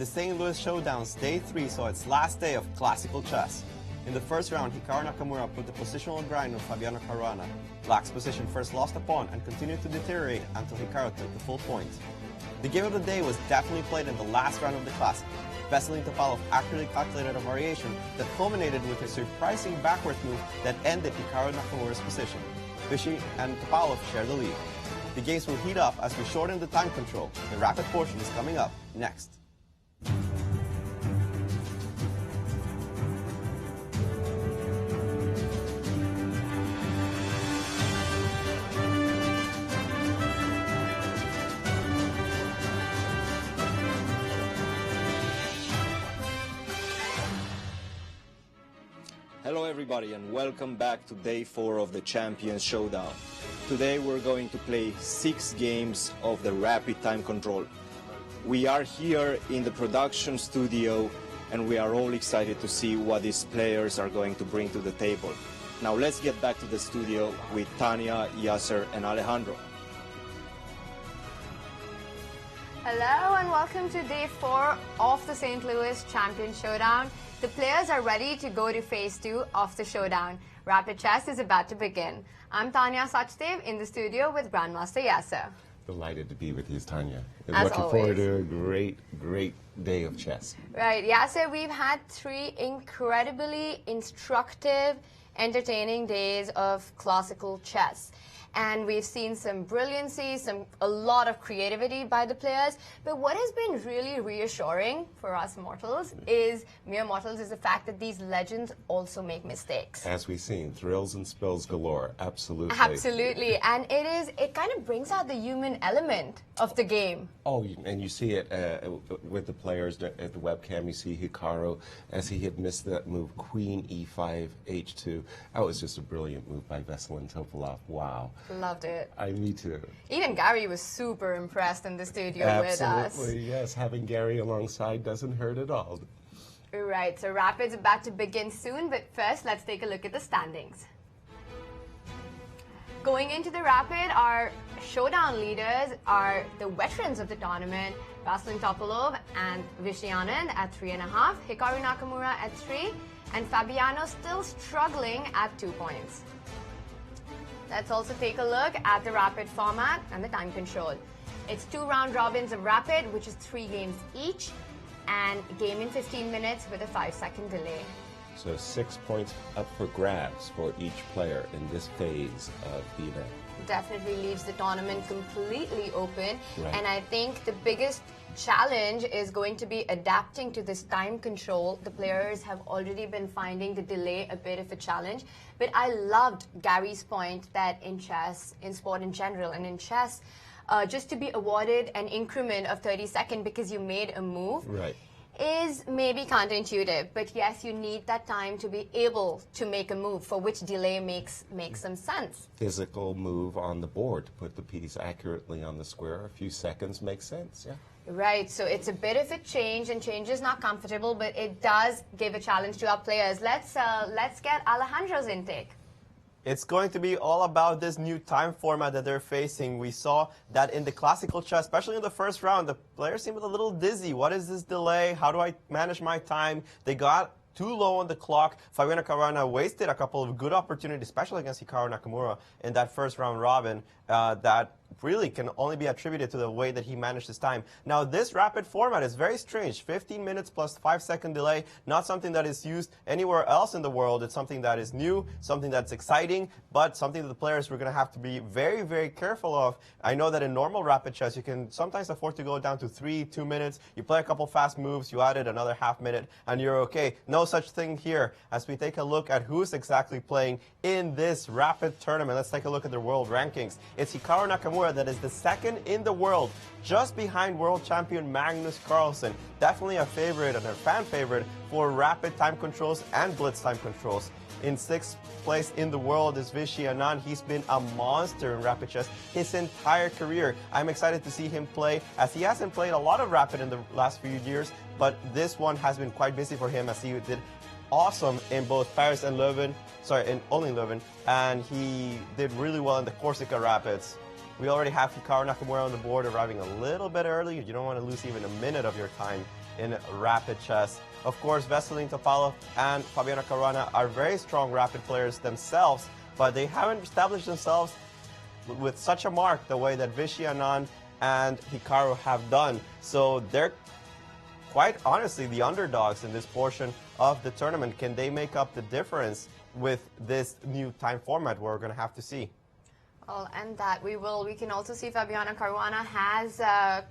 The St. Louis Showdown's Day 3 saw its last day of classical chess. In the first round, Hikaru Nakamura put the positional grind on Fabiano Caruana. Black's position first lost a pawn and continued to deteriorate until Hikaru took the full point. The game of the day was definitely played in the last round of the classic. Veselin Topalov accurately calculated a variation that culminated with a surprising backward move that ended Hikaru Nakamura's position. Vishy and Topalov share the lead. The games will heat up as we shorten the time control. The rapid portion is coming up next. Hello everybody and welcome back to day 4 of the Champions Showdown. Today we're going to play 6 games of the rapid time control. We are here in the production studio and we are all excited to see what these players are going to bring to the table. Now let's get back to the studio with Tania, Yasser and Alejandro. Hello and welcome to day 4 of the St. Louis Champions Showdown. The players are ready to go to phase 2 of the showdown. Rapid chess is about to begin. I'm Tania Sachdev in the studio with Grandmaster Yasser. Delighted to be with you, Tania. As looking always. forward to a great day of chess. Right, Yasser, we've had 3 incredibly instructive, entertaining days of classical chess. And we've seen some brilliancy, a lot of creativity by the players. But what has been really reassuring for us mere mortals, is the fact that these legends also make mistakes. As we've seen, thrills and spills galore, absolutely. Absolutely, and it kind of brings out the human element of the game. Oh, and you see it with the players at the webcam. You see Hikaru, as he had missed that move, Queen E5, H2. That was just a brilliant move by Veselin Topalov. Wow. Loved it. Me too. Even Gary was super impressed in the studio with us. Absolutely, yes. Having Gary alongside doesn't hurt at all. Right, so Rapid's about to begin soon, but first let's take a look at the standings. Going into the Rapid, our showdown leaders are the veterans of the tournament, Veselin Topalov and Viswanathan Anand at 3.5, Hikaru Nakamura at 3, and Fabiano still struggling at 2 points. Let's also take a look at the Rapid format and the time control. It's 2 round robins of Rapid, which is 3 games each, and game in 15 minutes with a 5-second delay. So 6 points up for grabs for each player in this phase of the event. Definitely leaves the tournament completely open. Right. And I think the biggest challenge is going to be adapting to this time control. The players have already been finding the delay a bit of a challenge. But I loved Gary's point that in chess, in sport in general, and in chess, just to be awarded an increment of 30 seconds because you made a move, right, is maybe counterintuitive, but yes, you need that time to be able to make a move, for which delay makes some sense. Physical move on the board to put the piece accurately on the square. A few seconds makes sense, yeah. Right, so it's a bit of a change, and change is not comfortable, but it does give a challenge to our players. Let's get Alejandro's intake. It's going to be all about this new time format that they're facing. We saw that in the classical chess, especially in the first round, the players seemed a little dizzy. What is this delay? How do I manage my time? They got too low on the clock. Fabiano Caruana wasted a couple of good opportunities, especially against Hikaru Nakamura in that first round robin, that really can only be attributed to the way that he managed his time. Now, this rapid format is very strange. 15 minutes plus 5-second delay, not something that is used anywhere else in the world. It's something that is new, something that's exciting, but something that the players were going to have to be very, very careful of. I know that in normal rapid chess, you can sometimes afford to go down to 2 minutes. You play a couple fast moves, you added another half minute, and you're okay. No such thing here. As we take a look at who's exactly playing in this rapid tournament, let's take a look at their world rankings. It's Hikaru Nakamura that is the 2nd in the world, just behind world champion Magnus Carlsen. Definitely a favorite and a fan favorite for rapid time controls and blitz time controls. In 6th place in the world is Viswanathan Anand. He's been a monster in rapid chess his entire career. I'm excited to see him play, as he hasn't played a lot of rapid in the last few years, but this one has been quite busy for him, as he did awesome in both Paris and Leuven, only Leuven, and he did really well in the Corsica Rapids. We already have Hikaru Nakamura on the board, arriving a little bit early. You don't want to lose even a minute of your time in rapid chess. Of course, Veselin Topalov and Fabiano Caruana are very strong rapid players themselves, but they haven't established themselves with such a mark the way that Viswanathan and Hikaru have done. So they're quite honestly the underdogs in this portion of the tournament. Can they make up the difference with this new time format we're going to have to see? Well, and that we will. We can also see Fabiano Caruana has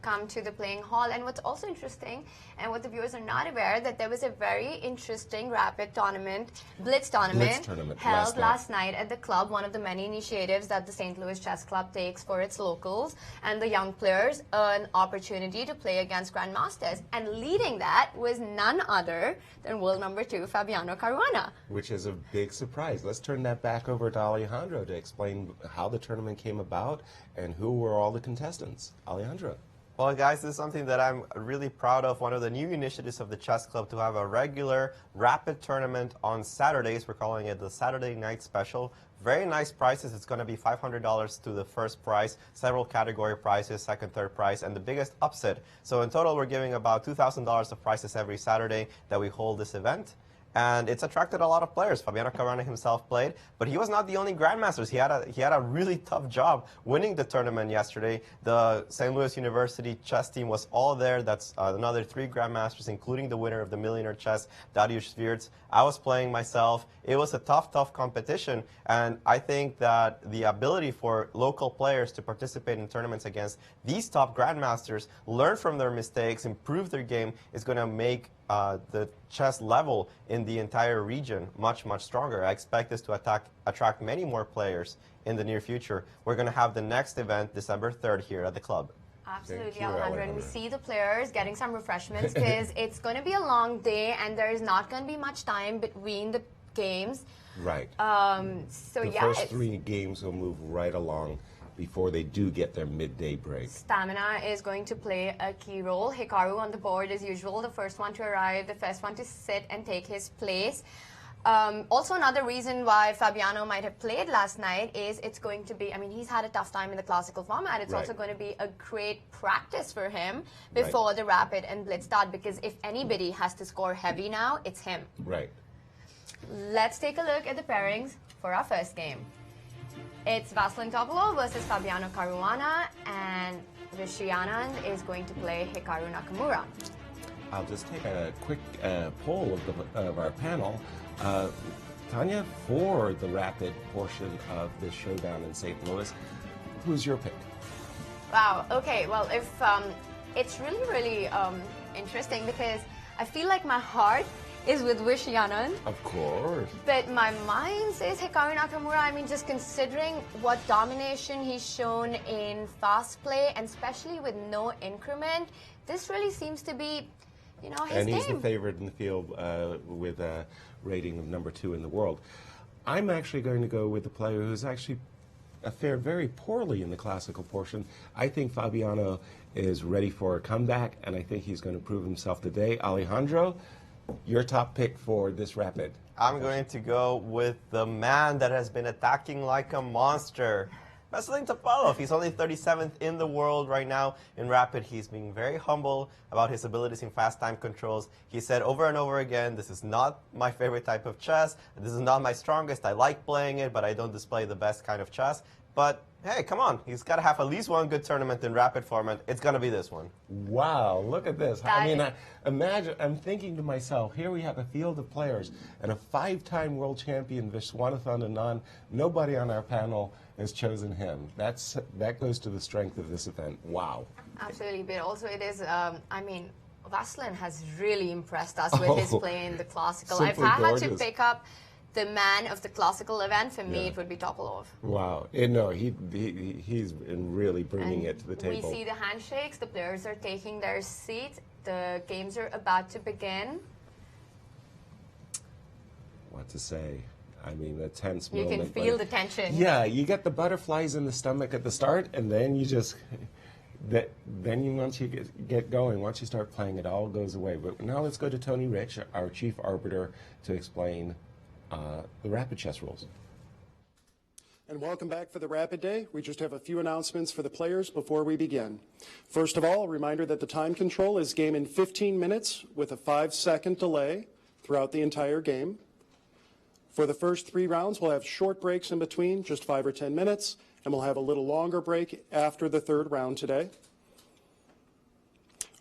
come to the playing hall. And what's also interesting, and what the viewers are not aware, that there was a very interesting rapid tournament, Blitz tournament held last night at the club, one of the many initiatives that the St. Louis Chess Club takes for its locals. And the young players an opportunity to play against grandmasters. And leading that was none other than world number 2, Fabiano Caruana. Which is a big surprise. Let's turn that back over to Alejandro to explain how the tournament came about and who were all the contestants. Alejandro. Well, guys, this is something that I'm really proud of. One of the new initiatives of the Chess Club to have a regular rapid tournament on Saturdays. We're calling it the Saturday Night Special. Very nice prizes. It's going to be $500 to the first prize, several category prizes, second, third prize, and the biggest upset. So in total, we're giving about $2,000 of prizes every Saturday that we hold this event. And it's attracted a lot of players. Fabiano Caruana himself played, but he was not the only grandmasters. He had a really tough job winning the tournament yesterday. The St. Louis University chess team was all there. That's another 3 grandmasters, including the winner of the Millionaire Chess, Dariusz Wirtz. I was playing myself. It was a tough competition, and I think that the ability for local players to participate in tournaments against these top grandmasters, learn from their mistakes, improve their game, is going to make the chess level in the entire region much stronger. I expect this to attract many more players in the near future. We're going to have the next event December 3rd here at the club. Absolutely, Alejandro. And we see the players getting some refreshments because it's going to be a long day and there's not going to be much time between the games. Right. So the first 3 games will move right along before they do get their midday break. Stamina is going to play a key role. Hikaru on the board as usual, the first one to arrive, the first one to sit and take his place. Also, another reason why Fabiano might have played last night is it's going to be, I mean, he's had a tough time in the classical format. It's also going to be a great practice for him before the Rapid and Blitz start, because if anybody has to score heavy now, it's him. Right. Let's take a look at the pairings for our first game. It's Veselin Topalov versus Fabiano Caruana, and Viswanathan is going to play Hikaru Nakamura. I'll just take a quick poll of our panel. Tanya, for the rapid portion of this showdown in St. Louis, who's your pick? Wow, okay, well, if it's really interesting because I feel like my heart is with Viswanathan. Of course. But my mind says Hikaru Nakamura. I mean, just considering what domination he's shown in fast play, and especially with no increment, this really seems to be, you know, his and game. He's the favorite in the field with a rating of number 2 in the world. I'm actually going to go with the player who's actually fared very poorly in the classical portion. I think Fabiano is ready for a comeback, and I think he's going to prove himself today. Alejandro, your top pick for this rapid? I'm going to go with the man that has been attacking like a monster, Veselin Topalov. He's only 37th in the world right now in rapid. He's being very humble about his abilities in fast time controls. He said over and over again, this is not my favorite type of chess. This is not my strongest. I like playing it, but I don't display the best kind of chess. But hey, come on. He's got to have at least one good tournament in rapid format. It's going to be this one. Wow, look at this. I mean, imagine, I'm thinking to myself, here we have a field of players and a 5-time world champion, Viswanathan Anand. Nobody on our panel has chosen him. That goes to the strength of this event. Wow. Absolutely, but also it is, I mean, Veselin has really impressed us with his play in the classical. If I had to pick up the man of the classical event, for me, it would be Topalov. Wow. No, he's been really bringing it to the table. We see the handshakes. The players are taking their seats. The games are about to begin. What to say? I mean, a tense moment. You can feel the tension. Yeah, you get the butterflies in the stomach at the start, and then you just... once you get going, once you start playing, it all goes away. But now let's go to Tony Rich, our chief arbiter, to explain the rapid chess rules. And welcome back for the Rapid Day. We just have a few announcements for the players before we begin. First of all, a reminder that the time control is game in 15 minutes with a 5-second delay throughout the entire game. For the first 3 rounds, we'll have short breaks in between, just 5 or 10 minutes, and we'll have a little longer break after the 3rd round today.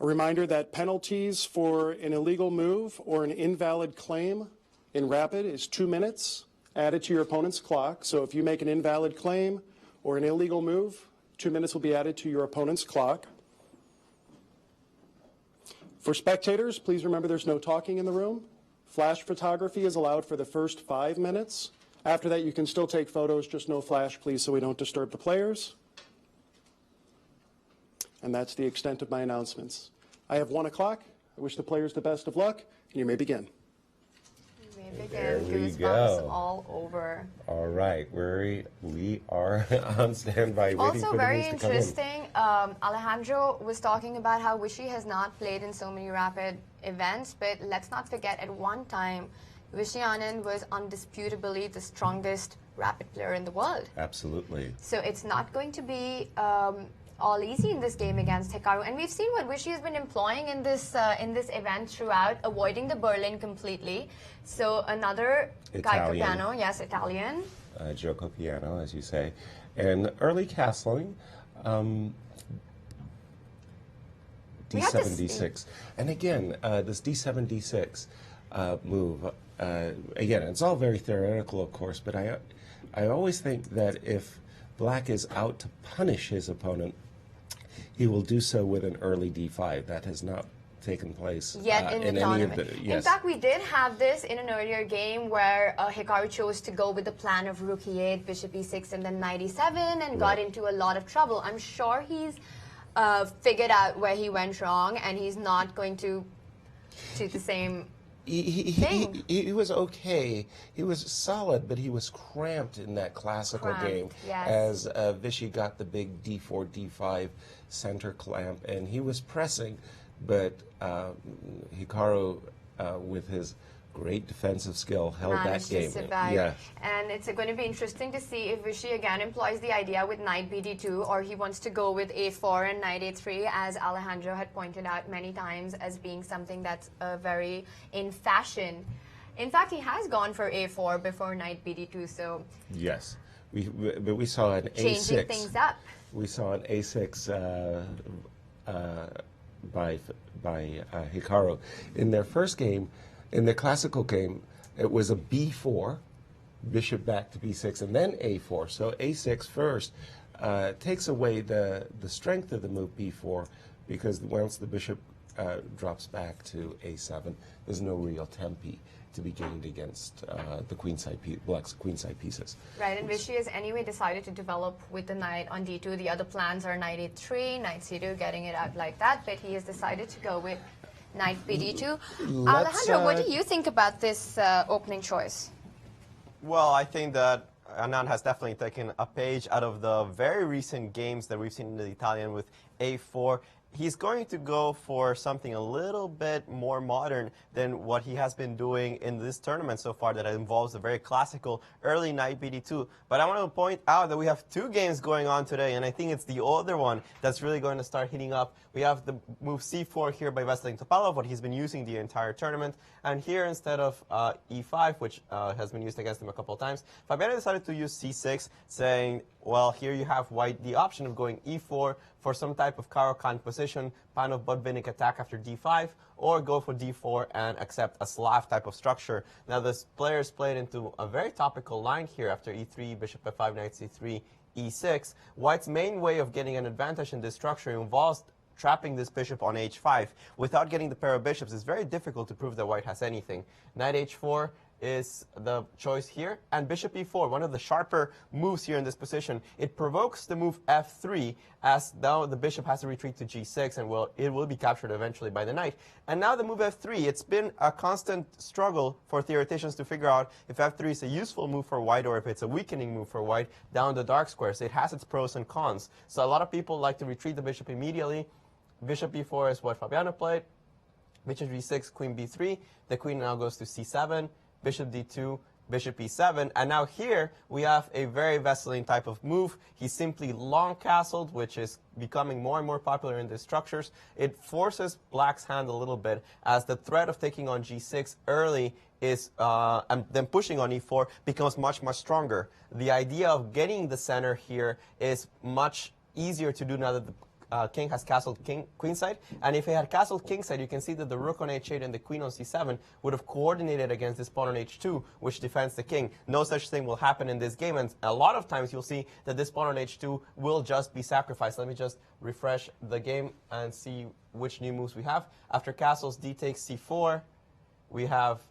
A reminder that penalties for an illegal move or an invalid claim in Rapid is 2 minutes added to your opponent's clock. So if you make an invalid claim or an illegal move, 2 minutes will be added to your opponent's clock. For spectators, please remember there's no talking in the room. Flash photography is allowed for the first 5 minutes. After that, you can still take photos, just no flash, please, so we don't disturb the players. And that's the extent of my announcements. I have 1 o'clock. I wish the players the best of luck, and you may begin. There we Goosebumps go. all over. All right, we are on standby waiting Also for the very news to come in. interesting, Alejandro was talking about how Vishy has not played in so many Rapid events, but let's not forget at one time Viswanathan was undisputably the strongest Rapid player in the world. Absolutely. So it's not going to be all easy in this game against Hikaru, and we've seen what Vishy has been employing in this event throughout, avoiding the Berlin completely. So another guy Capiano, yes, Italian. Gioco piano, as you say. And early castling, D7, D6. And again, this D7, D6 move, again, it's all very theoretical, of course, but I always think that if Black is out to punish his opponent, he will do so with an early D5. That has not taken place yet in the tournament. Yes. In fact, we did have this in an earlier game where Hikaru chose to go with the plan of Rook E8, Bishop E6, and then Knight E7, and got into a lot of trouble. I'm sure he's figured out where he went wrong, and he's not going to do the same thing. He was okay. He was solid, but he was cramped in that classical game as Vishy got the big D4, D5 center clamp, and he was pressing, but Hikaru, with his great defensive skill, held that game. Yeah. And it's going to be interesting to see if Vishy again employs the idea with Knight BD2, or he wants to go with A4 and Knight A3, as Alejandro had pointed out many times as being something that's very in fashion. In fact, he has gone for A4 before Knight BD2, so... Yes. But we saw an A6. Changing things up. We saw an A6 by Hikaru. In their first game, in the classical game, it was a B4, bishop back to B6, and then A4. So A6 first takes away the strength of the move B4, because once the bishop drops back to A7, there's no real tempi to be gained against the Black's queenside pieces. Right, and Vishy has anyway decided to develop with the knight on D2. The other plans are Knight A3, Knight C2, getting it out like that, but he has decided to go with Knight BD2. Alejandro, what do you think about this opening choice? Well, I think that Anand has definitely taken a page out of the very recent games that we've seen in the Italian with A4. He's going to go for something a little bit more modern than what he has been doing in this tournament so far, that involves a very classical early Knight BD2. But I want to point out that we have 2 games going on today, and I think it's the older one that's really going to start heating up. We have the move C4 here by Veselin Topalov, what he's been using the entire tournament. And here, instead of E5, which has been used against him a couple of times, Fabiano decided to use C6, saying, well, here you have white the option of going E4 for some type of Caro-Kann position, pan of Botvinnik attack after D5, or go for D4 and accept a Slav type of structure. Now, this player's played into a very topical line here after E3, Bishop F5, Knight C3, E6. White's main way of getting an advantage in this structure involves trapping this bishop on H5. Without getting the pair of bishops, it's very difficult to prove that White has anything. Knight H4 is the choice here, and Bishop E4, one of the sharper moves here in this position. It provokes the move F3, as now the bishop has to retreat to G6, and it will be captured eventually by the knight. And now the move F3, it's been a constant struggle for theoreticians to figure out if F3 is a useful move for White or if it's a weakening move for White down the dark squares. It has its pros and cons. So a lot of people like to retreat the bishop immediately. Bishop E4 is what Fabiano played. Bishop G6, Queen B3. The queen now goes to C7. Bishop D2, bishop e7, and now here we have a very Veselin type of move. He's simply long castled, which is becoming more and more popular in the structures. It forces black's hand a little bit, as the threat of taking on g6 early is and then pushing on e4 becomes much stronger. The idea of getting the center here is much easier to do now that the king has castled queenside, and if he had castled kingside, you can see that the rook on h8 and the queen on c7 would have coordinated against this pawn on h2, which defends the king. No such thing will happen in this game, and a lot of times you'll see that this pawn on h2 will just be sacrificed. Let me just refresh the game and see which new moves we have. After castles, d takes c4, we have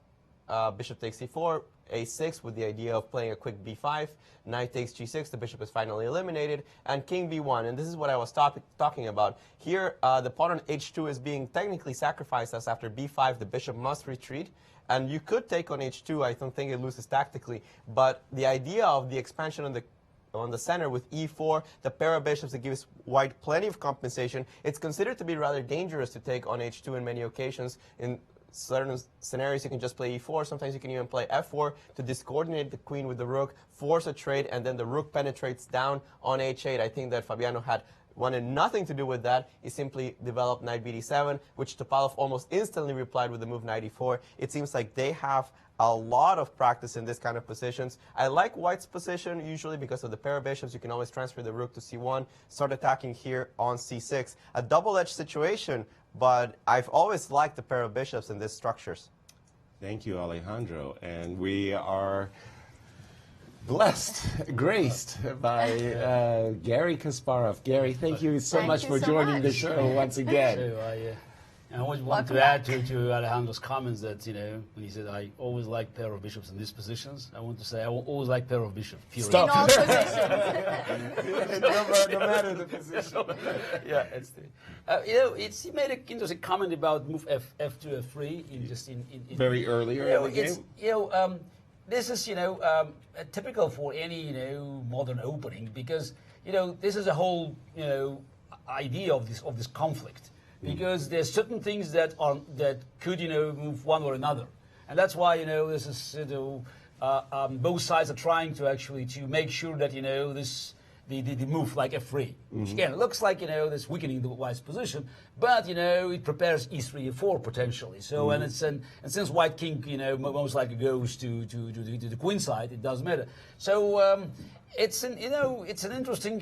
bishop takes c4, a6 with the idea of playing a quick b5, knight takes g6, the bishop is finally eliminated, and king b1. And this is what I was talking about. Here, the pawn on h2 is being technically sacrificed, as after b5, the bishop must retreat. And you could take on h2, I don't think it loses tactically, but the idea of the expansion on the center with e4, the pair of bishops that gives white plenty of compensation, it's considered to be rather dangerous to take on h2 in many occasions. In certain scenarios, you can just play e4. Sometimes you can even play f4 to discoordinate the queen with the rook, force a trade, and then the rook penetrates down on h8. I think that Fabiano wanted nothing to do with that. He simply developed knight bd7, which Topalov almost instantly replied with the move knight e4. It seems like they have a lot of practice in this kind of positions. I like white's position usually because of the pair of bishops. You can always transfer the rook to c1, start attacking here on c6. A double-edged situation, but I've always liked the pair of bishops in these structures. Thank you, Alejandro. And we are blessed, graced by Gary Kasparov. Gary, thank you so much for joining the show once again. I always want to add to Alejandro's comments that, when he said, I always like pair of bishops in these positions, I want to say I always like pair of bishops. Period. In all positions. no matter the position. Yeah, it's he made an interesting comment about move f2, f3 very earlier in the game. This is typical for any modern opening, because this is a whole idea of this conflict. Because there's certain things that could move one or another, and that's why this is both sides are trying to make sure that the move like f3, which again it looks like this weakening the white's position, but it prepares e3, e4 potentially. So and since white king most likely goes to the queen side, it doesn't matter. So it's an interesting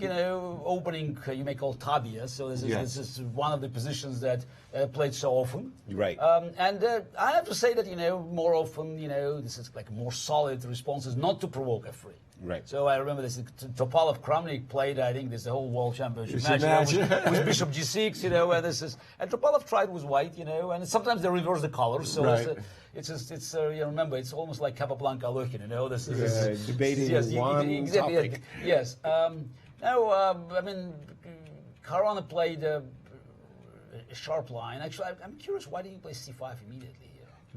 opening you may call tabia. So this is one of the positions that played so often. Right. And I have to say that more often this is like a more solid response is not to provoke f3. Right. So I remember this Topalov Kramnik played, I think, the whole World Championship match with Bishop G6, and Topalov tried with white, and sometimes they reverse the colors. So right. Remember, it's almost like Capablanca looking, This is debating one topic. Yes. Caruana played a sharp line. Actually, I'm curious, why didn't he play C5 immediately?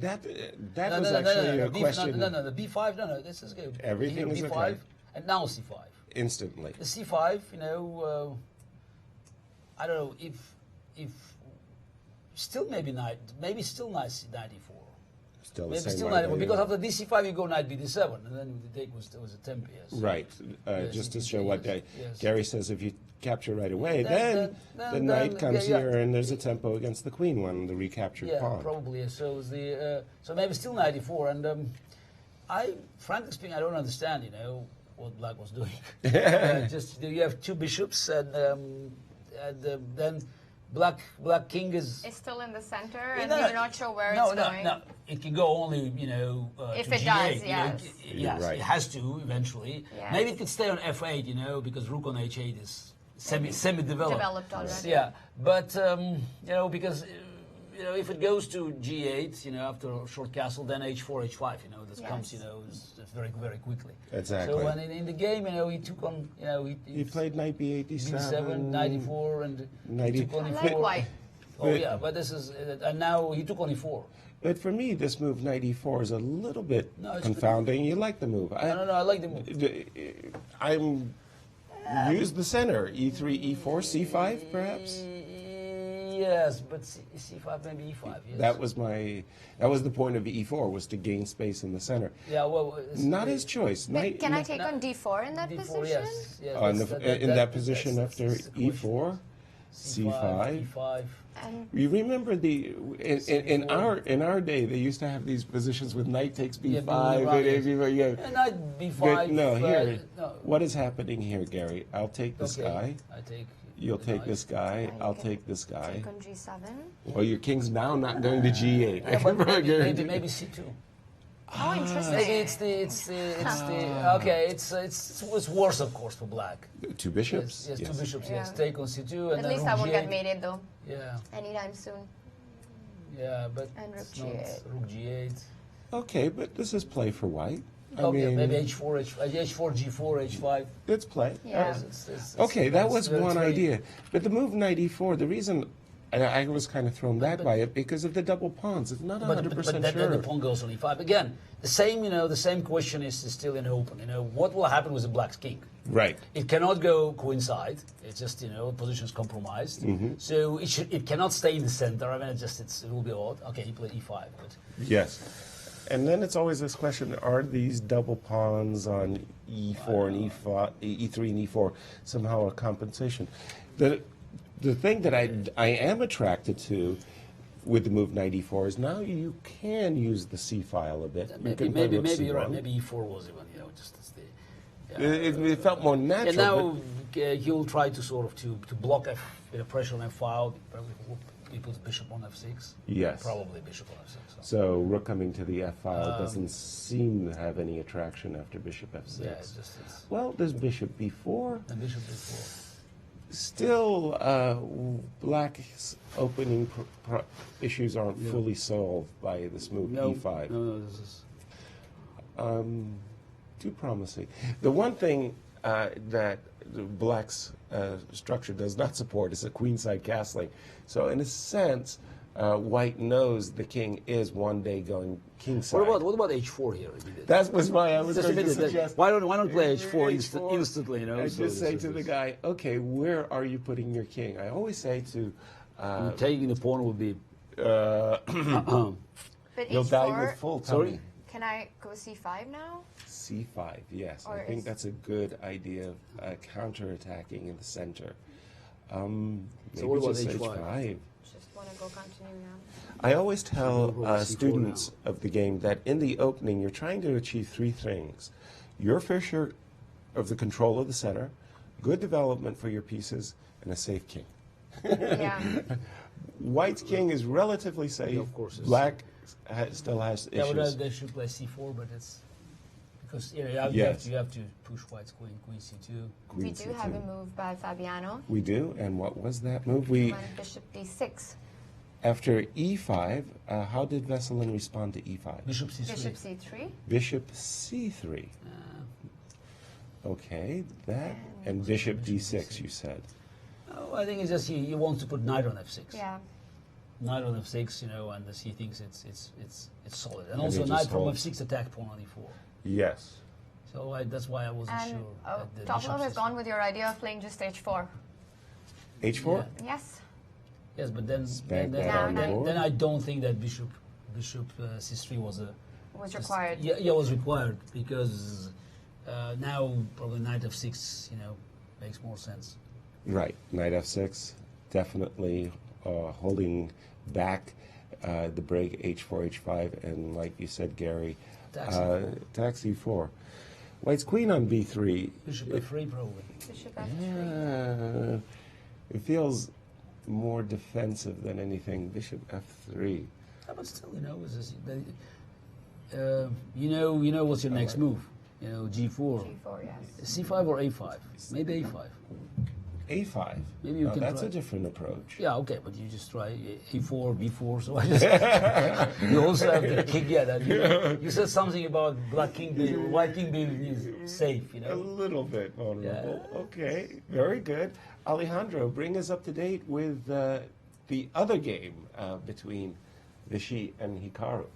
That was actually a question. No, the B5, this is good. Everything is B5, okay. and now C5. Instantly. The C5, I don't know if still maybe still knight C94. Still the maybe same still way, knight, because after D6 you go knight B7, and then the take was a tempo. Yes. Right. Yes, just to show what Gary says, if you capture right away, then the knight comes here and there's a tempo against the queen when the recaptured pawn. Yeah, probably. So so maybe still 94, and I frankly speaking I don't understand what black was doing. Just you have two bishops and then Black king is still in the center, and you're not sure where it's going. No, it can go only, if to it G8. does, yes. Yes, right. It has to eventually. Yes. Maybe it could stay on F8, because rook on H8 is semi-developed. Developed already. Yeah, but because if it goes to G8, after a short castle, then H4, H5, this comes, very, very quickly. Exactly. So when in the game, he took on, he played knight b8, D7, 94, and he took on I E4. like white. Oh yeah, but this is, and now he took on E4. But for me, this move knight e4 is a little bit confounding. You like the move? No, I like the move. Use the center, e3, e4, c5, perhaps. Yes, but C5 maybe E5. Yes. That was the point of E4, was to gain space in the center. Yeah, well, Not his choice. But can I take on D4 in that D4, position? yes. Yes, In that position that's after the question. E4, C5. E5. You remember in our day they used to have these positions with knight takes B5 And knight B5. But no, here, no. what is happening here, Gary? I'll take this guy. I take. You'll the take knight. this guy. I'll take this guy. Take on G7. Well, your king's now not going to G8. Yeah, but maybe C2. Oh, interesting. Maybe it's the okay. It's worse, of course, for black. Two bishops. Yes, two bishops. Yeah. Yes, take on C2 and At then least rook I won't get G8. mated though. Yeah, Anytime soon. yeah, but And rook it's not G8. rook G8. Okay, but this is play for white. I Okay, mean, maybe H4, H4, G4, H5. it's play. Yeah. Okay, that was very one tricky. idea. But the move knight e4, the reason I was kind of thrown back by it because of the double pawns. It's not 100% But then sure. the pawn goes on E5. Again, the same question is still in open. What will happen with the black's king? Right. It cannot go coincide. It's just position is compromised. Mm-hmm. So it cannot stay in the center. I mean, it will be odd. Okay, he played E5, but Yes. And then it's always this question, are these double pawns on E4 and E5, E3 and E4 somehow a compensation? The thing that I am attracted to with the move knight E4 is now you can use the C file a bit. You can play rook maybe you're right. C1. Maybe E4 was even just as the. It felt more And natural. now he'll try to sort of to block pressure on F5. Probably he puts bishop on F6. Yes. Probably bishop on F6. So rook coming to the F file doesn't seem to have any attraction after bishop F6. Yeah, it's just Well, there's bishop B4. and bishop B4. Still, black's opening issues aren't fully solved by this move E5. No, this is. Too promising. The one thing that the black's structure does not support is a queenside castling. So in a sense, white knows the king is one day going kingside. What about H4 here? That was why I was Just going to admit it, suggest. why don't play H4 H4 instantly? I just say to the guy, okay, where are you putting your king? I always say to taking the pawn would be. But you'll H4, die with full tummy. Sorry? can I go C5 now? C5, yes. Or I think is- that's a good idea of counterattacking in the center. Maybe what about just H5? Just want to go continue now. I always tell C4 students of the game that in the opening you're trying to achieve three things. Your fair share of the control of the center, good development for your pieces, and a safe king. Yeah. White's king is relatively safe. Yeah, of course it's- Black still has Yeah, issues. but they should play C4, but it's because you Yes. have to push white's queen C2. We Queen do have a C2. move by Fabiano. We do, and what was that move? We On bishop D6. after E5, how did Veselin respond to E5? Bishop C3. Bishop C3. Bishop C3. Okay, that and Bishop D6. You said. Oh, I think it's just he wants to put knight on F6. Yeah. Knight on F6, and he thinks it's solid. And And also he knight just from holds. F6 attack pawn on E4. Yes. So that's why I wasn't And sure. that the Topalov bishop has is- gone with your idea of playing just H4. H4. Yeah. Yes. Yes, but then Spank then, that on the then, board. then I don't think that bishop C3 was a Was just- required. Yeah, was required because now probably knight F6 makes more sense. Right. Knight F6. Definitely holding back the break H4, H5, and like you said, Gary, Attack C4. attack C4. White's queen on B3. Bishop F3 probably. Bishop F3. It feels more defensive than anything. Bishop F3. Yeah, but still, it's just, what's your next move? G4. G4, yes. C5 or A5? Maybe A5. A5. Maybe you can That's try. a different approach. Yeah, okay, but you just try A4, B4. So I just you also have the king. Yeah, that you said something about black king being, white king being safe. A little bit vulnerable. Okay, very good. Alejandro, bring us up to date with the other game between Vichy and Hikaru.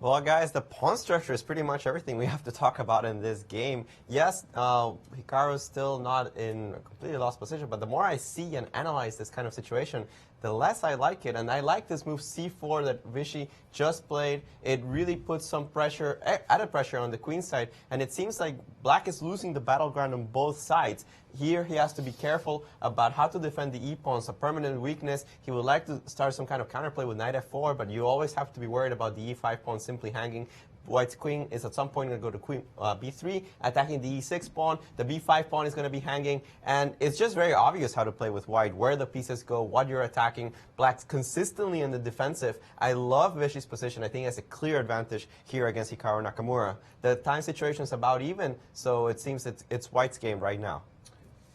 Well, guys, the pawn structure is pretty much everything we have to talk about in this game. Yes, Hikaru is still not in a completely lost position, but the more I see and analyze this kind of situation, the less I like it. And I like this move c4 that Vichy just played. It really puts some pressure, added pressure on the queen side. And it seems like black is losing the battleground on both sides. Here he has to be careful about how to defend the e-pawns, a permanent weakness. He would like to start some kind of counterplay with knight f4, but you always have to be worried about the e5 pawn simply hanging. White's queen is at some point going to go to queen b3, attacking the e6 pawn. The b5 pawn is going to be hanging, and it's just very obvious how to play with white, where the pieces go, what you're attacking. Black's consistently in the defensive. I love Vichy's position. I think he has a clear advantage here against Hikaru Nakamura. The time situation is about even, so it seems it's White's game right now.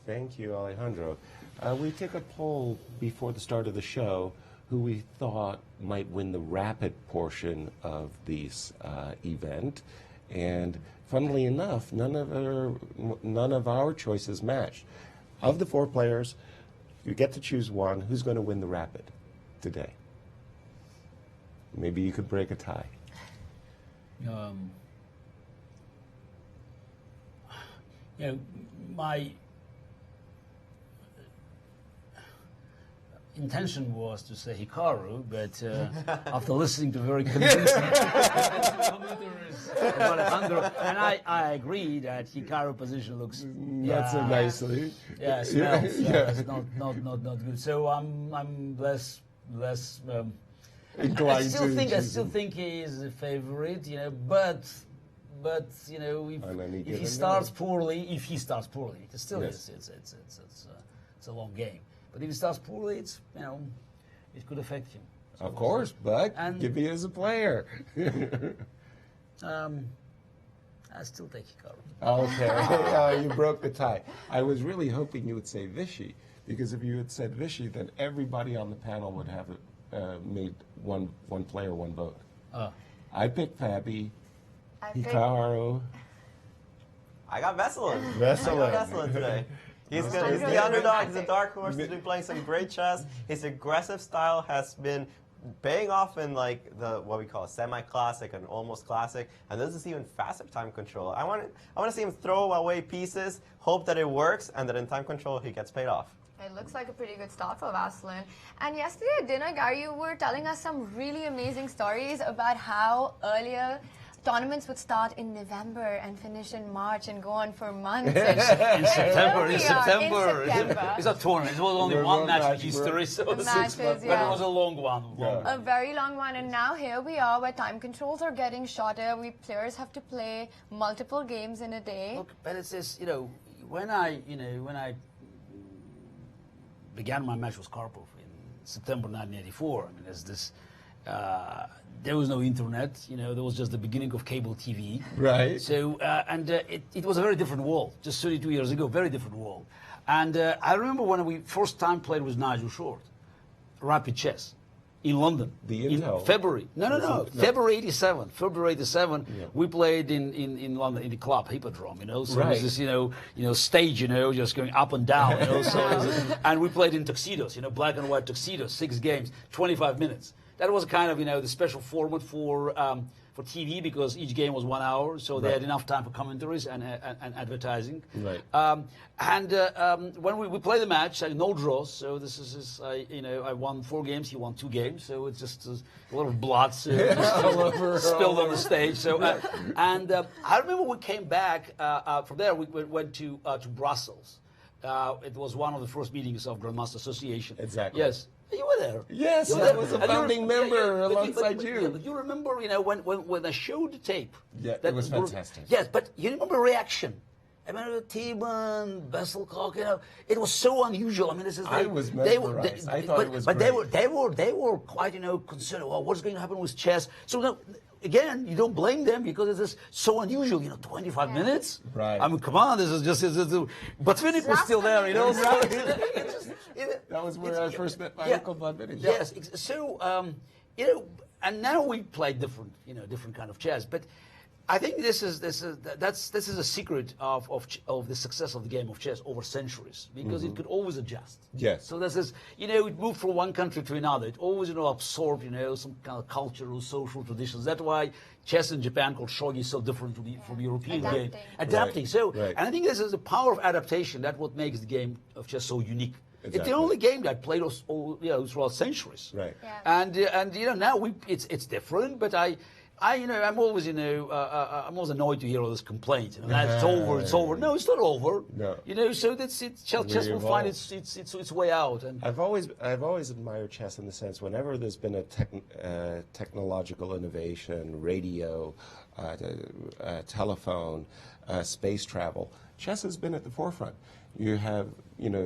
Thank you, Alejandro. We took a poll before the start of the show who we thought might win the rapid portion of this event, and funnily enough, none of our choices matched. Of the 4 players, you get to choose one. Who's going to win the rapid today? Maybe you could break a tie. My intention was to say Hikaru, but after listening to very convincing commentaries about Alejandro, and I agree that Hikaru position looks not so nicely. Yeah, smells. It's not good. So I'm less inclined I still think he is a favorite, but if he starts poorly, it still is. It's a long game. But if he starts poorly, it could affect him. So of course, but give me as a player. I still take Hikaru. Okay, you broke the tie. I was really hoping you would say Vichy, because if you had said Vichy, then everybody on the panel would have made one player, one vote. I picked Fabi, Hikaru. I got Veselin. I got Veselin today. He's the underdog. He's a dark horse. He's been playing some great chess. His aggressive style has been paying off in like what we call a semi-classic and almost classic. And this is even faster time control. I want to see him throw away pieces, hope that it works, and that in time control he gets paid off. It looks like a pretty good start for Veselin. And yesterday at dinner, Gary, you were telling us some really amazing stories about how earlier tournaments would start in November and finish in March and go on for months. In September. It's a tournament. It was only one match in history, so but it was a long one. A very long one, and now here we are where time controls are getting shorter. Players have to play multiple games in a day. Look, but it's this, when I began my match with Karpov in September 1984, there's this. There was no internet, there was just the beginning of cable TV. Right. So, it was a very different world, just 32 years ago, very different world. And I remember when we first time played with Nigel Short, rapid chess, in London. The Intel. In February. No. February 87. February 87, we played in London, in the club, Hippodrome, So right. it was this, stage, just going up and down, and we played in tuxedos, black and white tuxedos, 6 games, 25 minutes. That was kind of, the special format for TV, because each game was 1 hour, so they had enough time for commentaries and advertising. Right. When we played the match, no draws. So this is I won 4 games, he won 2 games. So it's just a lot of blood spilled on the stage. So I remember we came back from there. We went to Brussels. It was one of the first meetings of Grandmaster Association. Exactly. Yes. You were there. Yes, I was a founding member alongside you. Yeah, but you remember, when I showed the tape. Yeah, it was fantastic. Yes, but you remember reaction. I remember T-Man, Vesselcock, it was so unusual. I was mesmerized. I thought it was great. But they were quite, concerned. Well, what's going to happen with chess? So again, you don't blame them, because it is so unusual. 25 minutes. Right. Come on, this is just. But Philip was still there, That was where I first met my uncle Von Vinny. Yes. So and now we play different kind of chess. But I think this is a secret of the success of the game of chess over centuries, because it could always adjust. Yes. So this is it moved from one country to another. It always absorbed some kind of cultural, social traditions. That's why chess in Japan called shogi is so different from the European game. Adapting. Right. So right. And I think this is the power of adaptation. That's what makes the game of chess so unique. It's the only game that played us all, throughout centuries. Right. Yeah. And now it's different, but I'm always I'm always annoyed to hear all this complaint. It's over, it's over. No, it's not over. No. So that's it. Chess will find its way out. And I've always admired chess in the sense whenever there's been a technological innovation, radio, telephone, space travel, chess has been at the forefront. You have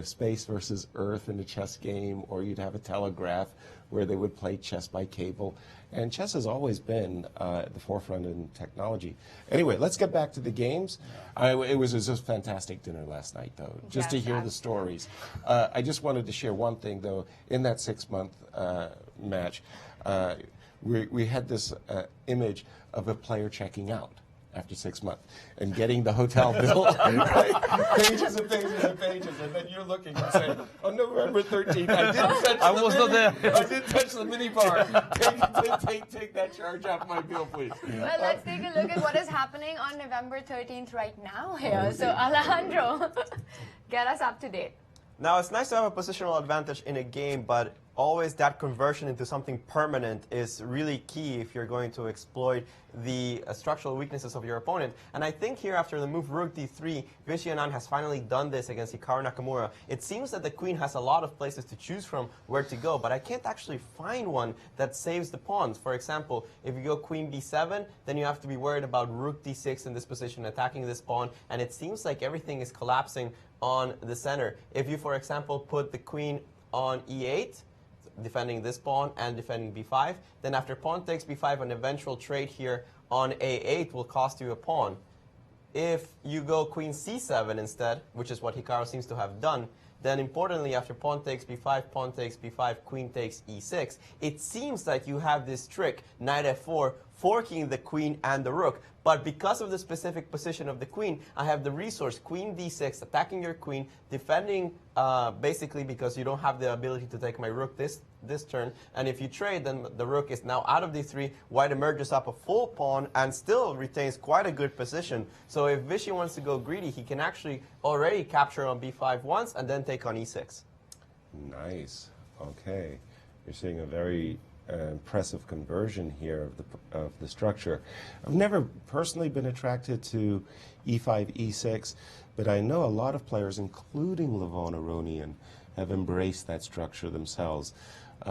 space versus Earth in a chess game, or you'd have a telegraph where they would play chess by cable. And chess has always been at the forefront in technology. Anyway, let's get back to the games. It was just a fantastic dinner last night, though, just to hear the stories. I just wanted to share one thing, though. In that 6-month match, we had this image of a player checking out after 6 months and getting the hotel bill, right? Pages and pages and pages, and then you're looking and saying, on November 13th, I didn't touch the mini bar. Take that charge off my bill, please. Well, let's take a look at what is happening on November 13th right now here. So, Alejandro, get us up to date. Now, it's nice to have a positional advantage in a game, but always that conversion into something permanent is really key if you're going to exploit the structural weaknesses of your opponent. And I think here, after the move Rook D3, Viswanathan has finally done this against Hikaru Nakamura. It seems that the queen has a lot of places to choose from where to go, but I can't actually find one that saves the pawns. For example, if you go queen B7, then you have to be worried about Rook D6 in this position, attacking this pawn, and it seems like everything is collapsing on the center. If you, for example, put the queen on E8, defending this pawn and defending B5, then after pawn takes B5, an eventual trade here on A8 will cost you a pawn. If you go queen C7 instead, which is what Hikaru seems to have done, then importantly, after pawn takes B5, pawn takes B5, queen takes E6, it seems like you have this trick, knight F4, forking the queen and the rook. But because of the specific position of the queen, I have the resource, queen D6, attacking your queen, defending basically because you don't have the ability to take my rook this turn. And if you trade, then the rook is now out of D3. White emerges up a full pawn and still retains quite a good position. So if Vishy wants to go greedy, he can actually already capture on B5 once and then take on E6. Nice. Okay. You're seeing a very impressive conversion here of the structure. I've never personally been attracted to E5, E6, but I know a lot of players, including Levon Aronian, have embraced that structure themselves.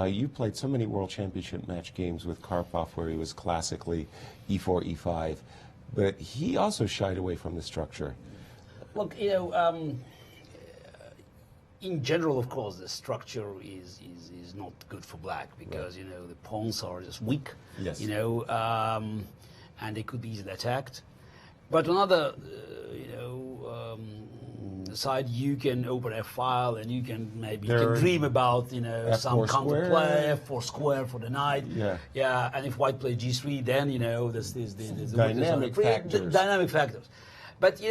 You played so many World Championship match games with Karpov where he was classically E4, E5, but he also shied away from the structure. Look, in general, of course, the structure is not good for black because the pawns are just weak. Yes. And they could be easily attacked. But on other, side, you can open a file and you can maybe dream about some counterplay, F4 square for the knight. Yeah. And if white plays G3, then there's dynamic factors. Dynamic factors. But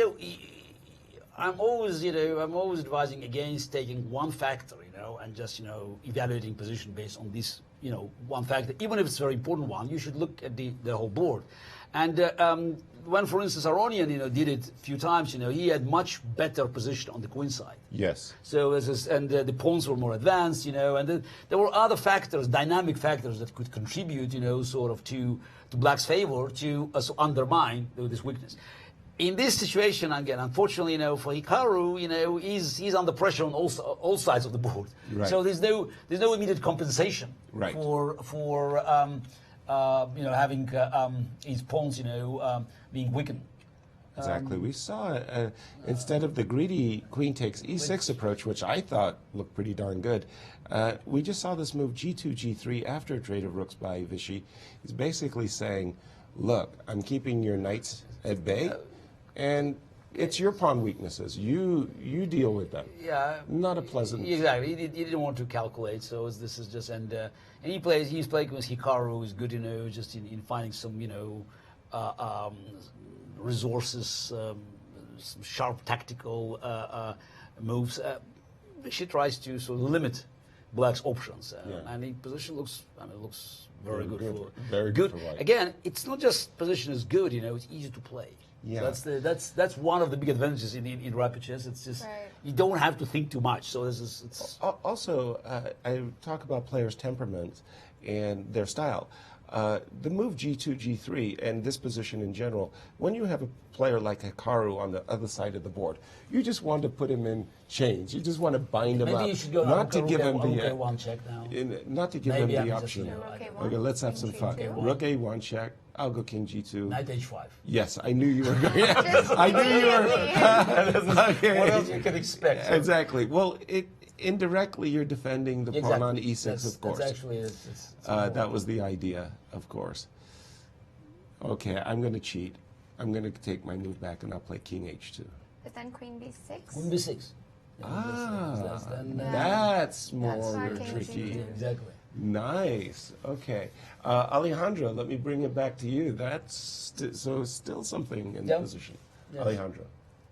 I'm always advising against taking one factor, and just, evaluating position based on this, one factor. Even if it's a very important one, you should look at the whole board. And when, for instance, Aronian, did it a few times, he had much better position on the queen side. Yes. So the pawns were more advanced, and there were other factors, dynamic factors that could contribute, sort of to black's favor to undermine this weakness. In this situation, again, unfortunately, for Hikaru, he's under pressure on all sides of the board. Right. So there's no immediate compensation for having his pawns, being weakened. Exactly. We saw, instead of the greedy queen takes E6 approach, which I thought looked pretty darn good, we just saw this move G2, G3 after a trade of rooks by Vishy. He's basically saying, look, I'm keeping your knights at bay, and it's your pawn weaknesses. You deal with them. Yeah. Not a pleasant... Exactly. He didn't want to calculate, so this is just... And he's playing with Hikaru, who's good, just in finding some, resources, some sharp tactical moves. She tries to sort of limit black's options, and the position looks very good. Very good for white. Again, it's not just position is good, it's easy to play. Yeah. So that's one of the big advantages in rapid chess. It's just Right. you don't have to think too much. So it's Also, I talk about players' temperament and their style. The move G2, G3, and this position in general, when you have a player like Hikaru on the other side of the board, you just want to put him in chains. You just want to bind him up. maybe you should go not to give him the one check now. not to give Maybe him the I'm just, option. you know, Rook I- A1. Okay, let's have some King fun. G2. Rook A1 check. I'll go King G2. Knight H5. Yes, I knew you were going. Just I knew you were. immediately. Okay. What else you can expect? So- Exactly. Well, indirectly you're defending the pawn on E6, That's- of course. That's actually it's That was the idea, of course. Okay, I'm going to cheat. I'm going to take my move back and I'll play King H2. But then Queen B6. Queen B6. That's more why King tricky. G2. Exactly. Nice. Okay. Alejandro, let me bring it back to you. That's still something in Yeah. the position. Yeah. Alejandro.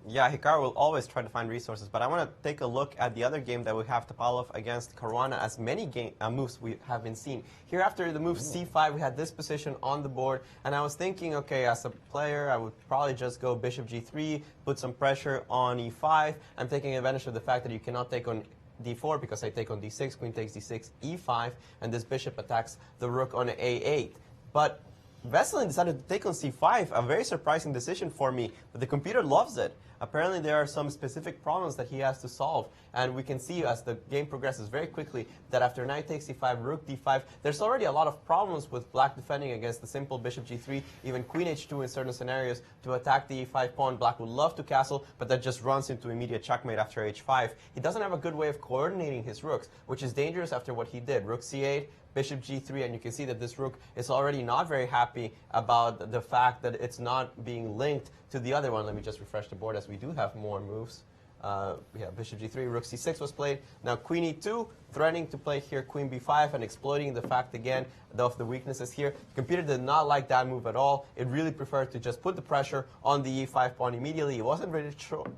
Yeah, Hikaru will always try to find resources, but I want to take a look at the other game that we have Topalov against Caruana, as many moves we have been seen. Here after the move C5, we had this position on the board, and I was thinking, okay, as a player, I would probably just go Bishop G3, put some pressure on E5. I'm taking advantage of the fact that you cannot take on D4 because I take on D6, Queen takes D6, E5, and this bishop attacks the rook on A8. But Veselin decided to take on C5, a very surprising decision for me, but the computer loves it. Apparently there are some specific problems that he has to solve, and we can see as the game progresses very quickly that after knight takes c5, rook d5, there's already a lot of problems with black defending against the simple bishop g3, even queen h2 in certain scenarios to attack the e5 pawn. Black would love to castle, but that just runs into immediate checkmate after h5. He doesn't have a good way of coordinating his rooks, which is dangerous after what he did. Rook c8, bishop g3, and you can see that this rook is already not very happy about the fact that it's not being linked to the other one. Let me just refresh the board as we do have more moves. Yeah, bishop g3, rook c6 was played. Now queen e2, threatening to play here queen b5 and exploiting the fact again of the weaknesses here. The computer did not like that move at all. It really preferred to just put the pressure on the e5 pawn immediately. It wasn't really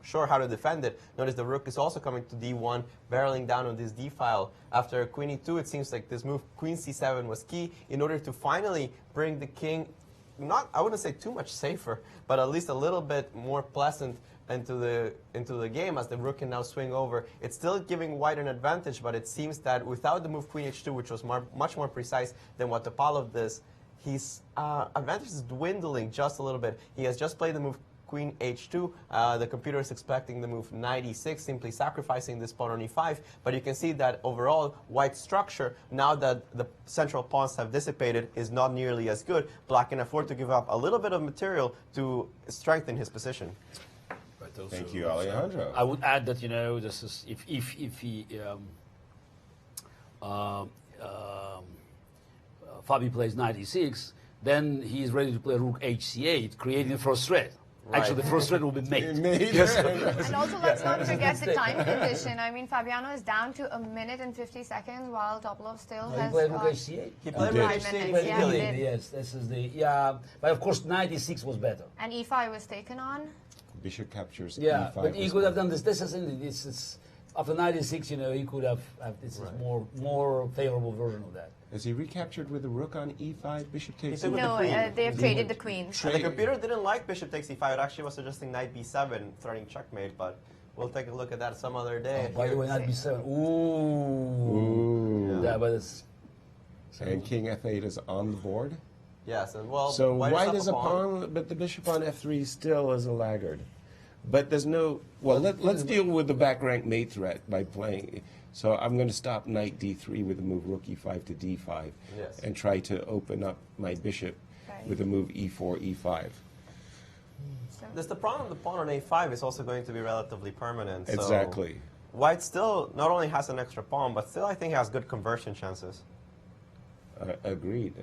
sure how to defend it. Notice the rook is also coming to d1, barreling down on this d file. After queen e2, it seems like this move queen c7 was key in order to finally bring the king, not, I wouldn't say too much safer, but at least a little bit more pleasant into the game, as the rook can now swing over. It's still giving white an advantage, but it seems that without the move queen h2, which was much more precise than what Topalov does, his advantage is dwindling just a little bit. He has just played the move queen h2. The computer is expecting the move knight e6, simply sacrificing this pawn on e5. But you can see that overall, white's structure, now that the central pawns have dissipated, is not nearly as good. Black can afford to give up a little bit of material to strengthen his position. Thank you, Alejandro. I would add that, you know, this is if he Fabi plays knight e6, then he is ready to play rook hc8, creating the first threat. Right. Actually, the first threat will be mate. And also, let's not forget the time condition. I mean, Fabiano is down to 1 minute and 50 seconds, while Topalov still He has played rook hc8. He played did. rook Five h8 minutes, yeah, he immediately. did. Yes, this is the but of course knight e6 was better. and e5 was taken on. Bishop captures Yeah, E5. but he was could have good. done this. This is after knight e6, you know, he could have this is more favorable version of that. Is he recaptured with the rook on E5? Bishop takes took with the No, queen. they have traded the queen. And the computer didn't like bishop takes e5. It actually was suggesting knight b7, threatening checkmate, but we'll take a look at that some other day. By the way, knight b7. Ooh. Yeah, but it's And king F8 is on the board. Yes, and well, So white up is a pawn, but the bishop on F3 still is a laggard. But there's no, well, let's deal with the back rank mate threat by playing. So I'm going to stop knight d3 with the move rook e5 to d5 Yes. and try to open up my bishop Right. with the move e4, e5. There's the problem, the pawn on a5 is also going to be relatively permanent. So Exactly. white still not only has an extra pawn, but still I think has good conversion chances. Agreed.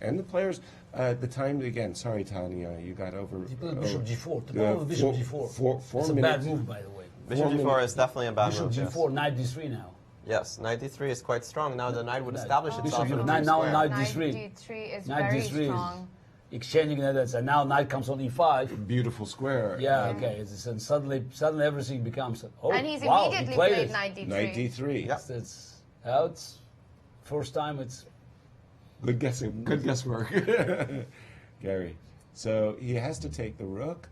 And the players, the time again, sorry Tania, you got over. he played bishop g4. To Yeah, go with bishop four- g4. four It's a minutes. bad move, by the way. Bishop 4 g4 minutes. is definitely a bad Bishop move. yes. g4, knight d3 now. Yes, knight d3 is quite strong. Now the knight would establish Bishop itself in g4, a knight, big now square. knight Knight d3. d3 is Knight very d3 strong. is exchanging that, and now knight comes on e5. Beautiful square. Yeah, okay. And suddenly everything becomes. Oh, And he's wow, immediately he played played it. knight d3. Knight d3. Yeah. It's first time. It's Good guessing. Good guesswork. Gary. So he has to take the rook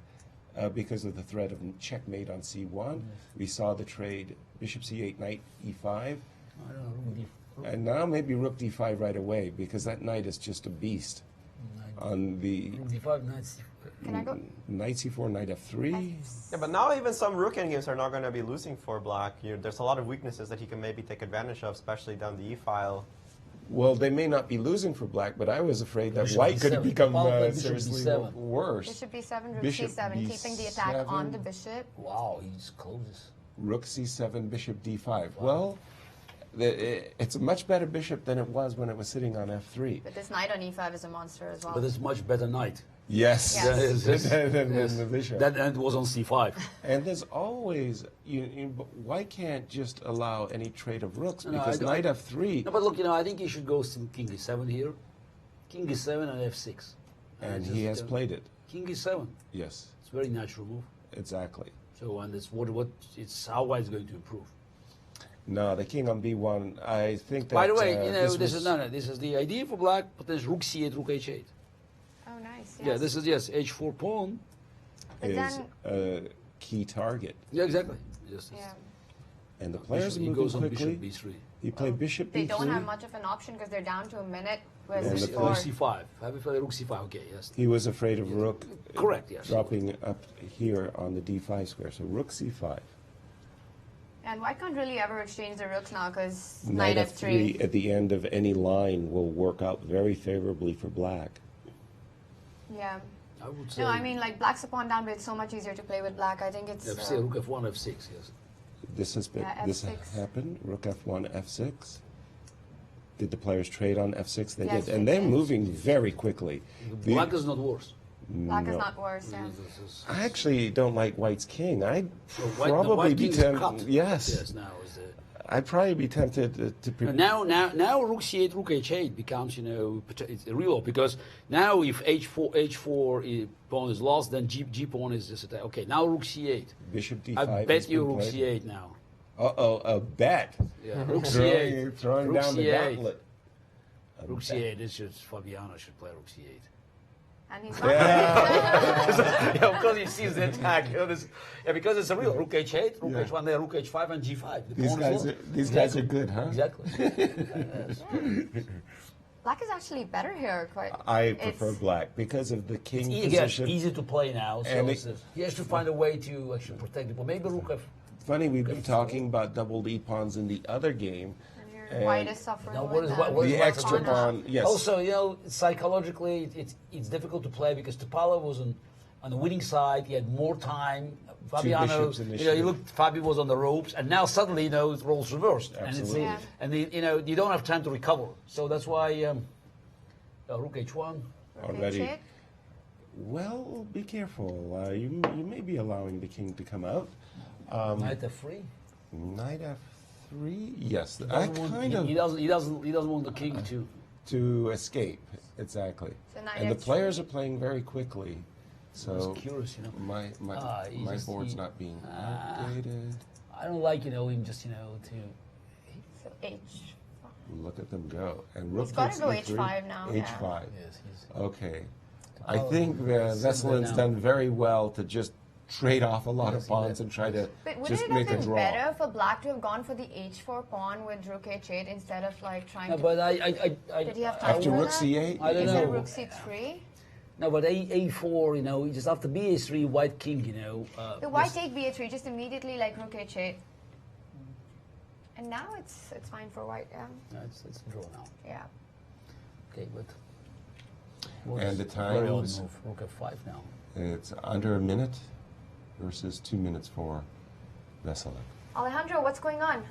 because of the threat of checkmate on c1. We saw the trade bishop c8, knight e5. I don't know, rook And now maybe rook d5 right away because that knight is just a beast. On the rook d5, knight c4. Can I go? knight c4, knight f3. Yeah, but now even some rook endgames are not going to be losing for black. There's a lot of weaknesses that he can maybe take advantage of, especially down the e-file. Well, they may not be losing for black, but I was afraid that Bishop white could B7. become Bishop seriously B7. worse. Bishop b7, rook Bishop c7, keeping the attack B7. on the bishop. Wow, he just closes. Rook c7, bishop d5. Well, it's a much better bishop than it was when it was sitting on f3. But this knight on e5 is a monster as well. But it's much better knight. Yes, Yes. than Yes. the bishop. That and it was on c5. And there's always, but why can't just allow any trade of rooks? No, Because knight f3, No, but look, I think he should go king e7 here. King e7 and f6. and he has played it. King e7. Yes, It's a very natural move. exactly. So, and it's what it's how white is going to improve. No, the king on b1, I think that... By the way, this was- this is the idea for black, but there's rook c8, rook h8. Oh, nice. Yes. Yeah, this is, h4 pawn. But is then- a key target. Yeah, exactly. Yes, Yeah. And the players are he moving goes on quickly. bishop b3. He played bishop They b3. don't have much of an option because they're down to a minute with And the Rook before. c5. Have you played rook c5? Okay, yes. He was afraid of rook Correct, yes. dropping up here on the d5 square. So rook c5. And white can't really ever exchange the rooks now because Knight knight f3 f3. at the end of any line will work out very favorably for black. Yeah. I would say. No, I mean, like, black's a pawn down, but it's so much easier to play with black. I think it's... F6, rook f1, f6, yes. This has been Yeah, this F6. happened. Rook f1, f6. Did the players trade on f6? They Yes, did, and they they're did. moving very quickly. The- Black is not worse. black is no. not worse, yeah. I actually don't like white's king. I'd White, probably white be king is tempted. cut. Yes, Yes, now is the. I'd probably be tempted to. Now rook c8, rook h8 becomes, it's real because now if h4 pawn is lost, then g pawn is just attack. Okay, now rook c8. Bishop d5. I bet has you been rook played. c8 now. A bet. Yeah, rook Throwing, c8. throwing rook down the c8. gauntlet. Rook c8. This should Fabiano should play rook c8. And he's not. Yeah, of course he sees the attack. Because it's a real rook h8, rook Yeah. h1, then rook h5 and g5. The pawn is lost. These guys are good, huh? Exactly. Black is actually better here. I prefer black because of the king Again, position. easy to play now. So And he has to find a way to actually protect the pawn. Maybe rook f. Funny, we've been talking about double D pawns in the other game. And white is suffering Now, with what is that. what is The white's extra advantage? pawn, yes. Also, psychologically, it's difficult to play because Topalov was on the winning side. He had more time. Fabiano, bishops initially. you looked. Fabi was on the ropes, and now suddenly, the roles reversed, Absolutely. Yeah. and you don't have time to recover. So that's why rook h1. Already. check. Well, be careful. You may be allowing the king to come out. Knight f3. Knight f3. Yes, He I doesn't want- kind he of doesn't want the king to. escape. Exactly. So knight And the f3. players are playing very quickly. So I was curious, my he my just- board's he- not being updated. I don't like him just to. So H. Look at them go. And rook gotta takes go e3. H5 now, yeah. H5. Yes, he's. Okay. I Oh, think Veselin's now. done very well to just trade off a lot Yes, of he pawns did. and try to But wouldn't just it make have a been draw. better for black to have gone for the h4 pawn with rook h8 instead of like trying No, to... but I Did he have time After for rook that? c8? I don't Is know. it rook c3? No, but A4, just after BA3, white king, The white take b3 just immediately like rook h8. And now it's fine for white, yeah. No, it's a draw now. Yeah. Okay, but. And the Very odd times? move. Rook f5 now. It's under a minute versus 2 minutes for Veselin Alejandro, what's going on?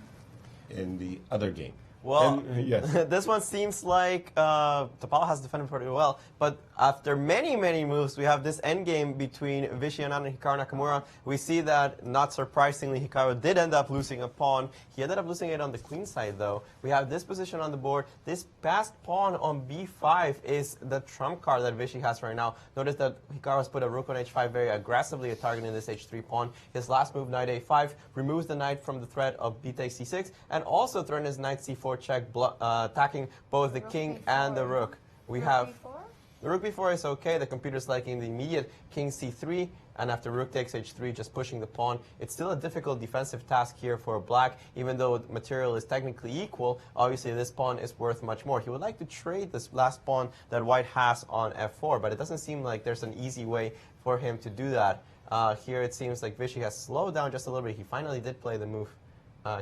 in the other game. Well, And, yes. this one seems like Topalov has defended pretty well, but after many, many moves, we have this endgame between Viswanathan and Hikaru Nakamura. We see that, not surprisingly, Hikaru did end up losing a pawn. He ended up losing it on the queen side, though. We have this position on the board. This passed pawn on b5 is the trump card that Vichy has right now. Notice that Hikaru has put a rook on h5 very aggressively, targeting this h3 pawn. His last move, knight a5, removes the knight from the threat of b takes c6, and also threatens knight c4 check, attacking both the Rook king b4. and the rook. We have b4? The rook b4 is okay. The computer's liking the immediate king c3, and after rook takes h3, just pushing the pawn. It's still a difficult defensive task here for black, even though the material is technically equal. Obviously, this pawn is worth much more. He would like to trade this last pawn that white has on f4, but it doesn't seem like there's an easy way for him to do that. Here it seems like Vishy has slowed down just a little bit. He finally did play the move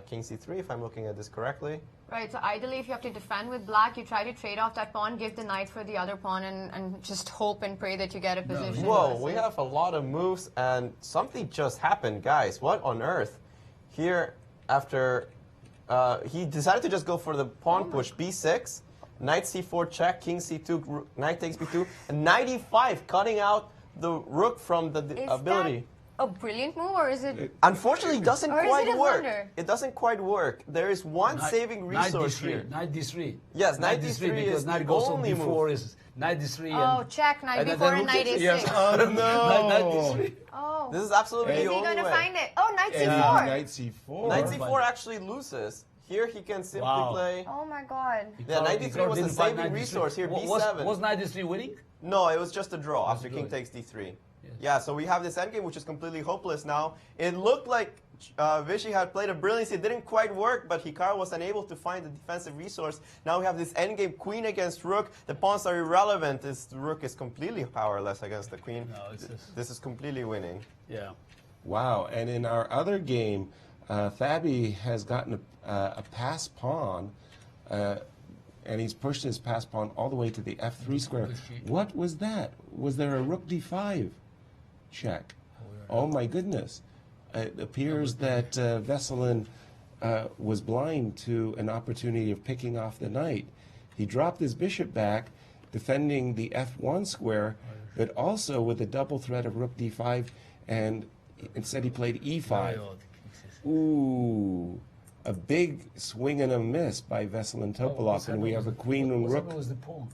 king c3, if I'm looking at this correctly. Right, so ideally if you have to defend with black, you try to trade off that pawn, give the knight for the other pawn, and just hope and pray that you get a position. Whoa, we have a lot of moves, and something just happened, guys. What on earth? Here, after he decided to just go for the pawn push, b6, knight c4 check, king c2, knight takes b2, and knight e5, cutting out the rook from the ability. A brilliant move, or is it? Unfortunately, it doesn't quite it a work. blunder? It doesn't quite work. There is one saving resource here. Knight d3. Yes, knight d3 because is knight the goes only on d4 move. is knight d3. Oh, check, knight b4 and knight a6. Yes. Oh no! Knight d3. Oh. This is absolutely Is the he only going to way. find it? Oh, knight And c4. knight c4. Knight c4 actually loses. Here he can simply play. Oh my god. Yeah, knight d3 was a saving resource. Here b7. Was knight d3 winning? No, it was just a draw after king takes d3. Yeah, so we have this endgame, which is completely hopeless now. It looked like Vishy had played a brilliance. It didn't quite work, but Hikaru was unable to find the defensive resource. Now we have this endgame, queen against rook. The pawns are irrelevant. The rook is completely powerless against the queen. No, it's just... This is completely winning. Yeah. Wow, and in our other game, Fabi has gotten a pass pawn, and he's pushed his pass pawn all the way to the f3 square. What was that? Was there a rook d5 check? Oh my goodness. It appears that Veselin was blind to an opportunity of picking off the knight. He dropped his bishop back, defending the f1 square, but also with a double threat of rook d5, and instead he played e5. Ooh, a big swing and a miss by Veselin Topalov, and we have a queen and rook. What was the pawn?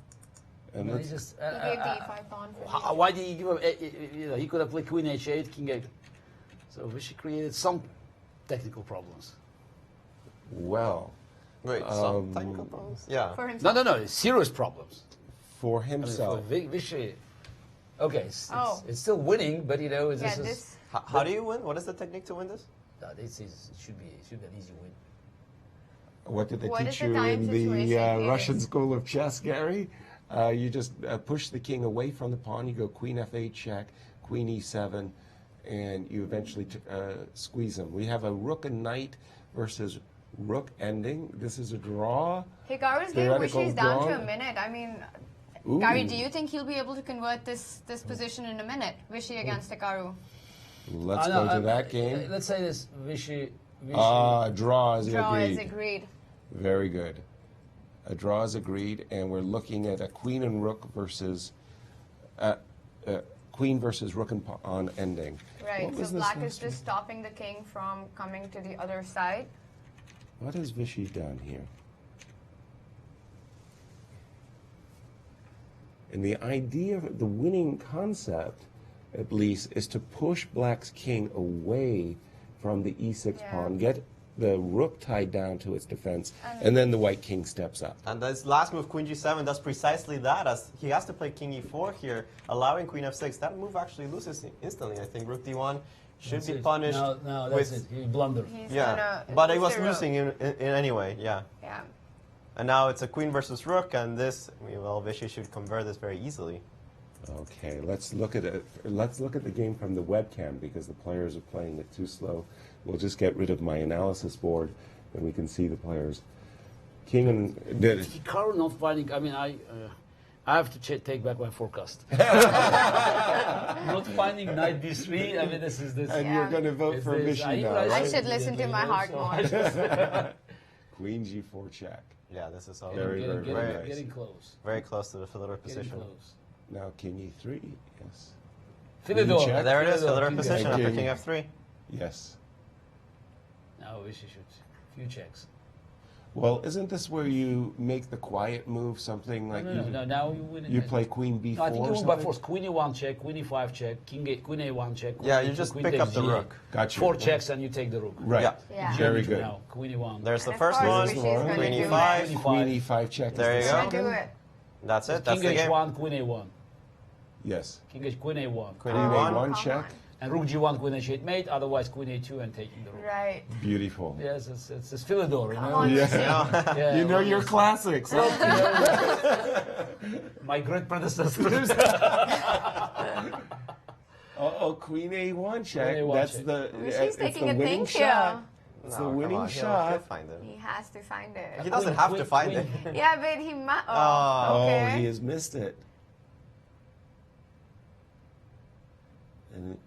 And He let's- just, He gave the e5 pawn for why did he give him? He could have played queen h8, king 8. So Vishy created some technical problems. well, Wait, some technical problems? Yeah. for himself. No, serious problems. for I mean, himself. for Vishy, okay, Oh. it's still winning, but you know, Yeah, this is. this. How do you win? What is the technique to win this? This is, it should be an easy win. What did they What teach is the you time in the situation Russian is? school of chess, Gary? You just push the king away from the pawn. You go queen f8 check, queen e7, and you eventually squeeze him. We have a rook and knight versus rook ending. This is a draw. Hikaru's game Theoretical Vishy's down to draw. a minute. I mean, Ooh. Gary, do you think he'll be able to convert this position in a minute? Vishy against Hikaru. Let's go to that game. Let's say this, Vishy. Draw is Draw agreed. is agreed. Very good. A draw is agreed, and we're looking at a queen and rook versus queen versus rook and pawn ending. Right, What was so this black is last just stopping the king from coming to the other side. What has Vishy done here? And the idea, the winning concept, at least, is to push black's king away from the e6 Yeah. pawn, get the rook tied down to its defense, and then the white king steps up. And this last move, queen g7, does precisely that, as he has to play king e4 here, allowing queen f6. That move actually loses instantly. I think rook d1 should be punished. No, that's it. He blundered. He's Yeah, gonna but he lose was the rook. losing in anyway, yeah. Yeah. And now it's a queen versus rook, and this, well, Vishy should convert this very easily. Okay, let's look at it. Let's look at the game from the webcam because the players are playing it too slow. We'll just get rid of my analysis board, and we can see the players. King and Hikaru not finding. I mean, I have to take back my forecast. Not finding knight d3. I mean, this is this. and Yeah. you're going to vote It's for this- Vishy now, I right? should listen to my heart more. Queen g4 check. Yeah, this is all Very, very, very nice. Getting close. very close to the Philidor Getting position. close. Now king e3. Yes. Philidor. check. There it is, Philidor King position Thank after you. king f3. Yes. Now Vishy should. Few checks. Well, isn't this where you make the quiet move, something like No. Now you win. you play queen b4 No, I think you or move by something? force. Queen e1 check, queen e5 check, queen a1 check. Queen Yeah, A2, you just queen pick takes up the g8. rook. Got you. 4 checks and you take the rook. Right. Yeah. Yeah. Very Geometry good. Now, queen e1. There's the And of first course, one, Vishy's gonna queen do e5. it. Queen e5 check. There is you the go. Gonna do second. it. That's it, King that's the game. h1, queen a1. Yes. King H, Queen A1. Queen Queen A1. A1 check. And Rook G1, Queen H8 mate, otherwise Queen A2 and taking the rook. Right. Beautiful. Yes, it's Philidor, you know? on, Yeah. Yeah, You know well, your classics. Huh? my great predecessors. Oh, Queen A1 check. Queen A1 That's check. the. He's it's taking the a winning think here. shot. It's No, the come winning on, he'll shot. find it. He has to find it. He doesn't have to find it. Yeah, but he might. Oh. Oh, okay. he has missed it. And,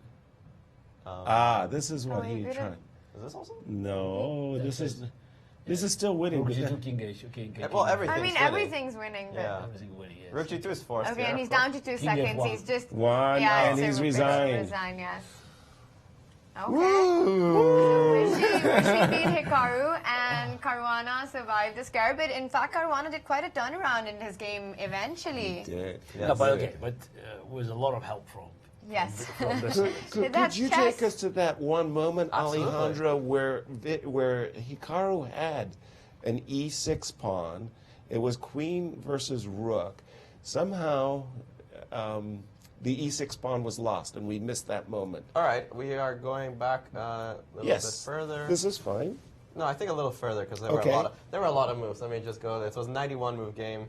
this is what Oh, he he did tried. it. Is this also? No, this is still winning. Rook but G2, that- King H, King H. Well, everything's I mean, winning. everything's winning. But Yeah. Everything winning, yes. Rook G2 is forced. Okay, here, and he's of course. down to 2 King seconds. F1. He's just One, yeah, and it's he's a resigned. resign, yes. Okay. Woo! Rishi beat Hikaru and Caruana survived the scare, but in fact Caruana did quite a turnaround in his game eventually. Did. Yes. No, but okay, but with a lot of help from Yes. Could That's you chess. take us to that one moment, Absolutely. Alejandro, where Hikaru had an E6 pawn? It was queen versus rook. Somehow, the E6 pawn was lost, and we missed that moment. All right, we are going back a little bit further. This is fine. No, I think a little further because there Okay. were a lot of moves. Let me just go. This was a 91 move game.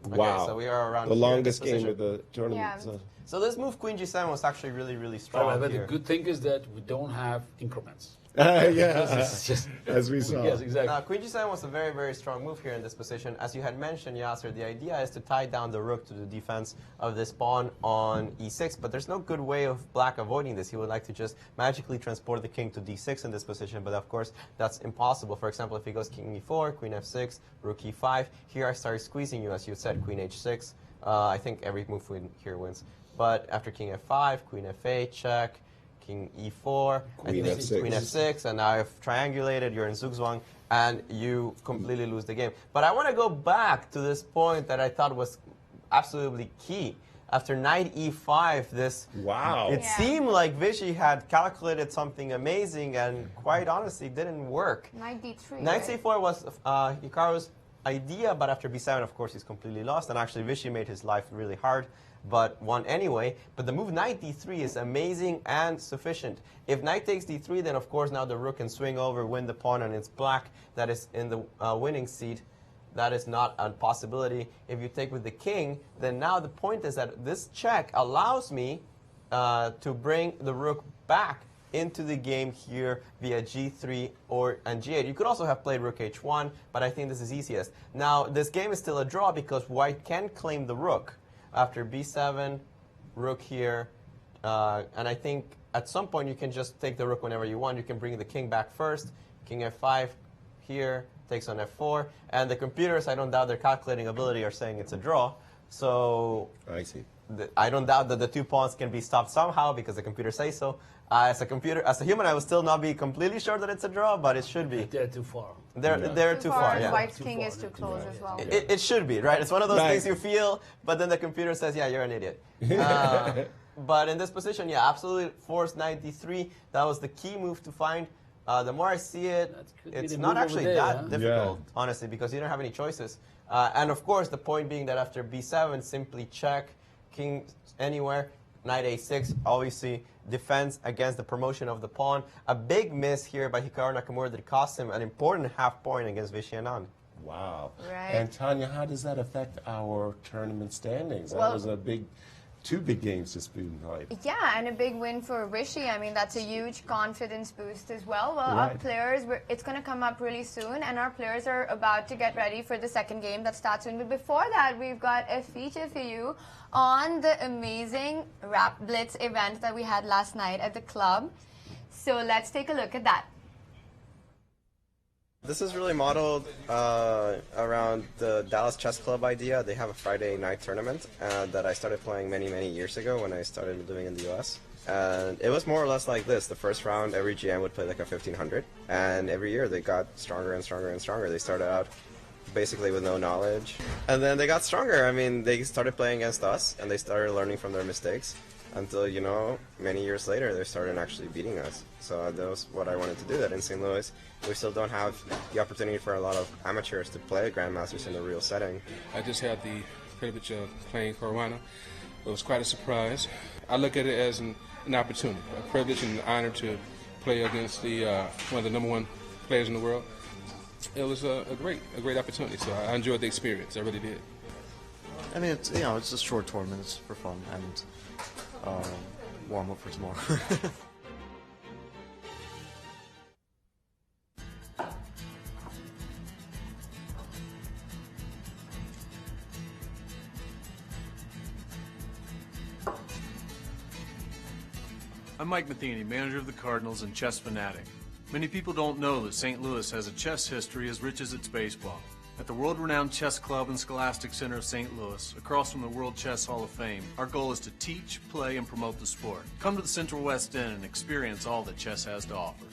Okay, Wow. so we are around The here in longest this game position. of the tournament. Yeah. So this move Queen G7 was actually really, really strong but the here. good thing is that we don't have increments. Yeah, It's just, as we saw. yes, exactly. Now, Queen G7 was a very, very strong move here in this position. As you had mentioned, Yasser, the idea is to tie down the rook to the defense of this pawn on E6, but there's no good way of black avoiding this. He would like to just magically transport the king to D6 in this position, but of course, that's impossible. For example, if he goes king E4, queen F6, rook E5, here I start squeezing you, as you said, queen H6. I think every move here wins. But after king F5, queen F8, check, king E4, Queen I think F6. queen F6, and now I've triangulated, you're in Zugzwang, and you completely lose the game. But I want to go back to this point that I thought was absolutely key. After knight E5, Wow. it Yeah. seemed like Vichy had calculated something amazing, and quite honestly, didn't work. Knight D3. Knight right? C4 was Hikaru's idea, but after B7, of course, he's completely lost, and actually Vichy made his life really hard, but won anyway. But the move knight D3 is amazing and sufficient. If knight takes D3, then of course now the rook can swing over, win the pawn, and it's black that is in the winning seat. That is not a possibility. If you take with the king, then now the point is that this check allows me to bring the rook back into the game here via G3 and G8. You could also have played rook H1, but I think this is easiest. Now, this game is still a draw because white can claim the rook after B7, rook here, and I think at some point you can just take the rook whenever you want. You can bring the king back first, king F5 here, takes on F4, and the computers, I don't doubt their calculating ability, are saying it's a draw. So I see. I don't doubt that the two pawns can be stopped somehow because the computer says so. As a human, I would still not be completely sure that it's a draw, but it should be. They're too far. They're too far. Yeah. White's Too king far, is too too close far, as yeah. well. It should be, right? It's one of those Right. things you feel, but then the computer says, yeah, you're an idiot. But in this position, yeah, absolutely forced knight d3. That was the key move to find. The more I see it, That could be it's the not move over actually there, that huh? difficult, Yeah. honestly, because you don't have any choices. And of course, the point being that after b7, simply check, king anywhere, knight a6, obviously defense against the promotion of the pawn. A big miss here by Hikaru Nakamura that cost him an important half point against Viswanathan. Wow. Right. And Tanya, how does that affect our tournament standings? That Well- was two big games to spoon pipe. Yeah, and a big win for Rishi. I mean, that's a huge confidence boost as well. Well, our Right. players, it's going to come up really soon, and our players are about to get ready for the second game that starts soon. But before that, we've got a feature for you on the amazing Rap Blitz event that we had last night at the club. So let's take a look at that. This is really modeled around the Dallas Chess Club idea. They have a Friday night tournament that I started playing many, many years ago when I started living in the US. And it was more or less like this. The first round, every GM would play like a 1500. And every year they got stronger and stronger and stronger. They started out basically with no knowledge. And then they got stronger. I mean, they started playing against us and they started learning from their mistakes until, you know, many years later they started actually beating us. So that was what I wanted to do, that in St. Louis we still don't have the opportunity for a lot of amateurs to play Grandmasters in a real setting. I just had the privilege of playing Caruana. It was quite a surprise. I look at it as an opportunity, a privilege and an honor to play against one of the #1 players in the world. It was a great opportunity, so I enjoyed the experience. I really did. I mean, it's it's a short tournament. It's for fun and warm up for tomorrow. I'm Mike Matheny, manager of the Cardinals and chess fanatic. Many people don't know that St. Louis has a chess history as rich as its baseball. At the world-renowned Chess Club and Scholastic Center of St. Louis, across from the World Chess Hall of Fame, our goal is to teach, play, and promote the sport. Come to the Central West End and experience all that chess has to offer.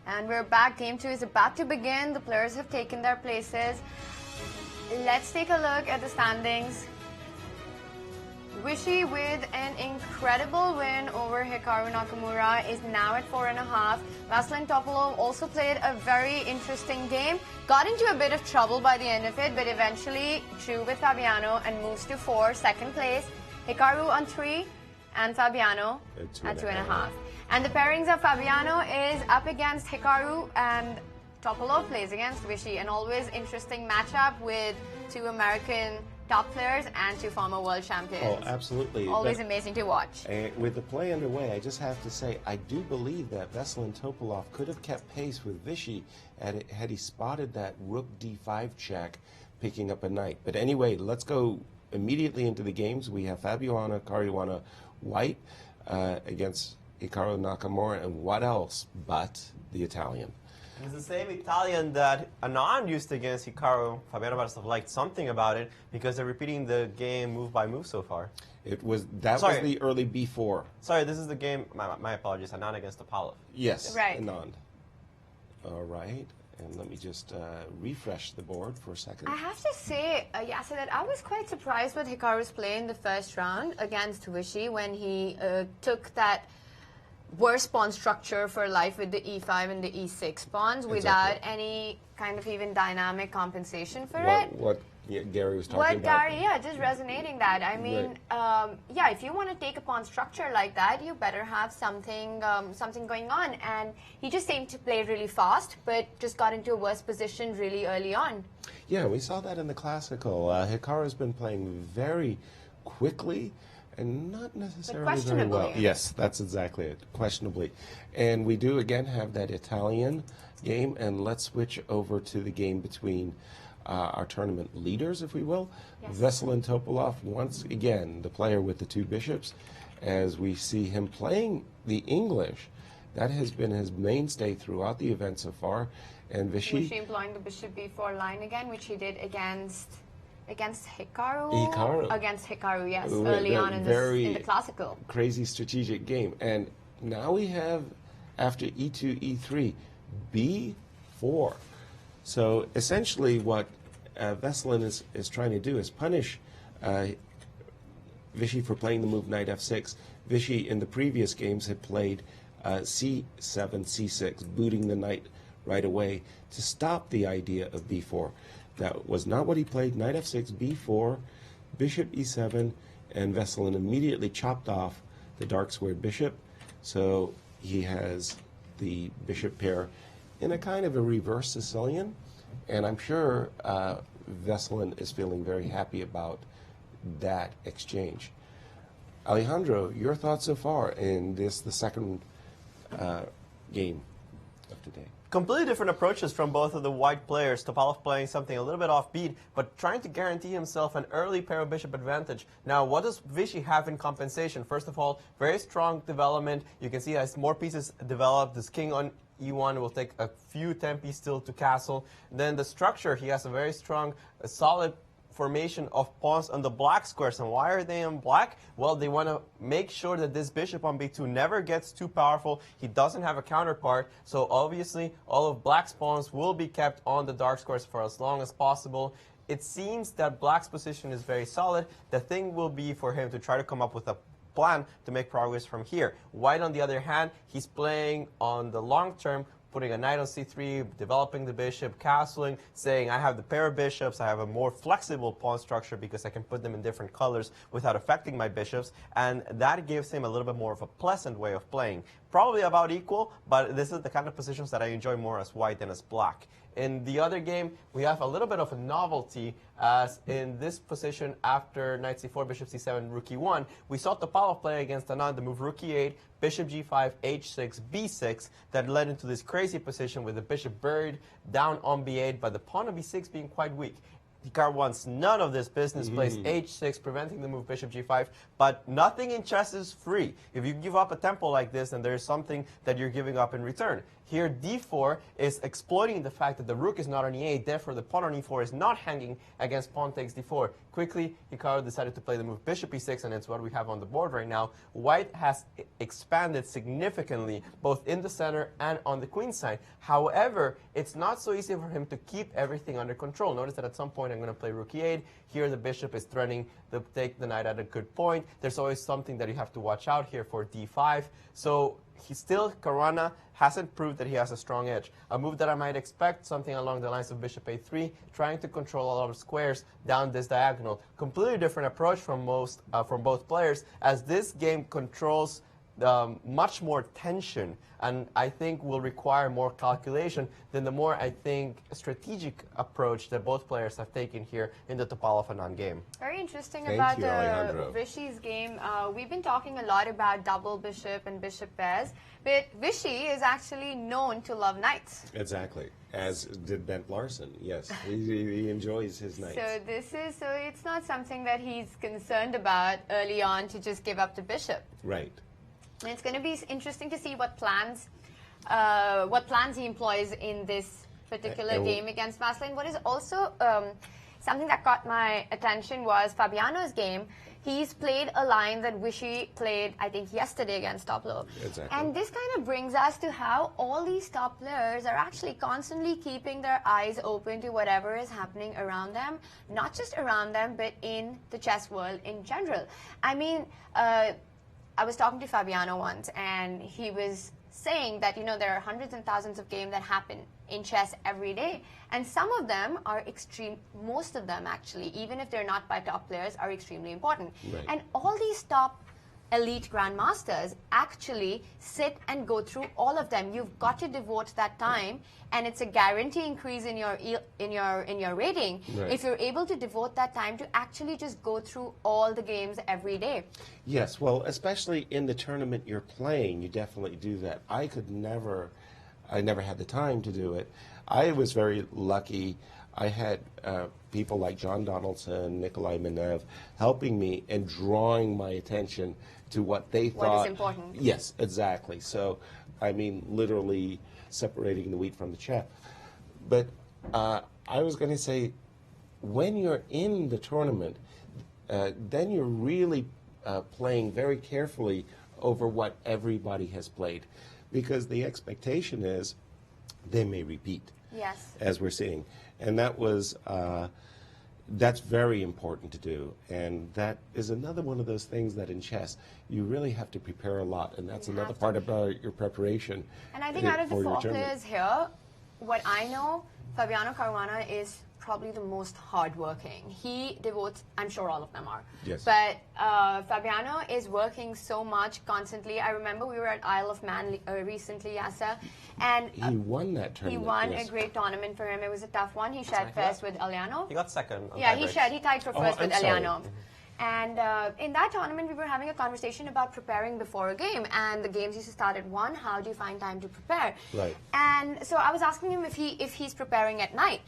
And we're back. Game 2 is about to begin. The players have taken their places. Let's take a look at the standings. Vishy with an incredible win over Hikaru Nakamura is now at 4.5. Veselin Topalov also played a very interesting game. Got into a bit of trouble by the end of it, but eventually drew with Fabiano and moves to 4, second place. Hikaru on 3 and Fabiano at 2.5. And the pairings of Fabiano is up against Hikaru and Topalov plays against Vishy. An always interesting matchup with 2 American top players and 2 former world champions. Oh, absolutely. Always amazing to watch. With the play underway, I just have to say, I do believe that Veselin Topalov could have kept pace with Vishy had he spotted that rook d5 check picking up a knight. But anyway, let's go immediately into the games. We have Fabiano Caruana white against Hikaru Nakamura, and what else but the Italian? It's the same Italian that Anand used against Hikaru. Fabiano must have liked something about it because they're repeating the game move by move so far. That was the early B4. Sorry, this is the game. My apologies. Anand against Topalov. Yes, right. Anand. All right, and let me just refresh the board for a second. I have to say, Yasser, that I was quite surprised with Hikaru's play in the first round against Vishy when he took that worse pawn structure for life with the e5 and the e6 pawns without any kind of even dynamic compensation for it. What Gary was talking about. Just resonating that. I mean, if you want to take a pawn structure like that, you better have something going on. And he just seemed to play really fast, but just got into a worse position really early on. Yeah, we saw that in the classical. Hikaru's been playing very quickly and not necessarily very well. Yes, that's exactly it. Questionably. And we do again have that Italian game, and let's switch over to the game between our tournament leaders, if we will. Yes. Veselin Topalov, once again, the player with the 2 bishops, as we see him playing the English. That has been his mainstay throughout the event so far. And Vishy employing the bishop b4 line again, which he did against Hikaru. Against Hikaru, yes, early on in the classical. Crazy strategic game. And now we have, after e2, e3, b4. So essentially what Veselin is trying to do is punish Vishy for playing the move knight f6. Vishy in the previous games had played c7, c6, booting the knight right away to stop the idea of b4. That was not what he played. Knight f6, b4, bishop e7, and Veselin immediately chopped off the dark squared bishop. So he has the bishop pair in a kind of a reverse Sicilian, and I'm sure Veselin is feeling very happy about that exchange. Alejandro, your thoughts so far in the second game of today? Completely different approaches from both of the white players. Topalov playing something a little bit offbeat, but trying to guarantee himself an early pair of bishop advantage. Now, what does Vishy have in compensation? First of all, very strong development. You can see as more pieces develop, this king on e1 will take a few tempi still to castle. Then the structure, he has a very strong, solid formation of pawns on the black squares. And why are they in black? Well, they want to make sure that this bishop on b2 never gets too powerful. He doesn't have a counterpart, so obviously all of black's pawns will be kept on the dark squares for as long as possible. It seems that black's position is very solid. The thing will be for him to try to come up with a plan to make progress from here. White, on the other hand, he's playing on the long term, putting a knight on c3, developing the bishop, castling, saying I have the pair of bishops, I have a more flexible pawn structure because I can put them in different colors without affecting my bishops, and that gives him a little bit more of a pleasant way of playing. Probably about equal, but this is the kind of positions that I enjoy more as white than as black. In the other game, we have a little bit of a novelty, as in this position after knight c4, bishop c7, rook e1, we saw Topalov play against Anand the move rook e8, bishop g5, h6, b6, that led into this crazy position with the bishop buried down on b8, but the pawn on b6 being quite weak. Hikaru wants none of this business, plays h6, preventing the move bishop g5, but nothing in chess is free. If you give up a tempo like this, then there's something that you're giving up in return. Here, d4 is exploiting the fact that the rook is not on e8, therefore the pawn on e4 is not hanging against pawn takes d4. Quickly, Hikaru decided to play the move bishop e6, and it's what we have on the board right now. White has expanded significantly, both in the center and on the queen side. However, it's not so easy for him to keep everything under control. Notice that at some point I'm going to play rook e8. Here the bishop is threatening to take the knight at a good point. There's always something that you have to watch out here for d5. So Caruana hasn't proved that he has a strong edge. A move that I might expect, something along the lines of bishop a3, trying to control a lot of squares down this diagonal. Completely different approach from both players, as this game controls much more tension, and I think will require more calculation than the more, I think, strategic approach that both players have taken here in the Topalov Anand game. Very interesting about Vishy's game. We've been talking a lot about double bishop and bishop pairs, but Vishy is actually known to love knights. Exactly, as did Bent Larsen. Yes, he enjoys his knights. So it's not something that he's concerned about early on to just give up the bishop. Right. And it's going to be interesting to see what plans he employs in this particular game against Veselin. What is also something that caught my attention was Fabiano's game. He's played a line that Vishy played, I think, yesterday against Topalov. Exactly. And this kind of brings us to how all these top players are actually constantly keeping their eyes open to whatever is happening around them. Not just around them, but in the chess world in general. I mean, I was talking to Fabiano once, and he was saying that, there are hundreds and thousands of games that happen in chess every day, and some of them are most of them actually, even if they're not by top players, are extremely important. Right. And all these top elite grandmasters actually sit and go through all of them. You've got to devote that time, and it's a guarantee increase in your rating Right. if you're able to devote that time to actually just go through all the games every day. Yes, well, especially in the tournament you're playing, you definitely do that. I never had the time to do it. I was very lucky. I had people like John Donaldson, Nikolai Minev helping me and drawing my attention to what they thought. What is important. Yes, exactly. So, I mean, literally separating the wheat from the chaff. But I was going to say, when you're in the tournament, then you're really playing very carefully over what everybody has played, because the expectation is they may repeat. Yes. As we're seeing. And that was, that's very important to do. And that is another one of those things that in chess, you really have to prepare a lot. And that's another part about your preparation. And I think out of the for your 4 tournament. players here, what I know, Fabiano Caruana is probably the most hardworking. He devotes, I'm sure all of them are, Yes. but Fabiano is working so much constantly. I remember we were at Isle of Man recently, Yasser, and He won that he tournament. won yes. a great tournament for him. It was a tough one. He shared first with Eliano. He got second. On Yeah, tiebreaks. he tied for first with I'm sorry. Eliano. And in that tournament, we were having a conversation about preparing before a game, and the games used to start at 1. How do you find time to prepare? Right. And so I was asking him if he's preparing at night,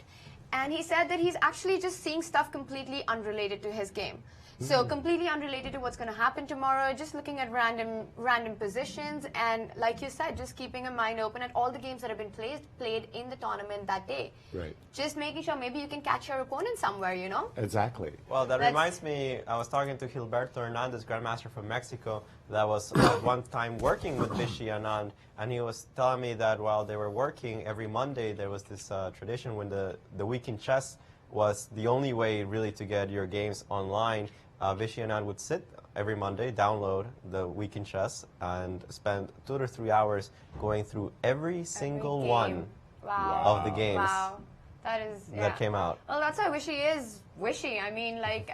and he said that he's actually just seeing stuff completely unrelated to his game. So completely unrelated to what's going to happen tomorrow, just looking at random positions, and like you said, just keeping a mind open at all the games that have been played in the tournament that day. Right. Just making sure maybe you can catch your opponent somewhere, Exactly. Well, that That's- reminds me, I was talking to Gilberto Hernandez, Grandmaster from Mexico, that was at one time working with Vishy Anand, and he was telling me that while they were working, every Monday there was this tradition when the week in chess was the only way really to get your games online. Vishy Anand would sit every Monday, download the week in chess, and spend 2 to 3 hours going through every single game. one Wow. of the games Wow. That is, that came out. Well, that's why Vishy is Vishy. I mean, like,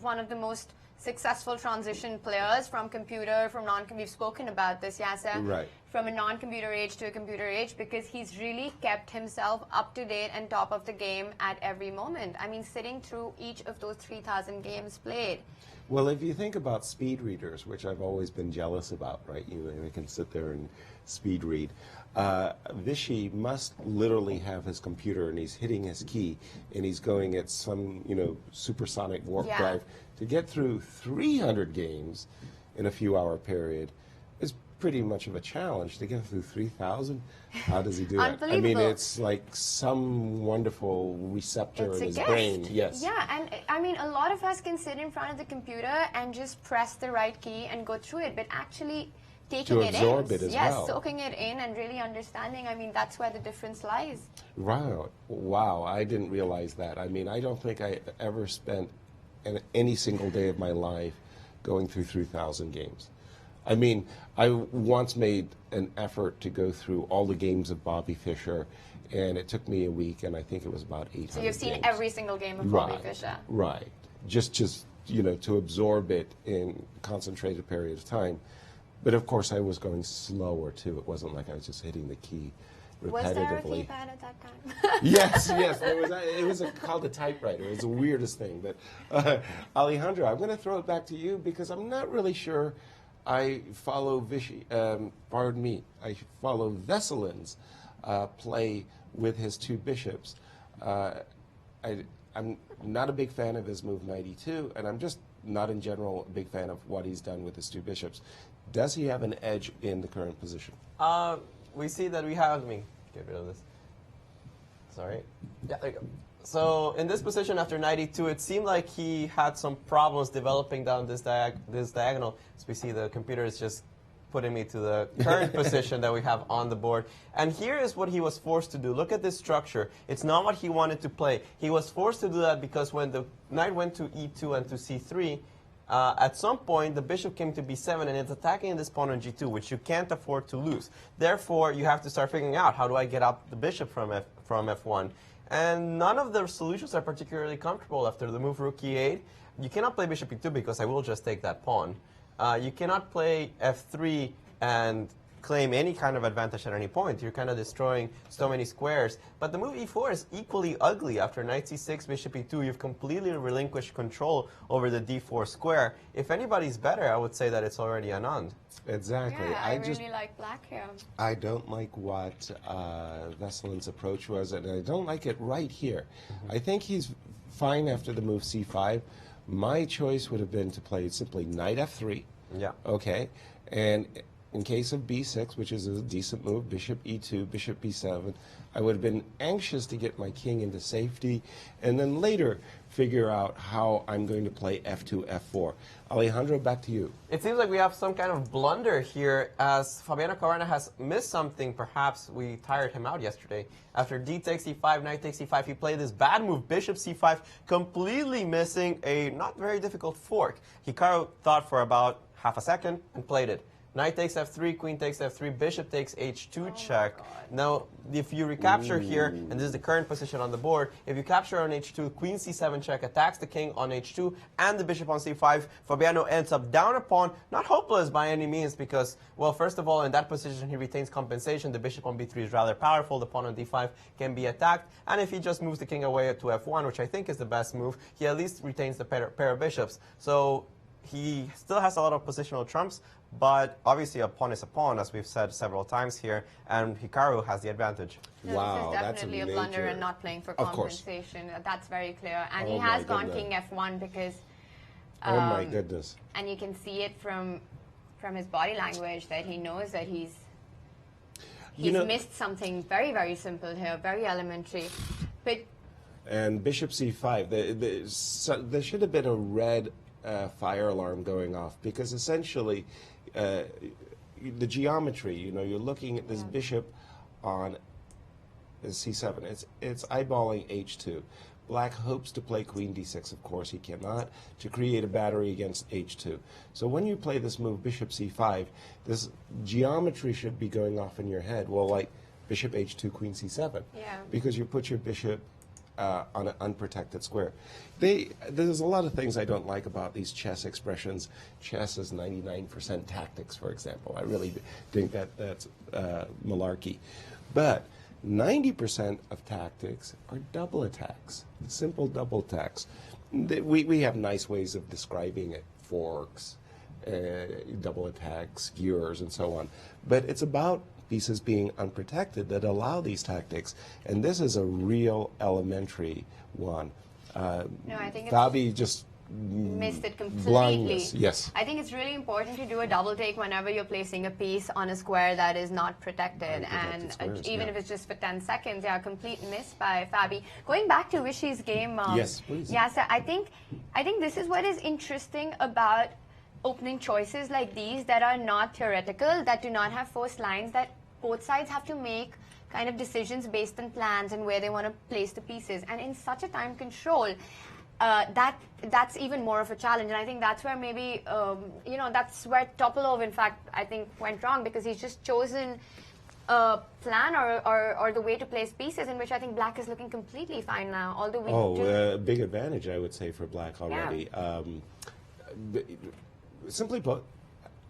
one of the most successful transition players from computer, from we've spoken about this, Yasser. Right. From a non-computer age to a computer age, because he's really kept himself up to date and top of the game at every moment. I mean, sitting through each of those 3,000 games played. Well, if you think about speed readers, which I've always been jealous about, right? You can sit there and speed read. Vishy must literally have his computer and he's hitting his key and he's going at some, supersonic warp Yeah. drive. To get through 300 games in a few-hour period is pretty much of a challenge. To get through 3,000, how does he do it? I mean, Unbelievable. it's like some wonderful receptor It's in a his gift. brain. Yes. Yeah, and I mean, a lot of us can sit in front of the computer and just press the right key and go through it, but actually taking To it absorb in, it as yes, well. soaking it in and really understanding. I mean, that's where the difference lies. Wow. Wow, I didn't realize that. I mean, I don't think I ever spent any single day of my life going through 3,000 games. I mean, I once made an effort to go through all the games of Bobby Fischer, and it took me a week, and I think it was about 800 So you've seen games. every single game of Bobby Fischer. Right. Just to absorb it in a concentrated period of time. But of course, I was going slower, too. It wasn't like I was just hitting the key repetitively. Was there a keypad at that time? Yes. It was called a typewriter. It was the weirdest thing. But Alejandro, I'm going to throw it back to you because I'm not really sure I follow Vishy. I follow Veselin's play with his 2 bishops. I'm not a big fan of his move 92, and I'm just not in general a big fan of what he's done with his 2 bishops. Does he have an edge in the current position? We see that we have, let me get rid of this. Sorry. Yeah, there you go. So in this position after 92, it seemed like he had some problems developing down this diagonal. As we see, the computer is just putting me to the current position that we have on the board. And here is what he was forced to do. Look at this structure. It's not what he wanted to play. He was forced to do that because when the knight went to e2 and to c3, At some point, the bishop came to b7, and it's attacking this pawn on g2, which you can't afford to lose. Therefore, you have to start figuring out, how do I get up the bishop from f1? And none of the solutions are particularly comfortable after the move rook e8. You cannot play bishop e2 because I will just take that pawn. You cannot play f3 and claim any kind of advantage at any point. You're kind of destroying so many squares. But the move e4 is equally ugly. After knight c6, bishop e2, you've completely relinquished control over the d4 square. If anybody's better, I would say that it's already Anand. Exactly. Yeah, I really like black here. I don't like what Veselin's approach was, and I don't like it right here. I think he's fine after the move c5. My choice would have been to play simply knight f3. Yeah. Okay. And in case of b6, which is a decent move, bishop e2, bishop b7, I would have been anxious to get my king into safety and then later figure out how I'm going to play f2, f4. Alejandro, back to you. It seems like we have some kind of blunder here, as Fabiano Caruana has missed something. Perhaps we tired him out yesterday. After d takes e5, knight takes e5, he played this bad move, bishop c5, completely missing a not very difficult fork. Hikaru thought for about half a second and played it. Knight takes f3, queen takes f3, bishop takes h2 check. Now, if you recapture here, and this is the current position on the board, if you capture on h2, queen c7 check attacks the king on h2 and the bishop on c5, Fabiano ends up down a pawn, not hopeless by any means because, well, first of all, in that position he retains compensation. The bishop on b3 is rather powerful, the pawn on d5 can be attacked, and if he just moves the king away to f1, which I think is the best move, he at least retains the pair of bishops. So he still has a lot of positional trumps, but obviously a pawn is a pawn, as we've said several times here, and Hikaru has the advantage. No, Wow, this is that's definitely a blunder and not playing for Of course. compensation. That's very clear. And Oh he has my gone goodness. king f1 because... Oh my goodness. And you can see it from his body language that he knows that he's missed something very, very simple here, very elementary. But And bishop c5, there should have been a red fire alarm going off because essentially the geometry, you're looking at this bishop on c7. It's eyeballing h2. Black hopes to play queen d6, of course he cannot, to create a battery against h2. So when you play this move bishop c5, this geometry should be going off in your head. Well, like bishop h2, queen c7. Yeah. Because you put your bishop on an unprotected square. There's a lot of things I don't like about these chess expressions. Chess is 99% tactics, for example. I really think that's malarkey. But 90% of tactics are double attacks, simple double attacks. We have nice ways of describing it, forks, double attacks, skewers, and so on. But it's about pieces being unprotected that allow these tactics, and this is a real elementary one. no, I think Fabi just missed it completely. blindness. Yes. I think it's really important to do a double take whenever you're placing a piece on a square that is not protected. Unprotected squares, Even yeah. if it's just for 10 seconds, yeah, complete miss by Fabi. Going back to Vishy's game, Yes, please. Yeah, so I think this is what is interesting about opening choices like these that are not theoretical, that do not have forced lines, that both sides have to make kind of decisions based on plans and where they want to place the pieces. And in such a time control, that's even more of a challenge. And I think that's where maybe, that's where Topalov, in fact, I think went wrong, because he's just chosen a plan or the way to place pieces in which I think Black is looking completely fine now. Although we big advantage, I would say, for Black already. Yeah. Simply put,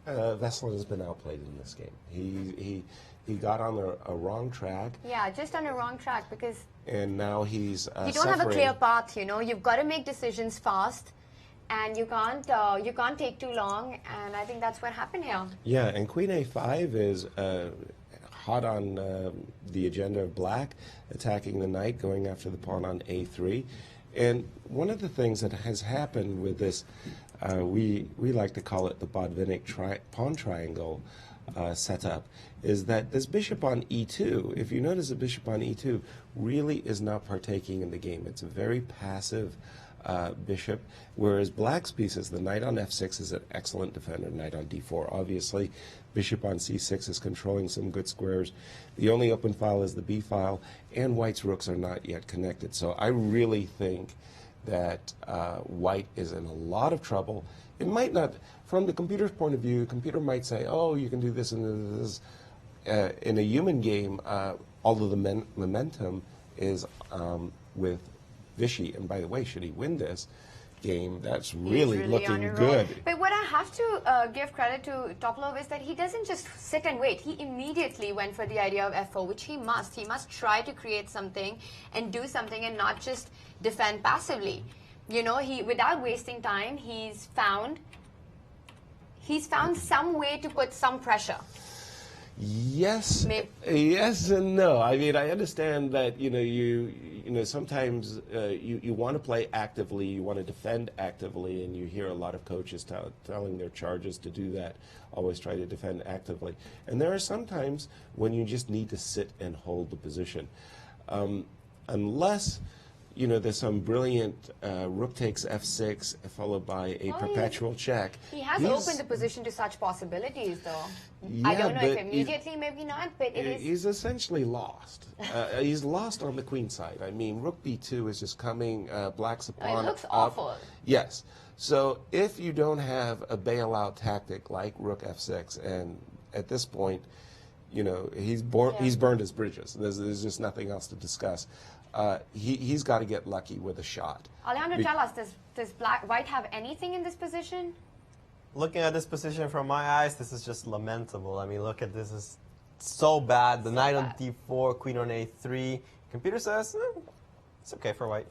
Veselin has been outplayed in this game. He got on a wrong track. Yeah, just on a wrong track, because and now he's you don't have a clear path. You've got to make decisions fast, and you can't take too long. And I think that's what happened here. Yeah, and Queen A5 is hot on the agenda of Black, attacking the knight, going after the pawn on A3. And one of the things that has happened with this, we like to call it the Botvinnik pawn triangle setup, is that this bishop on E2, if you notice the bishop on E2, really is not partaking in the game. It's a very passive bishop, whereas Black's pieces, the knight on F6 is an excellent defender, knight on D4, obviously. Bishop on C6 is controlling some good squares. The only open file is the B file, and White's rooks are not yet connected. So I really think that White is in a lot of trouble. it might not, from the computer's point of view, the computer might say, oh, you can do this and this. In a human game, all of the momentum is with Vishy. And by the way, should he win this game, that's really looking good. But what I have to give credit to Topalov is that he doesn't just sit and wait. He immediately went for the idea of F4, which he must. He must try to create something and do something and not just defend passively. You know, without wasting time, he's found some way to put some pressure. Yes, yes and no. I mean, I understand that you know sometimes you want to play actively, you want to defend actively, and you hear a lot of coaches telling their charges to do that. Always try to defend actively, and there are some times when you just need to sit and hold the position, unless. There's some brilliant rook takes f6 followed by a perpetual check. He has opened the position to such possibilities, though. Yeah, I don't know if immediately, maybe not, but it is. He's essentially lost. He's lost on the queen side. I mean, rook b2 is just coming, black's pawn. It looks awful. Yes. So if you don't have a bailout tactic like rook f6, and at this point, he's burned his bridges. There's just nothing else to discuss. He's got to get lucky with a shot. Alejandro, tell us, does White have anything in this position? Looking at this position from my eyes, this is just lamentable. I mean, look at this. Is so bad. The knight on d4, queen on a3. Computer says, it's okay for White.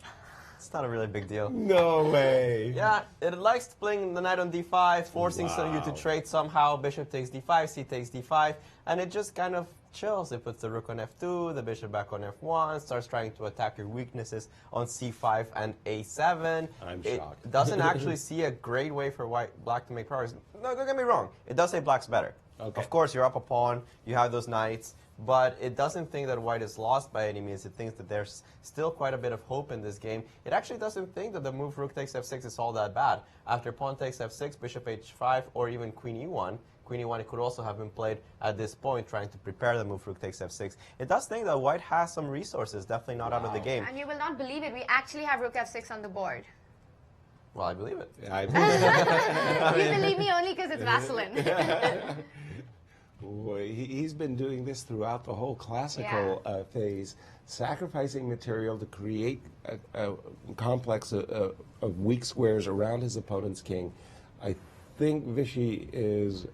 It's not a really big deal. No way. Yeah, it likes playing the knight on d5, forcing you to trade somehow. Bishop takes d5, c takes d5, and it just kind of chills. It puts the rook on f2, the bishop back on f1, starts trying to attack your weaknesses on c5 and a7. I'm shocked. It doesn't actually see a great way for black to make progress. No, don't get me wrong. It does say black's better. Okay. Of course, you're up a pawn, you have those knights, but it doesn't think that White is lost by any means. It thinks that there's still quite a bit of hope in this game. It actually doesn't think that the move rook takes f6 is all that bad. After pawn takes f6, bishop h5, or even queen e1, queen e1 it could also have been played at this point, trying to prepare the move rook takes f6. It does think that White has some resources, definitely not out of the game. And you will not believe it, we actually have rook f6 on the board. Well, I believe it. I believe You believe me only because it's Veselin. Boy, he's been doing this throughout the whole classical phase, sacrificing material to create a complex of weak squares around his opponent's king. I think Vishy is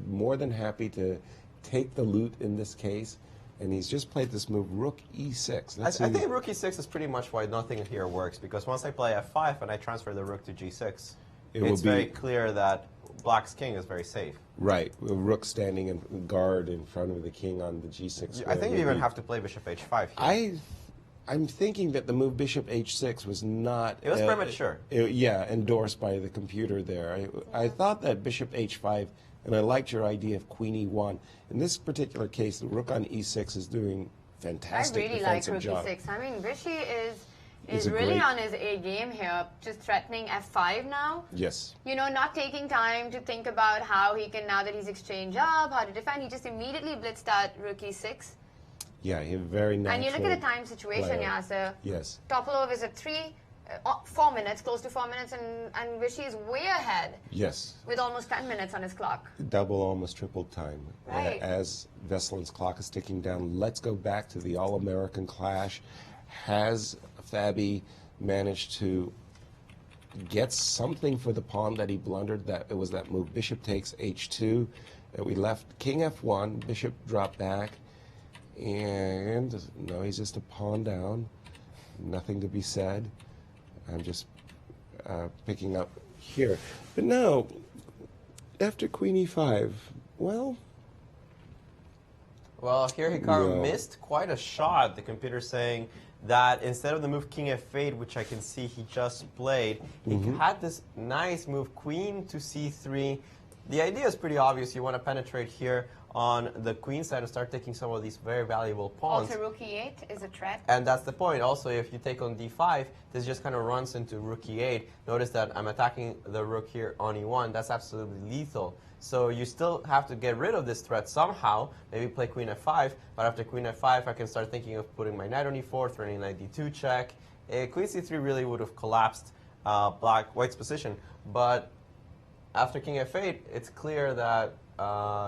more than happy to take the loot in this case, and he's just played this move, rook e6. I think rook e6 is pretty much why nothing here works, because once I play f5 and I transfer the rook to g6, it's very clear that black's king is very safe. Right, with rook standing in guard in front of the king on the g6 square. I think you even have to play bishop h5 here. I'm thinking that the move bishop h6 was not... It was premature. Endorsed by the computer there. I thought that bishop h5, and I liked your idea of queen e1. In this particular case, the rook on e6 is doing fantastic defensive job. I really like rook e6. I mean, Vishy is really on his A game here, just threatening f5 now. Yes. Not taking time to think about how he can, now that he's exchanged up, how to defend. He just immediately blitzed out rook e6. Yeah, he's very natural. And you look at the time situation, Yasser. Yes. Topalov is at 4 minutes, close to 4 minutes, and Vishy is way ahead. Yes. With almost 10 minutes on his clock. Double, almost triple time. Right. As Veselin's clock is ticking down, let's go back to the All-American clash. Has Fabi managed to get something for the pawn that he blundered? That it was that move, bishop takes h2, that we left king f1, bishop dropped back, and no, he's just a pawn down. Nothing to be said. I'm just picking up here. But now, after queen e5, well, here Hikaru missed quite a shot. The computer saying that instead of the move king f8, which I can see he just played, he had this nice move queen to c3. The idea is pretty obvious. You want to penetrate here on the queen side and start taking some of these very valuable pawns. Also, rook e8 is a threat. And that's the point. Also, if you take on d5, this just kind of runs into rook e8. Notice that I'm attacking the rook here on e1. That's absolutely lethal. So you still have to get rid of this threat somehow. Maybe play queen f5, but after queen f5, I can start thinking of putting my knight on e4, threatening knight d2 check. Queen c3 really would have collapsed White's position, but after king f8, it's clear that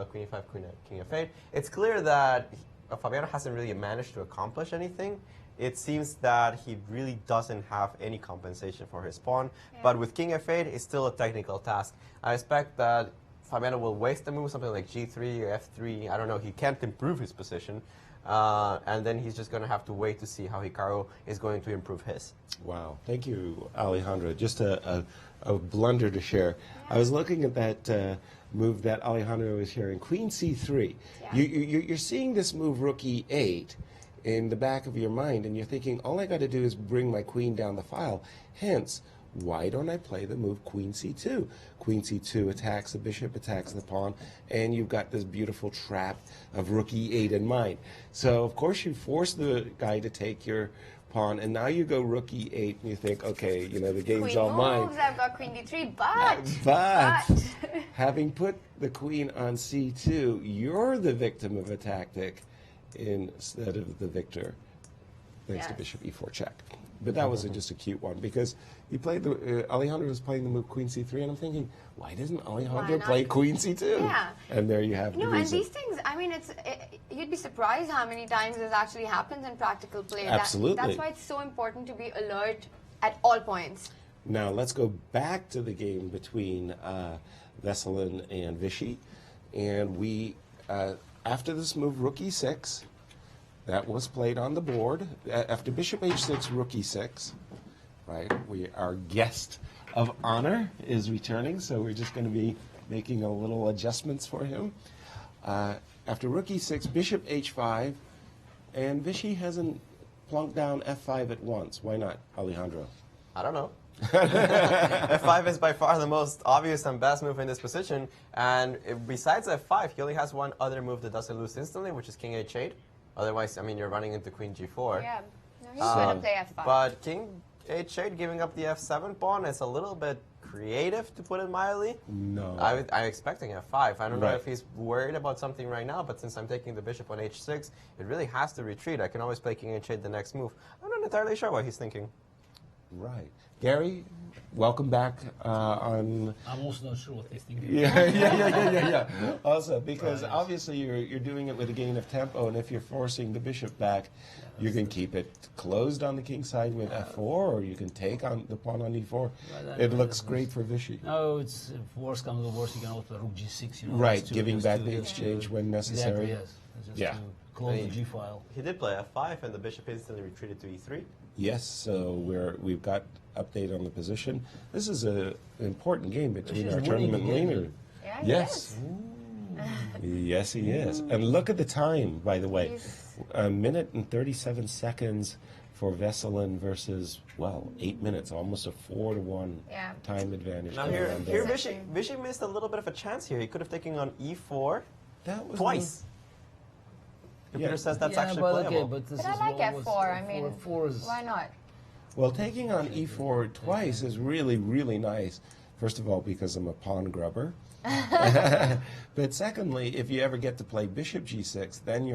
queen e5, king f8. It's clear that Fabiano hasn't really managed to accomplish anything. It seems that he really doesn't have any compensation for his pawn. Yeah. But with king f8, it's still a technical task. I expect that Fabiano will waste the move, something like g3 or f3. I don't know. He can't improve his position. And then he's just going to have to wait to see how Hikaru is going to improve his. Wow. Thank you, Alejandro. Just a blunder to share. I was looking at that move that Alejandro was sharing, queen c3. Yeah. You're seeing this move, rook e8, in the back of your mind, and you're thinking, all I got to do is bring my queen down the file. Hence, why don't I play the move queen c2? Queen c2 attacks the bishop, attacks the pawn, and you've got this beautiful trap of rook e8 in mind. So, of course, you force the guy to take your pawn, and now you go rook e8, and you think, okay, you know, the game's queen all mine. Moves, I've got queen d3, but having put the queen on c2, you're the victim of a tactic instead of the victor, thanks to bishop e4 check. But that was just a cute one, because he played the Alejandro was playing the move queen c3, and I'm thinking, why doesn't Alejandro play queen c2? Yeah. And there you have the reason. And these things, I mean, you'd be surprised how many times this actually happens in practical play. Absolutely. That's why it's so important to be alert at all points. Now let's go back to the game between Veselin and Vichy, and we after this move rook e6. That was played on the board. After bishop h6, rook e6, right? Our guest of honor is returning, so we're just going to be making a little adjustments for him. After rook e6, bishop h5, and Vichy hasn't plunked down f5 at once. Why not, Alejandro? I don't know. f5 is by far the most obvious and best move in this position, and besides f5, he only has one other move that doesn't lose instantly, which is king h8. Otherwise, I mean, you're running into queen g4. Yeah, no, he's going to play f5. But king h8 giving up the f7 pawn is a little bit creative, to put it mildly. No. I'm expecting f5. I don't know if he's worried about something right now, but since I'm taking the bishop on h6, it really has to retreat. I can always play king h8 the next move. I'm not entirely sure what he's thinking. Right. Gary, welcome back on... I'm also not sure what he's thinking. Yeah. Also, because obviously you're doing it with a gain of tempo, and if you're forcing the bishop back, you can keep it closed on the king side with f4, or you can take on the pawn on e4. It looks great for Vichy. No, it's if worse comes to worse, you can also play rook g6. You know, right, giving back the exchange when necessary. Exactly, yes. To close the g file. He did play f5, and the bishop instantly retreated to e3. Yes, so we've got update on the position. This is an important game between our tournament leader. Yeah, yes. Yes, he is. And look at the time, by the way. A minute and 37 seconds for Veselin versus, 8 minutes, almost a 4-to-1 time advantage. Now here Vichy missed a little bit of a chance here. He could have taken on e4 twice. Computer says that's actually playable. But I like f4. I mean, why not? Well, taking on e4 twice is really, really nice. First of all, because I'm a pawn grubber. But secondly, if you ever get to play bishop g6, then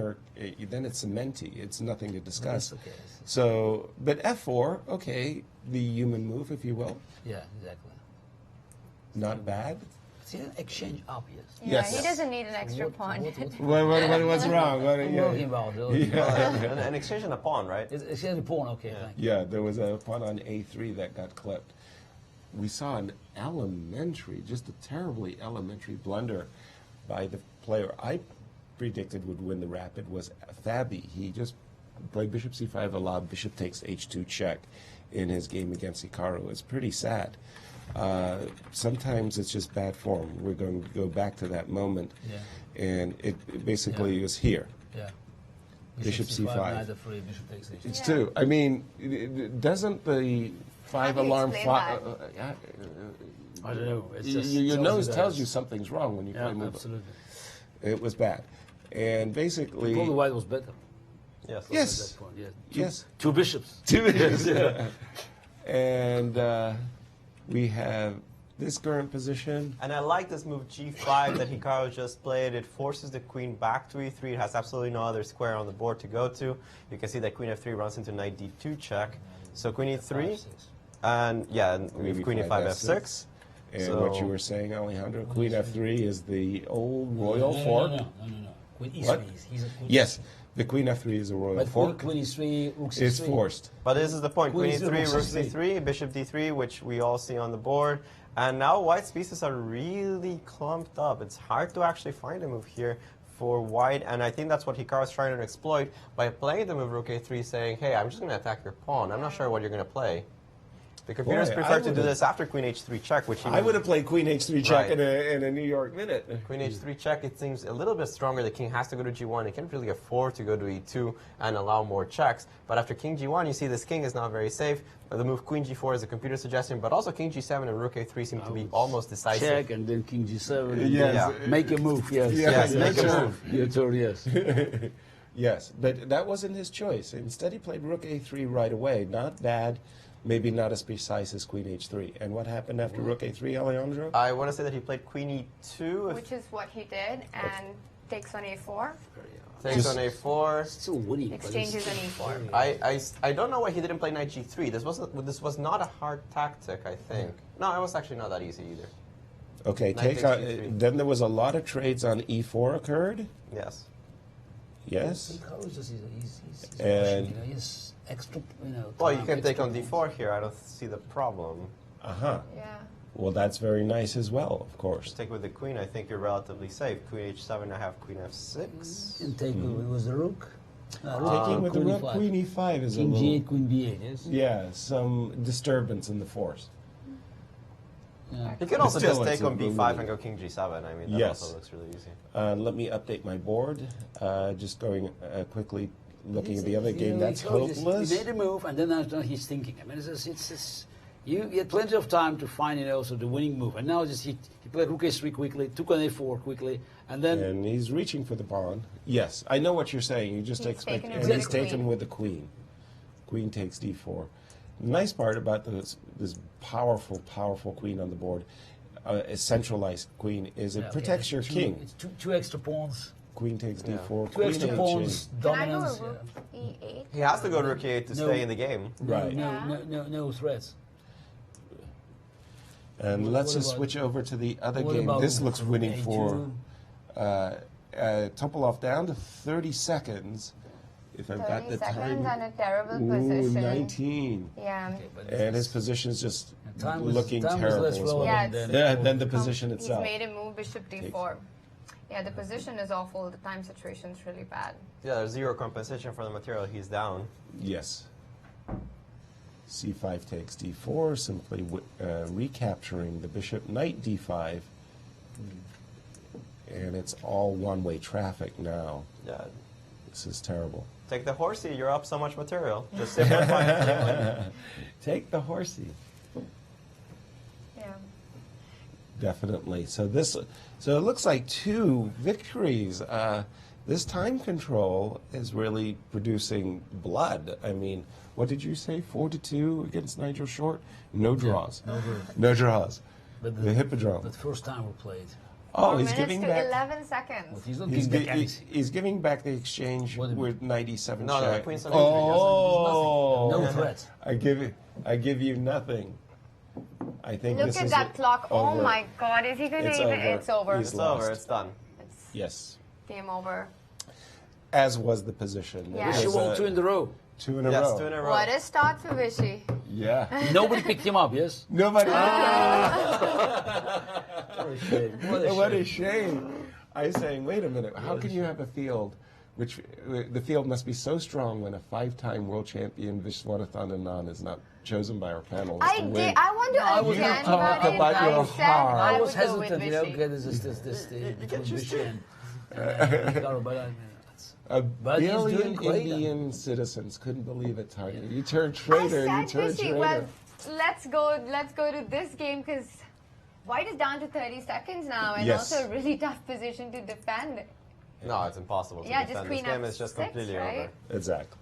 it's cementy. It's nothing to discuss. Okay. So, but f4, okay, the human move, if you will. Yeah, exactly. Not bad. See, an exchange up, yes. Yeah, he doesn't need an extra pawn. What's wrong? What are you talking about? An exchange and a pawn, right? Exchange a pawn, okay. Yeah, there was a pawn on a3 that got clipped. We saw an just a terribly elementary blunder by the player I predicted would win the rapid was Fabi. He just played bishop c5, allowed bishop takes h2 check in his game against Hikaru. It's pretty sad. Sometimes it's just bad form. We're going to go back to that moment. And it basically was here. Yeah. Bishop c5. Neither free, bishop takes h2. It's two. I mean, doesn't the 5-alarm... I don't know. It's just your nose tells you something's wrong when you play move. Absolutely. It was bad. And basically... Probably white was better. Yes. Yes. Two bishops. Two bishops, yeah. And we have this current position. And I like this move g5 that Hikaru just played. It forces the queen back to e3. It has absolutely no other square on the board to go to. You can see that queen f3 runs into knight d2 check. So queen e3, and maybe queen e5 f6. And what you were saying, Alejandro, Queen F3 is the old royal fork? No. Queen E3. What? He's a queen. Yes, the Queen F3 is a royal But fork. Queen E3, Rook C3. It's forced. But this is the point. Queen Queen E3, E3, Rook C3, Bishop D3, which we all see on the board. And now White's pieces are really clumped up. It's hard to actually find a move here for White, and I think that's what Hikaru's trying to exploit by playing the move Rook A3, saying, hey, I'm just going to attack your pawn. I'm not sure what you're going to play. The computers Boy, prefer I to do would've- this after Queen H3 check, which I would have played Queen H3 check Right. in a New York minute. Queen H3 check, it seems a little bit stronger. The king has to go to G1. He can't really afford to go to E2 and allow more checks. But after King G1, you see this king is not very safe. The move Queen G4 is a computer suggestion, but also King G7 and Rook A3 seem to be almost decisive. Check and then King G7. And Yes. then make a move. Yes. Yes, make a move. Your turn. Yes. Yes, but that wasn't his choice. Instead, he played Rook A3 right away. Not bad, maybe not as precise as Queen H3. And what happened after Rook A3, Alejandro? I want to say that he played Queen E2. Which is what he did, and takes on A4, Takes on A4. Still winning. but exchanges on it's- E4. I don't know why he didn't play Knight G3. This was not a hard tactic, I think. No, it was actually not that easy either. Okay, Knight take on, takes E3. then there was a lot of trades on E4 occurred. Yes. Yes. Hikaru is just he's And- pushing, he's extra. Well, you time, can take extra on D4 here. I don't see the problem. Uh-huh. Yeah. Well, that's very nice as well, of course. Just take with the queen. I think you're relatively safe. Queen H7, I have Queen F6. And take with the rook. Taking with the Queen rook, E5. Queen E5 is King a little... G8, Queen B8. Yes. Yeah, some disturbance in the force. Yeah. You can also Still, just it's take on a B5 really- and go King G7. I mean, that Yes. also looks really easy. Let me update my board. Just going quickly, looking at the other You game. know, That's Hikaru just- hopeless. He made a move, and then after he's thinking. I mean, it's you get plenty of time to find so the winning move, and now just he played Rook A3 quickly, took on A4 quickly, and then And he's reaching for the pawn. Yes, I know what you're saying. You just He's expect, taken and with he's the taken queen. with the queen. Queen takes D4. The nice part about this powerful queen on the board, a centralized queen, is it yeah, protects your two- king. It's two extra pawns, Queen takes Yeah. D4. two Queen extra H8. pawns, Can I go dominance. with Rook E8? He has to go to Rook E8 to No. stay in the game. Right. No threats. And What let's just about- switch over to the other what game. about This looks winning A2? for Topalov down to 30 seconds. If I've got 30 the seconds time. and a terrible Ooh, position. 19. Yeah. Okay, but And his it's- position is just time was- looking time was terrible. less as relevant well. Yeah, than- Yeah, and then the position He's itself. made a move, Bishop D4. Yeah, the position is awful. The time situation is really bad. Yeah, there's zero compensation for the material. He's down. Yes. C5 takes D4, simply recapturing the bishop, knight D5. And it's all one-way traffic now. Yeah. This is terrible. Take the horsey. You're up so much material. Just simplify. Take the horsey. Yeah. Definitely. So it looks like 2 victories. This time control is really producing blood. I mean, what did you say? 4-2 against Nigel Short? No draws. No draws. But The hippodrome. the first time we played. Oh, 4 he's minutes giving to back. 11 seconds. But he's not He's, giving back he's giving back the exchange What do you with 97 No, check. Queen 7. Oh, No threat. I give you nothing. I think Look this at is that clock. Oh over. my God. Is he going to It's even? over. It's over. He's It's lost. over. It's done. It's Yes, game over. as was the position. Yeah. It She was, won 2 in a row. 2 in a Yes, row. 2 in a row. What a start for Vichy. Yeah. Nobody picked him up. Yes. Nobody. What What a shame. I was saying, wait a minute. How can you have a field, which the field must be so strong when a 5-time world champion Viswanathan Anand is not chosen by our panelists I to win? did. I want to I was understand gonna talk about it. about your I said heart. I I would was go with hesitant. Vichy. Okay, this between Vichy and Hikaru, but I mean, it's- A But he's doing billion great. Indian citizens couldn't believe it, Tanya. You turned I traitor. You said turned Vichy. traitor. Well, let's go to this game because White is down to 30 seconds now, and Yes. also a really tough position to defend. No, it's impossible to Yeah, just defend. Queen This game is just F6, completely right? over. Exactly.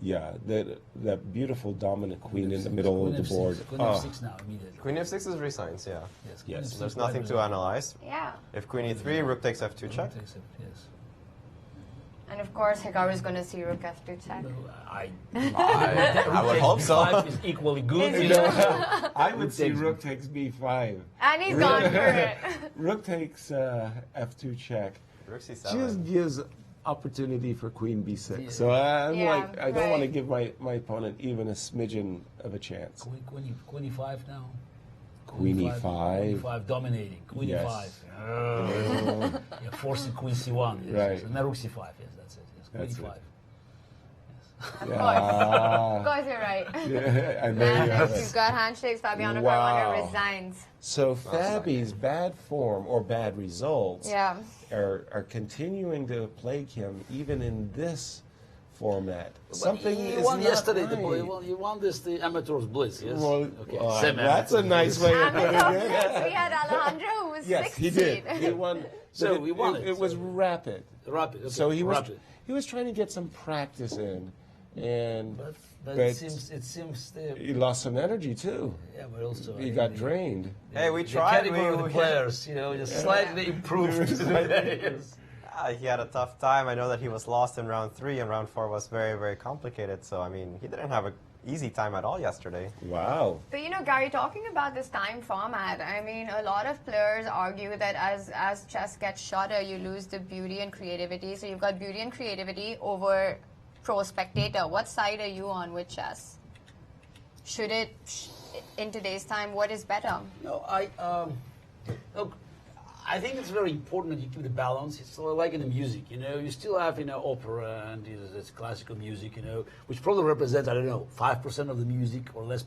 Yeah, that beautiful dominant queen in the middle of the F6, board. Queen Oh, F6 now immediately. Queen F6 is resigns, yeah. Yes. Yes. F6 There's nothing to right analyze. Yeah. If Queen E3, Rook takes F2 check. Takes it, yes. And of course, Hikaru is going to see Rook F2 check. I would hope so. Is equally good. I would say Rook takes B5. And he's gone for it. Rook takes F2 check. Rook C7. Just gives opportunity for Queen B6. So I'm like, I don't want to give my opponent even a smidgen of a chance. Queen E5 now. Queen E5. Queen E5 dominating. Queen E5. You're forcing Queen C1. Yes. Right. And then Rook C5. Yes, that's it. Yes. Queen That's E5. it. Of course, you're right. Yeah, I know And you if you've got handshakes, Fabiano Wow. Caruana resigns. So Fabi's bad form or bad results Yeah. are continuing to plague him even in this format. Something you is won not yesterday. right. You won the Amateurs Blitz, yes? Well, Okay. that's a nice way of putting it. We had Alejandro who was Yes, sixth he did. seed. He won. So but he won it. It was rapid. Rapid. Okay. So he was trying to get some practice in, and But it seems he lost some energy too. yeah, but also He got drained. Hey, we the tried. category of the players, just slightly improved. Yes. He had a tough time. I know that he was lost in round 3, and round 4 was very, very complicated. So, I mean, he didn't have an easy time at all yesterday. Wow. But Gary, talking about this time format, I mean, a lot of players argue that as chess gets shorter, you lose the beauty and creativity. So you've got beauty and creativity over pro spectator. What side are you on with chess? Should it, in today's time, what is better? No, look, I think it's very important that you keep the balance. It's sort of like in the music, you still have, opera and this classical music, which probably represents, 5% of the music or less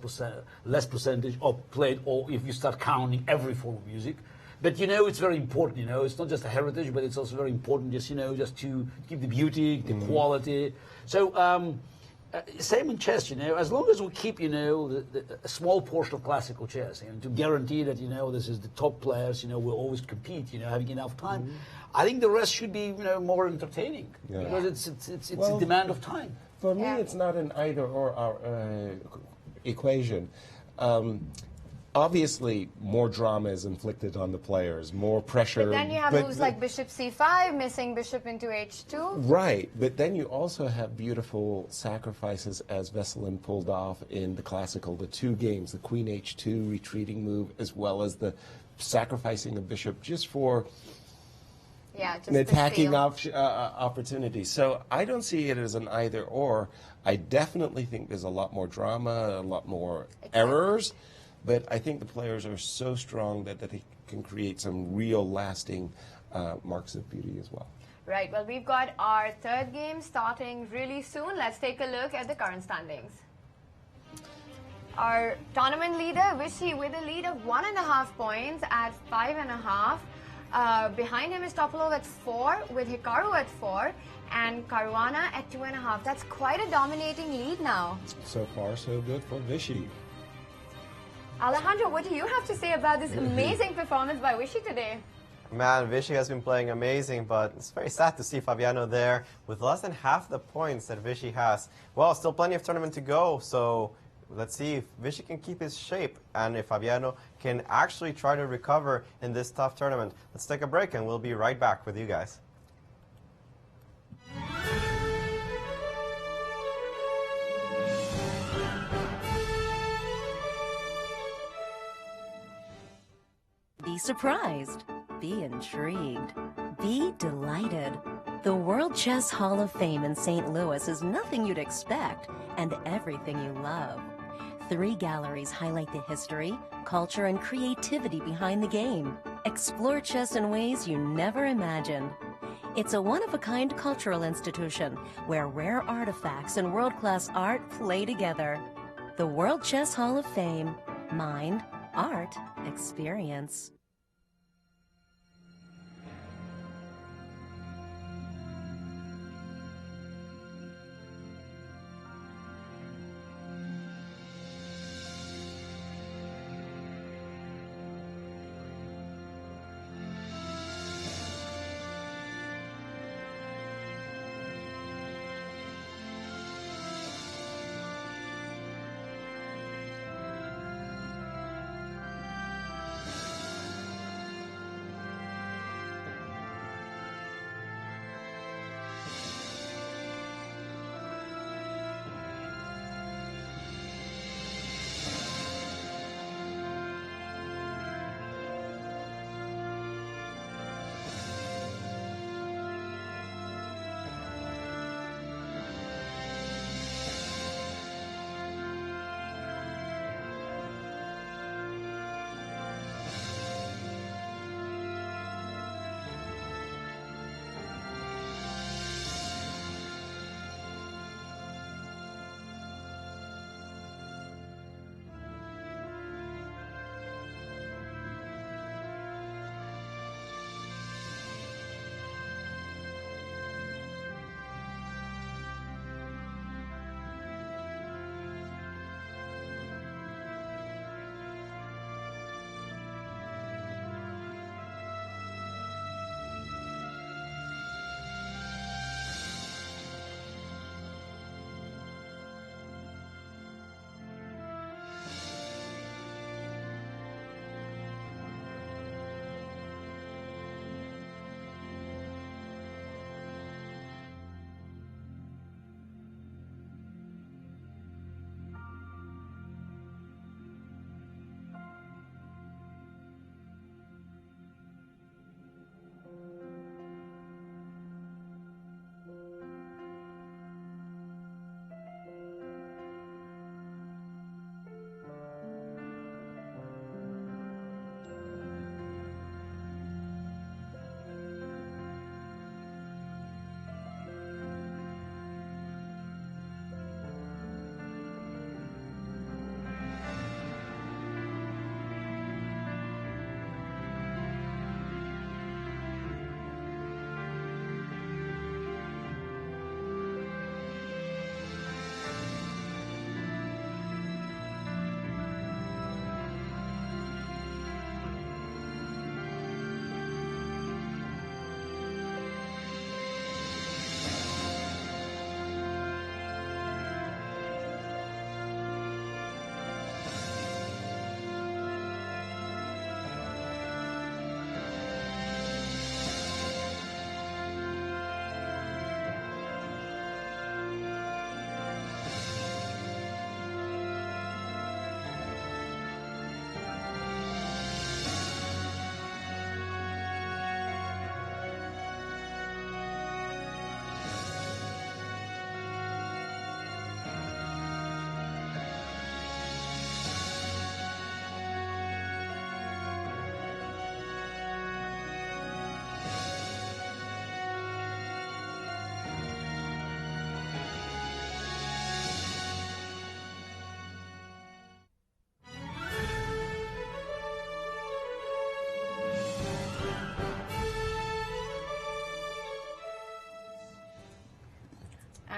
percentage of played, or if you start counting every form of music. But it's very important, it's not just a heritage, but it's also very important just to keep the beauty, the quality. So, same in chess, as long as we keep, a small portion of classical chess, and to guarantee that, this is the top players, will always compete, having enough time. I think the rest should be, more entertaining because it's a demand of time. For me, it's not an either or equation. Obviously, more drama is inflicted on the players, more pressure. But then you have moves like bishop c5, missing bishop into h2. Right, but then you also have beautiful sacrifices as Veselin pulled off in the classical, the 2 games, the queen h2 retreating move, as well as the sacrificing a bishop just for an attacking opportunity. So I don't see it as an either or. I definitely think there's a lot more drama, a lot more errors. But I think the players are so strong that they can create some real lasting marks of beauty as well. Right. Well, we've got our 3rd game starting really soon. Let's take a look at the current standings. Our tournament leader, Vishy, with a lead of 1.5 points at 5.5. Behind him is Topalov at 4, with Hikaru at 4, and Caruana at 2.5. That's quite a dominating lead now. So far, so good for Vishy. Alejandro, what do you have to say about this amazing performance by Vishy today? Man, Vishy has been playing amazing, but it's very sad to see Fabiano there with less than half the points that Vishy has. Well, still plenty of tournament to go, so let's see if Vishy can keep his shape and if Fabiano can actually try to recover in this tough tournament. Let's take a break and we'll be right back with you guys. Be surprised, be intrigued, be delighted. The World Chess Hall of Fame in St. Louis is nothing you'd expect and everything you love. 3 galleries highlight the history, culture, and creativity behind the game. Explore chess in ways you never imagined. It's a one-of-a-kind cultural institution where rare artifacts and world-class art play together. The World Chess Hall of Fame. Mind, art, experience.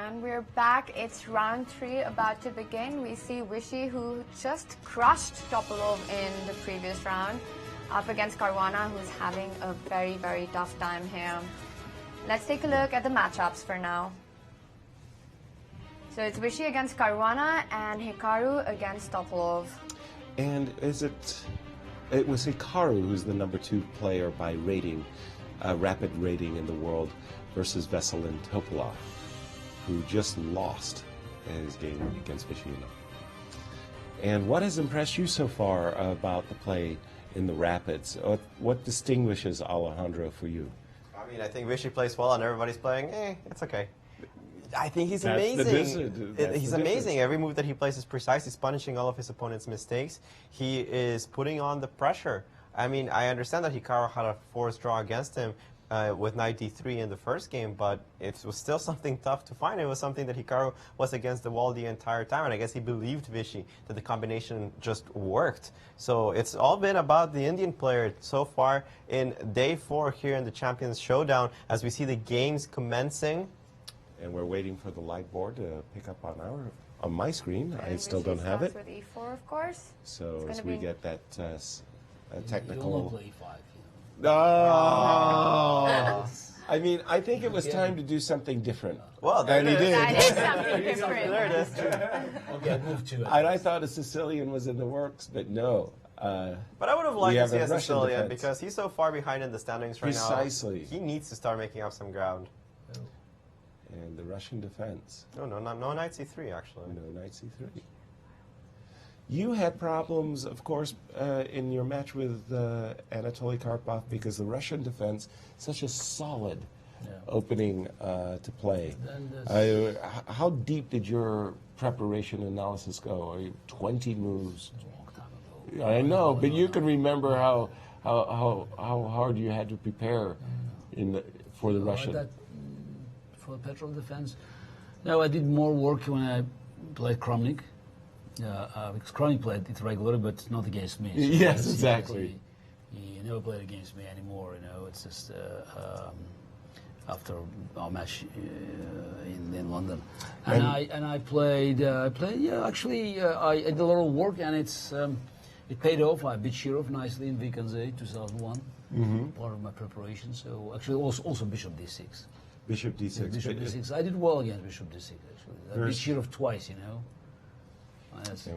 And we're back. It's round 3 about to begin. We see Vishy, who just crushed Topalov in the previous round, up against Caruana, who's having a very, very tough time here. Let's take a look at the matchups for now. So it's Vishy against Caruana and Hikaru against Topalov. And it was Hikaru who's the #2 player by rating, rapid rating in the world, versus Veselin Topalov, who just lost his game against Viswanathan. And what has impressed you so far about the play in the Rapids? What distinguishes Alejandro for you? I mean, I think Vishy plays well and everybody's playing, it's okay. I think he's amazing. He's amazing. Every move that he plays is precise. He's punishing all of his opponent's mistakes. He is putting on the pressure. I mean, I understand that Hikaru had a forced draw against him with knight d3 in the first game, but it was still something tough to find. It was something that Hikaru was against the wall the entire time, and I guess he believed Vishy that the combination just worked. So it's all been about the Indian player so far in day 4 here in the Champions Showdown, as we see the games commencing. And we're waiting for the light board to pick up on my screen. I still don't have it. With e4, of course. So as we get that technical. You'll play 5. Oh. I mean, I think it was time to do something different. Well, and he did. That is something different. There it is. Okay, move to it. And I thought a Sicilian was in the works, but no. But I would have liked to see a Sicilian defense. because he's so far behind in the standings right now. Precisely. He needs to start making up some ground. And the Russian defense. No knight c3, actually. No knight c3. You had problems, of course, in your match with Anatoly Karpov because the Russian defense such a solid opening to play. How deep did your preparation analysis go? Are you 20 moves? A long time ago. I know, but you can remember how hard you had to prepare for the Russian. For the petrol defense, no, I did more work when I played Kromnik. Because Kromnik played it regularly, but not against me. So yes, exactly. He never played against me anymore. It's just after our match in London, and I played. Actually, I did a lot of work, and it paid off. I beat Shirov nicely in Vikhanze 2001. Part of my preparation. So actually, also Bishop d6. Bishop d6. Yeah, Bishop d6. I did well against Bishop d6, actually. I beat Shirov twice, And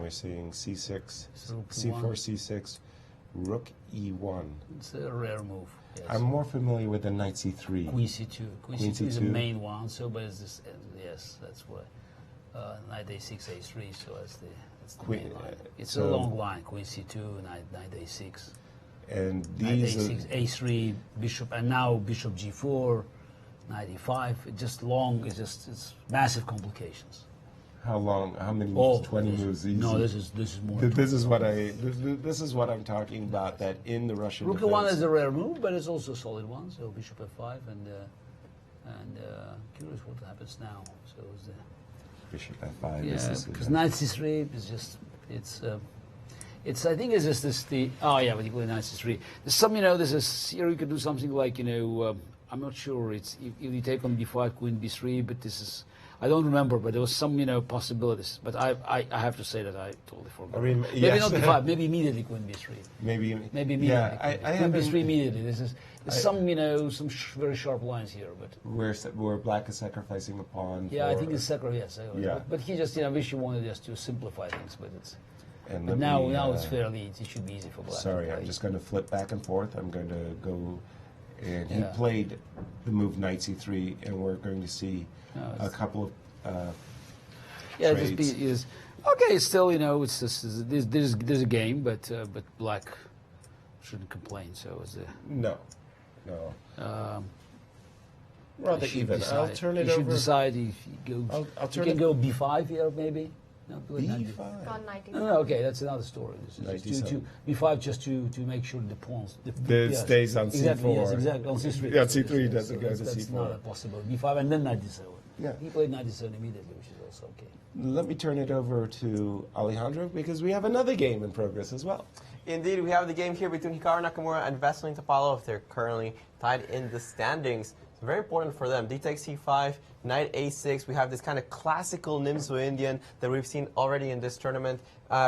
we're seeing c6, c4, c6, rook e1. It's a rare move. Yes. I'm more familiar with the knight c3. Queen c2. Queen c2 is the main one, so but it's this, yes, that's why. Knight a6, a3, so that's the main line. It's a long line, Queen c2, knight a6. And these knight a6, a3, bishop, and now bishop g4. 95, it's massive complications. How long? How many moves? 20 moves easy. No, this is more. This is what I'm talking about. That in the Russian Rook defense. E1 is a rare move, but it's also a solid one. So Bishop F5 and curious what happens now. So is the Bishop F5. Yeah, because knight C3 is just it's I think it's just this particularly knight C3. There's some there's a here you could do something like I'm not sure. It's if you take on b5, queen b3, but this is I don't remember. But there was some possibilities. But I have to say that I totally forgot. Maybe not b5. Maybe immediately queen b3. Maybe immediately. Yeah, queen b3 immediately. There's some very sharp lines here. But where black is sacrificing a pawn. Yeah, I think it's sacrifice. Yes. Yeah. But he just Vishy wanted just to simplify things. But it's. And now it's fairly. It should be easy for black. Sorry, I'm just going to flip back and forth. I'm going to go. And he played the move knight c3, and we're going to see a couple of trades. Okay, still, it's just, there's a game, but black shouldn't complain. So it's no. Rather even. I'll turn it over. You should decide if you go. You can go b5 here, maybe. No, b5. No, okay, that's another story. This is b5 just to make sure the pawns stays on c4. Exactly, yes, exactly. On c3. Yeah, c3 doesn't go to c4. That's not a possible. b5 and then knight d7. Yeah. He played knight d7 immediately, which is also okay. Let me turn it over to Alejandro because we have another game in progress as well. Indeed, we have the game here between Hikaru Nakamura and Veselin Topalov. They're currently tied in the standings. very important for them. D takes C5, knight A6. We have this kind of classical Nimzo Indian that we've seen already in this tournament.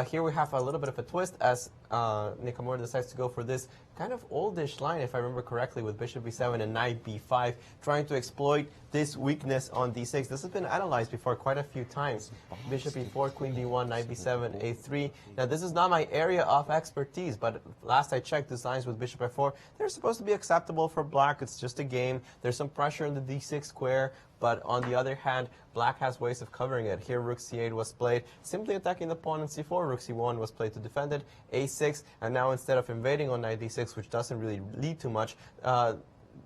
Here we have a little bit of a twist as Nakamura decides to go for this kind of oldish line, if I remember correctly, with bishop b7 and knight b5, trying to exploit this weakness on d6. This has been analyzed before quite a few times. Bishop e4, queen d1, knight b7, a3. Now, this is not my area of expertise, but last I checked, these lines with bishop f4, they're supposed to be acceptable for black. It's just a game. There's some pressure in the d6 square, but on the other hand, black has ways of covering it. Here, rook c8 was played, simply attacking the pawn on c4. Rook c1 was played to defend it, a6, and now instead of invading on knight d6, which doesn't really lead to much,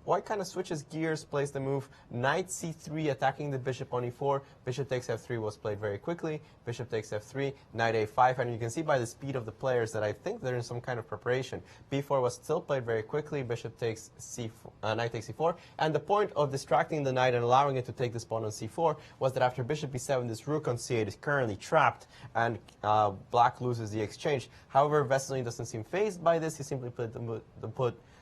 white kind of switches gears, plays the move knight c3, attacking the bishop on e4. Bishop takes f3 was played very quickly. Bishop takes f3, knight a5, and you can see by the speed of the players that I think they're in some kind of preparation. b4 was still played very quickly. Bishop takes c4, knight takes c4, and the point of distracting the knight and allowing it to take this pawn on c4 was that after bishop b7, this rook on c8 is currently trapped, and black loses the exchange. However, Veselin doesn't seem fazed by this. He simply put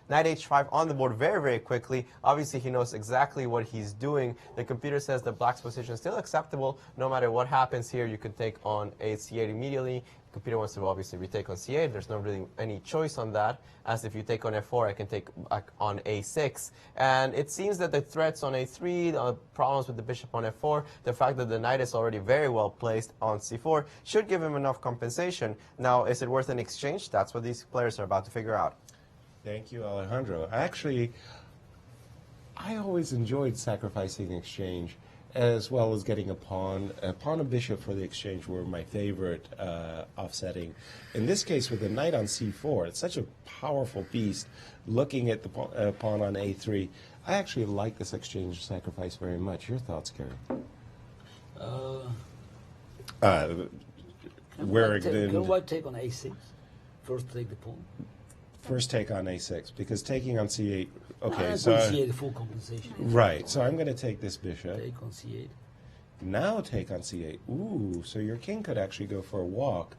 knight h5 on the board very, very quickly. Obviously, he knows exactly what he's doing. The computer says that black's position is still acceptable. No matter what happens here, you can take on c8 immediately. The computer wants to obviously retake on c8. There's not really any choice on that, as if you take on f4, I can take back on a6. And it seems that the threats on a3, the problems with the bishop on f4, the fact that the knight is already very well placed on c4 should give him enough compensation. Now, is it worth an exchange? That's what these players are about to figure out. Thank you, Alejandro. Actually, I always enjoyed sacrificing exchange, as well as getting a pawn. A pawn and bishop for the exchange were my favorite offsetting. In this case, with the knight on c4, it's such a powerful beast. Looking at the pawn on a3, I actually like this exchange sacrifice very much. Your thoughts, Gary? Can white take on a6? First take the pawn. First take on a6, because taking on c8, okay, so c8, full compensation. Right, so I'm going to take this bishop. Take on c8. Now take on c8. Ooh, so your king could actually go for a walk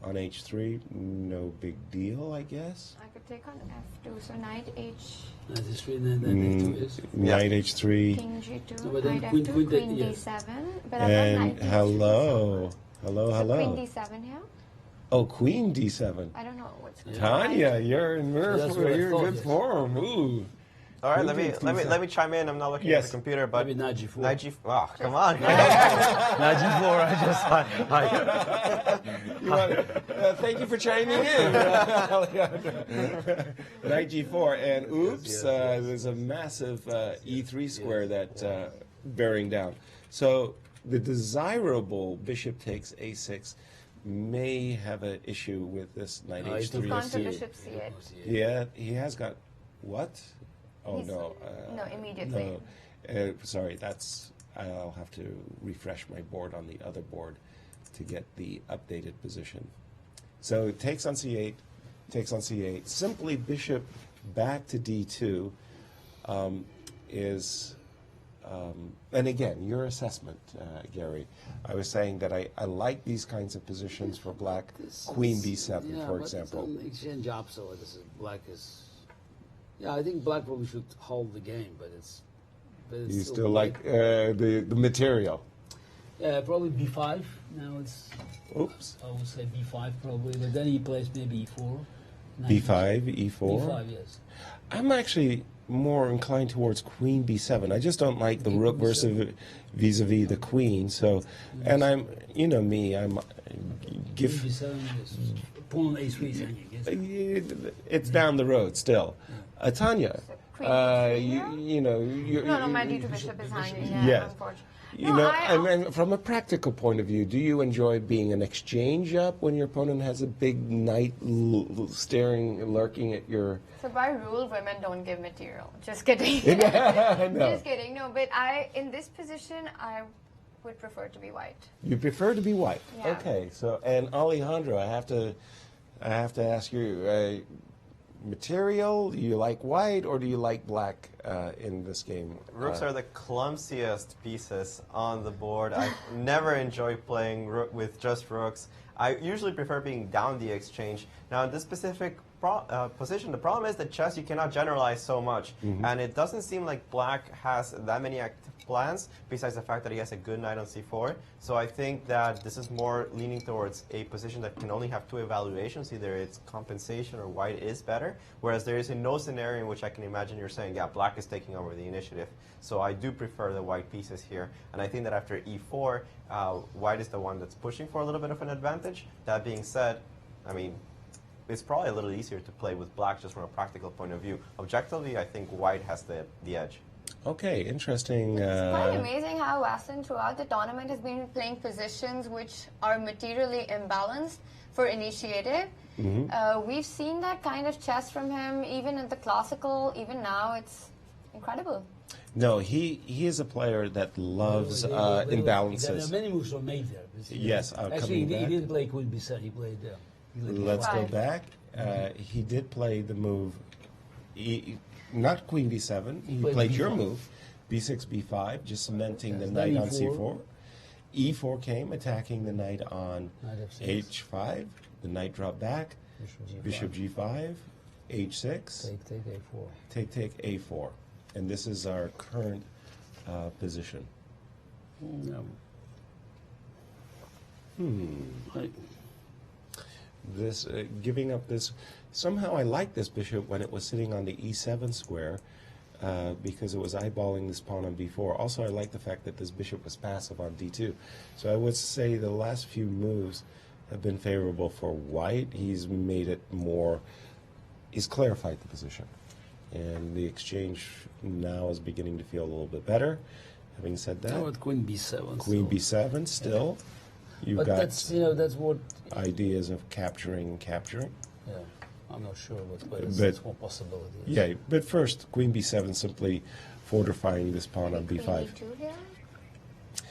on h3. No big deal, I guess. I could take on f2, so knight h. Knight h3, and then f2 is. Knight h3. King g2, No, knight queen, f2, queen, queen yes. d7. But And knight hello. so Hello. queen d7 here. Oh, queen d7. I don't know what's going Tanya, you're in good form. Ooh. All right, let me chime in. I'm not looking at the computer, but maybe knight g4. Knight g4. Oh, come on. Knight g4. I just Thank you for chiming in. Knight g4, and oops, there's a massive e3 square that bearing down. So the desirable bishop takes a6 may have an issue with this knight h3. He's gone to bishop c8. Yeah, he has got what? Oh, No, immediately. No, sorry, I'll have to refresh my board on the other board to get the updated position. So it takes on c8, takes on c8. Simply bishop back to d2 is, and again, your assessment, Gary. I was saying that I like these kinds of positions for black. Queen b7, for example. It's an exchange up, so black is. Yeah, I think black probably should hold the game, but it's you still like the material. Yeah, probably b5. Now it's. Oops. I would say b5 probably, but then he plays maybe e4. b5, e4. b5, yes. I'm actually more inclined towards queen b7. I just don't like the rook versus vis-a-vis the queen. So, and I'm, you know me, I'm Queen b7 is pawn a3 is hanging. Yes. It's down the road still. Tanya, you know, No, my d2 bishop is hanging. Yes. Unfortunately. You know, I mean, from a practical point of view, do you enjoy being an exchange up when your opponent has a big knight lurking at your... So by rule, women don't give material. Just kidding. No. Just kidding. No, but in this position, I would prefer to be white. You prefer to be white? Yeah. Okay, so, and Alejandro, I have to ask you, material, do you like white or do you like black in this game? Rooks are the clumsiest pieces on the board. I never enjoy playing with just rooks. I usually prefer being down the exchange. Now, in this specific position. The problem is that chess, you cannot generalize so much. And it doesn't seem like black has that many active plans, besides the fact that he has a good knight on c4. So I think that this is more leaning towards a position that can only have two evaluations. Either it's compensation or white is better. Whereas there is no scenario in which I can imagine you're saying, yeah, black is taking over the initiative. So I do prefer the white pieces here. And I think that after e4, white is the one that's pushing for a little bit of an advantage. That being said, I mean, it's probably a little easier to play with black just from a practical point of view. Objectively, I think white has the edge. Okay, interesting. It's quite amazing how Veselin throughout the tournament has been playing positions which are materially imbalanced for initiative. We've seen that kind of chess from him even in the classical, even now. It's incredible. No, he is a player that loves imbalances. Many moves were made there. Yes, actually, he didn't play Queen B7. He played. Let's go back. He did play the move, not Queen B7. He played your move, B6, B5, just cementing the knight on C4. E4 came, attacking the knight on H5. The knight dropped back. Bishop G5, H6. Take A4. Take A4. And this is our current position. This giving up this. Somehow I like this bishop when it was sitting on the E7 square because it was eyeballing this pawn on B4. Also, I like the fact that this bishop was passive on D2. So I would say the last few moves have been favorable for white. He's made it more. He's clarified the position, and the exchange now is beginning to feel a little bit better. Having said that, with Queen B7. Queen B7 still. You've got that's what ideas of capturing. Yeah, I'm not sure, but it's one possibility. Yeah, but first, Queen B7 simply fortifying this pawn on B5. Queen E2 here?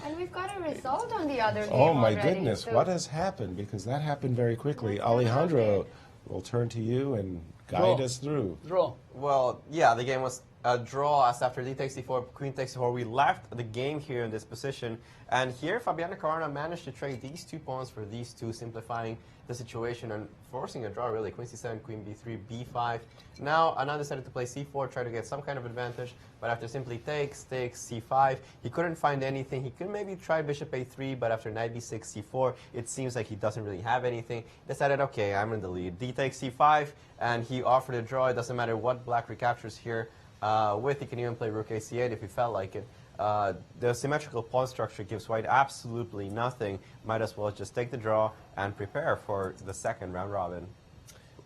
And we've got a result on the other game Oh my already, goodness, so what has happened? Because that happened very quickly. Alejandro, we'll turn to you and guide us through. Draw. Well, yeah, the game was a draw as after d takes d4, queen takes d4. We left the game here in this position. And here, Fabiano Caruana managed to trade these two pawns for these two, simplifying the situation and forcing a draw, really. Queen c7, queen b3, b5. Now, Anand decided to play c4, try to get some kind of advantage. But after simply takes, c5, he couldn't find anything. He could maybe try bishop a3, but after knight b6, c4, it seems like he doesn't really have anything. Decided, okay, I'm in the lead. D takes c5, and he offered a draw. It doesn't matter what black recaptures here. He can even play rook a8 if he felt like it. The symmetrical pawn structure gives white absolutely nothing. Might as well just take the draw and prepare for the second round robin.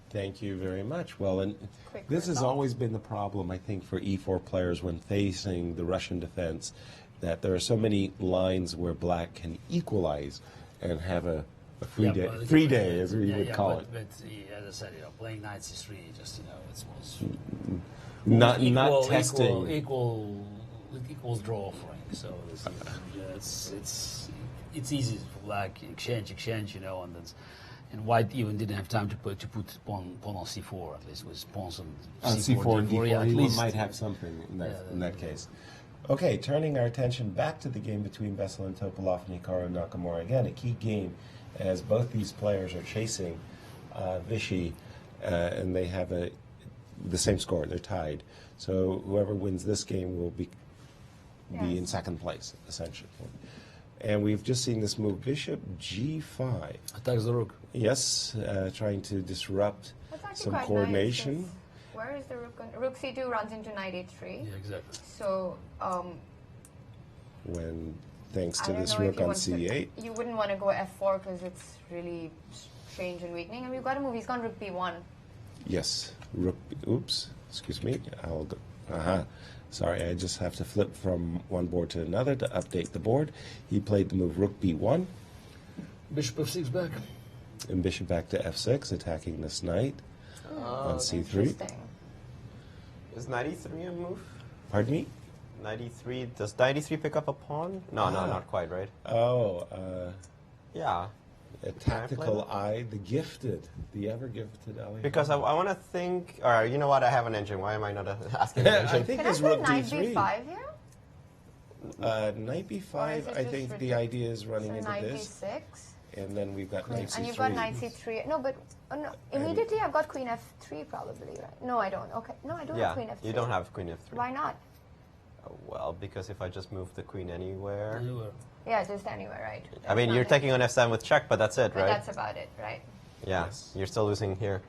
Thank you very much. Well, and this has always been the problem, I think, for E4 players when facing the Russian defense, that there are so many lines where black can equalize and have a free day, as we would call it. But as I said, playing knight c3, just it's not testing. Equals draw offering. So it's easy for black exchange, and white even didn't have time to put pawn on c4. At least with pawns on c4 and d4. Yeah, at least might have something in that case. Okay, turning our attention back to the game between Veselin Topalov and Hikaru Nakamura. Again, a key game as both these players are chasing Vichy, and they have the same score. They're tied. So whoever wins this game will be in second place, essentially. And we've just seen this move, bishop g5. Attacks the rook. Yes, trying to disrupt some coordination. Nice. Where is the rook? Rook c2 runs into knight h3. Yeah, exactly. So, thanks to this rook on c8. You wouldn't want to go f4 because it's really strange and weakening. And we've got to move. He's gone rook b1. Yes, rook. Oops, excuse me. I'll go. Sorry, I just have to flip from one board to another to update the board. He played the move rook b1. Bishop f6 back. And bishop back to f6, attacking this knight on c3. Is knight e3 a move? Pardon me? Knight e3. Does knight e3 pick up a pawn? No, not quite, right? Oh, yeah. A tactical eye, the ever-gifted Alejandro. Because I want to think, all right, you know what, I have an engine. Why am I not asking an engine? I think it's rook knight d3. b5 here? Knight b5, I think the idea is running into knight this. b6? and then we've got knight c3. And you've got knight c3. No, but no, immediately I've got queen f3 probably, right? No, I don't. Okay. No, I don't have queen f3. You don't have queen f3. Why not? Well, because if I just move the queen anywhere... Yeah, just anywhere, right? I mean, you're taking on f7 with check, but that's it, right? But that's about it, right? Yeah, you're still losing here.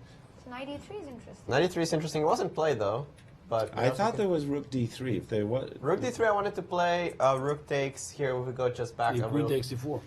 So knight e3 is interesting. Knight e3 is interesting. It wasn't played, though. But I thought there was rook d3. If there was rook d3, I wanted to play. Rook takes here. We go just back. Queen takes e4.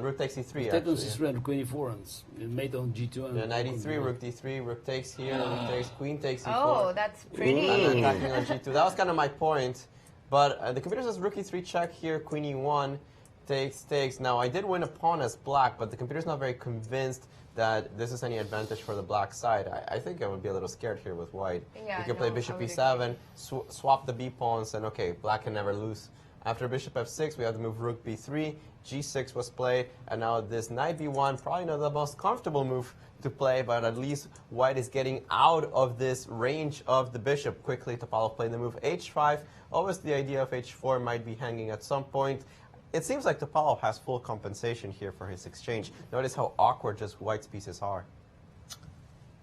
Rook takes e3. Take on c3 and queen e4 and mate on g2. And knight e3, rook d3, rook takes here, rook takes, queen takes e4. Oh, that's pretty. And attacking on g2. That was kind of my point. But the computer says rook e3 check here, queen e1, takes. Now, I did win a pawn as black, but the computer's not very convinced that this is any advantage for the black side. I think I would be a little scared here with white. Yeah, you can play bishop e7, swap the b pawns, and okay, black can never lose. After bishop f6, we have to move rook b3, g6 was played, and now this knight b1, probably not the most comfortable move to play, but at least white is getting out of this range of the bishop. Quickly, Topalov played the move h5. Always the idea of h4 might be hanging at some point. It seems like Topalov has full compensation here for his exchange. Notice how awkward just white's pieces are.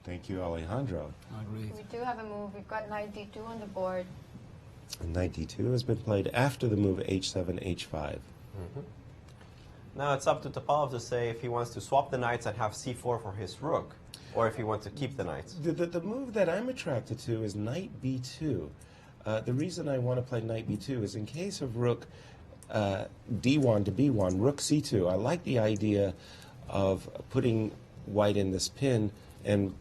Thank you, Alejandro. Agreed. We do have a move. We've got knight d2 on the board. And knight d2 has been played after the move h7, h5. Now it's up to Topalov to say if he wants to swap the knights and have c4 for his rook, or if he wants to keep the knights. The move that I'm attracted to is knight b2. The reason I want to play knight b2 is in case of rook d1 to b1, rook c2. I like the idea of putting white in this pin and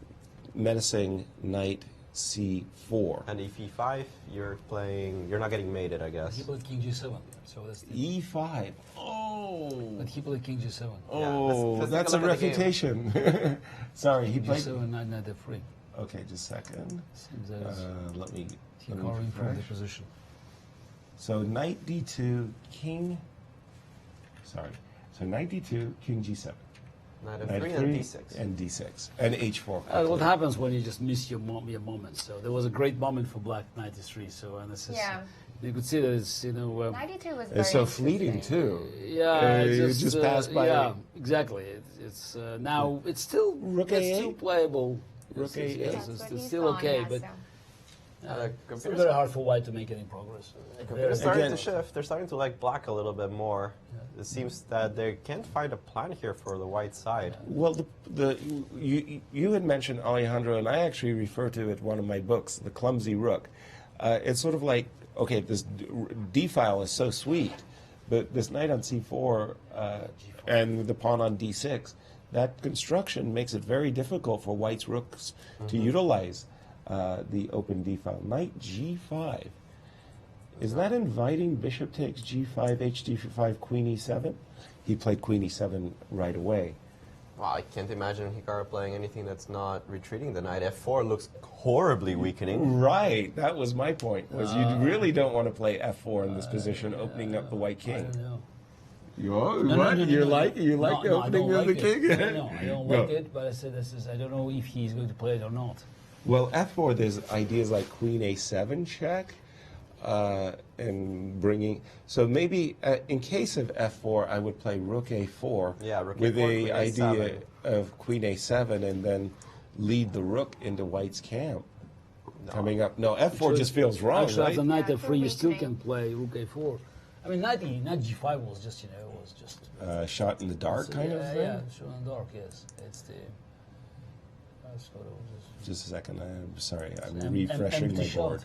menacing knight c4. And if e5, you're not getting mated, I guess. He played king g7, so that's the e5. Oh. But he played king g7. Oh, yeah, that's a refutation. Sorry, he played g7, knight f3. Okay, just a second. Seems as let me Hikaru from the position. So knight d2, king. Sorry. So knight d2, king g7. Knight f3 and d6. And d6. And h4. What happens when you just miss your moment? So there was a great moment for black knight e3. So and this is, you could see that it's knight e2 was very it's so fleeting too. Yeah, you just passed by. Yeah, exactly. It's now it's still A8? playable. Rook A8. It's still okay, but. It's very hard for white to make any progress. They're starting to shift. They're starting to like black a little bit more. It seems that they can't find a plan here for the white side. Well, you had mentioned Alejandro, and I actually refer to it in one of my books, The Clumsy Rook. It's sort of like, okay, this D file is so sweet, but this knight on c4 and the pawn on d6, that construction makes it very difficult for white's rooks to utilize the open d file. Knight g5. Is that inviting bishop takes g5, hd5, queen e7? He played queen e7 right away. Wow, I can't imagine Hikaru playing anything that's not retreating. The knight f4 looks horribly weakening. Right, that was my point. Was you really don't want to play f4 in this position, opening up the white king. I don't know. You like the opening of the king? No, I don't like it, but I said I don't know if he's going to play it or not. Well, f4, there's ideas like queen a7 check, and bringing. So maybe in case of f4, I would play rook a4 with the idea of queen a7 and then lead the rook into white's camp. Coming up. No, f4 just feels wrong, actually, right? After knight f3, you still can play rook a4. I mean, knight g5 was just, shot in the dark kind of thing? Yeah, shot in the dark, yes. It's the... Just a second. I'm sorry. I'm refreshing my board.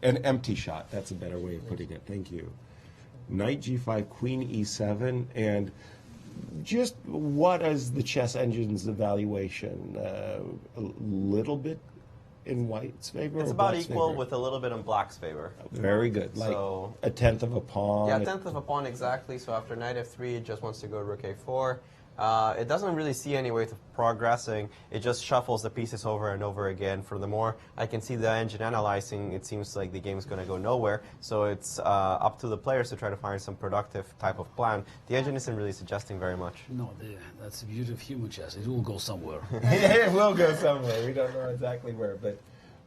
An empty shot. That's a better way of putting it. Thank you. Knight g5, queen e7, and just what is the chess engine's evaluation? A little bit in white's favor? It's about equal with a little bit in black's favor. Very good. Like a tenth of a pawn. Yeah, a tenth of a pawn exactly. So after knight f3, it just wants to go rook a4. It doesn't really see any way of progressing. It just shuffles the pieces over and over again. Furthermore, I can see the engine analyzing. It seems like the game is going to go nowhere. So it's up to the players to try to find some productive type of plan. The engine isn't really suggesting very much. No, that's the beauty of human chess. It will go somewhere. It will go somewhere. We don't know exactly where, but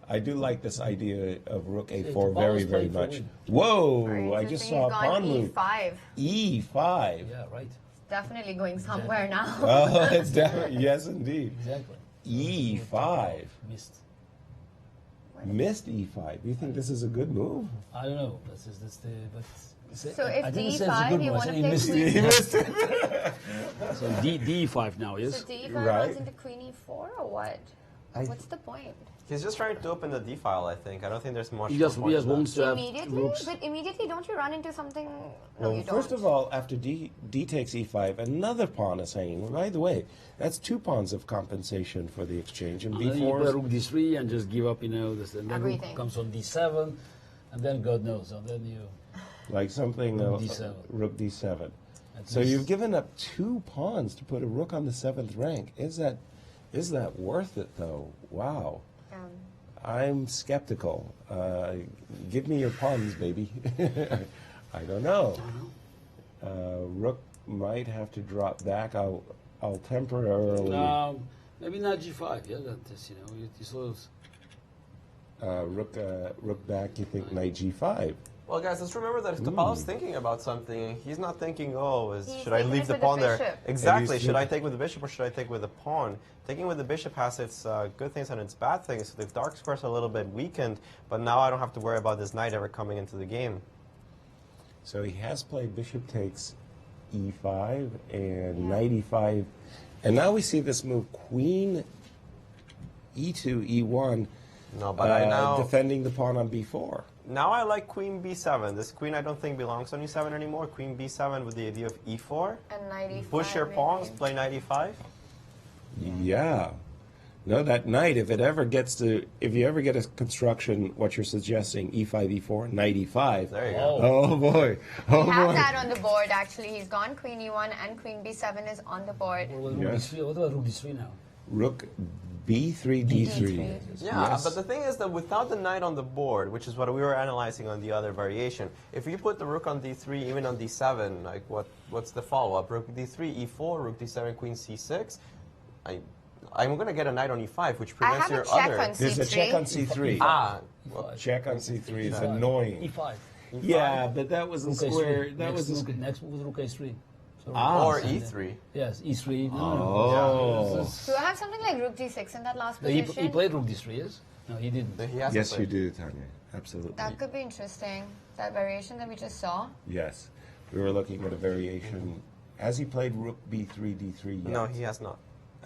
I do like this idea of rook a4 very, very much. Whoa! I just saw a pawn move. E5. E5. Yeah, right. definitely going somewhere now. Oh, it's definitely, yes, indeed. Exactly. E5. Missed. Missed E5. Do you think this is a good move? I don't know. That's the. But So if I didn't say it's a D5, good you move. I want said to he play missed queen? it. He missed it. So D5 now, yes. So D5 Right. runs into queen E4 or what? What's the point? He's just trying to open the D file, I think. I don't think there's much. He just point to that. wants to have Immediately? rooks. But immediately, don't you run into something? No, Well, you don't. first of all, after D takes E5, another pawn is hanging. By the way, that's 2 pawns of compensation for the exchange. And And then you play B4 rook D3 and just give up, you know, this, and then Everything. rook comes on D7, and then God knows, and then you. like something Rook D7. Rook D7. At So least- you've given up 2 pawns to put a rook on the 7th rank. Is that worth it though? Wow. I'm skeptical. Give me your pawns, baby. I don't know. Rook might have to drop back. I'll temporarily Maybe not G5. Yeah, that is, you know, you sort of. rook back. You think knight G5? Well, guys, let's remember that if Topalov's thinking about something, he's not thinking, oh, He's should I taking leave it the with the pawn there? bishop. Exactly. He's Should I thinking- take with the bishop or should I take with the pawn? Taking with the bishop has its good things and its bad things. The dark squares are a little bit weakened, but now I don't have to worry about this knight ever coming into the game. So he has played bishop takes E5 and knight E5. And now we see this move, queen E2, E1, No, but I now defending the pawn on B4. now I like queen B7. This queen I don't think belongs on E7 anymore. Queen B7 with the idea of E4. And knight E5. Push your maybe. pawns, play knight E5. Yeah. No, that knight, if you ever get a construction, what you're suggesting, E5, E4, knight E5. There you go. Oh, boy. Oh, We have boy. that on the board, actually. He's gone queen E1 and queen B7 is on the board. What about Yes. rook D3? What about rook D3 now? Rook B3, D3. Yeah, Yes. but the thing is that without the knight on the board, which is what we were analyzing on the other variation, if you put the rook on D3, even on D7, like what's the follow-up? Rook D3, E4, rook D7, queen C6. I'm going to get a knight on E5, which I prevents have a your check other. on There's a check on C3. Ah, well, Check on C3 is E5. annoying. E5. Yeah, but that was a Rook square. A3. That next, was a rook, next move was rook A3. So or rook A3. E3. Yes, E3. Oh. Do I have something like rook D6 in that last He position? played rook D3, yes? No, he didn't. He hasn't Yes, played. you do, Tanya. Absolutely. That could be interesting. That variation that we just saw. Yes. We were looking at a variation. Has he played rook B3, D3 yet? No, he has not.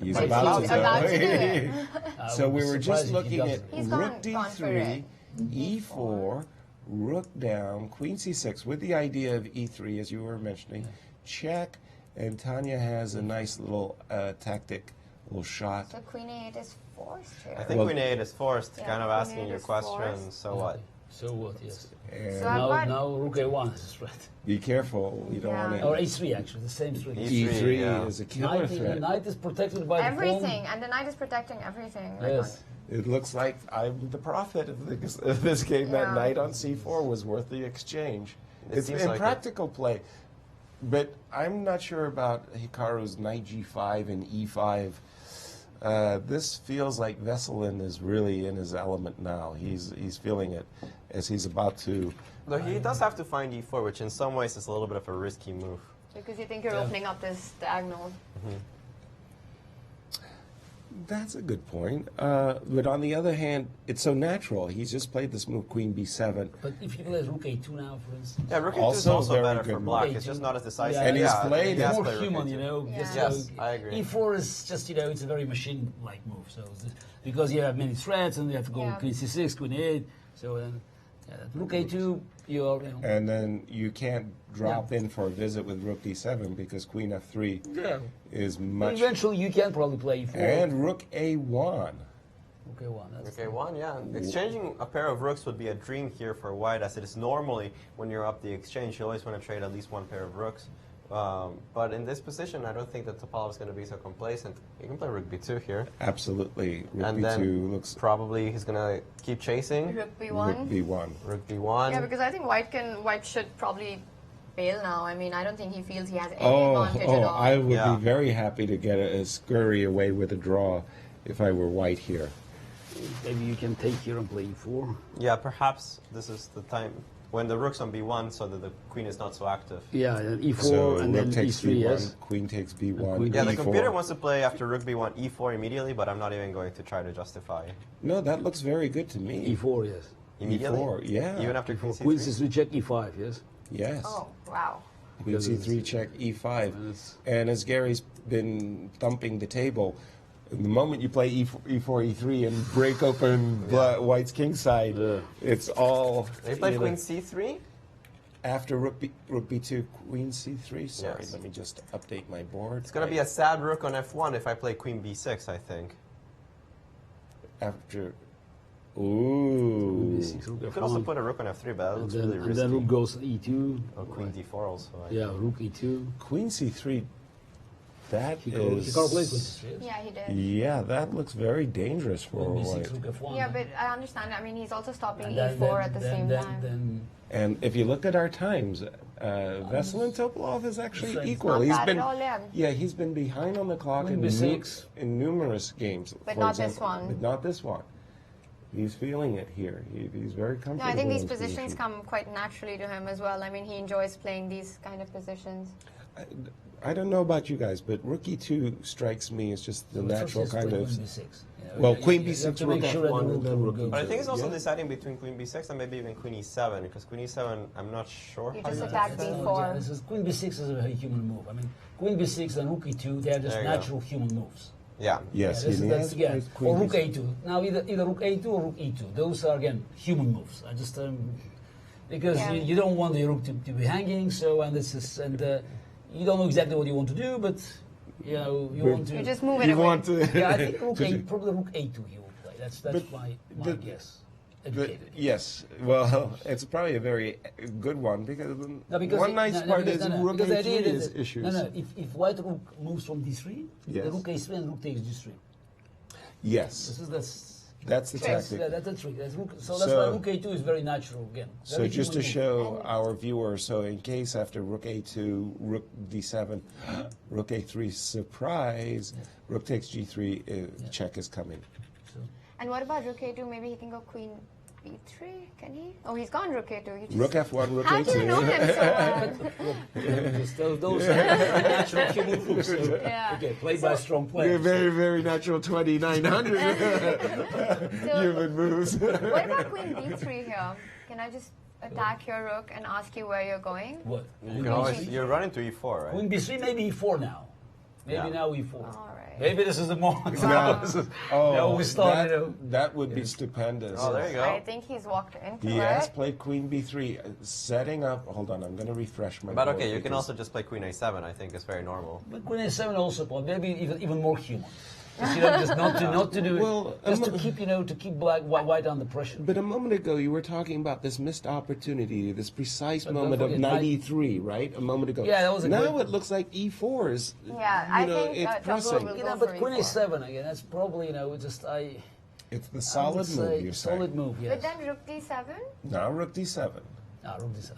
He's But about he's to. about to do it. So we were just surprised if he looking at doesn't. He's rook gone for D3, it. E4, rook down, queen C6, with the idea of E3, as you were mentioning. Check, and Tanya has a nice little tactic, little shot. So queen A8 is forced here. I think Well- queen 8 is forced, Yeah, kind of queen asking 8 your is question, forced. so what? So what, yes. And So I've got- Now rook A1 is a threat. be careful, you don't Yeah. want Or to. A3, actually, the same three. E3 yeah. is a killer Knight, threat. knight is protected by the Everything. pawn. And the knight is protecting everything. Like Yes. It looks like I'm the prophet of this game. That Yeah. knight on C4 was worth the exchange. It It's seems in like it. practical play. But I'm not sure about Hikaru's knight G5 and E5. This feels like Veselin is really in his element now. He's feeling it as he's about to. Though he does have to find E4, which in some ways is a little bit of a risky move. Because you think you're opening up this diagonal. That's a good point. But on the other hand, it's so natural. He's just played this move, Queen B7. But if you play rook A2 now, for instance. Yeah, rook A2 is Also also very better good for move. black. Rook It's just A2. not as decisive. Yeah, And he's yeah, played he it. has More played rook human, A2. you know. Yeah. Just, Yes, I agree. E4 is just, you know, it's a very machine-like move. So because you have many threats and you have to go Yeah. queen C6, queen A8. So rook A2, you're, you know. And then you can't drop in for a visit with Rook D7 because Queen F3 is much. Eventually, you can probably play E4. And Rook A1. Okay, one. That's Okay, one, yeah. Exchanging a pair of rooks would be a dream here for white, as it is normally when you're up the exchange, you always want to trade at least one pair of rooks. But in this position, I don't think that Topalov is going to be so complacent. He can play rook b2 here. Absolutely. Rook And B2 then looks. probably he's going to keep chasing. Rook Rook B1. B1. Rook b1. Yeah, because I think white should probably bail now. I mean, I don't think he feels he has any advantage at all. I would Yeah. be very happy to get a scurry away with a draw if I were white here. maybe you can take here and play E4. Yeah, perhaps this is the time. when the rook's on b1, so that the queen is not so active. Yeah, and e4 So and then rook takes e3, b1, yes. queen takes b1, queen Yeah, the e4. computer wants to play after rook b1, e4 immediately, but I'm not even going to try to justify No, that looks very good to me. e4, yes. immediately. E4, yeah. Even after queen c3. Queen c3 check e5, yes. Yes. Oh, wow. Queen Because c3 check e5. And as Gary's been thumping the table, the moment you play e4, e3 and break open White's king side, it's all... They play queen c3? After rook b2, queen c3. Sorry, Yes. let me just update my board. It's going to be a sad rook on f1 if I play queen b6, I think. After... Ooh. You could also put a rook on f3, but that looks really risky. And then rook goes e2. Or queen d4 also. Yeah, rook e2. Queen c3, that He is... can't play queen c3. Yeah, he did. Yeah, that looks very dangerous for White. rook f1. Yeah, but I understand. I mean, he's also stopping And e4 at the same time. Then And if you look at our times, Veselin Topalov is actually It's equal. not He's bad been, at all, yeah. yeah, he's been behind on the clock Queen in, b6. in numerous games. But for not this example. one. But not this one. He's feeling it here. He's very comfortable. No, I think these in this positions position. come quite naturally to him as well. I mean, he enjoys playing these kind of positions. I don't know about you guys, but rook e2 strikes me as just the natural kind of... Queen b6. Well, queen you have b6, to rook make sure that f1, the and then rook goes- But I think it's also Yeah. deciding between queen b6 and maybe even queen e7, because queen e7, I'm not sure You how just you attack play. b4. This is queen b6 is a very human move. I mean, queen b6 and rook e2, they are just There you go. natural human moves. Yeah. Yes, Yeah, this he is- has that's, yeah. played queen Or rook b6. a2. Now either rook a2 or rook e2. Those are again human moves. I just because Yeah. you don't want the rook to be hanging. So you don't know exactly what you want to do, but you know you want to. You just move it You away. want to... Yeah, I think probably rook a2 he will play. That's But my the- guess. The, Educated. yes, well, it's probably a very good one because, No, because one nice part is rook because the a3 idea is that- issues. No, if white rook moves from d3, Yes. the rook a3 and rook takes d3. Yes, that's the tactic. That's a trick. That's why So- rook a2 is very natural again. So Very just to human move. show our viewers, so in case after rook a2, rook d7, rook a3, surprise, rook takes g3, check is coming. And what about rook a2? Maybe he can go queen b3, can he? Oh, he's gone rook a2. You just, Rook f1, rook how a2. do you know him so well? Just those are natural human moves. So, Yeah. okay, played by strong You're players. very, very natural 2900 human moves. What about queen b3 here? Can I just attack your rook and ask you where you're going? What? You can always, you're running to e4, right? Queen b3, maybe e4 now. Maybe Yeah. now e4. All right. Maybe this is the moment. Wow. We started. that would be stupendous. Oh, there you I go. think he's walked into He has it. played queen b3, setting up. Hold on, I'm going to refresh my. But board okay, you can because- also just play queen a7, I think it's very normal. But queen a7 also, maybe even more human. Just, you know, just not to do it. Well, just to keep to keep white under pressure. But a moment ago, you were talking about this missed opportunity, this precise But moment don't of forget, knight e3, right? A moment ago. Yeah, that was a now great- it looks like e4 is. Yeah, I think it's Topalov pressing. will You go know, for but queen e4. a7 again. That's probably It's the I would solid say move. You're solid saying. move. Yes. But then rook d7? Now rook d7. Rook this.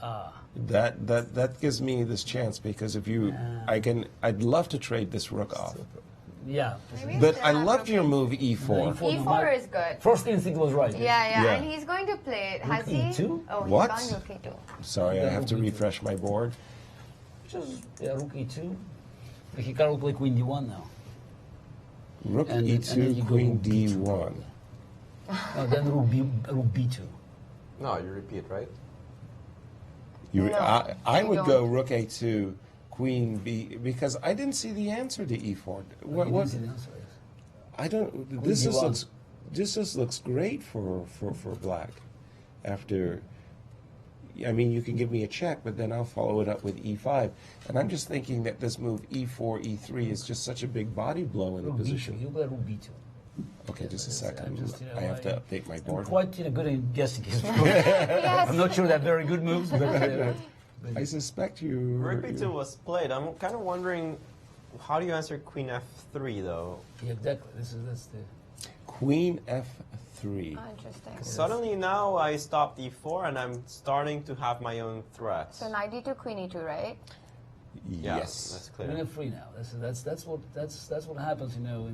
That gives me this chance because if you, I'd love to trade this rook off. Yeah. Maybe But still I have loved rook your a2. move e4. E4 is good. First instinct was right. Yeah, Yeah. and he's going to play it. Has Rook he? e2? Oh, he's What? gone rook e2. Sorry, I have to refresh my board. Just rook e2. Hikaru will play queen d1 now. Rook And then you e2, go queen rook b2 d1. probably. No, then rook b2. No, you repeat, right? You, No, I you would don't. go rook a2, queen b, because I didn't see the answer to e4. What? You didn't see the answer, yes. I don't. This d1. just looks great for black. After, I mean, you can give me a check, but then I'll follow it up with e5. And I'm just thinking that this move e4, e3 is just such a big body blow in the Rook position. b2. You play rook b2. Okay, just a second. just, you know, I have to update my I'm board. quite good in guessing his moves. Yes. I'm not sure they're very good moves, but I suspect you. Rook b2 was played. I'm kind of wondering, how do you answer queen f3 though? yeah, exactly. That's the. Queen f3. Oh, interesting. Suddenly now I stopped e4 and I'm starting to have my own threats. So knight d2, queen e2, right? Yeah, Yes. that's Queen clear. f3 now. That's what happens, you know.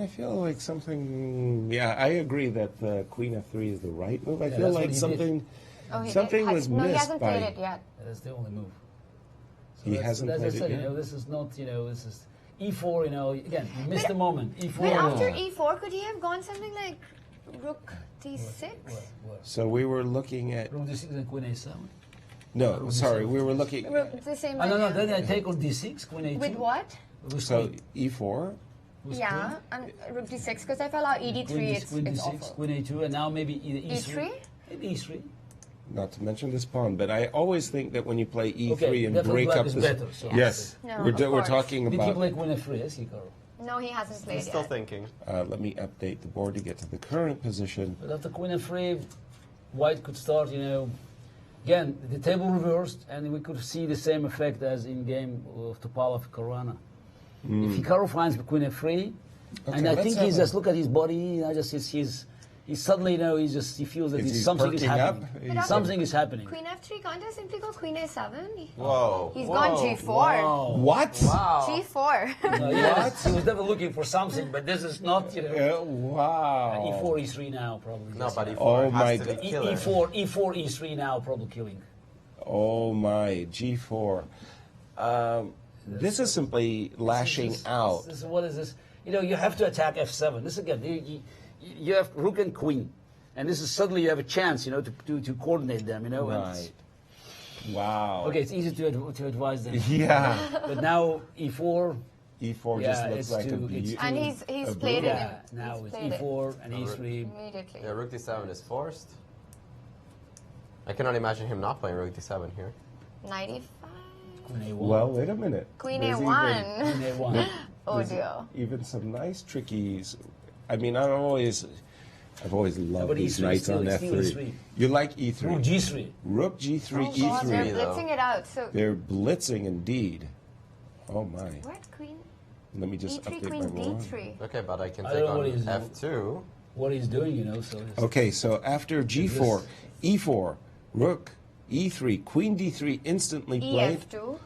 I feel like something. Yeah, I agree that Queen F3 is the right move. I feel like something. Something was missed. No, he hasn't by, played it yet. That's the only move. So he hasn't played it yet. This is not, this is E4. Again, you missed the moment. E4. But after E4, could he have gone something like Rook D6? So we were looking at. Rook D6 and Queen A7. No, sorry, we were looking. Rook the same. No. Then I take on D6, Queen A2. With what? So E4. Yeah, and Rook D6 because I felt out ED3. Queen it's D6, awful. Queen A2, and now maybe E3. Maybe E3. Not to mention this pawn, but I always think that when you play E3 and definitely break black up is this. better, so yes, No, we're talking Did about. he play Queen F3? Yes, Hikaru. No, he hasn't played He's still yet. thinking. Let me update the board to get to the current position. But after Queen F3, White could start, again, the table reversed, and we could see the same effect as in game of Topalov Caruana. If Hikaru finds Queen F3, and I think he's just look at his body. He's suddenly, he feels that something is happening. Something is happening. Queen F3, can't I simply go Queen A7? Whoa. He's gone G4. What? Wow. G4. No, he was never looking for something, but this is not, wow. E4, E3 now, probably. No, but E4 Oh my has to God. be killer. E4, E3 now, probably killing. Oh my, G4. This is simply lashing out. What is this? You have to attack F7. This again, you have Rook and Queen, and this is suddenly you have a chance, to coordinate them, Right. Wow. Okay, it's easy to advise them. Yeah. But now E4. E4 Yeah, just looks it's like too- a it's And he's played it. Yeah, now it's E4 and E3. Immediately. Yeah, Rook D7 is forced. I cannot imagine him not playing Rook D7 here. 95. Queen A1. Well, wait a minute. Queen There's A1. Queen A1. Oh There's dear. even some nice trickies. I mean, I've always loved but these E3 knights still- on it's still F3. E3. You like E3. Rook G3. Rook G3, Oh God, they're E3. blitzing it out. So They're blitzing indeed. Oh my. what Queen? Let me just E3, update Queen my board. D3. Okay, but I can I take don't know on what he's doing. F2. What he's doing, so. It's, Okay, so after G4, E4, Rook, E3, Queen D3 instantly played. EF2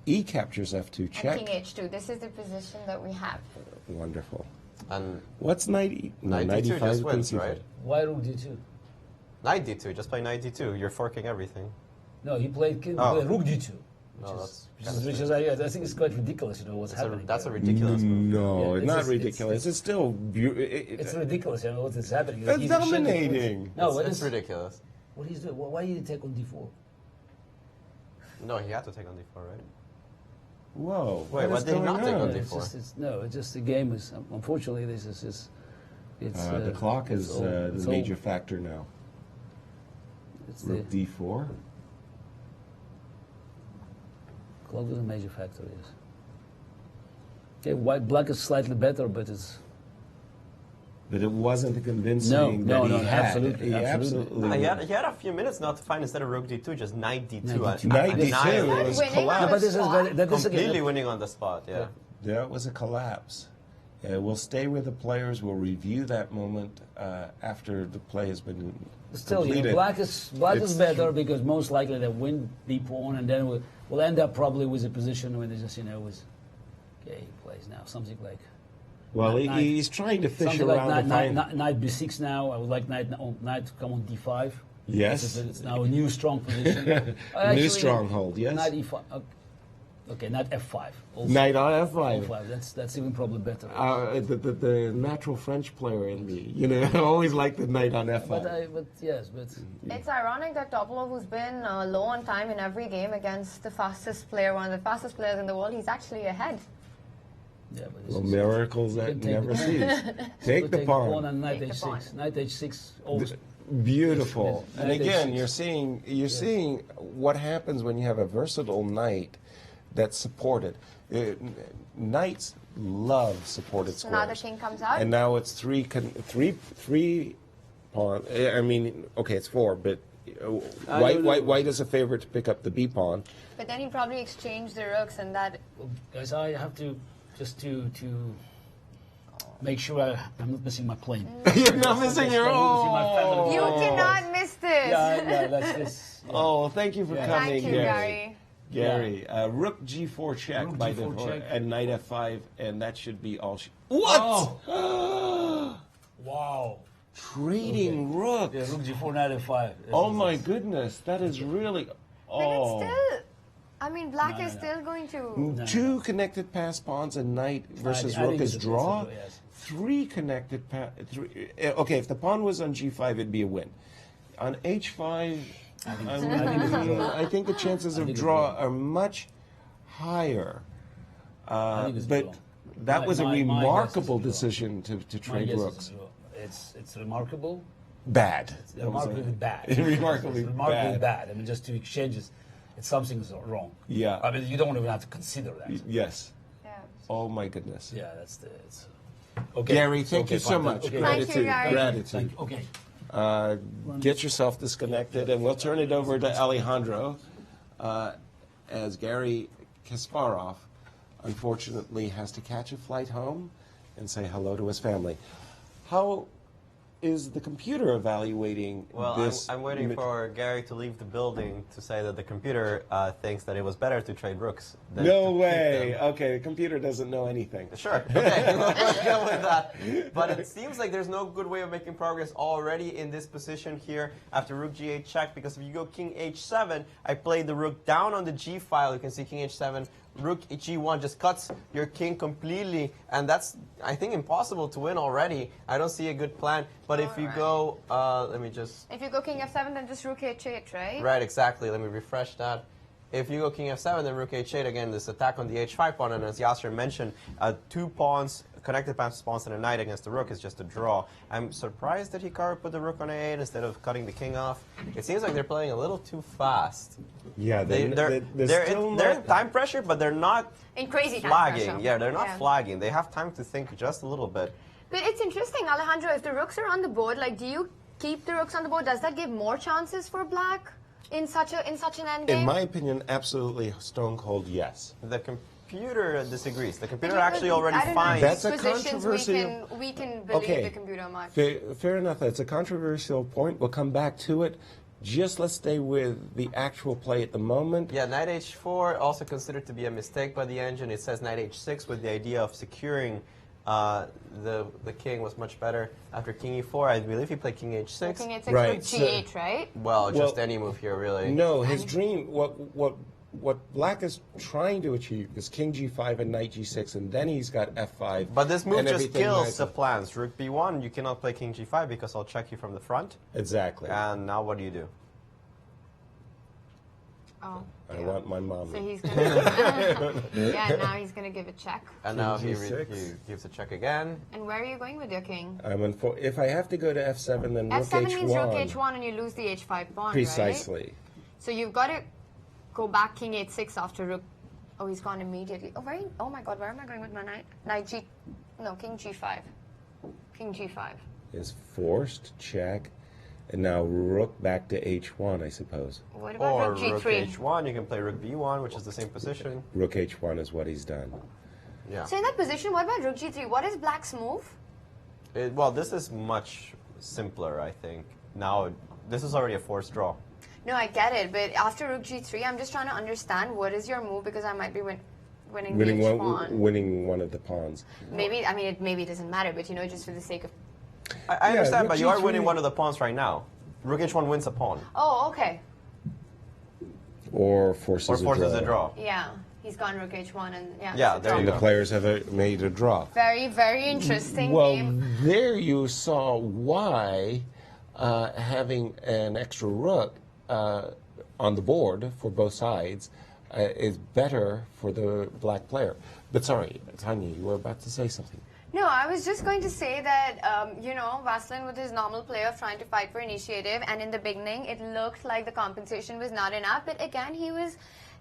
E captures F2, and check. King H2. This is the position that we have. Wonderful. And What's 90? No, 92 95 just wins, Queen C5. right? Why Rook D2? Knight D2, just play Knight D2. You're forking everything. No, he played Rook D2. No, Which is I think it's quite ridiculous, what's happening. That's a there. ridiculous move. No, Yeah, not it's ridiculous. It's still It's ridiculous, what is happening. It's He's dominating. No, It's ridiculous. What he's doing? Why did he take on D4? No, he had to take on D4, right? Whoa. Wait, what is did he going not take on on? D4? It's just the game is. Unfortunately, this is. It's The clock is the it's major over. factor now. It's the Rook D4. clock is a major factor. Yes. Okay, black is slightly better, but it's. But it wasn't convincing No, that he had. absolutely, He absolutely. He had a few minutes now to find instead of Rook D2, just Knight D2. Knight D2 was Winning collapse. on But this is spot. Completely winning on the spot, yeah. That was a collapse. We'll stay with the players. We'll review that moment after the play has been Still, completed. black is It's better because most likely they win B pawn, and then we'll end up probably with a position where they just with. Okay, he plays now something like. Well, Knight- he's trying to fish Something around like to knight, find. knight B6 now. I would like knight to come on D5. Yes. It's now a new strong position. New Actually, stronghold, yes. Knight E5. Okay, knight F5. Also. Knight on F5. F5. That's even probably better. The natural French player in me, always like the knight on F5. But It's ironic that Topalov, who's been low on time in every game against the fastest player, one of the fastest players in the world, he's actually ahead. Yeah, but Well, miracles that never cease. Take the pawn. And knight Take the pawn. H6. Knight H6 always. Beautiful. Yes, And knight again, H6. you're seeing what happens when you have a versatile knight that's supported. Knights love supported So squares. now the king comes out. And now it's three pawn. I mean, okay, it's four, but white is a favorite to pick up the B pawn. But then he'd probably exchange the rooks and that. Guys, I have to just to make sure I'm not missing my plane. You're not missing your own. You cannot miss this. Yeah, that's this. Oh, thank you for coming. Thank you, Gary. Gary, rook g4 check Rook by G4 the check. and knight f5, and that should be all. What? Wow. Trading rooks. Yeah, rook g4, knight f5. Oh my goodness, that is really. But Oh. it's still, I mean, black is still going to. Two connected pass pawns and knight versus I rook think is it's a draw. yes. Three connected okay, if the pawn was on g5, it'd be a win. On h5, I think the chances of draw are much higher. think it's But draw. that was a My guess is remarkable draw. decision to My trade guess is rooks. draw. It's remarkable. Bad. Remarkably bad. Remarkably Remarkably bad. bad. I mean, just two exchanges, something's wrong. Yeah. I mean, you don't even have to consider that. Yes. Yeah. Oh my goodness. Yeah, that's the. Okay. Gary, thank you so fine. much. Okay. Thank you, Gary. Gratitude. Thank you. Okay. Get yourself disconnected, and we'll turn it over to Alejandro, as Gary Kasparov, unfortunately, has to catch a flight home and say hello to his family. How is the computer evaluating Well, this? I'm waiting for Gary to leave the building to say that the computer thinks that it was better to trade rooks. Than No to keep way. them. Okay, the computer doesn't know anything. Sure. Okay, let's go with that. But it seems like there's no good way of making progress already in this position here after rook g8 check, because if you go king h7, I played the rook down on the g file. You can see king h7, rook g1 just cuts your king completely, and that's, I think, impossible to win already. I don't see a good plan. But if you go, let me just... If you go king f7, then just rook h8, right? Right, exactly. Let me refresh that. If you go king f7, then rook h8, again, this attack on the h5 pawn, and as Yasser mentioned, 2 pawns, connected pawns and a knight against the rook is just a draw. I'm surprised that Hikaru put the rook on a8 instead of cutting the king off. It seems like they're playing a little too fast. Yeah, They're in time pressure, but they're not In crazy time flagging. pressure. Yeah, they're not Yeah. flagging. They have time to think just a little bit. But it's interesting, Alejandro, if the rooks are on the board, like, do you keep the rooks on the board? Does that give more chances for black in such an endgame? In my opinion, absolutely stone cold yes. The computer disagrees. The computer But actually already I don't know, finds... That's a these positions controversial- we can believe Okay. the computer much. Fair enough. That's a controversial point. We'll come back to it. Just let's stay with the actual play at the moment. Yeah, knight h4 also considered to be a mistake by the engine. It says knight h6 with the idea of securing the king was much better. After king e4, I believe he played king h6. King h6 Right, with g8, right? Well, just any move here, really. No, his dream, what Black is trying to achieve is king g5 and knight g6, and then he's got f5. But this move and just everything kills nice. the plans. Rook b1, you cannot play king g5 because I'll check you from the front. Exactly. And now what do you do? Oh. I want my mom. So he's gonna. Yeah, now he's gonna give a check. And now he G6. gives a check again. And where are you going with your king? If I have to go to f7, then rook F7 h1. means rook h1 and you lose the h5 pawn, Precisely. right? So you've got to go back king h6 after rook. Oh, he's gone immediately. Oh my god, where am I going with my knight? King g5. King g5. Is forced, check, and now rook back to h1, I suppose. What about Or rook g3? rook h1, you can play rook b1, which is the same position. Rook h1 is what he's done. Yeah. So in that position, what about rook g3? What is black's move? Well, this is much simpler, I think. Now, this is already a forced draw. No, I get it, but after rook g3, I'm just trying to understand what is your move, because I might be winning the h1. Winning one of the pawns. Maybe, I mean, maybe it doesn't matter, but just for the sake of... I understand, rook but you are g3 winning one of the pawns right now. Rook h1 wins a pawn. Oh, okay. Or forces, a draw. Yeah, he's gone rook h1 and Yeah, it's a there draw. you And the go. players have made a draw. Very, very interesting Well, game. there you saw why having an extra rook on the board for both sides is better for the black player. But sorry, Tanya, you were about to say something. No, I was just going to say that, Veselin with his normal play of trying to fight for initiative, and in the beginning it looked like the compensation was not enough, but again he was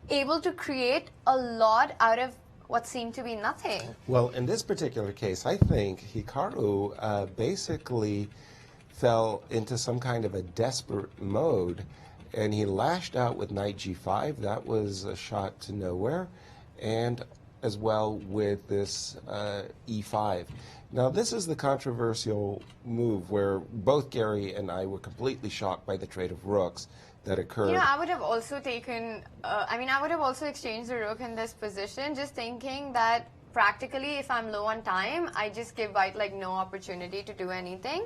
able to create a lot out of what seemed to be nothing. Well, in this particular case, I think Hikaru basically fell into some kind of a desperate mode, and he lashed out with knight g5. That was a shot to nowhere, and as well with this e5. Now, this is the controversial move where both Gary and I were completely shocked by the trade of rooks, that occurred. You know, I would have also taken, I would have also exchanged the rook in this position, just thinking that practically if I'm low on time, I just give white like no opportunity to do anything.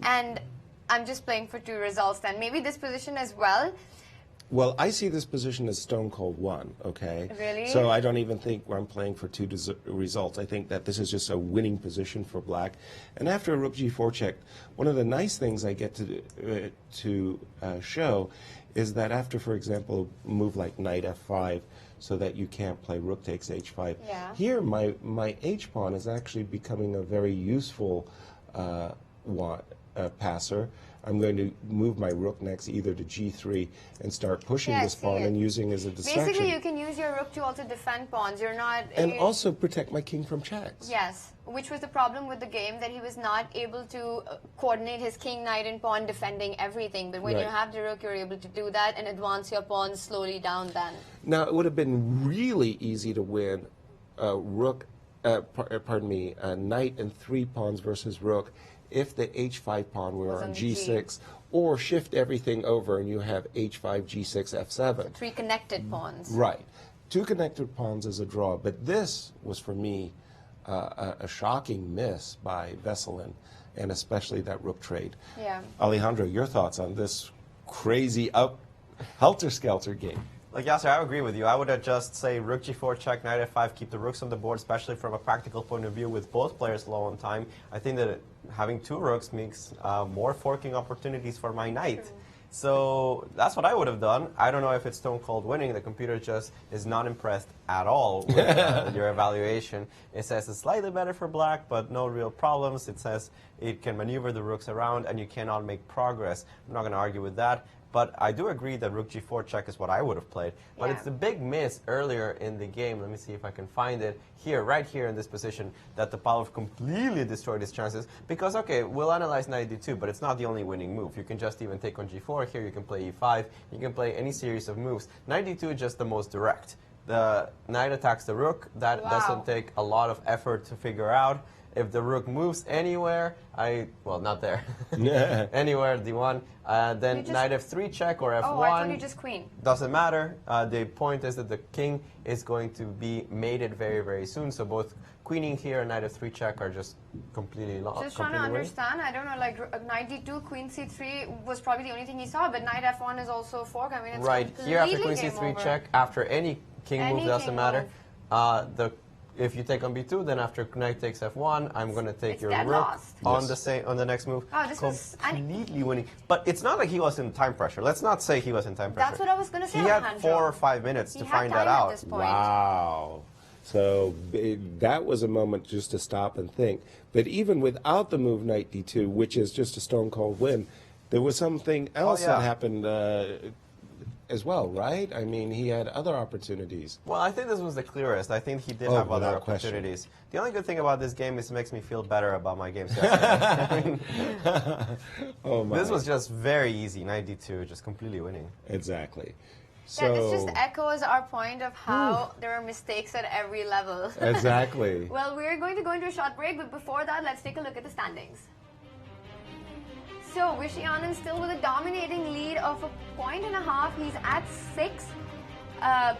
And I'm just playing for 2 results then. Maybe this position as well. Well, I see this position as stone cold one, okay? Really? So I don't even think I'm playing for 2 results. I think that this is just a winning position for black. And after a rook g4 check, one of the nice things I get to show is that after, for example, a move like knight f5, so that you can't play rook takes h5. Yeah. Here, my h-pawn is actually becoming a very useful passer. I'm going to move my rook next either to g3 and start pushing this pawn and using as a distraction. Basically, you can use your rook to also defend pawns. You're not... And also protect my king from checks. Yes, which was the problem with the game, that he was not able to coordinate his king, knight, and pawn defending everything. But when you have the rook, you're able to do that and advance your pawns slowly down then. Now, it would have been really easy to win knight and 3 pawns versus rook if the h5 pawn were on g6, or shift everything over and you have h5, g6, f7. So 3 connected pawns. Right. 2 connected pawns is a draw. But this was, for me, a shocking miss by Veselin, and especially that rook trade. Yeah. Alejandro, your thoughts on this crazy helter-skelter game? Like Yasser, I agree with you. I would have just say rook g4 check, knight f5, keep the rooks on the board, especially from a practical point of view with both players low on time. I think that having 2 rooks makes more forking opportunities for my knight. So that's what I would have done. I don't know if it's stone cold winning. The computer just is not impressed at all with your evaluation. It says it's slightly better for black, but no real problems. It says it can maneuver the rooks around and you cannot make progress. I'm not going to argue with that. But I do agree that rook g4 check is what I would have played. But it's the big miss earlier in the game. Let me see if I can find it here, right here in this position, that Topalov completely destroyed his chances. Because, okay, we'll analyze knight d2, but it's not the only winning move. You can just even take on g4. Here you can play e5. You can play any series of moves. Knight d2 is just the most direct. The knight attacks the rook. That doesn't take a lot of effort to figure out. If the rook moves anywhere, well, not there, anywhere, d1, then knight f3 check or f1. Oh, I thought you just queen. Doesn't matter. The point is that the king is going to be mated very, very soon. So both queening here and knight f3 check are just completely lost. Just trying to understand. I don't know, like knight d2, queen c3 was probably the only thing he saw, but knight f1 is also a fork. I mean, it's right here after queen c3 check, after any king move, doesn't matter. If you take on b2, then after knight takes f1, I'm going to take your rook on the next move. Oh, this was completely winning. But it's not like he was in time pressure. Let's not say he was in time pressure. That's what I was going to say. He had 4 or 5 minutes to find that out. At this point. Wow. So that was a moment just to stop and think. But even without the move knight d2, which is just a stone cold win, there was something else that happened as well, right? I mean, he had other opportunities. Well, I think this was the clearest. I think he did have other opportunities. The only good thing about this game is it makes me feel better about my games yesterday. This was just very easy. Knight d2, just completely winning. Exactly. So, yeah, this just echoes our point of how there are mistakes at every level. Exactly. Well, we're going to go into a short break, but before that, let's take a look at the standings. So, Viswanathan still with a dominating lead of 1.5 points. He's at 6.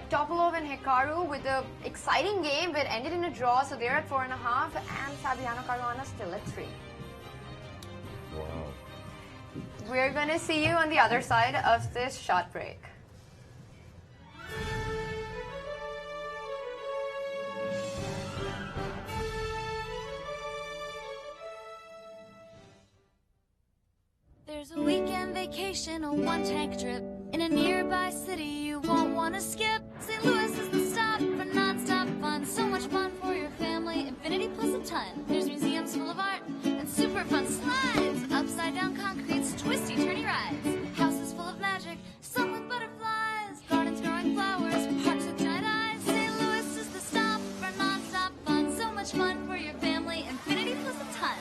Topalov and Hikaru with an exciting game, but ended in a draw, so they're at 4.5. And Fabiano Caruana still at 3. Wow. We're going to see you on the other side of this short break. There's a weekend vacation, a one-tank trip in a nearby city you won't want to skip. St. Louis is the stop for non-stop fun. So much fun for your family, infinity plus a ton. There's museums full of art and super fun slides. Upside-down concretes, twisty, turny rides. Houses full of magic, some with butterflies. Gardens growing flowers, parks with giant eyes. St. Louis is the stop for non-stop fun. So much fun for your family, infinity plus a ton.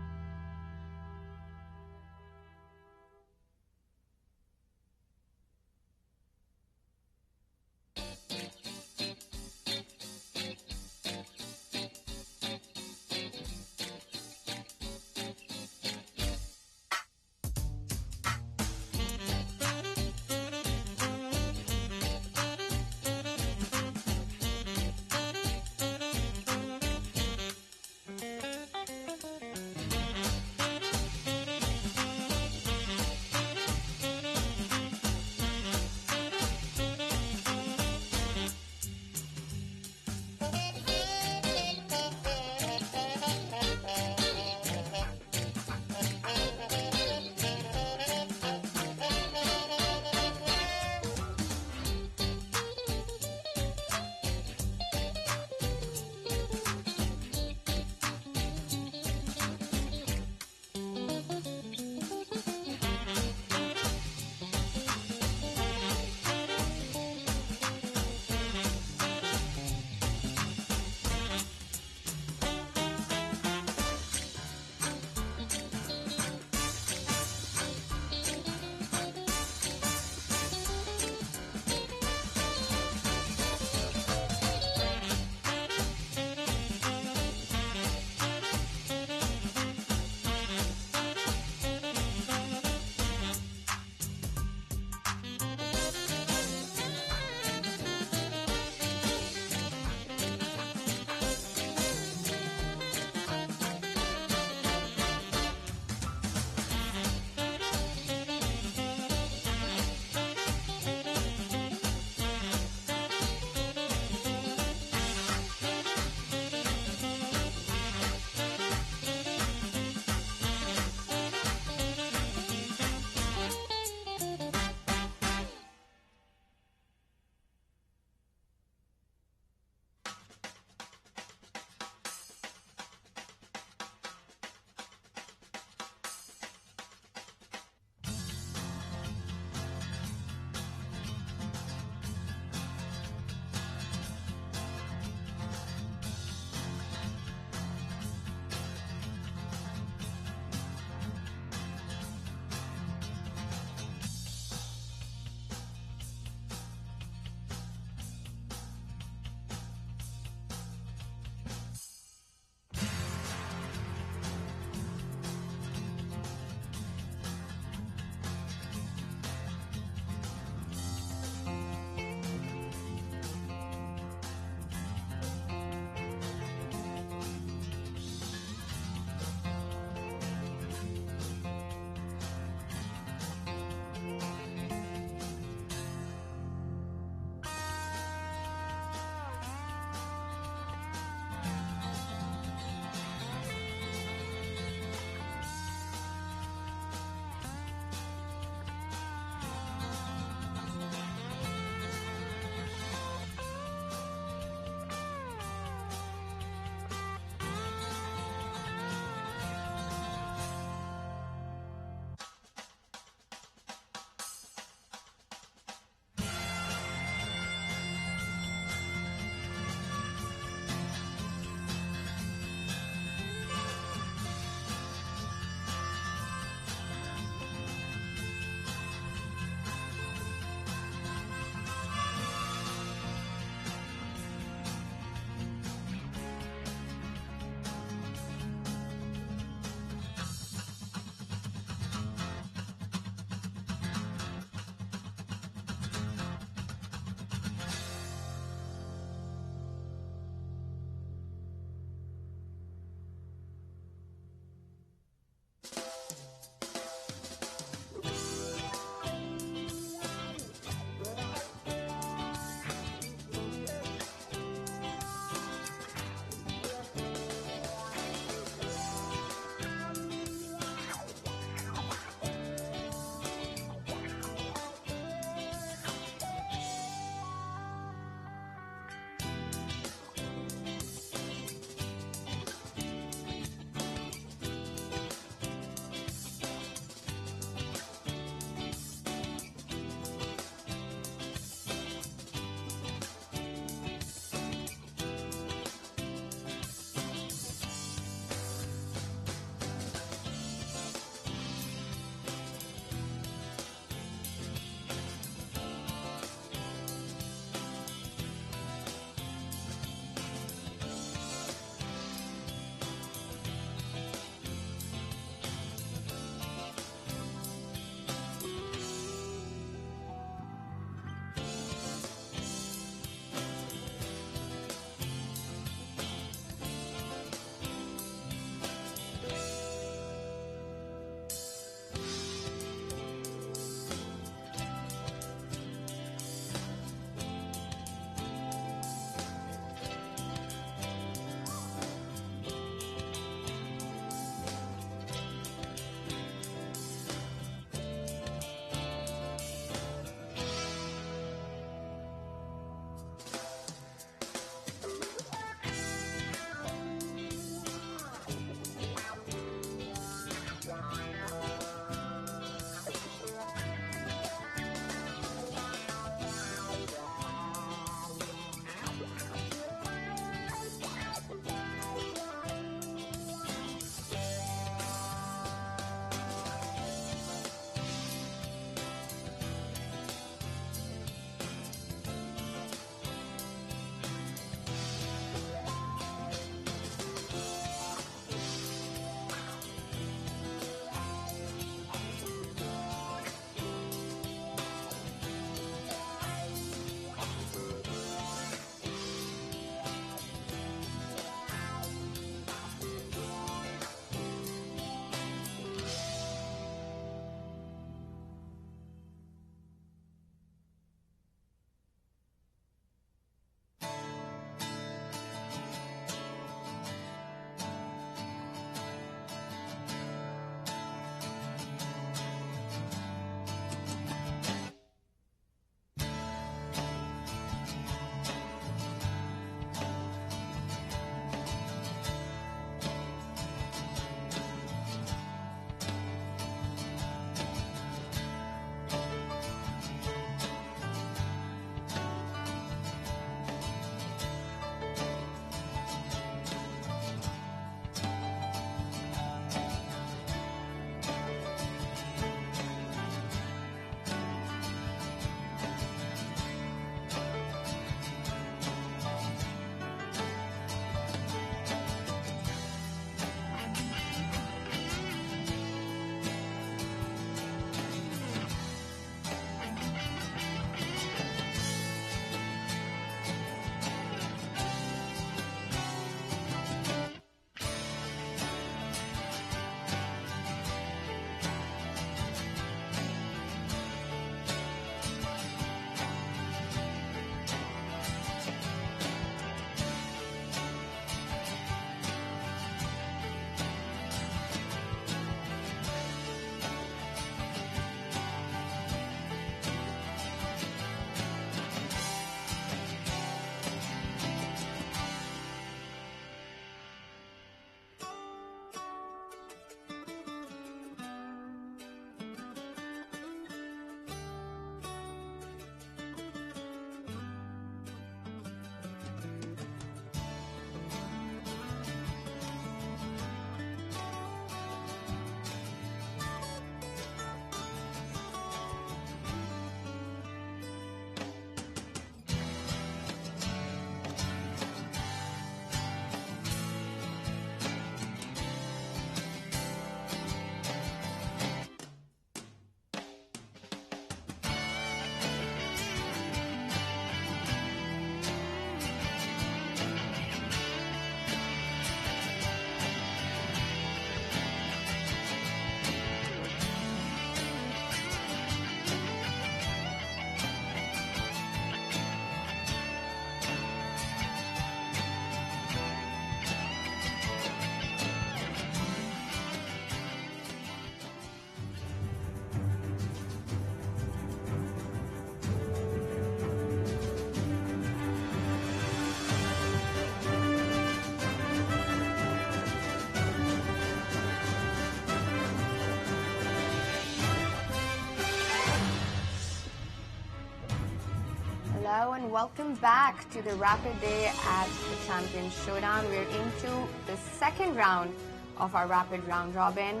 Hello and welcome back to the Rapid Day at the Champions Showdown. We're into the second round of our Rapid Round Robin.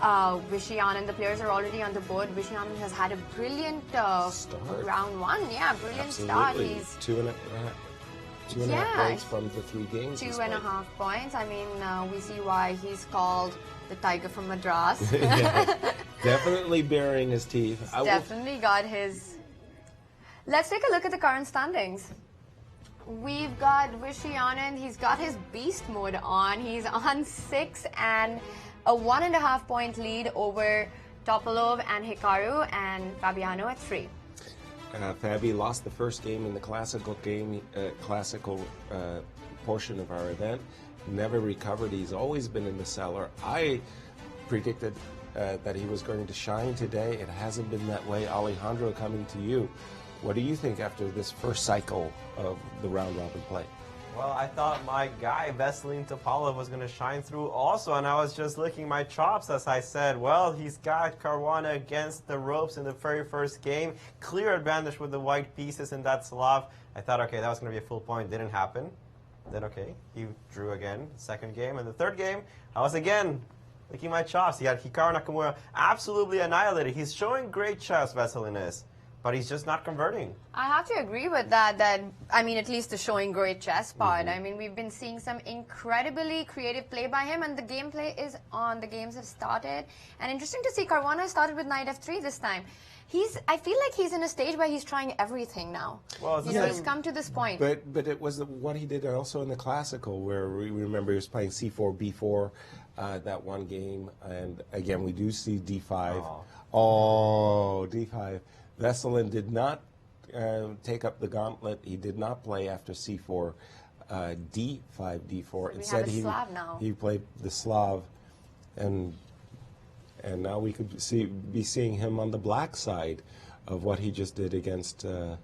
Viswanathan, the players are already on the board. Viswanathan has had a brilliant round one. Yeah, brilliant start. He's two and a half points from the 3 games. 2.5 points. I mean, we see why he's called the Tiger from Madras. Yeah, definitely baring his teeth. Definitely got his... Let's take a look at the current standings. We've got Viswanathan. He's got his beast mode on. He's on 6 and a 1.5 point lead over Topalov and Hikaru, and Fabiano at 3. Fabi lost the first game in the classical portion of our event. Never recovered. He's always been in the cellar. I predicted that he was going to shine today. It hasn't been that way. Alejandro, coming to you. What do you think after this first cycle of the round-robin play? Well, I thought my guy, Veselin Topalov, was going to shine through also, and I was just licking my chops as I said, well, he's got Caruana against the ropes in the very first game. Clear advantage with the white pieces in that Slav. I thought, okay, that was going to be a full point. Didn't happen. Then, okay, he drew again, second game. And the third game, I was again licking my chops. He had Hikaru Nakamura absolutely annihilated. He's showing great chess, Veselin is, but he's just not converting. I have to agree with that, I mean, at least the showing great chess part. I mean, we've been seeing some incredibly creative play by him, and the gameplay is on. The games have started. And interesting to see, Caruana started with knight f3 this time. I feel like he's in a stage where he's trying everything now. Well, he's come to this point. But it was what he did also in the classical, where we remember he was playing c4, b4, that one game. And again, we do see d5. Oh, d5. Veselin did not take up the gauntlet. He did not play after c4, d5, d4. So instead, he played the Slav, and now we could be seeing him on the black side of what he just did against. And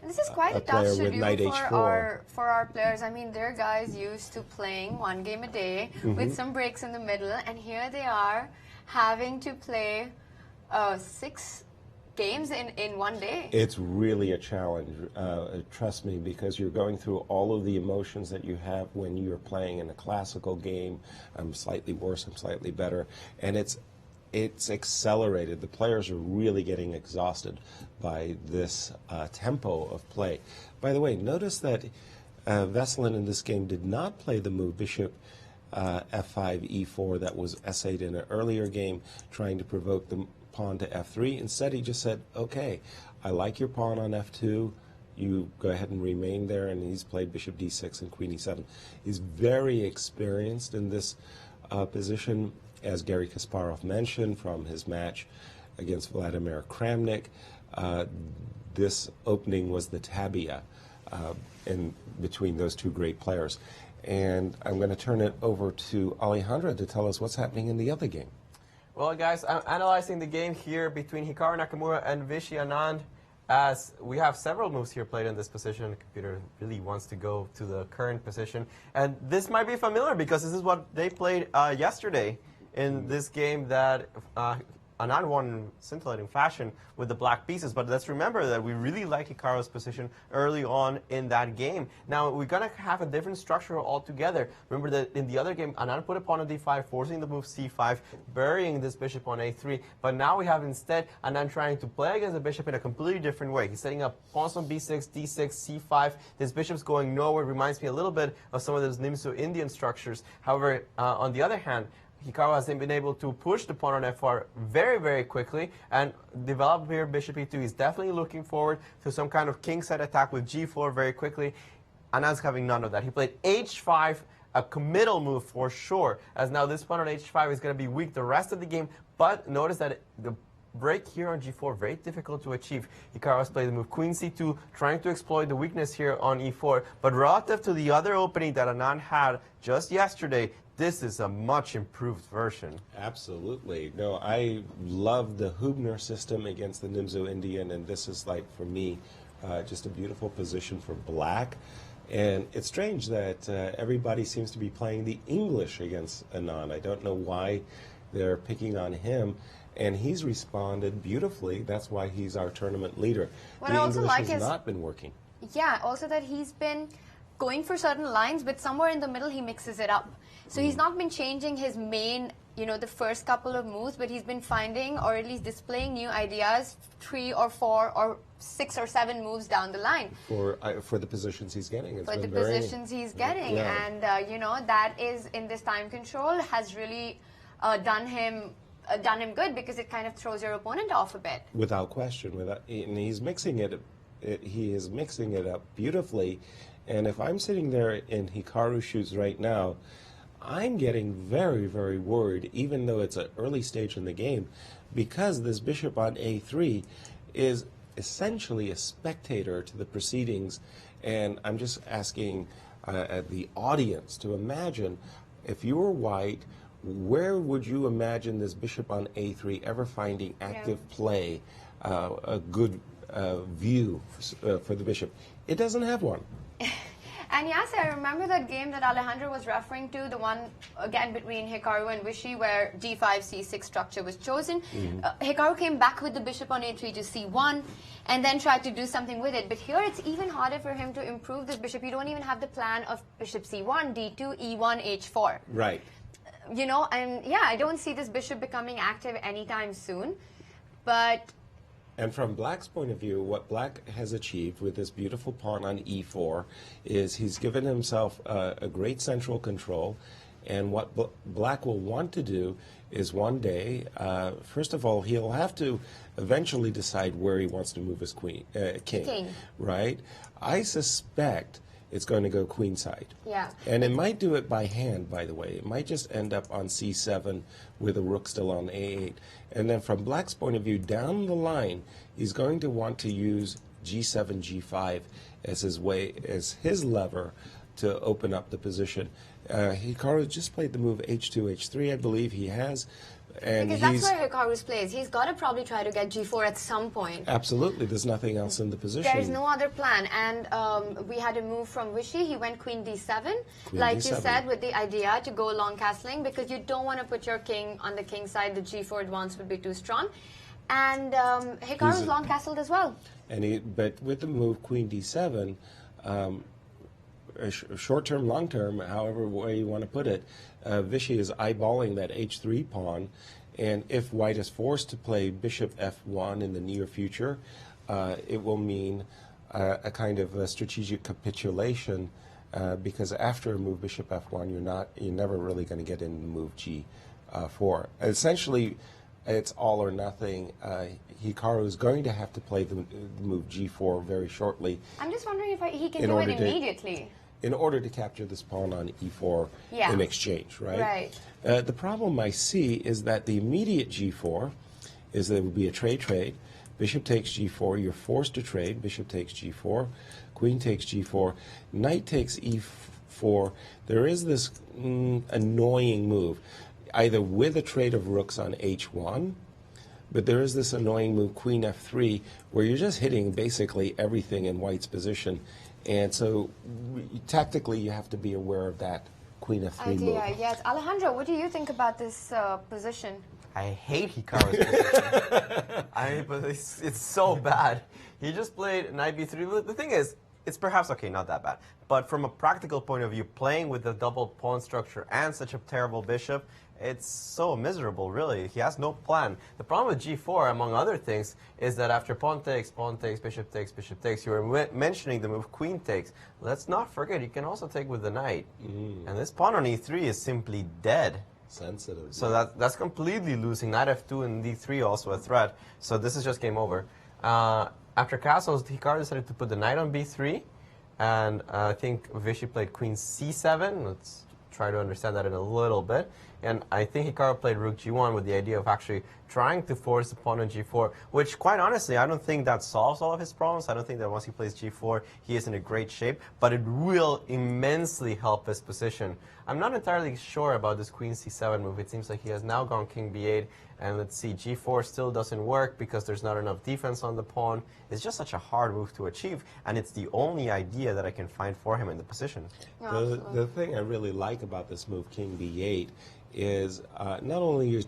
this is quite a tough schedule for our players. I mean, they're guys used to playing 1 game a day with some breaks in the middle, and here they are having to play 6 games in 1 day. It's really a challenge, trust me, because you're going through all of the emotions that you have when you're playing in a classical game. I'm slightly worse, I'm slightly better, and it's accelerated. The players are really getting exhausted by this tempo of play. By the way, notice that Veselin in this game did not play the move bishop f5, e4 that was essayed in an earlier game, trying to provoke the pawn to f3. Instead, he just said, okay, I like your pawn on f2. You go ahead and remain there, and he's played bishop d6 and queen e7. He's very experienced in this position, as Garry Kasparov mentioned from his match against Vladimir Kramnik. This opening was the tabia in between those two great players. And I'm going to turn it over to Alejandro to tell us what's happening in the other game. Well, guys, I'm analyzing the game here between Hikaru Nakamura and Viswanathan, as we have several moves here played in this position. The computer really wants to go to the current position. And this might be familiar because this is what they played yesterday in this game that Anand won in scintillating fashion with the black pieces. But let's remember that we really like Hikaru's position early on in that game. Now, we're going to have a different structure altogether. Remember that in the other game, Anand put a pawn on d5, forcing the move c5, burying this bishop on a3. But now we have instead Anand trying to play against the bishop in a completely different way. He's setting up pawns on b6, d6, c5. This bishop's going nowhere. Reminds me a little bit of some of those Nimzo Indian structures. However, on the other hand, Hikaru has been able to push the pawn on f4 very, very quickly and develop here bishop e2. He's definitely looking forward to some kind of king-side attack with g4 very quickly. Anand's having none of that. He played h5, a committal move for sure, as now this pawn on h5 is going to be weak the rest of the game. But notice that the break here on g4, very difficult to achieve. Hikaru has played the move queen c2, trying to exploit the weakness here on e4. But relative to the other opening that Anand had just yesterday, this is a much improved version. Absolutely. No, I love the Hubner system against the Nimzo Indian, and this is, like, for me, just a beautiful position for black. And it's strange that everybody seems to be playing the English against Anand. I don't know why they're picking on him. and he's responded beautifully. That's why he's our tournament leader. What the I also English like has is- not been working. Yeah, also that he's been going for certain lines, but somewhere in the middle he mixes it up. So he's not been changing his main, the first couple of moves, but he's been finding or at least displaying new ideas 3 or 4 or 6 or 7 moves down the line. For the positions he's getting. It's For the been very- positions he's getting. Yeah. And, that is, in this time control, has really done him good because it kind of throws your opponent off a bit. Without question, and he's mixing it. He is mixing it up beautifully. And if I'm sitting there in Hikaru's shoes right now, I'm getting very, very worried, even though it's an early stage in the game, because this bishop on a3 is essentially a spectator to the proceedings. And I'm just asking the audience to imagine, if you were white, where would you imagine this bishop on a3 ever finding active play, a good view for the bishop? It doesn't have one. And yes, I remember that game that Alejandro was referring to, the one, again, between Hikaru and Vishy, where d5, c6 structure was chosen. Hikaru came back with the bishop on a3 to c1, and then tried to do something with it. But here it's even harder for him to improve this bishop. You don't even have the plan of bishop c1, d2, e1, h4. Right. And yeah, I don't see this bishop becoming active anytime soon. But... And from Black's point of view, what Black has achieved with this beautiful pawn on e4 is he's given himself a great central control. And what Black will want to do is one day, first of all, he'll have to eventually decide where he wants to move his king. Right? I suspect it's going to go queenside. Yeah. And it might do it by hand, by the way. It might just end up on c7 with a rook still on a8. And then from Black's point of view, down the line, he's going to want to use g7, g5 as his lever to open up the position. Hikaru just played the move h2, h3, I believe he has. And because that's where Hikaru's plays. He's got to probably try to get g4 at some point. Absolutely. There's nothing else in the position. There's no other plan. And we had a move from Vishy. He went queen d7, like d7. you said, with the idea to go long castling, because you don't want to put your king on the king side. The g4 advance would be too strong. And Hikaru's long castled as well. But with the move queen d7, short-term, long-term, however way you want to put it, Vishy is eyeballing that h3 pawn, and if white is forced to play bishop f1 in the near future, it will mean a kind of a strategic capitulation, because after a move bishop f1, you're never really going to get into the move g4. Essentially, it's all or nothing. Hikaru is going to have to play the move g4 very shortly. I'm just wondering if he can do it immediately. In order to capture this pawn on e4 in exchange, right? Right. The problem I see is that the immediate g4 is there would be a trade. Bishop takes g4, you're forced to trade. Bishop takes g4, queen takes g4, knight takes e4. There is this annoying move, either with a trade of rooks on h1, but there is this annoying move, queen f3, where you're just hitting basically everything in white's position. And so, tactically, you have to be aware of that queen f3 move. Yes. Alejandro, what do you think about this position? I hate Hikaru's position. But it's so bad. He just played knight b3. The thing is, it's perhaps, okay, not that bad. But from a practical point of view, playing with the double pawn structure and such a terrible bishop, it's so miserable, really. He has no plan. The problem with g4, among other things, is that after pawn takes, bishop takes, you were mentioning the move queen takes. Let's not forget, you can also take with the knight. And this pawn on e3 is simply dead. Sensitive. So that's completely losing. Knight f2 and d3 also a threat. So this is just game over. After castles, Hikaru decided to put the knight on b3. And I think Vishy played queen c7. Let's try to understand that in a little bit. And I think Hikaru played rook g1 with the idea of actually trying to force the pawn on g4, which, quite honestly, I don't think that solves all of his problems. I don't think that once he plays g4, he is in a great shape, but it will immensely help his position. I'm not entirely sure about this queen c7 move. It seems like he has now gone king b8, and let's see, g4 still doesn't work because there's not enough defense on the pawn. It's just such a hard move to achieve, and it's the only idea that I can find for him in the position. The thing I really like about this move, king b8, is not only you're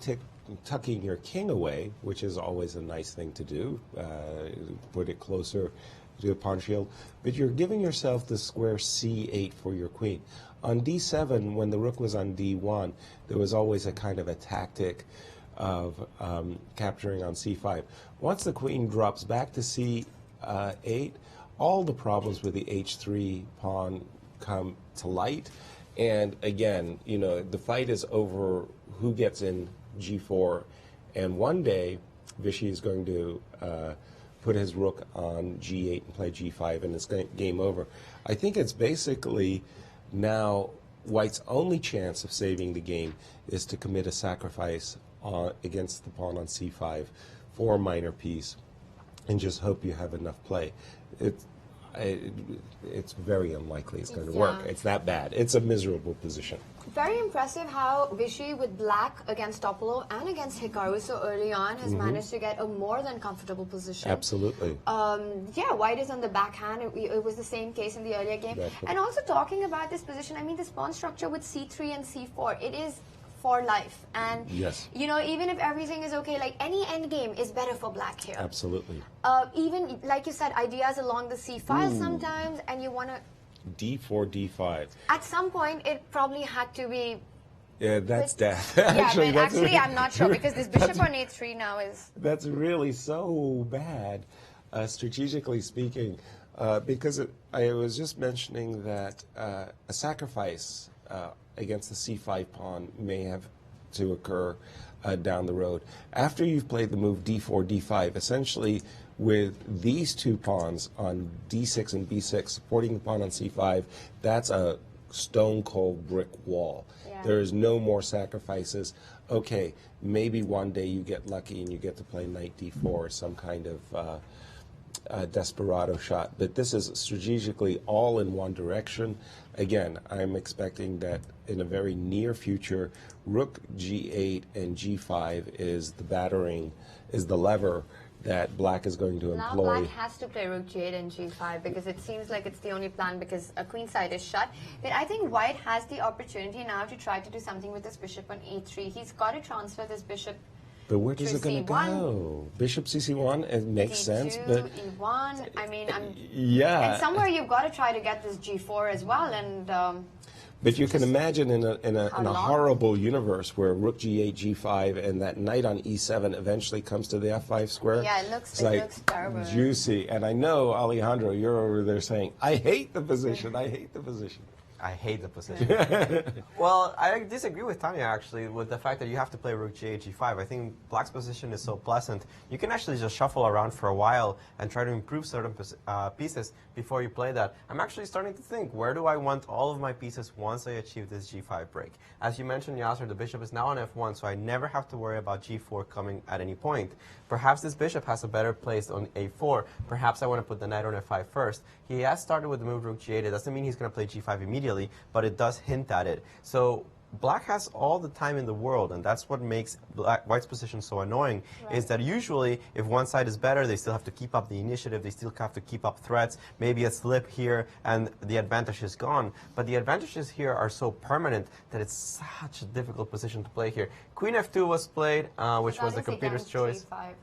tucking your king away, which is always a nice thing to do, put it closer to the pawn shield, but you're giving yourself the square c8 for your queen. On d7, when the rook was on d1, there was always a kind of a tactic of capturing on c5. Once the queen drops back to c8, all the problems with the h3 pawn come to light. And again, you know, the fight is over who gets in g4. And one day, Vishy is going to put his rook on g8 and play g5, and it's game over. I think it's basically now White's only chance of saving the game is to commit a sacrifice against the pawn on c5 for a minor piece and just hope you have enough play. It's very unlikely it's going to work. It's that bad. It's a miserable position. Very impressive how Vishy with black against Topalov and against Hikaru so early on has managed to get a more than comfortable position. Absolutely. Yeah, White is on the backhand. It was the same case in the earlier game. Exactly. And also talking about this position, I mean, this pawn structure with c3 and c4, it is for life. And, you know, even if everything is okay, like any endgame is better for black here. Absolutely. Even, like you said, ideas along the c file sometimes, and you want to... d4, d5. At some point, it probably had to be... Yeah, that's death. Actually, I'm not sure, because this bishop on a3 now is... That's really so bad, strategically speaking, because I was just mentioning that a sacrifice against the c5 pawn may have to occur down the road. After you've played the move d4, d5, essentially with these two pawns on d6 and b6 supporting the pawn on c5, that's a stone-cold brick wall. There is no more sacrifices. Okay, maybe one day you get lucky and you get to play knight d4, some kind of desperado shot, but this is strategically all in one direction. Again, I'm expecting that in a very near future, rook g8 and g5 is the lever that black is going to employ. Now black has to play rook g8 and g5 because it seems like it's the only plan because a queen side is shut. But I think White has the opportunity now to try to do something with this bishop on e3. He's got to transfer this bishop. But where does it going to go? Bishop cc1, it makes sense, but e1. I mean, yeah. And somewhere you've got to try to get this g4 as well, and. But you can imagine in a horrible universe where rook g8, g5, and that knight on e7 eventually comes to the f5 square. Yeah, it looks terrible. Juicy. And I know, Alejandro, you're over there saying, I hate the position, I hate the position. I hate the position. Well, I disagree with Tanya, actually, with the fact that you have to play rook g8, g5. I think black's position is so pleasant. You can actually just shuffle around for a while and try to improve certain pieces before you play that. I'm actually starting to think, where do I want all of my pieces once I achieve this g5 break? As you mentioned, Yasser, the bishop is now on f1, so I never have to worry about g4 coming at any point. Perhaps this bishop has a better place on a4. Perhaps I want to put the knight on f5 first. He has started with the move rook g8. It doesn't mean he's going to play g5 immediately, but it does hint at it. So black has all the time in the world, and that's what makes White's position so annoying, is that usually if one side is better, they still have to keep up the initiative, they still have to keep up threats, maybe a slip here, and the advantage is gone. But the advantages here are so permanent that it's such a difficult position to play here. Queen f2 was played, which was the computer's choice. G5.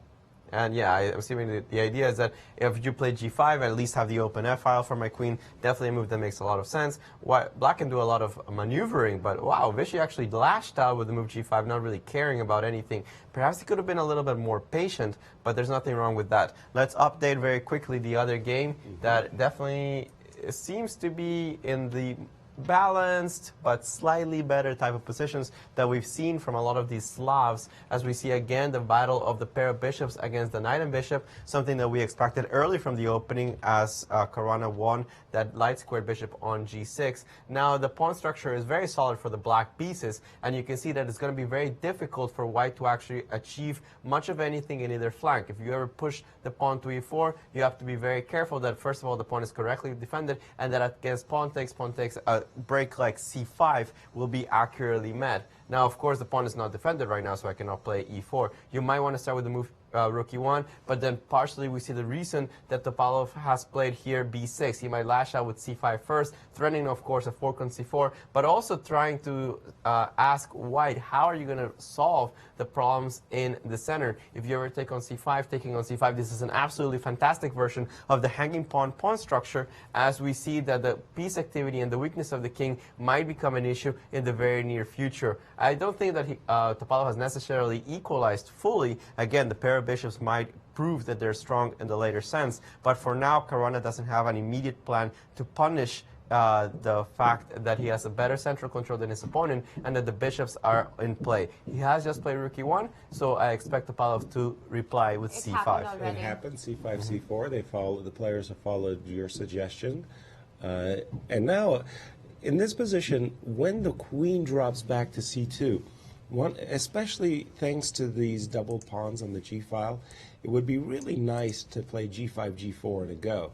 And yeah, I'm assuming the idea is that if you play g5, I at least have the open f-file for my queen. Definitely a move that makes a lot of sense. Black can do a lot of maneuvering, but wow, Vishy actually lashed out with the move g5, not really caring about anything. Perhaps he could have been a little bit more patient, but there's nothing wrong with that. Let's update very quickly the other game that definitely seems to be in the balanced but slightly better type of positions that we've seen from a lot of these Slavs, as we see again the battle of the pair of bishops against the knight and bishop, something that we expected early from the opening as Caruana won that light squared bishop on g6. Now the pawn structure is very solid for the black pieces, and you can see that it's going to be very difficult for White to actually achieve much of anything in either flank. If you ever push the pawn to e4, you have to be very careful that first of all the pawn is correctly defended, and that against pawn takes, break like c5 will be accurately met. Now, of course, the pawn is not defended right now, so I cannot play e4. You might want to start with the move rook e1, but then partially we see the reason that Topalov has played here b6. He might lash out with c5 first, threatening, of course, a fork on c4, but also trying to ask White, how are you going to solve the problems in the center? If you ever take on c5, taking on c5, this is an absolutely fantastic version of the hanging pawn-pawn structure, as we see that the piece activity and the weakness of the king might become an issue in the very near future. I don't think that Topalov has necessarily equalized fully. Again, the pair of bishops might prove that they're strong in the later sense, but for now, Caruana doesn't have an immediate plan to punish the fact that he has a better central control than his opponent and that the bishops are in play. He has just played rook e1, so I expect Topalov to reply with c5. It happened, c5, c4. The players have followed your suggestion. And now, in this position, when the queen drops back to c2, especially thanks to these double pawns on the g-file, it would be really nice to play g5, g4 in a go.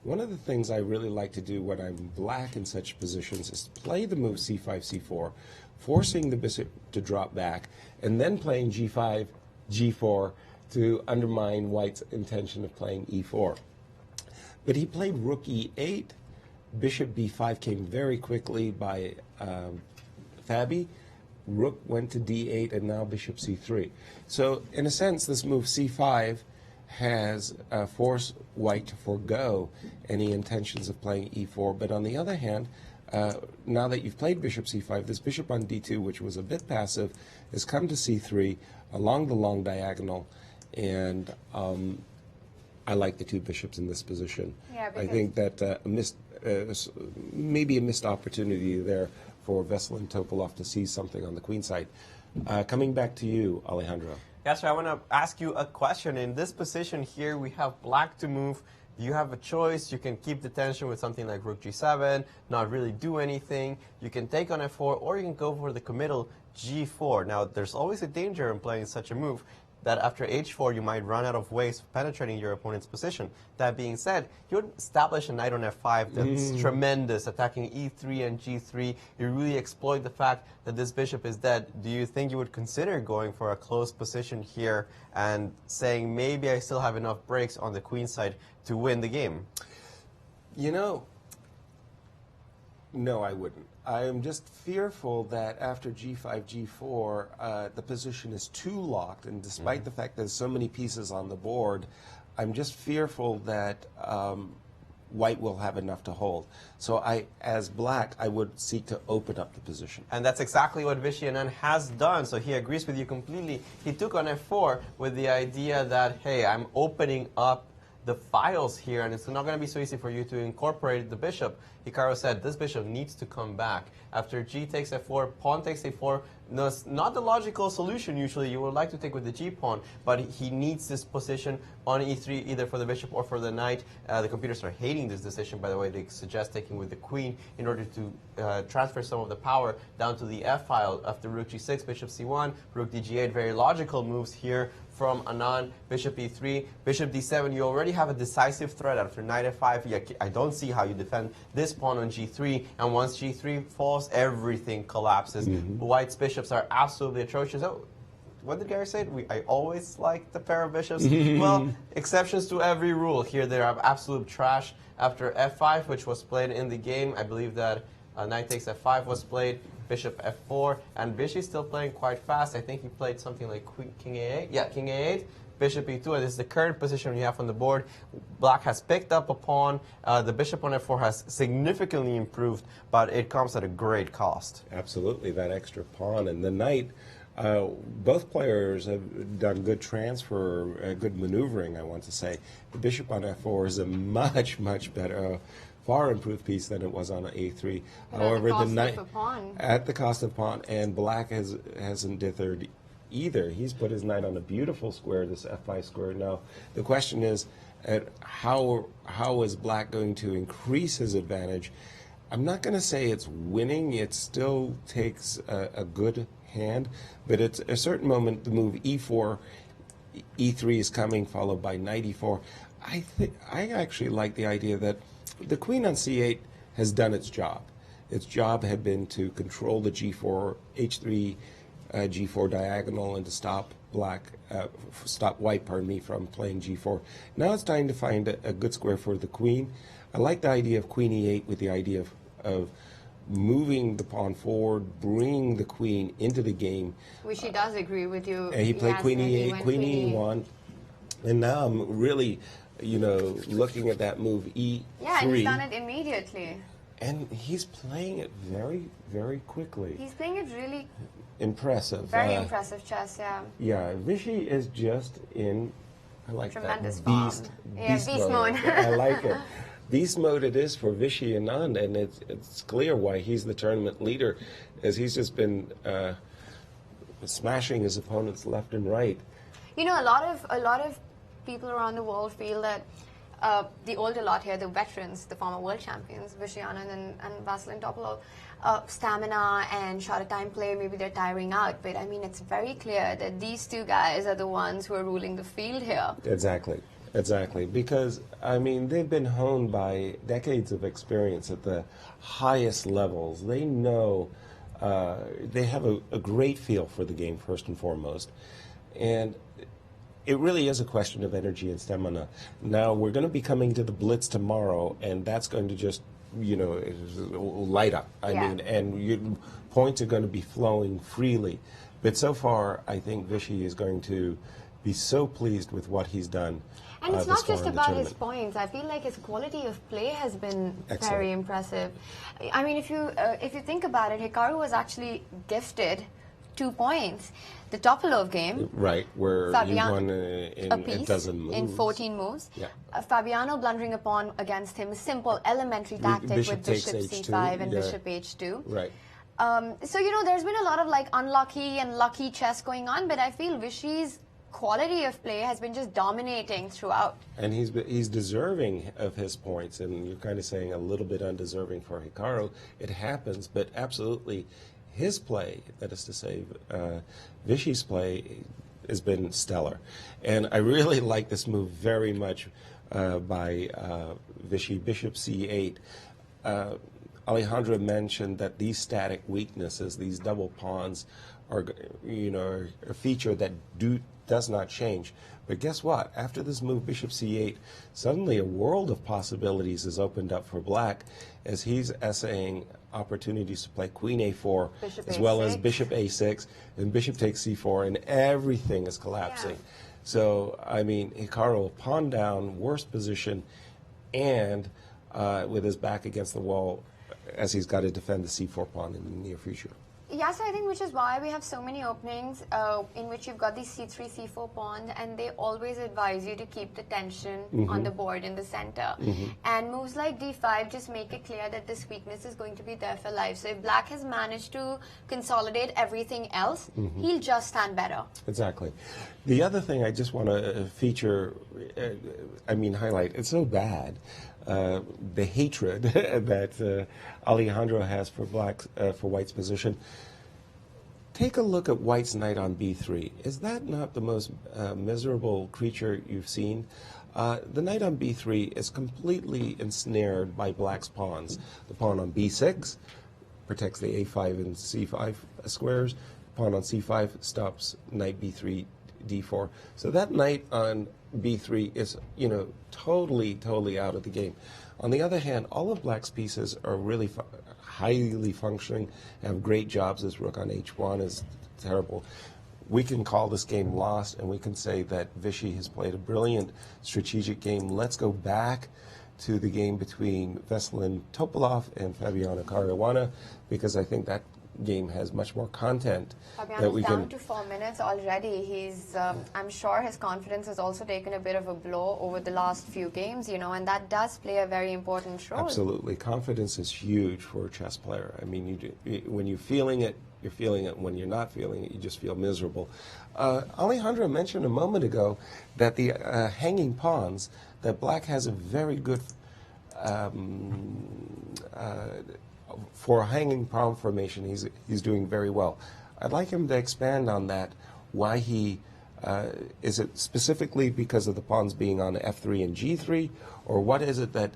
One of the things I really like to do when I'm black in such positions is to play the move c5, c4, forcing the bishop to drop back, and then playing g5, g4 to undermine White's intention of playing e4. But he played rook e8, bishop b5 came very quickly by Fabi, rook went to d8, and now bishop c3. So in a sense, this move c5 has forced White to forego any intentions of playing e4. But on the other hand, now that you've played bishop c5, this bishop on d2, which was a bit passive, has come to c3 along the long diagonal, and I like the two bishops in this position. Yeah, I think that maybe a missed opportunity there for Veselin Topalov to see something on the queen side. Coming back to you, Alejandro. Yes, sir, I want to ask you a question. In this position here, we have black to move. You have a choice. You can keep the tension with something like rook g7, not really do anything. You can take on f4, or you can go for the committal g4. Now, there's always a danger in playing such a move, that after h4 you might run out of ways of penetrating your opponent's position. That being said, you would establish a knight on f5 that's tremendous, attacking e3 and g3. You really exploit the fact that this bishop is dead. Do you think you would consider going for a close position here and saying, maybe I still have enough breaks on the queen side to win the game? You know, no, I wouldn't. I am just fearful that after g5, g4, the position is too locked, and despite the fact there's so many pieces on the board, I'm just fearful that White will have enough to hold. So as black, I would seek to open up the position. And that's exactly what Viswanathan has done, so he agrees with you completely. He took on f4 with the idea that, hey, I'm opening up the files here, and it's not going to be so easy for you to incorporate the bishop. Hikaru said this bishop needs to come back. After g takes f4, pawn takes a4. No, it's not the logical solution usually. You would like to take with the g-pawn, but he needs this position on e3 either for the bishop or for the knight. The computers are hating this decision, by the way. They suggest taking with the queen in order to transfer some of the power down to the f-file. After rook g6, bishop c1, rook dg8, very logical moves here from Anand. Bishop e3, bishop d7. You already have a decisive threat after knight f5. I don't see how you defend this pawn on g3, and once g3 falls, everything collapses. White's bishops are absolutely atrocious. Oh, what did Gary say? I always like the pair of bishops. Well, exceptions to every rule. Here they are absolute trash. After f5, which was played in the game, I believe that knight takes f5 was played, bishop f4, and Vishy's still playing quite fast. I think he played something like king a8. Yeah, king a8, bishop e2, and this is the current position you have on the board. Black has picked up a pawn. The bishop on f4 has significantly improved, but it comes at a great cost. Absolutely, that extra pawn and the knight. Both players have done good transfer, good maneuvering, I want to say. The bishop on f4 is a much, much better, far improved piece than it was on a3. However, the knight at the cost of pawn, and black hasn't dithered either. He's put his knight on a beautiful square, this f5 square. Now, the question is, how is black going to increase his advantage? I'm not going to say it's winning. It still takes a good hand, but at a certain moment, the move e4, e3 is coming, followed by knight e4. I actually like the idea that the queen on c8 has done its job. Its job had been to control the g4, h3, g4 diagonal, and to stop white, from playing g4. Now it's time to find a good square for the queen. I like the idea of queen e8 with the idea of moving the pawn forward, bringing the queen into the game. Which he does agree with you. And he played queen e8, queen e1. And now I'm really, looking at that move e3. Yeah, and he's done it immediately. And he's playing it very, very quickly. He's playing it really impressive. Very impressive chess, yeah. Yeah, Vishy is just in, I like tremendous that, beast mode. I like it. Beast mode it is for Vishy Anand, and it's clear why he's the tournament leader, as he's just been smashing his opponents left and right. A lot of people around the world feel that the older lot here, the veterans, the former world champions, Vishy Anand and Veselin Topalov, stamina and shorter time play, maybe they're tiring out. But I mean, it's very clear that these two guys are the ones who are ruling the field here. Exactly. Because, I mean, they've been honed by decades of experience at the highest levels. They know, they have a great feel for the game, first and foremost. And it really is a question of energy and stamina. Now, we're going to be coming to the Blitz tomorrow, and that's going to just, light up. I mean, and points are going to be flowing freely. But so far, I think Vishy is going to be so pleased with what he's done. And it's not just about his points. I feel like his quality of play has been very impressive. I mean, if you think about it, Hikaru was actually gifted 2 points. The Topalov game, right, where Fabiano, he won in a dozen moves. In 14 moves. Yeah. Fabiano blundering a pawn against him, a simple elementary tactic with bishop c5 and bishop h2. Right. So, there's been a lot of unlucky and lucky chess going on, but I feel Vishy's quality of play has been just dominating throughout. And he's deserving of his points, and you're kind of saying a little bit undeserving for Hikaru. It happens, but absolutely his play, that is to say, Vishy's play has been stellar. And I really like this move very much by Vishy, bishop c8. Alejandro mentioned that these static weaknesses, these double pawns, are a feature that does not change. But guess what? After this move, bishop c8, suddenly a world of possibilities is opened up for black, as he's essaying opportunities to play queen a4, bishop as a6. well as bishop a6, and bishop takes c4, and everything is collapsing. Yeah. So, I mean, Hikaru, pawn down, worst position, and with his back against the wall, as he's got to defend the c4 pawn in the near future. Yes, I think which is why we have so many openings in which you've got these c3, c4 pawns, and they always advise you to keep the tension on the board in the center. And moves like d5 just make it clear that this weakness is going to be there for life. So if black has managed to consolidate everything else, he'll just stand better. Exactly. The other thing I just want to feature, highlight, it's so bad. The hatred that Alejandro has for for White's position. Take a look at White's knight on b3. Is that not the most miserable creature you've seen? The knight on b3 is completely ensnared by Black's pawns. The pawn on b6 protects the a5 and c5 squares. The pawn on c5 stops knight b3, d4. So that knight on b3 is, totally out of the game. On the other hand, all of Black's pieces are really highly functioning, have great jobs. As rook on h1 is terrible. We can call this game lost, and we can say that Vishy has played a brilliant strategic game. Let's go back to the game between Veselin Topalov and Fabiano Caruana, because I think that game has much more content. Fabiano's down to 4 minutes already. He's, I'm sure his confidence has also taken a bit of a blow over the last few games, and that does play a very important role. Absolutely. Confidence is huge for a chess player. I mean, when you're feeling it, you're feeling it. When you're not feeling it, you just feel miserable. Alejandro mentioned a moment ago that the hanging pawns, that Black has a very good for a hanging pawn formation. He's doing very well. I'd like him to expand on that. Why he is it specifically because of the pawns being on f3 and g3, or what is it that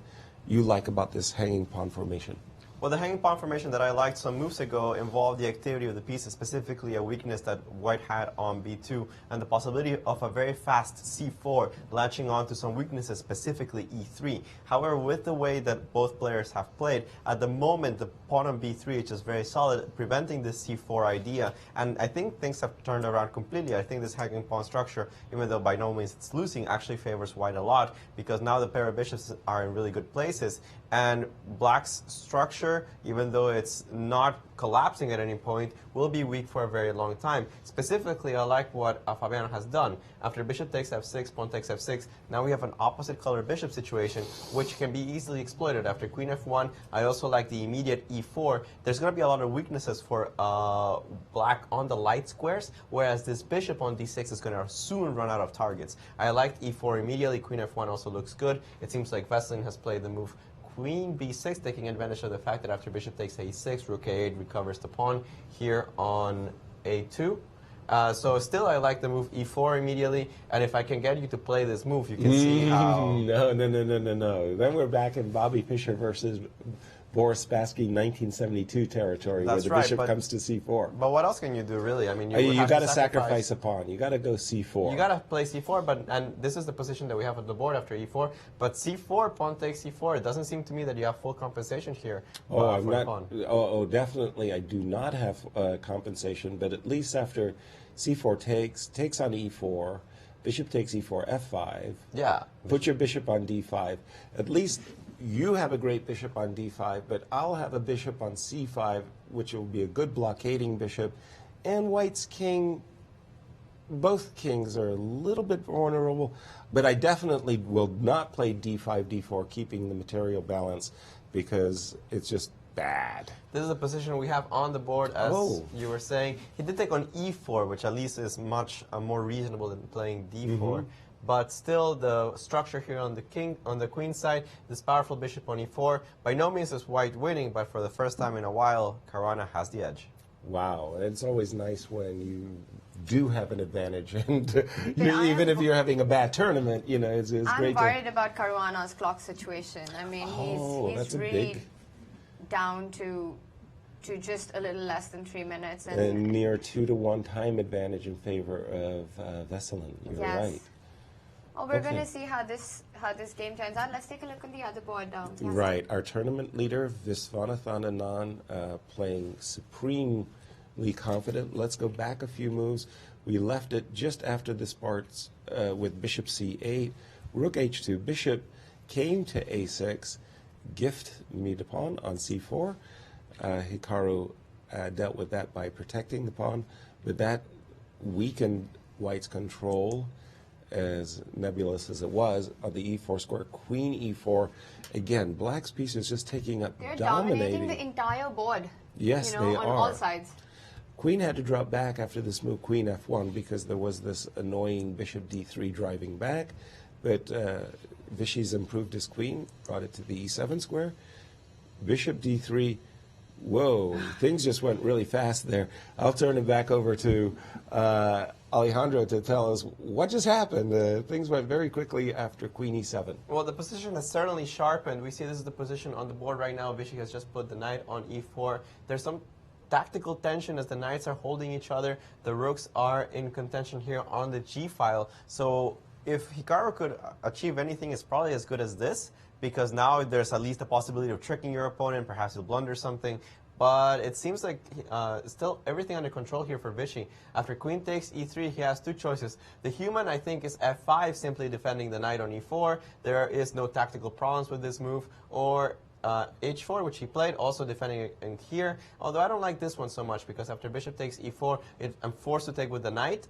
you like about this hanging pawn formation? Well, the hanging pawn formation that I liked some moves ago involved the activity of the pieces, specifically a weakness that white had on b2, and the possibility of a very fast c4 latching onto some weaknesses, specifically e3. However, with the way that both players have played, at the moment the pawn on b3 is just very solid, preventing this c4 idea, and I think things have turned around completely. I think this hanging pawn structure, even though by no means it's losing, actually favors white a lot, because now the pair of bishops are in really good places, and black's structure, even though it's not collapsing at any point, will be weak for a very long time. Specifically, I like what Fabiano has done. After bishop takes f6, pawn takes f6, now we have an opposite color bishop situation, which can be easily exploited. After queen f1, I also like the immediate e4. There's going to be a lot of weaknesses for black on the light squares, whereas this bishop on d6 is going to soon run out of targets. I liked e4 immediately. Queen f1 also looks good. It seems like Veselin has played the move queen b6, taking advantage of the fact that after bishop takes a6, rook a8 recovers the pawn here on a2. So still, I like the move e4 immediately, and if I can get you to play this move, you can see how... No. Then we're back in Bobby Fischer versus Boris Spassky 1972 territory, That's where the right, bishop comes to c4. But what else can you do, really? I mean, you got to sacrifice a pawn. You got to go c4. You got to play c4, and this is the position that we have on the board after e4. But c4, pawn takes c4. It doesn't seem to me that you have full compensation here. I'm not. Definitely, I do not have compensation. But at least after c4 takes on e4, bishop takes e4, f5. Yeah. Put your bishop on d5. At least you have a great bishop on d5, but I'll have a bishop on c5, which will be a good blockading bishop. And white's king, both kings are a little bit vulnerable, but I definitely will not play d5, d4, keeping the material balance, because it's just bad. This is the position we have on the board, as you were saying. He did take on e4, which at least is much more reasonable than playing d4. But still, the structure here on the queen side, this powerful bishop on e4, by no means is white winning, but for the first time in a while, Caruana has the edge. Wow, it's always nice when you do have an advantage, and even if you're having a bad tournament, it's great. I'm worried about Caruana's clock situation. I mean, he's really down to just a little less than 3 minutes. And near 2-to-1 time advantage in favor of Veselin. You're right. Oh, we're going to see how this game turns out. Let's take a look on the other board. Right. Our tournament leader, Viswanathan Anand, playing supremely confident. Let's go back a few moves. We left it just after this part with bishop c8, rook h2. Bishop came to a6, gift me the pawn on c4. Hikaru dealt with that by protecting the pawn, but that weakened white's control, as nebulous as it was, on the e4 square. Queen e4. Again, black's piece is just taking up, They're dominating the entire board. Yes, they on are. all sides. Queen had to drop back after this move, queen f1, because there was this annoying bishop d3 driving back. But Vishy's improved his queen, brought it to the e7 square. Bishop d3. Whoa, things just went really fast there. I'll turn it back over to Alejandro to tell us what just happened. Things went very quickly after queen e7. Well, the position has certainly sharpened. We see this is the position on the board right now. Vishy has just put the knight on e4. There's some tactical tension as the knights are holding each other. The rooks are in contention here on the g-file. So if Hikaru could achieve anything, it's probably as good as this, because now there's at least a possibility of tricking your opponent. Perhaps he'll blunder something. But it seems like still everything under control here for Vishy. After queen takes e3, he has two choices. The human, I think, is f5, simply defending the knight on e4. There is no tactical problems with this move. Or h4, which he played, also defending in here. Although I don't like this one so much, because after bishop takes e4, I'm forced to take with the knight.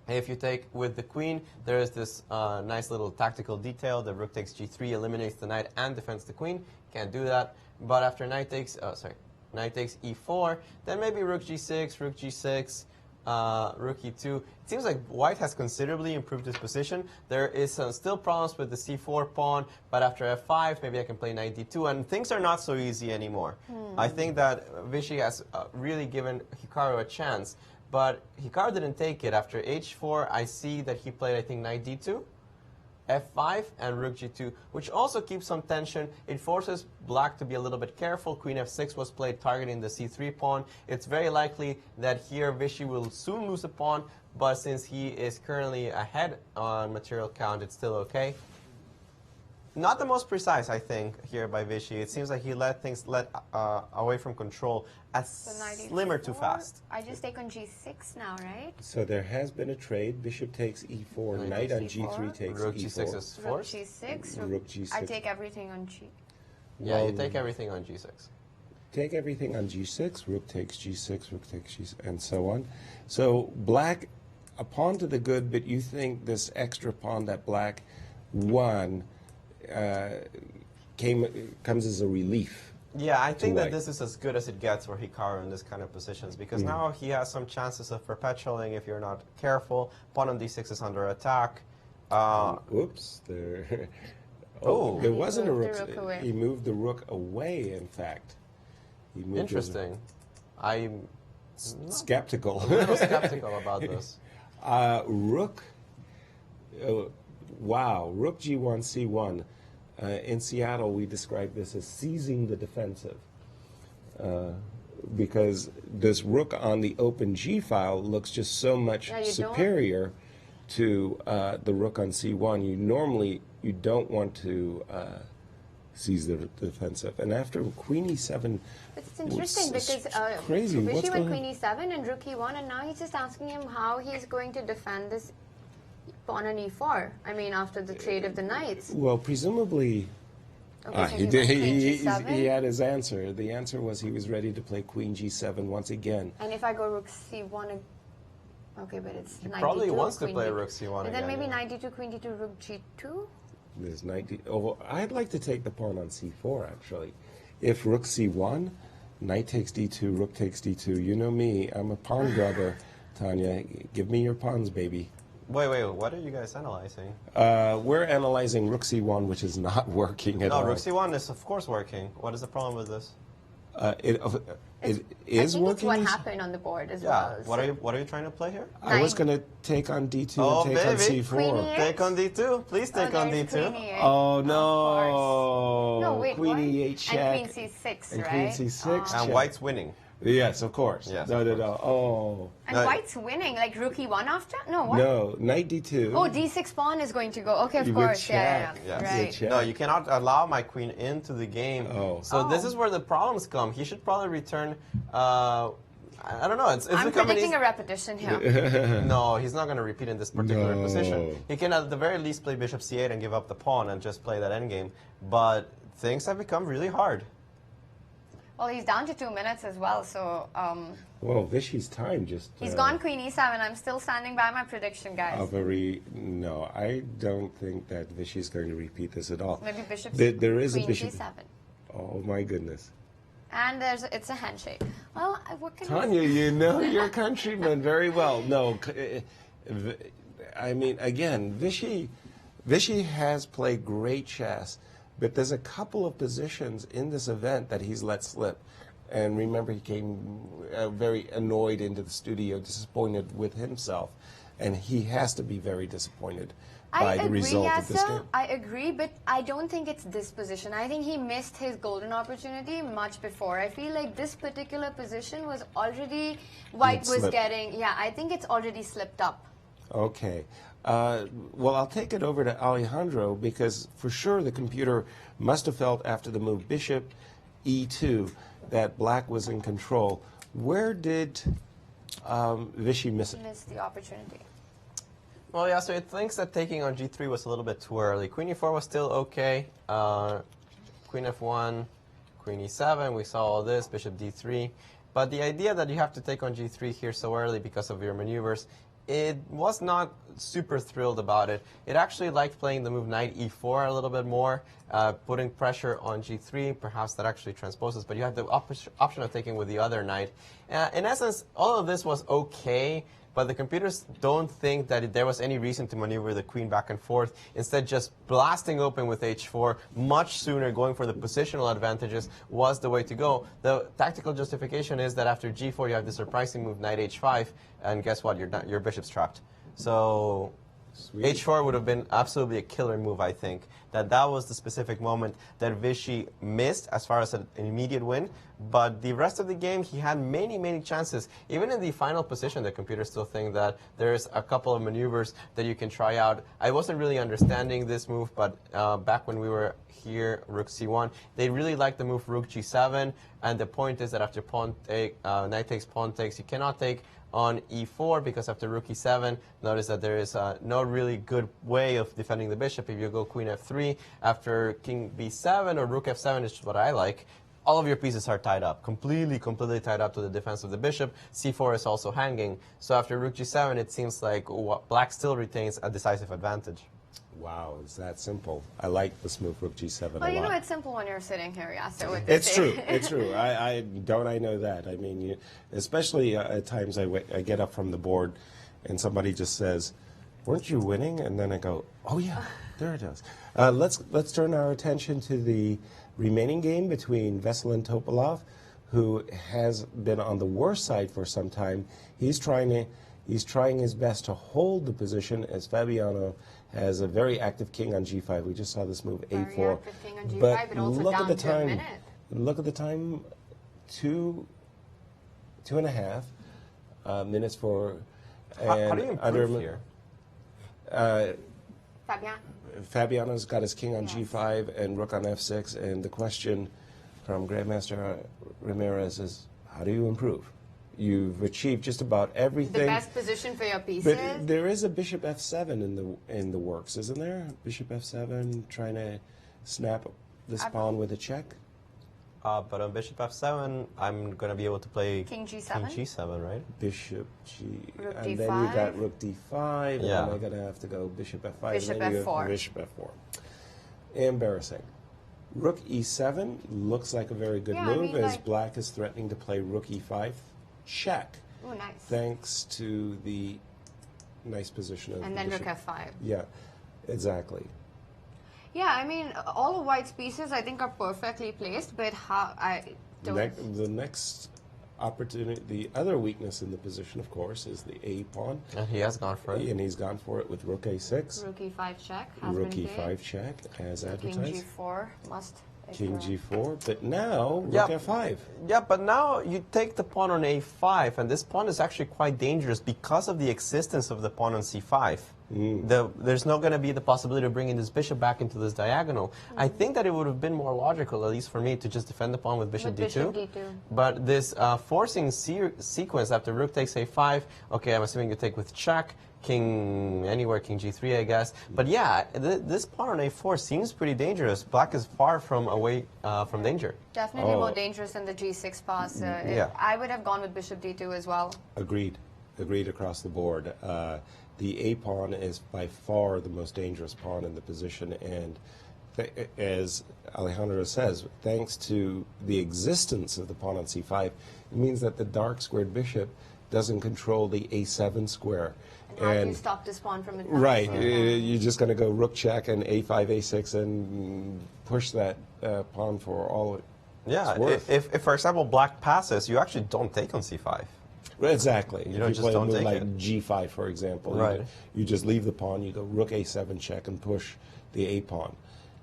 If you take with the queen, there is this nice little tactical detail. The rook takes g3, eliminates the knight and defends the queen. Can't do that. But after knight takes e4, then maybe rook g6, rook g6, rook e2. It seems like white has considerably improved his position. There is still problems with the c4 pawn, but after f5, maybe I can play knight d2, and things are not so easy anymore. I think that Vishy has really given Hikaru a chance, but Hikaru didn't take it. After h4, I see that he played, I think, knight d2. f5 and rook g2, which also keeps some tension. It forces black to be a little bit careful. Queen f6 was played targeting the c3 pawn. It's very likely that here Vishy will soon lose a pawn, but since he is currently ahead on material count, it's still okay. Not the most precise, I think, here by Vishy. It seems like he let things away from control a slimmer too fast. I just take on g6 now, right? So there has been a trade. Bishop takes e4. Knight on g3 takes rook e4. g6 is Rook forced. g6. Rook g6. I take everything on g. Yeah, you take everything on g6. Take everything on g6. Rook takes g6. Rook takes g6, and so on. So black, a pawn to the good, but you think this extra pawn that black won comes as a relief. Yeah, I think that this is as good as it gets for Hikaru in this kind of positions, because now he has some chances of perpetuating if you're not careful. Pawn on d6 is under attack. Oops, there. There wasn't a rook. He moved the rook away, in fact. He moved Interesting. I'm skeptical. A little skeptical about this. Rook. Wow, rook g1, c1. In Seattle, we describe this as seizing the defensive, because this rook on the open g file looks just so much superior to the rook on c1. You don't want to seize the defensive. And after queen e7, it's interesting because crazy. Vishy went queen e7 and rook e1, and now he's just asking him how he's going to defend this pawn on e4. I mean, after the trade of the knights. Well, presumably, Okay, he had his answer. The answer was he was ready to play queen g7 once again. And if I go rook c1, okay, but it's he 92, probably wants to play d2. rook c1 And then again, maybe knight d2, queen d2, rook g2. There's I'd like to take the pawn on c4, actually. If rook c1, knight takes d2, rook takes d2. You know me, I'm a pawn grubber, Tanya. Give me your pawns, baby. Wait, what are you guys analyzing? We're analyzing rook c1, which is not working at all. No, rook c1 is of course working. What is the problem with this? It is working. It's what happened on the board as well. Yeah. What are you trying to play here? I was going to take on d2 and take on c4. Take on d2. Please take on d2. Oh no! No, wait, queen e8 check. And queen c6, and right? Queen c6 And white's winning. Yes, of course. Yes, No. Oh. And white's winning, like rook e1 after? No, what? No, knight d2. Oh, d6 pawn is going to go. Okay, of You course. would check. Yeah. Yes. Right. No, you cannot allow my queen into the game. So this is where the problems come. He should probably return. I don't know. It's I'm predicting a repetition here. No, he's not going to repeat in this particular position. He can at the very least play bishop c8 and give up the pawn and just play that endgame. But things have become really hard. Well, he's down to 2 minutes as well, so... Well, Vishy's time just... He's gone queen e7. I'm still standing by my prediction, guys. No, I don't think that Vishy's going to repeat this at all. Maybe bishop there is queen a bishop. g7. Oh, my goodness. And it's a handshake. Well, what can Tanya, you know your countrymen very well. No, I mean, again, Vishy has played great chess, but there's a couple of positions in this event that he's let slip. And remember, he came very annoyed into the studio, disappointed with himself. And he has to be very disappointed by the result of this game. I agree, but I don't think it's this position. I think he missed his golden opportunity much before. I feel like this particular position was already, white was getting, I think it's already slipped up. Okay. Well, I'll take it over to Alejandro, because for sure the computer must have felt after the move bishop e2 that black was in control. Where did Vishy miss it? Missed the opportunity. Well, yeah, so it thinks that taking on g3 was a little bit too early. Queen e4 was still okay. Queen f1, queen e7, we saw all this, bishop d3. But the idea that you have to take on g3 here so early because of your maneuvers, it was not super thrilled about it. It actually liked playing the move knight e4 a little bit more, putting pressure on g3. Perhaps that actually transposes, but you have the option of taking with the other knight. In essence, all of this was okay, but the computers don't think that there was any reason to maneuver the queen back and forth. Instead, just blasting open with h4 much sooner, going for the positional advantages was the way to go. The tactical justification is that after g4 you have the surprising move knight h5, and guess what? Your bishop's trapped. So Sweet. H4 would have been absolutely a killer move, I think. That was the specific moment that Vichy missed as far as an immediate win. But the rest of the game, he had many, many chances. Even in the final position, the computer still think that there's a couple of maneuvers that you can try out. I wasn't really understanding this move, but back when we were here, Rook C1, they really like the move Rook G7. And the point is that after pawn take, knight takes, pawn takes, you cannot take on E4 because after Rook E7, notice that there is no really good way of defending the bishop. If you go Queen F3 after King B7 or Rook F7, is what I like. All of your pieces are tied up, completely tied up to the defense of the bishop. C4 is also hanging. So after Rook G7, it seems like Black still retains a decisive advantage. Wow, it's that simple. I like this move, Rook G7 a lot. Well, you know, it's simple when you're sitting here, Yasser, with It's true. It's true. I know that. I mean, especially at times I get up from the board and somebody just says, "Weren't you winning?" And then I go, "Oh yeah, there it is." Let's turn our attention to the remaining game between Veselin Topalov, who has been on the worst side for some time. He's trying his best to hold the position as Fabiano has a very active king on G5. We just saw this move Very A4. active king on G5, but but also look down at the to a time. minute. Look at the time. Two and a half minutes for. How do you improve here? Fabiano's got his king on G5 and rook on F6, and the question from Grandmaster Ramirez is, how do you improve? You've achieved just about everything. The best position for your pieces. But there is a bishop F7 in the works, isn't there? Bishop F7 trying to snap this pawn with a check. But on Bishop F7, I'm going to be able to play King G7? King G7, right? Bishop G. Rook and D5. then you got Rook D5. And Yeah. then I'm going to have to go Bishop F5. Bishop and then you F4. have Bishop F4. Embarrassing. Rook E7 looks like a very good Yeah, I move mean, as like- Black is threatening to play Rook E5 check. Ooh, nice. Thanks to the nice position of And the then Rook bishop. F5. Yeah, exactly. Yeah, I mean, all of White's pieces I think are perfectly placed, but how I don't. The next opportunity, the other weakness in the position, of course, is the A pawn. And he has gone for it. And he's gone for it with Rook A6. Rook E5 check has Rook been E5 played. check, as King advertised. G4 must. King G4, but now Rook Yep. F5. Yeah, but now you take the pawn on A5, and this pawn is actually quite dangerous because of the existence of the pawn on C5. There's not going to be the possibility of bringing this bishop back into this diagonal. I think that it would have been more logical, at least for me, to just defend the pawn with bishop With D2. bishop D2. But this forcing sequence after rook takes A5, okay, I'm assuming you take with check, king anywhere, king G3, I guess. But yeah, this pawn on A4 seems pretty dangerous. Black is far from away from danger. Definitely more dangerous than the G6 pass. Yeah. I would have gone with bishop D2 as well. Agreed. Agreed across the board. The A pawn is by far the most dangerous pawn in the position, and as Alejandro says, thanks to the existence of the pawn on C5, it means that the dark squared bishop doesn't control the A7 square. And how do you stop this pawn from advancing? Right, you're just going to go rook check and A5, A6 and push that pawn for all it's Yeah, worth. if for example Black passes, you actually don't take on C5. Exactly. You If don't you just play a don't move take like it. G5, for example, Right. you just leave the pawn, you go rook A7 check and push the A pawn.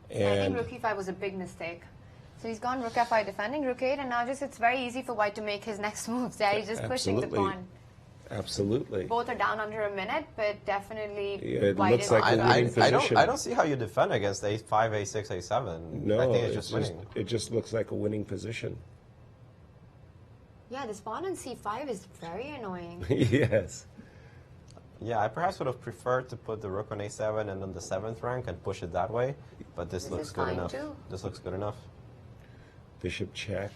I think And rook E5 was a big mistake. So he's gone rook F5 defending rook 8, and now it's very easy for White to make his next moves. Yeah, he's just pushing the Absolutely. pawn. absolutely. Both are down under a minute, but definitely Yeah, it White looks is like on. a winning position. I don't see how you defend against A5, A6, A7. No, I think it's just winning. it just looks like a winning position. Yeah, this pawn on C5 is very annoying. Yes. Yeah, I perhaps would have preferred to put the rook on A7 and on the 7th rank and push it that way, but this looks is good fine enough. too. This looks good enough. Bishop check,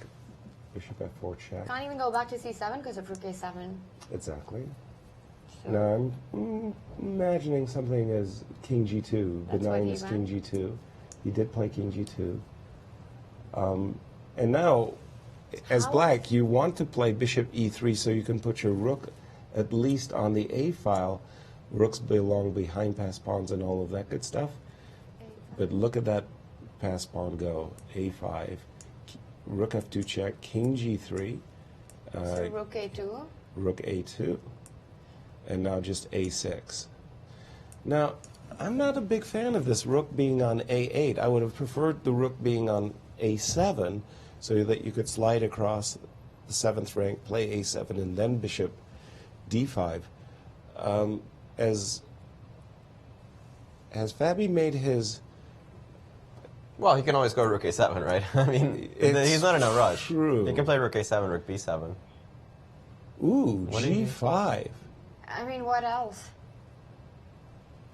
bishop F4 check. Can't even go back to C7 because of rook A7. Exactly. Now I'm imagining something as King G2, That's benign what he as King went. G2. He did play King G2. And now, as Black, you want to play Bishop E3 so you can put your rook at least on the A file. Rooks belong behind pass pawns and all of that good stuff. But look at that pass pawn go. A5, rook F2 check, King G3, So rook A2. rook A2, and now just A6. Now, I'm not a big fan of this rook being on A8. I would have preferred the rook being on A7 so that you could slide across the 7th rank, play A7, and then bishop D5. Has Fabi made his... Well, he can always go rook A7, right? I mean, he's not in a rush. True. He can play rook A7, rook B7. Ooh, G5. I mean, what else?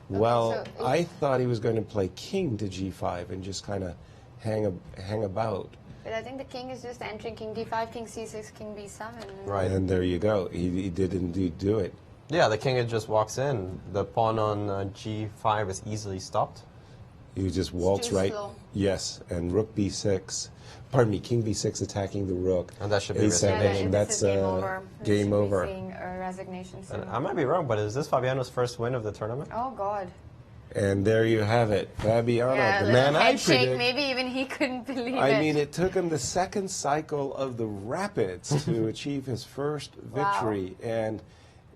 Well, so I thought he was going to play king to G5 and just kind of hang about. But I think the king is just entering king D5, king C6, king B7. Right. And there you go. He did indeed do it. Yeah, the king just walks in. The pawn on G5 is easily stopped. You just waltz too right. slow. Yes, and rook B6. Pardon me, king B6 attacking the rook. And that should be A7, and that's game over. game over. We should be seeing a resignation soon. And I might be wrong, but is this Fabiano's first win of the tournament? Oh, God. And there you have it, Fabiano, Yeah, the a man little I head shake. predict. Maybe even he couldn't believe it. I mean, it took him the second cycle of the Rapids to achieve his first victory, and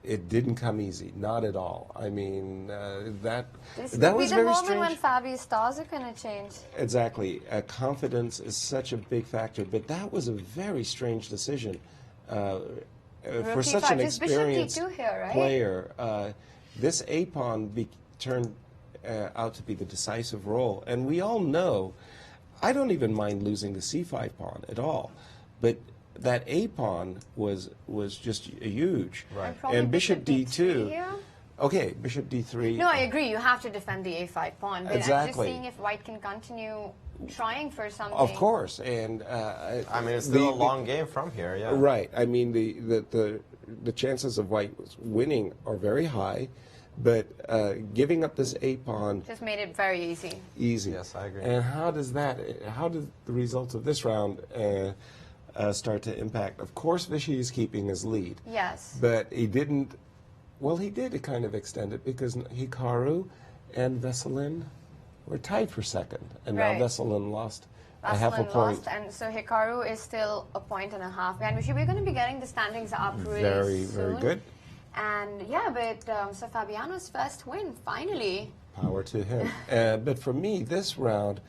it didn't come easy, not at all. I mean, that This that would was be the very moment strange. when Fabi's stars are going to change. Exactly, confidence is such a big factor, but that was a very strange decision for such E5, an just bishop experienced D2 here, right? player. This A pawn turned out to be the decisive role, and we all know. I don't even mind losing the C5 pawn at all, but that A pawn was just huge. Right. And bishop D2. here? Okay, bishop D3. No, I agree. You have to defend the A5 pawn. But I'm just Exactly. seeing if white can continue trying for something. Of course, and I mean, it's still a long game from here, yeah. Right. I mean, the chances of white winning are very high, but giving up this A pawn Just made it very easy. easy. Yes, I agree. And how does the results of this round start to impact? Of course, Vichy is keeping his lead. Yes. But he didn't. Well, he did kind of extend it because Hikaru and Veselin were tied for second, and Right. now Veselin lost a half a Veselin point. lost, and so Hikaru is still a point and a half behind. We're going to be getting the standings up really Very, soon. very good. And yeah, but so Fabiano's first win, finally. Power to him. But for me, this round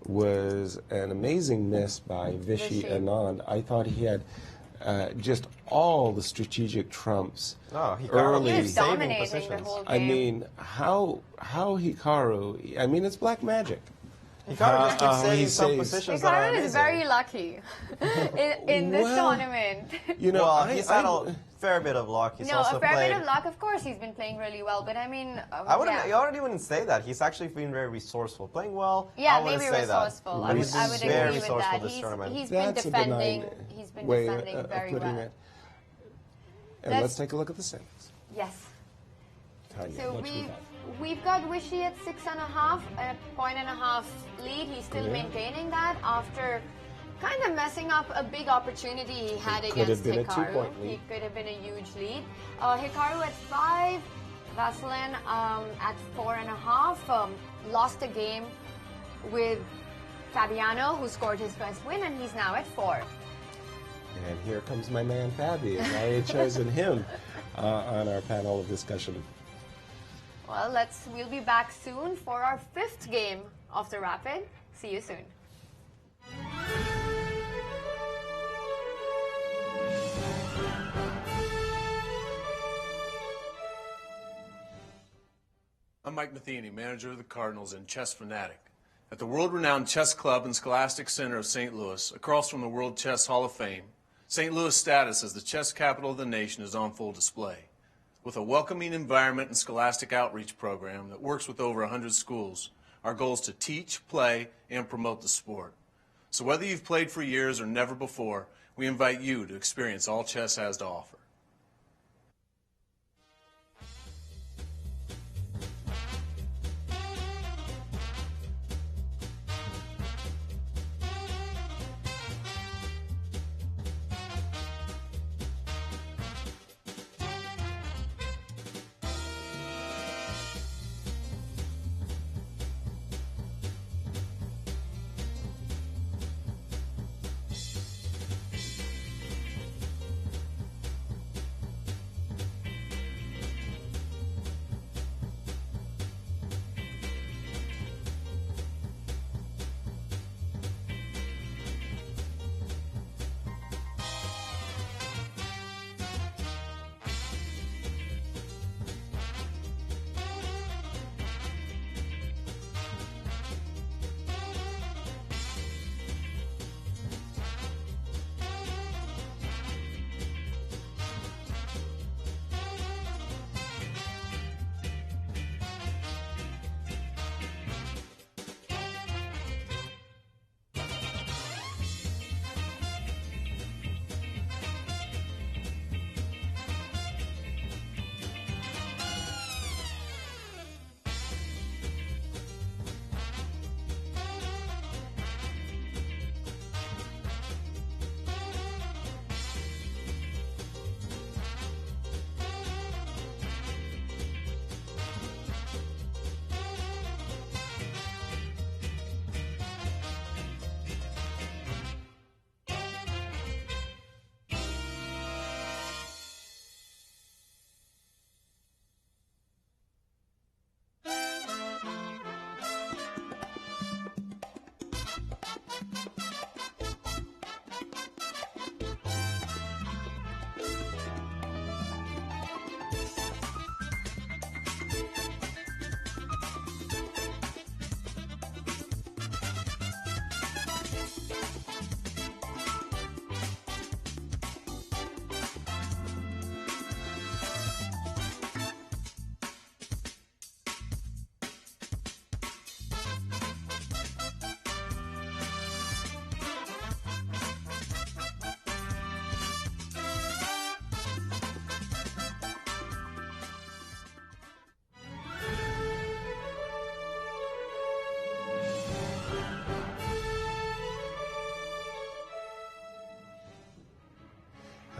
was an amazing miss by Vichy Vichy. Anand. I thought he had just all the strategic trumps Oh, Hikaru early. He was saving dominating the positions. whole game. I mean, how Hikaru? I mean, it's black magic. Hikaru just keeps saving he some saves- positions that are Hikaru is amazing. very lucky in this Well, tournament. You know, Well, he's had a fair bit of luck. He's No, also a fair played. bit of luck, of course. He's been playing really well, but I mean, I wouldn't. yeah. You already wouldn't say that. He's actually been very resourceful, playing well. Yeah, I wouldn't maybe say resourceful. That. I He's would been agree very with resourceful that. this tournament. He's been That's a defending. benign He's been way defending of very putting well. it. And Let's- let's take a look at the standings. Yes. Tanya, So what you got? we've got Wishy at 6.5, a point and a half lead. He's still Yeah. maintaining that after kind of messing up a big opportunity he had It could have against been a Hikaru. 2-point lead. He could have been a huge lead. Hikaru at 5, Veselin at 4.5. Lost a game with Fabiano, who scored his first win, and he's now at 4. And here comes my man Fabi. I had chosen him on our panel of discussion. Well, we'll be back soon for our 5th game of the Rapid. See you soon. I'm Mike Matheny, manager of the Cardinals and chess fanatic. At the world-renowned Chess Club and Scholastic Center of St. Louis, across from the World Chess Hall of Fame, St. Louis' status as the chess capital of the nation is on full display. With a welcoming environment and scholastic outreach program that works with over 100 schools, our goal is to teach, play, and promote the sport. So whether you've played for years or never before, we invite you to experience all chess has to offer.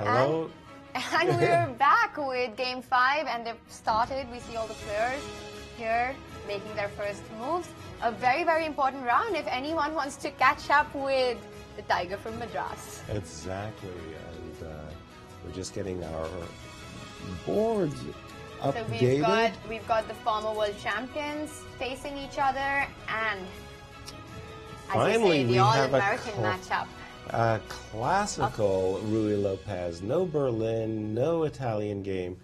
Hello. And we're back with Game 5, and they've started. We see all the players here making their first moves. A very, very important round if anyone wants to catch up with the Tiger from Madras. Exactly, and we're just getting our boards updated. So we've got the former world champions facing each other, and finally the All-American matchup. A classical Rui Lopez, no Berlin, no Italian game,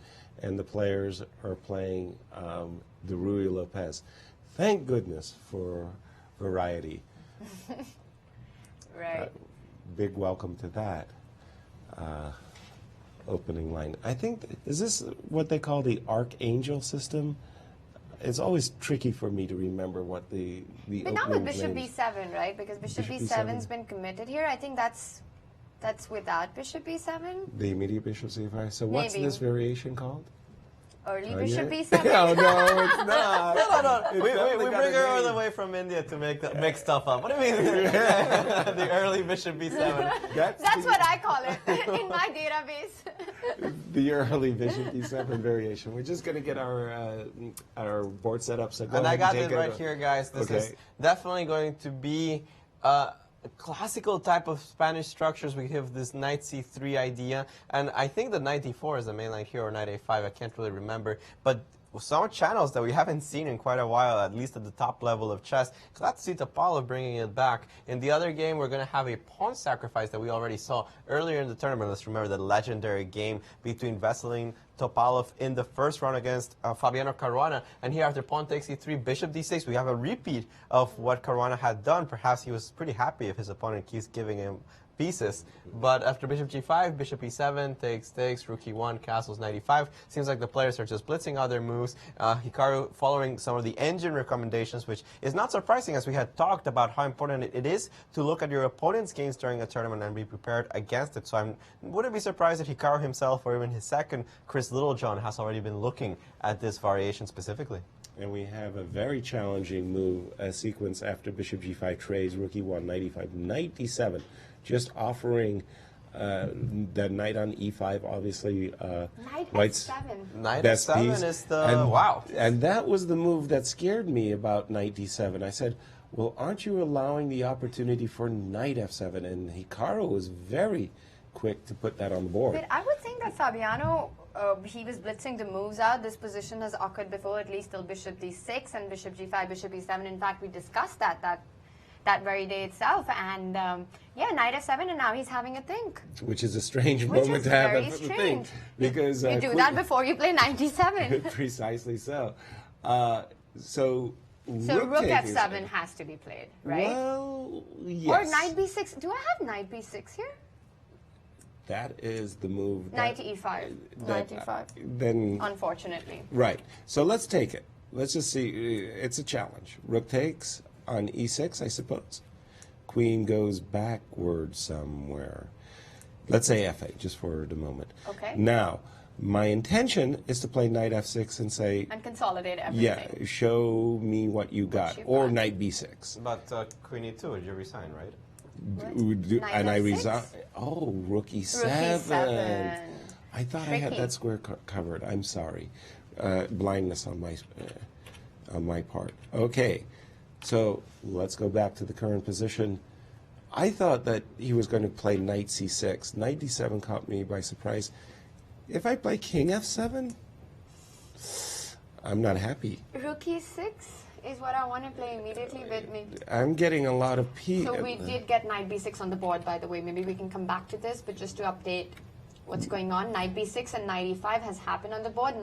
and the players are playing the Rui Lopez. Thank goodness for variety. Right. Big welcome to that opening line. I think, is this what they call the Archangel system? It's always tricky for me to remember what the But now with Bishop B7, right? Because Bishop B7's been committed here. I think that's without Bishop B7. The immediate Bishop C5. So what's this variation called? Early Bishop B7. Oh, no, it's not. No. We bring her all the way from India to make stuff up. What do you mean? The early Bishop B7. That's what I call it in my database. The early Bishop B7 variation. We're just going to get our board set up. So go and ahead I got and it right here, guys. This is definitely going to be a classical type of Spanish structures. We have this knight c3 idea, and I think the knight d4 is the main line here, or knight a5. I can't really remember, but some channels that we haven't seen in quite a while, at least at the top level of chess. Glad to see Topalov bringing it back. In the other game, we're going to have a pawn sacrifice that we already saw earlier in the tournament. Let's remember the legendary game between Veselin Topalov in the first round against Fabiano Caruana. And here after pawn takes e3, bishop d6, we have a repeat of what Caruana had done. Perhaps he was pretty happy if his opponent keeps giving him pieces. But after bishop g5, bishop e7, takes, rook e1, castles, knight e5. Seems like the players are just blitzing other moves. Hikaru following some of the engine recommendations, which is not surprising, as we had talked about how important it is to look at your opponent's games during a tournament and be prepared against it. So I wouldn't be surprised if Hikaru himself, or even his second, Chris Littlejohn, has already been looking at this variation specifically. And we have a very challenging move, a sequence after bishop g5 trades, rook e1, knight e5, knight d7. Just offering the knight on e5, obviously, white's best piece. Is the, wow. And that was the move that scared me about knight d7. I said, well, aren't you allowing the opportunity for knight f7? And Hikaru was very quick to put that on the board. But I would think that Fabiano, he was blitzing the moves out. This position has occurred before, at least till bishop d6 and bishop g5, bishop e7. In fact, we discussed that very day itself, and yeah, knight f7, and now he's having a think. Which is a strange moment to have a think, because you do that before you play knight d7. Precisely so. So rook f7 has to be played, right? Well, yes. Or knight b6. Do I have knight b6 here? That is the move. Knight e5. Knight e5. Then, unfortunately. Right. So let's take it. Let's just see. It's a challenge. Rook takes on e6, I suppose. Queen goes backward somewhere. Let's say f8, just for the moment. Okay. Now, my intention is to play knight f6 and say... And consolidate everything. Yeah, show me what you got. Or knight b6. But queen e2, you resign, right? And I resign. Oh, rook e7. Rook e7. I thought I had that square covered. I'm sorry. Blindness on my part. Okay. So let's go back to the current position. I thought that he was going to play knight c6. Knight d7 caught me by surprise. If I play king f7, I'm not happy. Rook e6 is what I want to play immediately, but maybe... I'm getting a lot of So we did get knight b6 on the board, by the way. Maybe we can come back to this, but just to update what's going on, knight b6 and knight e5 has happened on the board,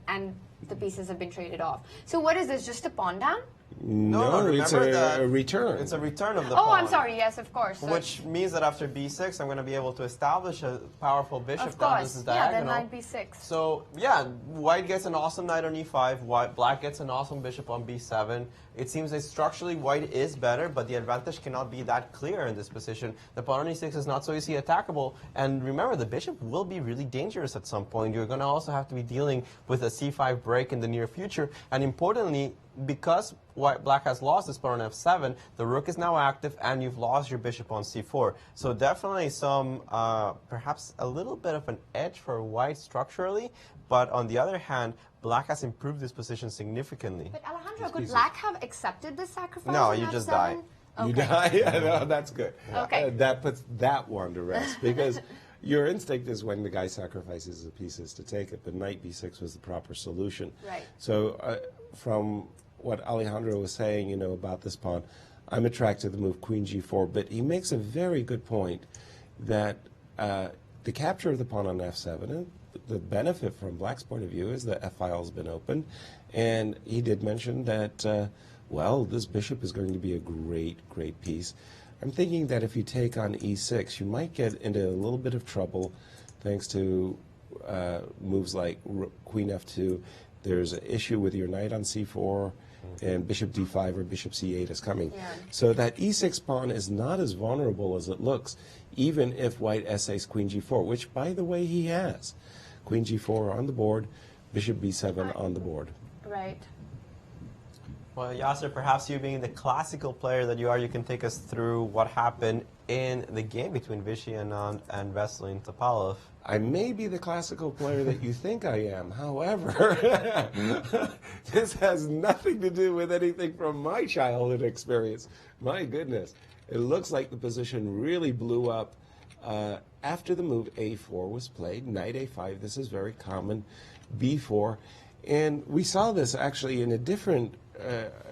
and the pieces have been traded off. So what is this, just a pawn down? No, it's a return. It's a return of the pawn. pawn. I'm sorry, yes, of course. So which means that after b6, I'm going to be able to establish a powerful bishop of course. down this diagonal. Yeah, then knight b6. So, yeah, white gets an awesome knight on e5, black gets an awesome bishop on b7. It seems that structurally white is better, but the advantage cannot be that clear in this position. The pawn on e6 is not so easy attackable, and remember, the bishop will be really dangerous at some point. You're going to also have to be dealing with a c5 break in the near future, and importantly, because Black has lost this pawn on f7, the rook is now active, and you've lost your bishop on c4. So definitely some, perhaps a little bit of an edge for White structurally, but on the other hand, Black has improved this position significantly. But Alejandro, could Black have accepted this sacrifice? No, on you f7? just die. Okay. You die? Yeah, no, that's good. Okay. That puts that one to rest, because your instinct is when the guy sacrifices the pieces to take it, but knight b6 was the proper solution. Right. So from what Alejandro was saying, you know, about this pawn, I'm attracted to the move queen g4, but he makes a very good point that the capture of the pawn on f7, and the benefit from Black's point of view is the f-file has been opened, and he did mention that, well, this bishop is going to be a great, great piece. I'm thinking that if you take on e6, you might get into a little bit of trouble thanks to moves like queen f2. There's an issue with your knight on c4, and bishop d5 or bishop c8 is coming. Yeah. So that e6 pawn is not as vulnerable as it looks, even if White essays queen g4, which, by the way, he has. Queen g4 on the board, bishop b7 on the board. Right. Well, Yasser, perhaps you being the classical player that you are, you can take us through what happened in the game between Viswanathan Anand and Veselin Topalov. I may be the classical player that you think I am. However, this has nothing to do with anything from my childhood experience. My goodness. It looks like the position really blew up after the move a4 was played. Knight a5, this is very common. b4. And we saw this actually in a different,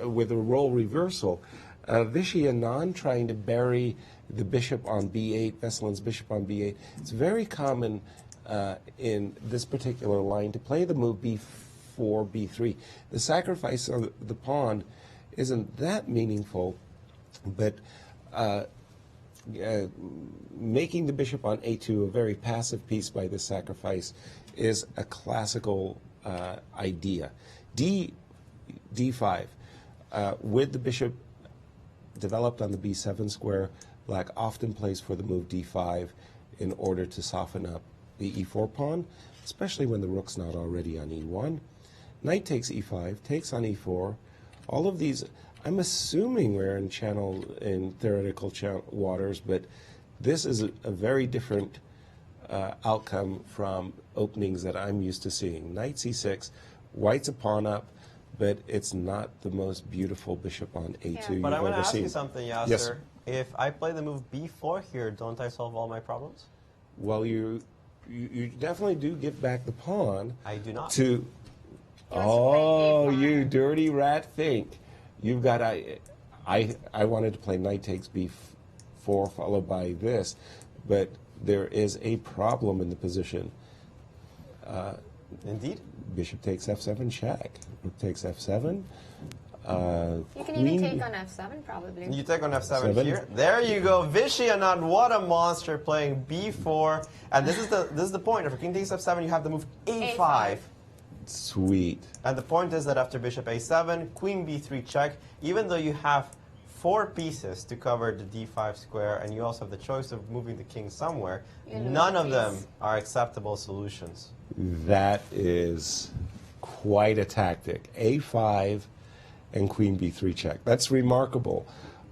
with a role reversal. Viswanathan Anand trying to bury the bishop on b8, Veselin's bishop on b8. It's very common in this particular line to play the move b4, b3. The sacrifice of the pawn isn't that meaningful, but making the bishop on a2 a very passive piece by this sacrifice is a classical idea. d5, with the bishop developed on the b7 square, Black often plays for the move d5 in order to soften up the e4 pawn, especially when the rook's not already on e1. Knight takes e5, takes on e4. All of these, I'm assuming we're in theoretical waters, but this is a very different outcome from openings that I'm used to seeing. Knight c6, White's a pawn up, but it's not the most beautiful bishop on a2 But you've I'm going ever to ask seen. you something, Yasser. Yes. If I play the move b4 here, don't I solve all my problems? Well, you definitely do give back the pawn. I do not. To Oh, you dirty rat! Think you've got. I wanted to play knight takes b4 followed by this, but there is a problem in the position. Indeed. Bishop takes f7 check. Rook takes f7. You can even take on f7 probably. You take on f7 Seven. here. There you go. Viswanathan, what a monster, playing b4. And this is the point. If a king takes f7, you have the move a5. Sweet. And the point is that after bishop a7, queen b3 check, even though you have 4 pieces to cover the d5 square, and you also have the choice of moving the king somewhere, none of them are acceptable solutions. That is quite a tactic. a5 and queen b3 check. That's remarkable.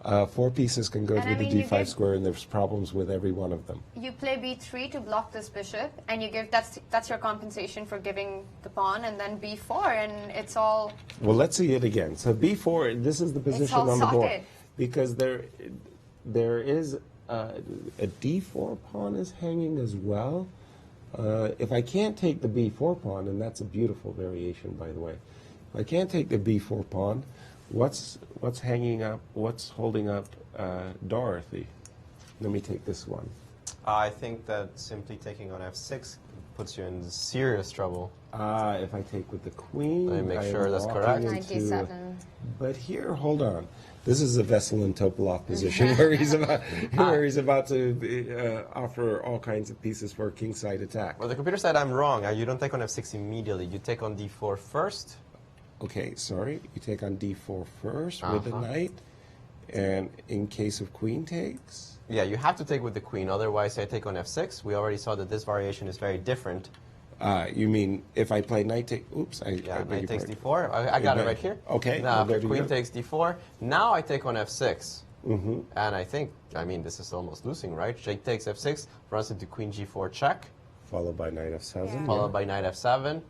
4 pieces can go through the d5 square, and there's problems with every one of them. You play b3 to block this bishop, and you give that's your compensation for giving the pawn, and then b4, and it's all. Well, let's see it again. So b4, this is the position all on the board, socket. because there is a d4 pawn is hanging as well. If I can't take the b4 pawn, and that's a beautiful variation, by the way. If I can't take the b4 pawn, what's hanging up? What's holding up Dorothy? Let me take this one. I think that simply taking on f6 puts you in serious trouble. If I take with the queen, Let me make I sure am that's walking correct. into- 97. But here, hold on. This is a Veselin Topalov position where he's about to offer all kinds of pieces for a kingside attack. Well, the computer said I'm wrong. You don't take on f6 immediately. You take on d4 first. Okay, sorry. You take on d4 first with the knight, and in case of queen takes. Yeah, you have to take with the queen. Otherwise, I take on f6. We already saw that this variation is very different. You mean if I play knight take? Oops, knight takes d4. I got it right here. Okay. Now, well, after queen takes d4, now I take on f6. And I think, this is almost losing, right? Jake takes f6, runs into queen g4 check. Followed by knight f7. Yeah. Followed by knight f7.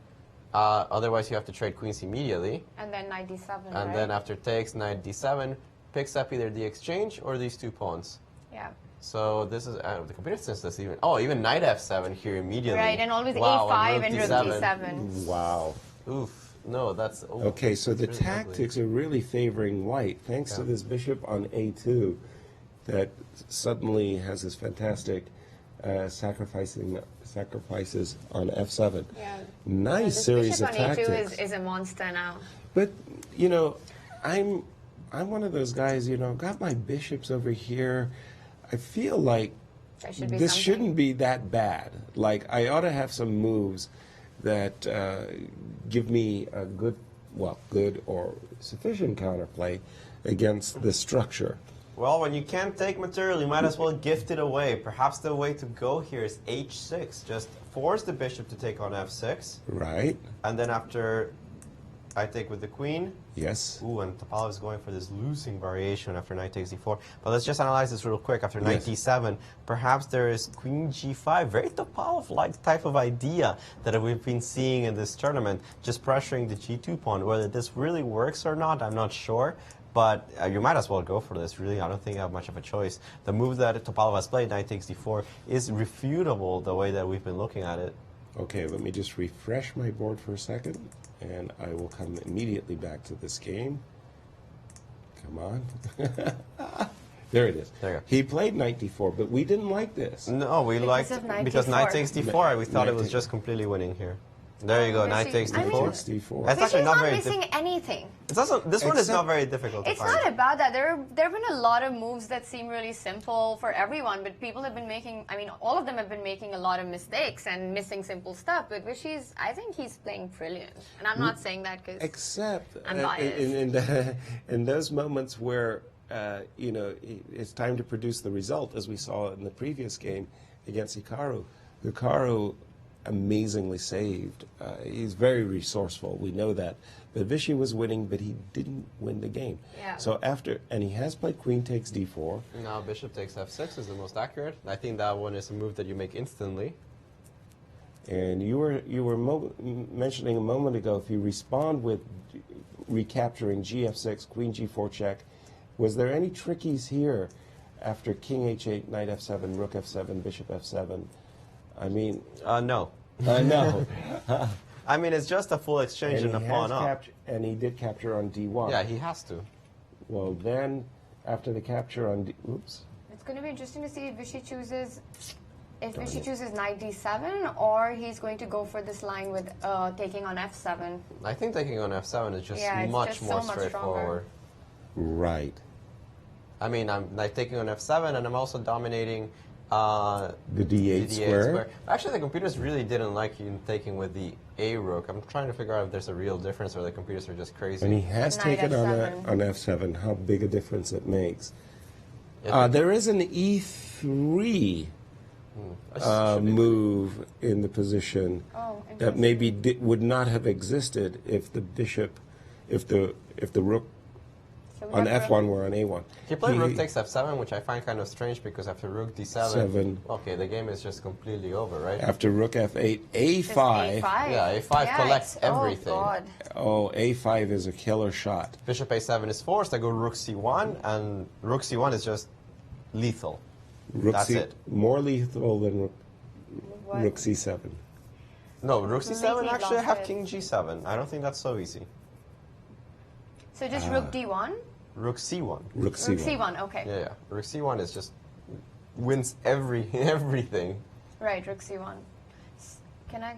Otherwise, you have to trade queens immediately. And then knight d7, And then after takes, knight d7, picks up either the exchange or these 2 pawns. Yeah. So this is, the computer says this even knight f7 here immediately. Right, and always wow, a5 and rook rook d7. Wow. Oof. No, that's... Oh, okay, so the really tactics are really favoring white, thanks to this bishop on a2 that suddenly has this fantastic sacrifices on f7. Yeah. Nice series of bishop on tactics. a2 is a monster now. But, I'm one of those guys, got my bishops over here. I feel like this shouldn't be that bad. Like, I ought to have some moves that give me a good or sufficient counterplay against the structure. Well, when you can't take material, you might as well gift it away. Perhaps the way to go here is h6. Just force the bishop to take on f6. Right. And then after I take with the queen. Yes. Ooh, and Topalov is going for this losing variation after knight takes d4. But let's just analyze this real quick. After knight d7, perhaps there is queen g5. Very Topalov-like type of idea that we've been seeing in this tournament, just pressuring the g2 pawn. Whether this really works or not, I'm not sure. But you might as well go for this, really. I don't think you have much of a choice. The move that Topalov has played, knight takes d4, is refutable the way that we've been looking at it. Okay, let me just refresh my board for a second, and I will come immediately back to this game. Come on. There it is. There you go. He played knight d4, but we didn't like this. No, we liked because knight takes d4. We thought it was just completely winning here. There you go. Knight takes d4. That's actually not very missing anything. It's also, this one is not very difficult to find. It's not about that. There have been a lot of moves that seem really simple for everyone, but people have been making, all of them have been making a lot of mistakes and missing simple stuff, but I think he's playing brilliant. And I'm not saying that because I'm biased. In those moments where, it's time to produce the result, as we saw in the previous game against Hikaru. Hikaru amazingly saved. He's very resourceful. We know that. But Vishy was winning, but he didn't win the game. Yeah. So and he has played queen takes d4. Now bishop takes f6 is the most accurate. I think that one is a move that you make instantly. And you were mentioning a moment ago, if you respond with recapturing gf6, queen g4 check, was there any trickies here after king h8, knight f7, rook f7, bishop f7? No. No. It's just a full exchange and a pawn up. And he did capture on d1. Yeah, he has to. Well, then, after the capture on oops. It's going to be interesting to see if Vishy chooses knight d7, or he's going to go for this line with taking on f7. I think taking on f7 is just much more straightforward. Right. I'm taking on f7, and I'm also dominating the d8 square. Actually, the computers really didn't like you taking with the a rook. I'm trying to figure out if there's a real difference or the computers are just crazy. And he has taken on f7. How big a difference it makes. There is an e3 move in the position that maybe would not have existed if the bishop, if the rook on f1 were on a1. He played rook takes f7, which I find kind of strange because after rook d7, okay, the game is just completely over, right? After rook f8, a5. Yeah, a5 collects everything. A5 is a killer shot. Bishop a7 is forced. I go rook c1, and rook c1 is just lethal. That's it. More lethal than rook c7. No, rook c7 actually I have king g7. I don't think that's so easy. So just rook d1? Rook c1. Rook c1, okay. Yeah. Rook c1 is just wins everything. Right, rook c1. I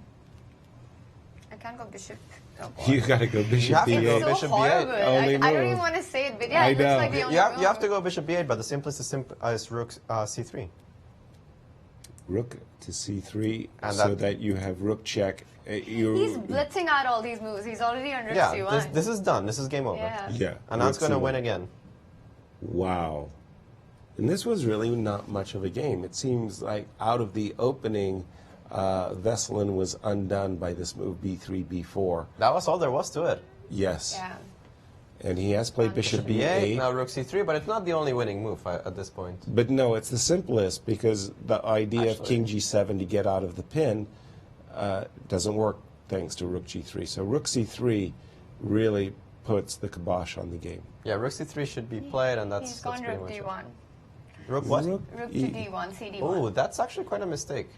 can't go bishop. Oh, you gotta go bishop b8. It's so bishop horrible. I don't even want to say it, but yeah, it looks like the only you have to go bishop b8, but the simplest is rook c3. Rook to c3, and so that you have rook check. He's blitzing out all these moves. He's already on rook c1. This is done. This is game over. Yeah. And now it's going to win again. Wow. And this was really not much of a game. It seems like out of the opening Veselin was undone by this move B3, B4. That was all there was to it. Yes. Yeah. And he has played Bishop B8. Now Rook C3, but it's not the only winning move at this point. But no, it's the simplest because the idea of King G7 to get out of the pin doesn't work thanks to Rook G3. So Rook C3 really puts the kibosh on the game. Yeah, Rook C3 should be played, and that's He's gone pretty Rook much D1. it. Rook what? Rook to D1, CD1. Oh, that's actually quite a mistake.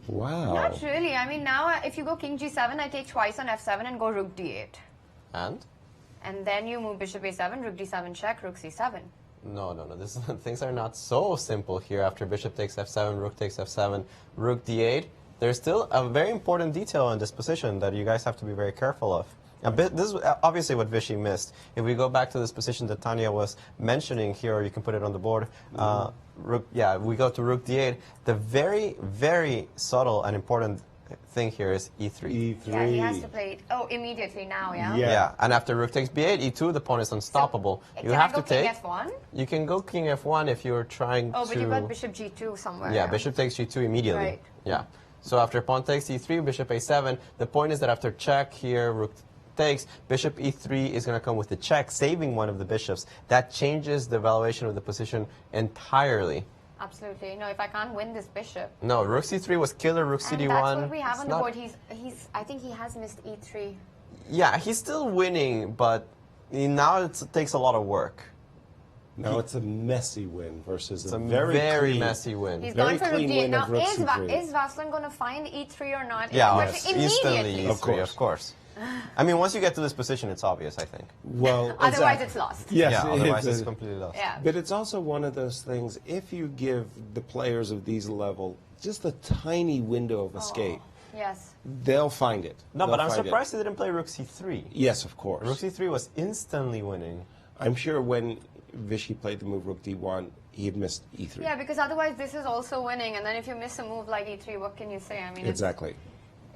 Wow. Not really. I mean, now if you go King G7, I take twice on F7 and go Rook D8. And? And then you move Bishop A7, Rook D7 check, Rook C7. No. Things are not so simple here. After Bishop takes F7, Rook takes F7, Rook D8. There's still a very important detail in this position that you guys have to be very careful of. This is obviously what Vishy missed. If we go back to this position that Tania was mentioning here, or you can put it on the board, we go to Rook D8. The very, very subtle and important thing here is E3. Yeah, he has to play it. Oh, immediately now, yeah? Yeah, and after Rook takes B8, E2, the pawn is unstoppable. So, you have to King take. F1? You can go King F1 if you're trying to. Oh, but you've got Bishop G2 somewhere. Yeah, Bishop takes G2 immediately. Right. Yeah. So after pawn takes E3, Bishop A7. The point is that after check here, Rook takes, Bishop E3 is going to come with the check, saving one of the bishops. That changes the valuation of the position entirely. Absolutely. No, if I can't win this bishop. No, Rook C3 was killer, Rook And CD1. that's what we have on the not- board. I think he has missed E3. Yeah, he's still winning, but now it takes a lot of work. Now it's a messy win versus a very clean, messy win. He's very gone for Rook clean D8. win Now, of Rook C3. is Veselin going to find E3 or not? Yeah, Immediately. instantly E3, of course. I mean, once you get to this position, it's obvious, I think. Well, Otherwise, it's lost. Yes, yeah, otherwise it's it's completely lost. Yeah. But it's also one of those things, if you give the players of these level just a tiny window of escape, Yes. they'll find it. No, but They'll I'm find surprised he didn't play Rook C3. Yes, of course. Rook C3 was instantly winning. I'm sure when Vishy played the move Rook D1, he had missed E3. Yeah, because otherwise this is also winning, and then if you miss a move like E3, what can you say? I mean, Exactly.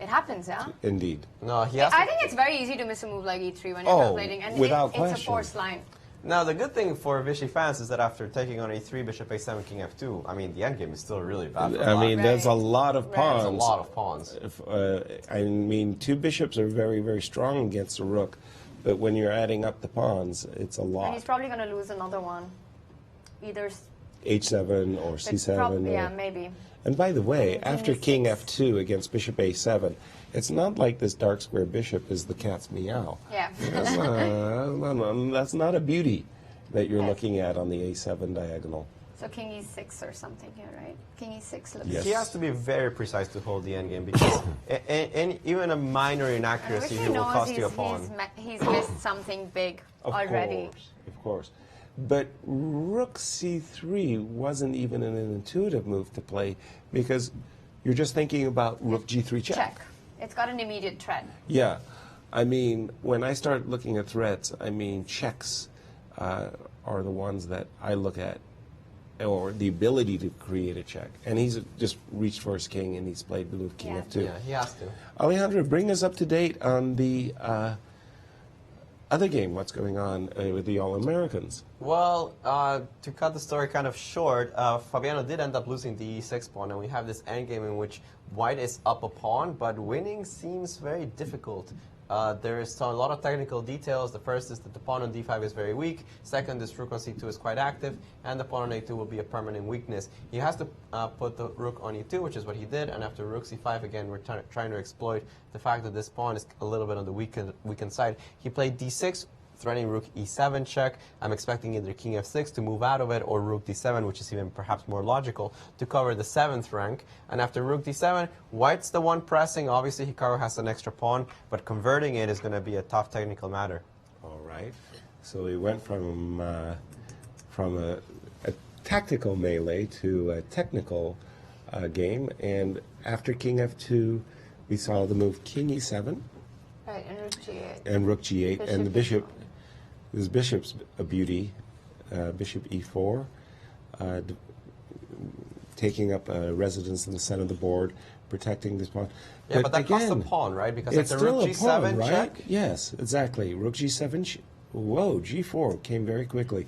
it happens, yeah? Indeed. No, he has I think it's very easy to miss a move like E3 when you're calculating, and without it's question. a forced line. Now, the good thing for Vishy fans is that after taking on E3, Bishop A7, King F2, I mean, the endgame is still really bad for I mean, there's a Right. lot of pawns. There's a lot of pawns. I mean, two bishops are very, very strong against a rook, but when you're adding up the pawns, it's a And lot. he's probably going to lose another one. Either... H7 or C7. or- yeah, maybe. And by the way, after E6. King F2 against Bishop A7, it's not like this dark square bishop is the cat's meow. Yeah. That's not a beauty that you're looking at on the A7 diagonal. So King E6 or something here, right? King E6 looks... Yes. He has to be very precise to hold the endgame because even a minor inaccuracy Vishy here will knows cost you a pawn. he's missed something big already. Of course. But Rook C3 wasn't even an intuitive move to play because you're just thinking about Rook G3 check. Check. It's got an immediate threat. Yeah. I mean, when I start looking at threats, I mean, checks are the ones that I look at, or the ability to create a check. And he's just reached for his king, and he's played the move King Yeah. F2. Yeah, he has to. Alejandro, bring us up to date on the other game. What's going on with the All-Americans? Well, to cut the story kind of short, Fabiano did end up losing the E6 pawn, and we have this endgame in which white is up a pawn, but winning seems very difficult. There is a lot of technical details. The first is that the pawn on d5 is very weak. Second, this rook on c2 is quite active, and the pawn on a2 will be a permanent weakness. He has to put the rook on e2, which is what he did, and after rook c5, again, we're trying to exploit the fact that this pawn is a little bit on the weakened side. He played d6, threatening rook e7 check. I'm expecting either king f6 to move out of it, or rook d7, which is even perhaps more logical, to cover the 7th rank. And after rook d7, white's the one pressing. Obviously, Hikaru has an extra pawn, but converting it is going to be a tough technical matter. All right. So we went from a tactical melee to a technical game, and after king f2, we saw the move king e7. Right, and rook g8. And rook g8, and the Bishop bishop, this bishop's a beauty, bishop e4, taking up a residence in the center of the board, protecting this pawn. Yeah, but that costs a pawn, right? Because It's after rook still a g7 pawn, right? check. Yes, exactly. Rook g7, whoa, g4 came very quickly.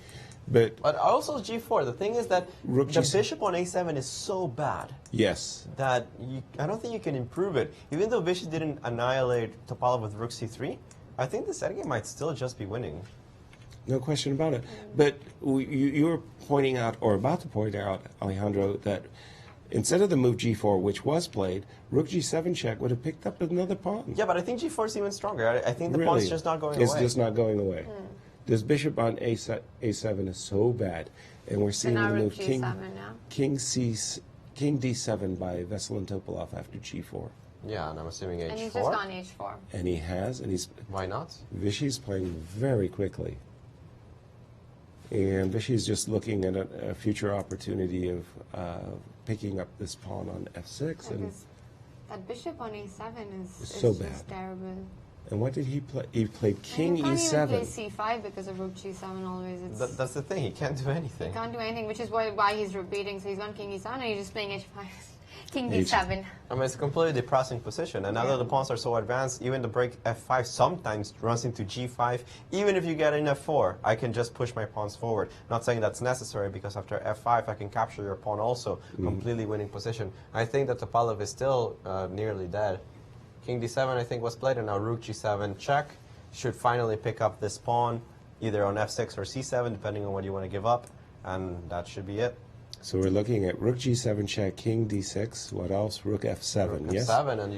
But also G4. The thing is that Rook the G7 bishop on A7 is so bad yes. that I don't think you can improve it. Even though Vishy didn't annihilate Topalov with Rook C3, I think the setting game might still just be winning. No question about it. But you were pointing out, or about to point out, Alejandro, that instead of the move G4, which was played, Rook G7 check would have picked up another pawn. Yeah, but I think G4 is even stronger. I think the Really? pawn's just not going away. It's just not going away. This bishop on A7 is so bad. And we're seeing the now move Rook G7 now. King D7 by Veselin Topalov after G4. Yeah, and I'm assuming H4. And he's just gone H4. And he has, and he's... Why not? Vishy's playing very quickly. And Vishy's just looking at a future opportunity of picking up this pawn on F6. And that bishop on A7 is so just bad. terrible. And what did he play? He played King He can't E7. even play C5 because of Rook G7 always. That's the thing. He can't do anything. He can't do anything, which is why he's repeating. So he's gone King E7 and he's just playing H5. King D7. I mean, it's a completely depressing position. And now that the pawns are so advanced, even the break F5 sometimes runs into G5. Even if you get in F4, I can just push my pawns forward. Not saying that's necessary, because after F5, I can capture your pawn also. Completely winning position. I think that Topalov is still nearly dead. King D7, I think, was played, and now Rook G7 check. Should finally pick up this pawn, either on F6 or C7, depending on what you want to give up. And that should be it. So we're looking at Rook G7 check, King D6. What else? Rook F7. Rook yes. F7, and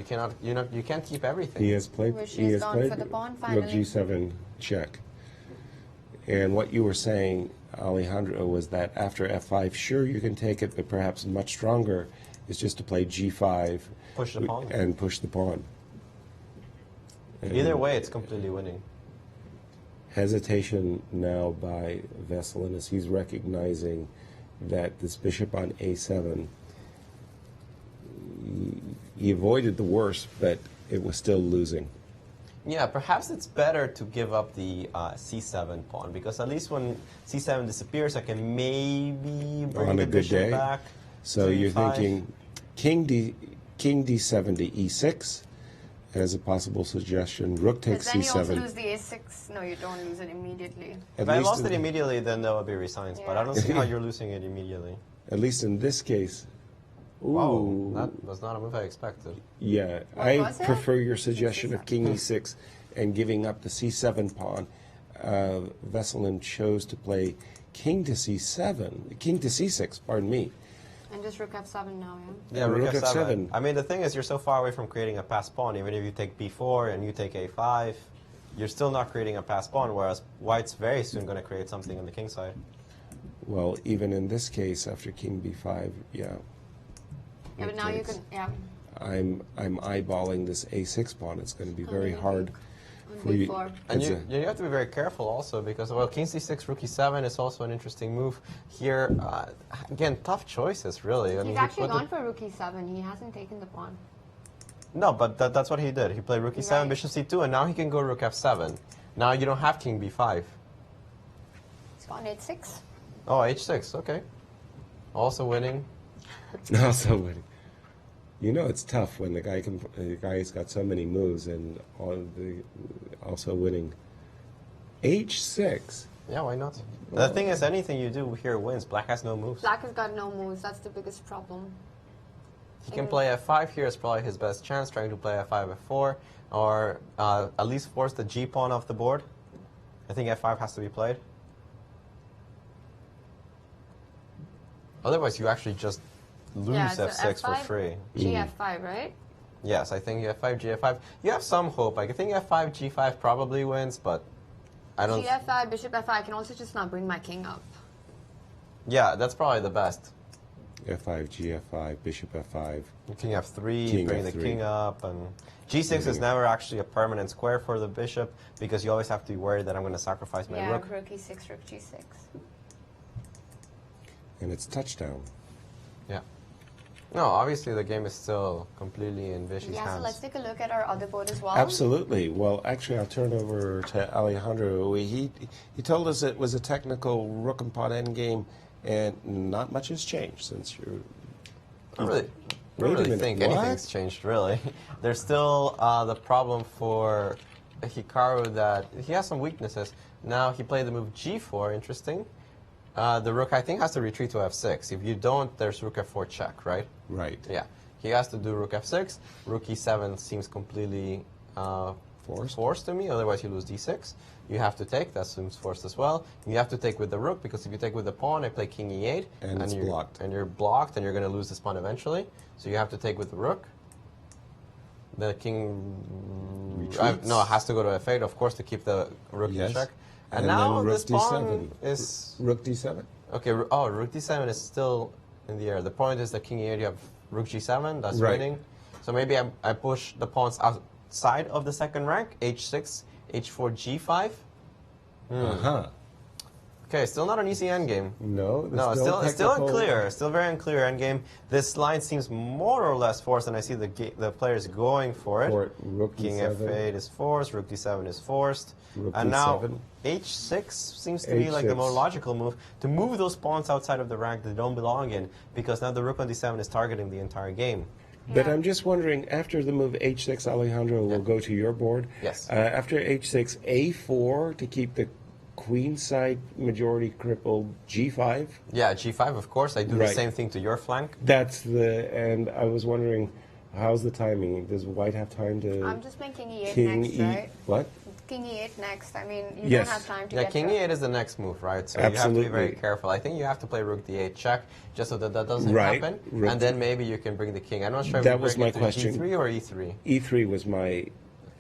you can't keep everything. He has played. He has gone for the pawn finally. Rook G7 check. And what you were saying, Alejandro, was that after F5, sure you can take it, but perhaps much stronger is just to play G5. Push the pawn. And push the pawn. And Either way, it's completely winning. Hesitation now by Veselin as he's recognizing that this bishop on A7, he avoided the worst, but it was still losing. Yeah, perhaps it's better to give up the C7 pawn, because at least when C7 disappears, I can maybe bring On the a good bishop day. back. So to you're E5. thinking King D7 to E6 as a possible suggestion. Rook takes But then you also C7. lose the A6. No, you don't lose it immediately. If I lost it immediately, then that would be resigns. But I don't see Yeah. how you're losing it immediately. At least in this case. Ooh. Wow, that was not a move I expected. Yeah, What I was it? prefer your suggestion of King E6 and giving up the C7 pawn. Veselin chose to play King to C7, King to C6, pardon me. And just Rook F7 now, yeah? Yeah, Rook Rook F7. F7. I mean, the thing is, you're so far away from creating a passed pawn. Even if you take B4 and you take A5, you're still not creating a passed pawn, whereas White's very soon going to create something on the king side. Well, even in this case, after King B5, yeah. Yeah, but now you can, yeah. I'm eyeballing this A6 pawn. It's going to be very hard for you. B4. And It's you have to be very careful also, because, well, King C6, Rook E7 is also an interesting move. Here, again, tough choices, really. I mean, He's he actually put gone for Rook E7. He hasn't taken the pawn. No, but that's what he did. He played Rook E7, Right. Bishop C2, and now he can go Rook F7. Now you don't have King B5. He's gone H6. Oh, H6, okay. Also winning. also winning. You know it's tough when the guy's got so many moves and also winning. H6. Yeah, why not? The thing is, anything you do here wins. Black has no moves. Black has got no moves. That's the biggest problem. He can play F5 here. Is probably his best chance, trying to play F5, F4, or at least force the G pawn off the board. I think F5 has to be played. Otherwise, you actually just lose F6 for free. GF5, right? Yes, I think F5, G5. You have some hope. I think F5, G5 probably wins, but I don't. GF5, Bishop F5. I can also just not bring my king up. Yeah, that's probably the best. F5, G5, Bishop F5. King F3, King bring F3. the king up, and G6 is never actually a permanent square for the bishop, because you always have to be worried that I'm going to sacrifice my Yeah, rook. Rook E6, Rook G6. And it's touchdown. Yeah. No, obviously the game is still completely in Vishy's Yeah, hands. so let's take a look at our other board as well. Absolutely. Well, actually, I'll turn over to Alejandro. He told us it was a technical rook and pot endgame, and not much has changed since you're. I don't really think what? anything's changed, really. There's still the problem for Hikaru that he has some weaknesses. Now he played the move G4, interesting. The rook, I think, has to retreat to f6. If you don't, there's rook f4 check, right? Right. Yeah. He has to do rook f6. Rook e7 seems completely forced to me, otherwise you lose d6. You have to take, that seems forced as well. You have to take with the rook, because if you take with the pawn, I play king e8. And it's blocked. And you're blocked, and you're going to lose this pawn eventually. So you have to take with the rook. The king has to go to f8, of course, to keep the rook in check. And now then rook this pawn d7. is... Rook d7? Okay, rook d7 is still in the air. The point is that king e8, you have rook g7, that's winning. So maybe I push the pawns outside of the second rank, h6, h4, g5. Okay, still not an easy endgame. No, still unclear. Still very unclear endgame. This line seems more or less forced, and I see the players going for it. Rook King d7. f8 is forced, rook d7 is forced. Rook and d7. now h6 seems to be like the more logical move, to move those pawns outside of the rank they don't belong in, because now the rook on d7 is targeting the entire game. But I'm just wondering, after the move h6, Alejandro will go to your board. Yes. After h6, a4 to keep the queen side majority crippled, g5. Yeah, g5, of course. I do the same thing to your flank. And I was wondering, how's the timing? Does white have time to... I'm just playing king e8 next, right? What? King e8 next. I mean, you don't have time to get king e8 is the next move, right? So Absolutely. you have to be very careful. I think you have to play rook d8 check, just so that doesn't happen. And then maybe you can bring the king. I'm not sure if that you was bring my it to question. g3 or e3. E3 was my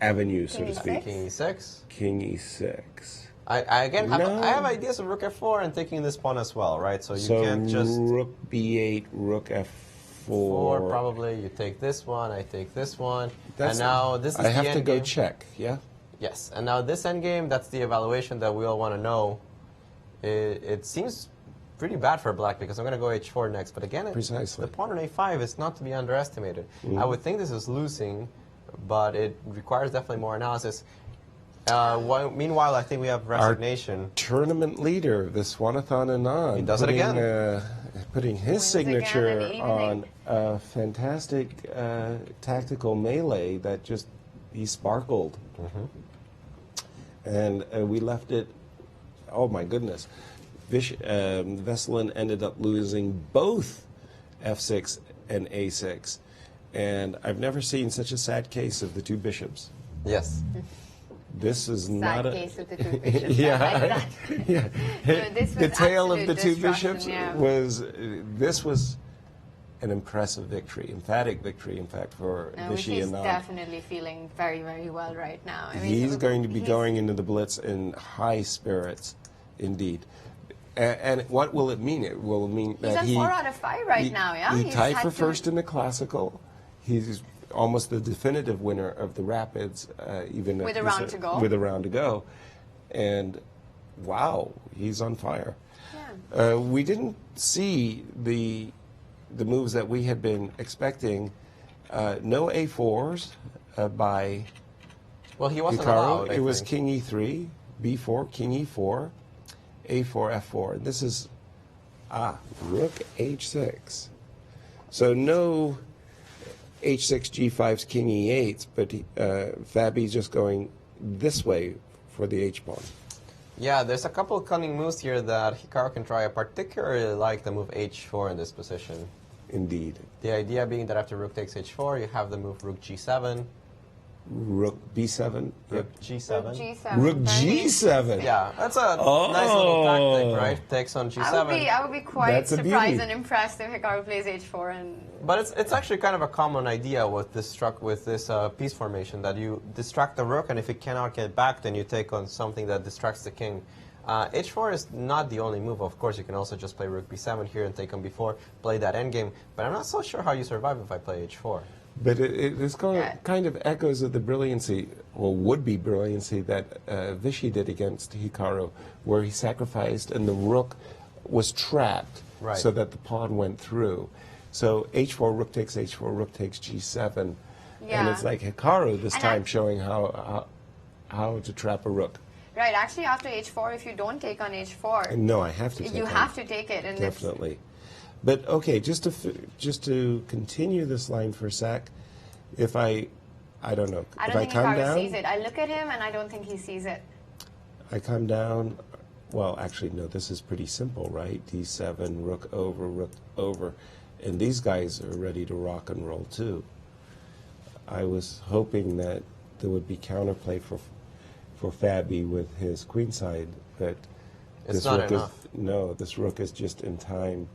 avenue, so to speak. King e6. King e6. I have ideas of rook f4 and taking this pawn as well, right? So you can't just... rook b8, rook f4. Probably. You take this one, I take this one. And now this is the endgame. I have to go check, yeah? Yes. And now this endgame, that's the evaluation that we all want to know. It seems pretty bad for black, because I'm going to go h4 next. But again, the pawn on a5 is not to be underestimated. I would think this is losing, but it requires definitely more analysis. Meanwhile, I think we have resignation. Our tournament leader, Viswanathan Anand, he does it again. Putting his signature on a fantastic tactical melee that he sparkled. And we left it, oh my goodness. Veselin ended up losing both f6 and a6. And I've never seen such a sad case of the two bishops. Yes. This is not a case of the two bishops. The tale of the two bishops was this was an impressive victory, emphatic victory, in fact, for Vishy He's Anand. definitely feeling very, very well right now. I mean, he's going to be going into the Blitz in high spirits, indeed. And what will it mean? It will mean that he's on 4 out of 5 right now. Yeah, he tied for first in the classical. He's almost the definitive winner of the Rapids, even with a round to go. With a round to go, and wow, he's on fire. Yeah. We didn't see the moves that we had been expecting. No a4s by. Well, he wasn't Hikaru. allowed. It was king e3, b4, king e4, a4, f4. And this is rook h6. So no h6, g5's, king e8s, but Fabi's just going this way for the h-pawn. Yeah, there's a couple of cunning moves here that Hikaru can try. I particularly like the move h4 in this position. Indeed. The idea being that after rook takes h4, you have the move rook g7. Rook b7. Rook g7. Rook g7. Rook g7. Yeah, that's a nice little tactic, right? Takes on g7. I would be quite surprised and impressed if Hikaru plays h4. But it's actually kind of a common idea with this piece formation, that you distract the rook, and if it cannot get back, then you take on something that distracts the king. H4 is not the only move. Of course, you can also just play rook b7 here and take on b4, play that endgame. But I'm not so sure how you survive if I play h4. But it's kind of echoes of the brilliancy, or would-be brilliancy, that Vishy did against Hikaru, where he sacrificed and the rook was trapped so that the pawn went through. So h4, rook takes h4, rook takes g7. Yeah. And it's like Hikaru this time showing how to trap a rook. Right, actually after h4, if you don't take on h4... No, I have to take it. You have to take it. And definitely. But okay, just to continue this line for a sec, if I don't know. I don't think Hikaru sees it. I look at him and I don't think he sees it. I come down, Well, actually, no, this is pretty simple, right? D7, rook over, and these guys are ready to rock and roll too. I was hoping that there would be counterplay for Fabi with his queenside, but It's not enough. No, this rook is just in time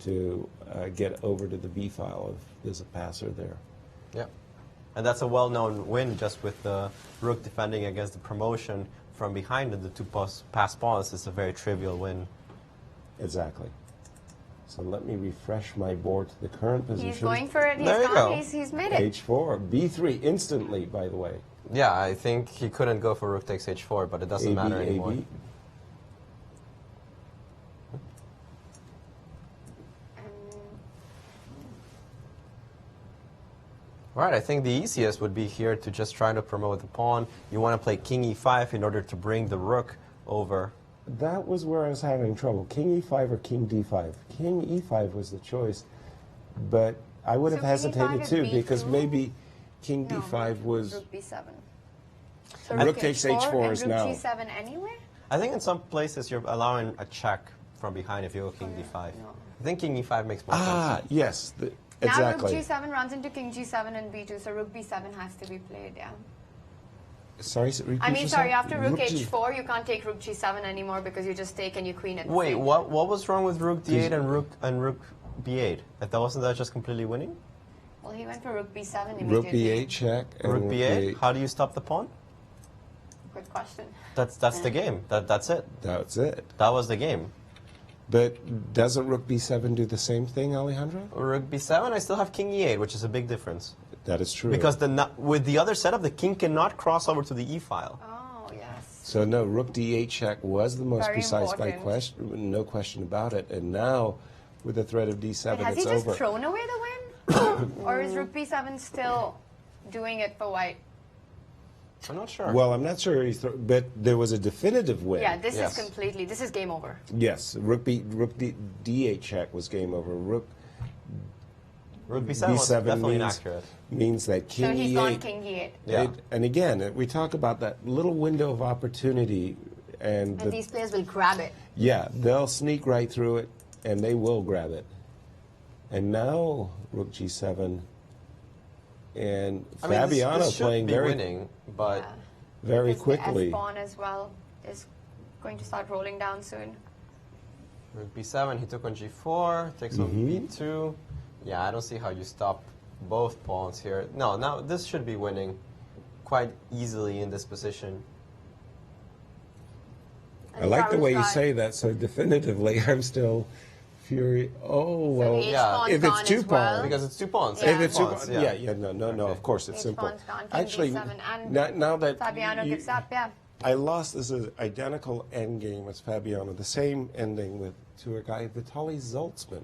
to get over to the b file if there's a passer there. Yeah. And that's a well-known win, just with the rook defending against the promotion from behind the two pass pawns. It's a very trivial win. Exactly. So let me refresh my board to the current position. He's going for it. There you go. He's made it. H4, B3 instantly, by the way. Yeah, I think he couldn't go for rook takes h4, but it doesn't matter anymore. Right, I think the easiest would be here to just try to promote the pawn. You want to play king e5 in order to bring the rook over. That was where I was having trouble. King e5 or king d5. King e5 was the choice, but I would have hesitated too, because maybe king d5 was... Rook b7. So rook takes h4 is now. Rook g7 anywhere? I think in some places you're allowing a check from behind if you go king d5. I think king e5 makes more sense. Ah, yes, Now exactly. rook g7 runs into king g7 and b2, so rook b7 has to be played, yeah. Sorry, repeat I mean, yourself? sorry, after rook G- h4, you can't take rook g7 anymore because you just take and you queen it. Wait, what was wrong with rook d8 and rook b8? Wasn't that just completely winning? Well, he went for rook b7 immediately. Rook b8 check. And Rook b8? How do you stop the pawn? Good question. That's the game. That's it. That's it. That was the game. But doesn't rook b7 do the same thing, Alejandro? Rook b7, I still have king e8, which is a big difference. That is true. Because with the other setup, the king cannot cross over to the e file. Oh, yes. So no, rook d8 check was the most Very precise by important. question, no question about it. And now, with the threat of d7, But has it's he just over. thrown away the win? Or is rook b7 still doing it for white? I'm not sure. Well, I'm not sure, but there was a definitive win. Yeah, this is game over. Yes, rook d8 check was game over. Rook b7 was definitely inaccurate. Means that king So he's e8. gone king e8. Yeah. And again, we talk about that little window of opportunity, And these players will grab it. yeah, they'll sneak right through it, and they will grab it. And now rook g7, and Fabiano this should playing be very winning, but very The quickly. f-pawn as well is going to start rolling down soon. rook b7, he took on g4, takes on b2. Yeah, I don't see how you stop both pawns here. No, now this should be winning quite easily in this position. I like the way you Hikaru's say that so definitively. I'm still furious. Oh, well, the H-pawn's if it's gone two as well. pawns. Because it's 2 pawns. Yeah. If it's two pawns, pawns, no, of course, it's simple. H-pawn's gone, king Actually, b7, and now that Fabiano you- gives up, yeah. I lost this is identical endgame as Fabiano, the same ending to a guy, Vitaly Zaltzman,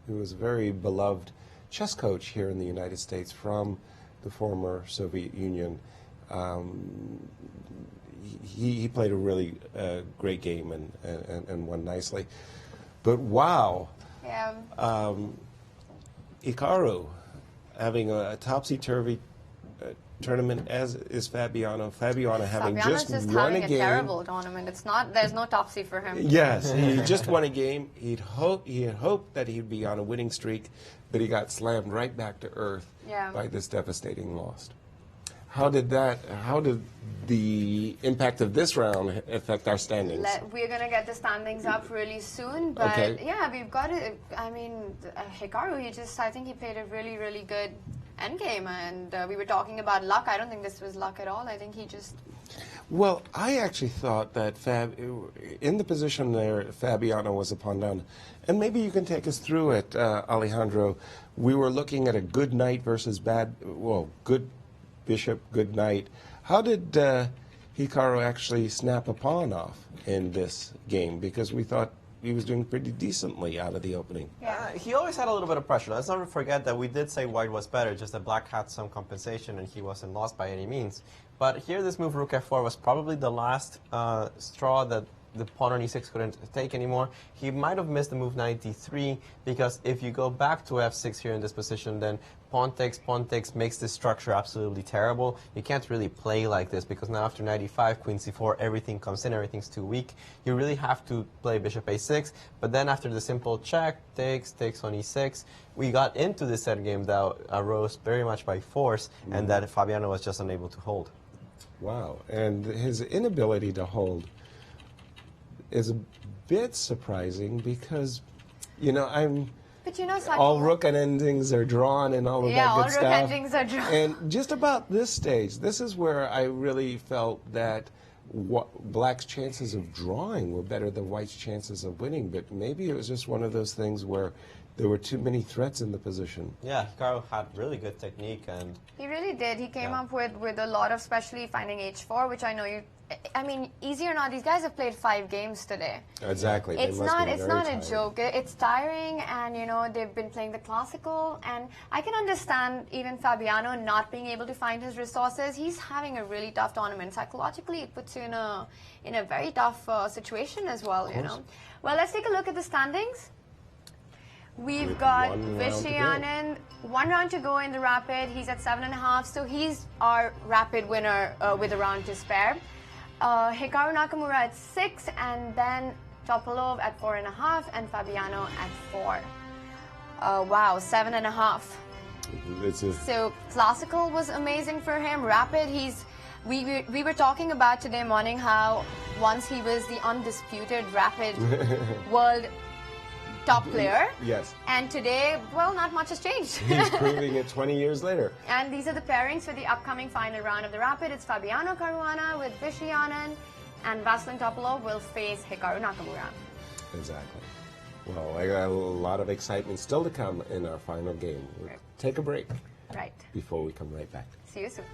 who was a very beloved chess coach here in the United States from the former Soviet Union. He played a really great game and won nicely. But wow, Yeah. Hikaru having a topsy-turvy tournament, as is Fabiano. Fabiano having Fabiano's just just won having a a game. terrible tournament. It's not. There's no topsy for him. Yes, he just won a game. He had hoped that he'd be on a winning streak, but he got slammed right back to earth by this devastating loss. How did the impact of this round affect our standings? We're gonna get the standings up really soon, but Okay. yeah, we've got it. I mean, Hikaru, I think he played a really, really good endgame, and we were talking about luck. I don't think this was luck at all. I think he just. Well, I actually thought that in the position there, Fabiano was a pawn down. And maybe you can take us through it, Alejandro. We were looking at a good knight versus good bishop, good knight. How did Hikaru actually snap a pawn off in this game? Because we thought he was doing pretty decently out of the opening. He always had a little bit of pressure. Let's not forget that we did say white was better, just that black had some compensation and he wasn't lost by any means. But here, this move rook f4 was probably the last straw that the pawn on e6 couldn't take anymore. He might have missed the move knight d3, because if you go back to f6 here in this position, then pawn takes makes this structure absolutely terrible. You can't really play like this, because now after knight e5, queen c4, everything comes in, everything's too weak. You really have to play bishop a6, but then after the simple check, takes on e6, we got into this set game that arose very much by force, and that Fabiano was just unable to hold. Wow, and his inability to hold is a bit surprising, because, you know, But you know, all rook and endings are drawn and all of that good stuff. Yeah, all rook endings are drawn. And just about this stage, this is where I really felt that Black's chances of drawing were better than White's chances of winning. But maybe it was just one of those things where there were too many threats in the position. Yeah, Hikaru had really good technique, and he really did. He came up with a lot of, especially finding h4, which I know you. I mean, easy or not, these guys have played 5 games today. Exactly. It's not a joke. It's tiring, and you know they've been playing the classical, and I can understand even Fabiano not being able to find his resources. He's having a really tough tournament. Psychologically, it puts you in a very tough situation as well. You know. Well, let's take a look at the standings. We've got Viswanathan Anand, 1 round to go in the rapid. He's at 7.5, so he's our rapid winner with a round to spare. Hikaru Nakamura at 6, and then Topalov at 4.5, and Fabiano at 4. Wow, 7.5. So classical was amazing for him. Rapid, we were talking about today morning how once he was the undisputed rapid world top player. Yes. And today, well, not much has changed. He's proving it 20 years later. And these are the pairings for the upcoming final round of the Rapid. It's Fabiano Caruana with Viswanathan Anand, and Veselin Topalov will face Hikaru Nakamura. Exactly. Well, I got a lot of excitement still to come in our final game. We'll take a break. Right. Before we come right back. See you soon.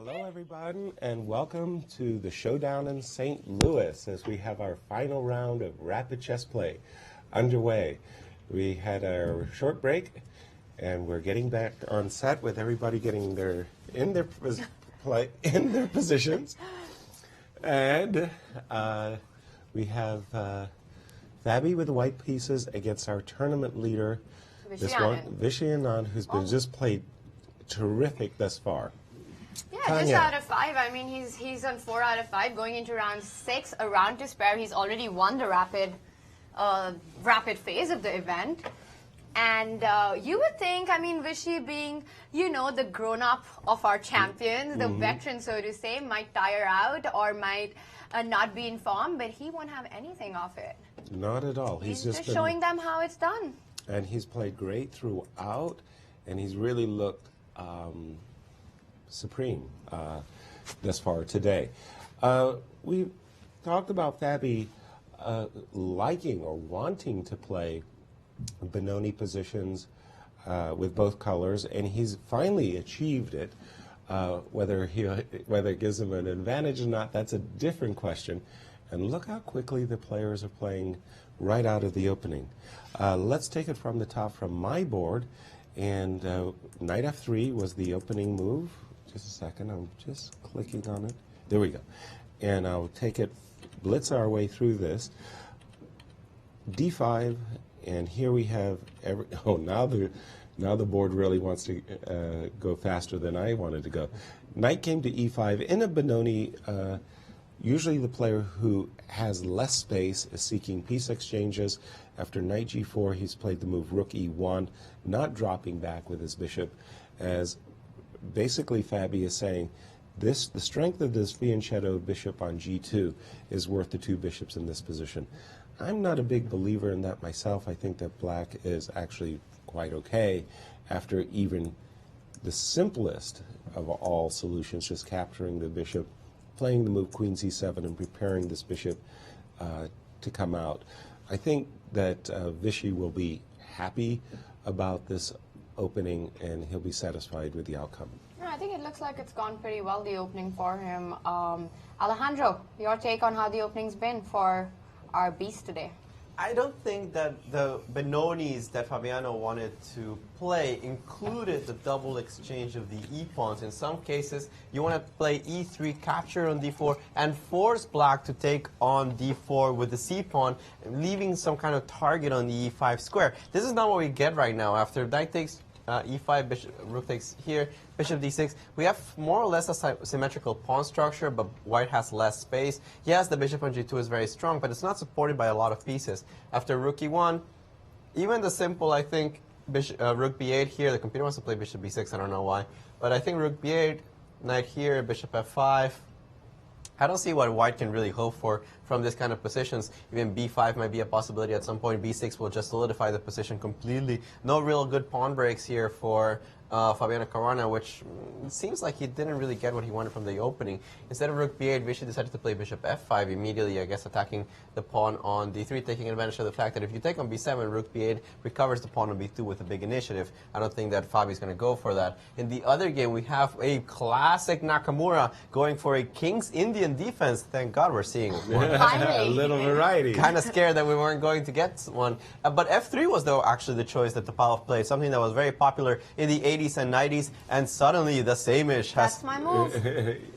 Hello, everybody, and welcome to the showdown in St. Louis as we have our final round of rapid chess play underway. We had our short break, and we're getting back on set with everybody getting in their positions. And we have Fabi with the white pieces against our tournament leader, Viswanathan Anand, who's been just played terrific thus far. Yeah, Tania. just out of 5. I mean, he's on 4 out of 5, going into round 6, a round to spare. He's already won the rapid phase of the event. And you would think, I mean, Vishy being, you know, the grown-up of our champions, the veteran, so to say, might tire out or might not be in form, but he won't have anything of it. Not at all. He's just showing them how it's done. And he's played great throughout, and he's really looked supreme thus far today. We talked about Fabi liking or wanting to play Benoni positions with both colors, and he's finally achieved it. Whether it gives him an advantage or not, that's a different question. And look how quickly the players are playing right out of the opening. Let's take it from the top from my board. And knight f3 was the opening move. Just a second, I'm just clicking on it. There we go. And I'll take it, blitz our way through this. d5, and here we have now the board really wants to go faster than I wanted to go. Knight came to e5. In a Benoni, usually the player who has less space is seeking piece exchanges. After knight g4, he's played the move rook e1, not dropping back with his bishop, as basically Fabi is saying the strength of this fianchetto bishop on g2 is worth the 2 bishops in this position. I'm not a big believer in that myself. I think that black is actually quite okay after even the simplest of all solutions, just capturing the bishop, playing the move queen c7 and preparing this bishop to come out. I think that Vishy will be happy about this opening, and he'll be satisfied with the outcome. Yeah, I think it looks like it's gone pretty well, the opening for him. Alejandro, your take on how the opening's been for our beast today? I don't think that the Benonis that Fabiano wanted to play included the double exchange of the e-pawns. In some cases, you want to play e3, capture on d4, and force black to take on d4 with the c-pawn, leaving some kind of target on the e5 square. This is not what we get right now. After knight takes e5, bishop, rook takes here, bishop d6. We have more or less a symmetrical pawn structure, but white has less space. Yes, the bishop on g2 is very strong, but it's not supported by a lot of pieces. After rook e1, even the simple, I think, rook b8 here, the computer wants to play bishop b6, I don't know why. But I think rook b8, knight here, bishop f5. I don't see what white can really hope for from this kind of positions. Even b5 might be a possibility at some point. b6 will just solidify the position completely. No real good pawn breaks here for Fabiano Caruana, which seems like he didn't really get what he wanted from the opening. Instead of rook b8, Vishy decided to play bishop f5 immediately, I guess attacking the pawn on d3, taking advantage of the fact that if you take on b7, rook b8 recovers the pawn on b2 with a big initiative. I don't think that Fabi's going to go for that. In the other game, we have a classic Nakamura going for a King's Indian defense. Thank God we're seeing one. A little variety. Kind of scared that we weren't going to get one. But f3 was, though, actually the choice that Topalov played, something that was very popular in the 80s and 90s, and suddenly the same-ish has... That's my move.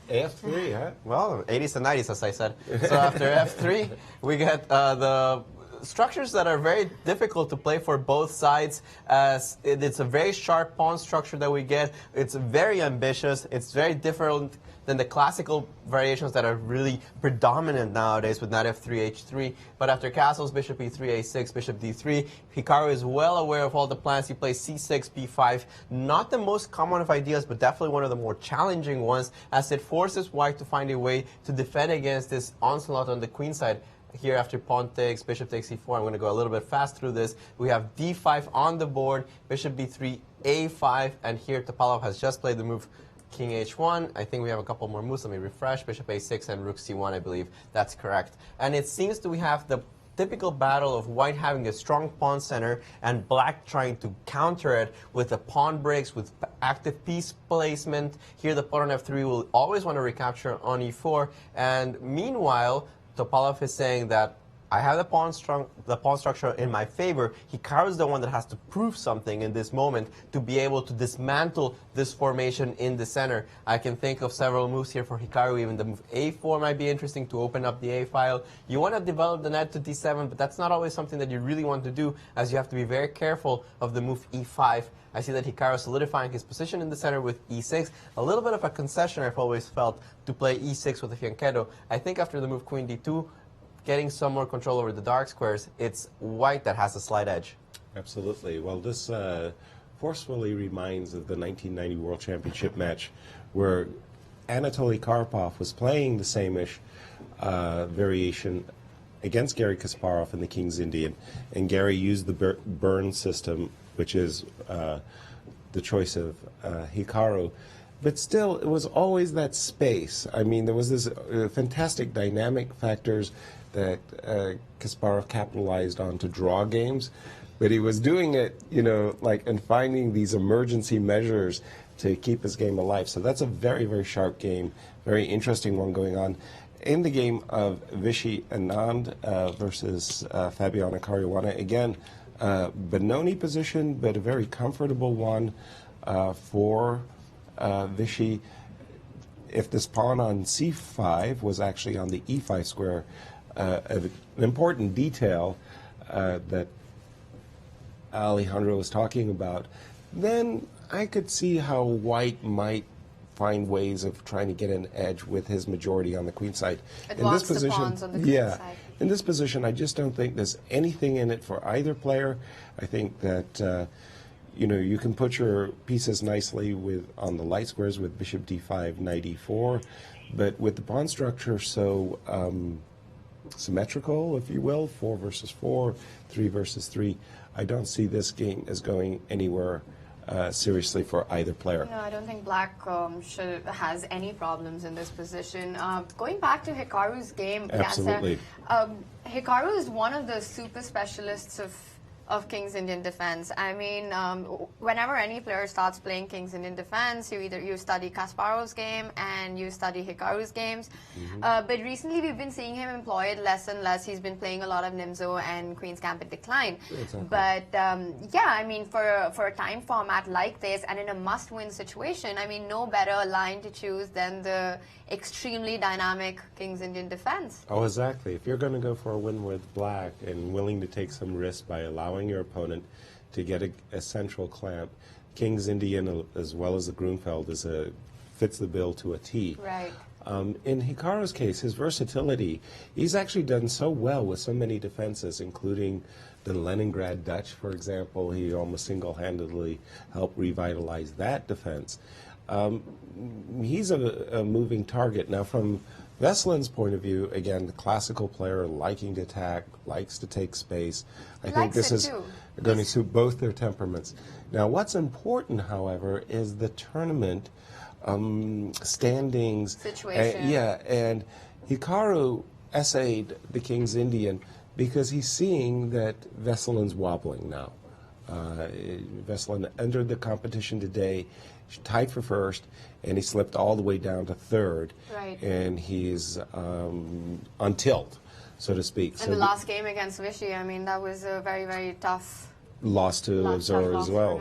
f3, huh? Well, 80s and 90s, as I said. So after f3, we get the structures that are very difficult to play for both sides, as it's a very sharp pawn structure that we get. It's very ambitious. It's very different than the classical variations that are really predominant nowadays with knight f3, h3. But after castles, bishop e3, a6, bishop d3, Hikaru is well aware of all the plans. He plays c6, b5. Not the most common of ideas, but definitely one of the more challenging ones, as it forces white to find a way to defend against this onslaught on the queen side. Here after pawn takes, bishop takes e4, I'm going to go a little bit fast through this. We have d5 on the board, bishop b3, a5, and here Topalov has just played the move king h1. I think we have a couple more moves. Let me refresh. Bishop a6 and rook c1, I believe. That's correct. And it seems that we have the typical battle of white having a strong pawn center and black trying to counter it with the pawn breaks, with active piece placement. Here the pawn on f3 will always want to recapture on e4, and meanwhile Topalov is saying that I have the pawn structure in my favor. Hikaru is the one that has to prove something in this moment to be able to dismantle this formation in the center. I can think of several moves here for Hikaru. Even the move a4 might be interesting to open up the a file. You want to develop the knight to d7, but that's not always something that you really want to do, as you have to be very careful of the move e5. I see that Hikaru is solidifying his position in the center with e6. A little bit of a concession I've always felt to play e6 with a fianchetto. I think after the move queen d2, getting some more control over the dark squares, it's white that has a slight edge. Absolutely. Well, this forcefully reminds of the 1990 World Championship match where Anatoly Karpov was playing the same-ish variation against Garry Kasparov in the King's Indian, and Garry used the burn system, which is the choice of Hikaru. But still, it was always that space. I mean, there was this fantastic dynamic factors that Kasparov capitalized on to draw games, but he was doing it, you know, like, and finding these emergency measures to keep his game alive. So that's a very, very sharp game, very interesting one going on. In the game of Viswanathan Anand versus Fabiano Caruana, again, Benoni position, but a very comfortable one for Vishy. If this pawn on c5 was actually on the e5 square, an important detail that Alejandro was talking about, then I could see how white might find ways of trying to get an edge with his majority on the queen side. In this position, the pawns on the queen side. In this position, I just don't think there's anything in it for either player. I think that you know, you can put your pieces nicely on the light squares with bishop d5, knight e4, but with the pawn structure so symmetrical, if you will, 4 versus 4, 3 versus 3, I don't see this game as going anywhere seriously for either player. No, I don't think black has any problems in this position. Going back to Hikaru's game, absolutely. Yasser, Hikaru is one of the super specialists of King's Indian defense. I mean, whenever any player starts playing King's Indian defense, you study Kasparov's game and you study Hikaru's games. But recently we've been seeing him employ it less and less. He's been playing a lot of Nimzo and Queen's Gambit Decline. Exactly. But yeah, I mean, for a time format like this and in a must-win situation, I mean, no better line to choose than the extremely dynamic King's Indian defense. Oh, exactly. If you're going to go for a win with black and willing to take some risk by allowing your opponent to get a central clamp, King's Indian as well as the Grunfeld fits the bill to a T. Right. In Hikaru's case, his versatility, he's actually done so well with so many defenses, including the Leningrad Dutch, for example. He almost single-handedly helped revitalize that defense. He's a moving target. Now, from Veselin's point of view, again, the classical player liking to attack, likes to take space. I think this is going to suit both their temperaments. Now, what's important, however, is the tournament standings. Situation. Yeah, and Hikaru essayed the King's Indian because he's seeing that Veselin's wobbling now. Veselin entered the competition today, tied for first, and he slipped all the way down to third. Right. And he's on tilt, so to speak. And the last game against Vishy, I mean, that was a very, very tough loss to Azor as well.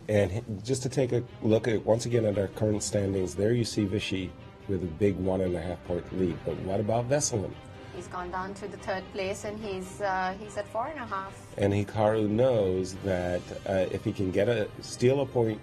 And just to take a look at once again at our current standings, there you see Vishy with a big 1.5 point lead. But what about Veselin? He's gone down to the third place, and he's at 4.5. And Hikaru knows that if he can steal a point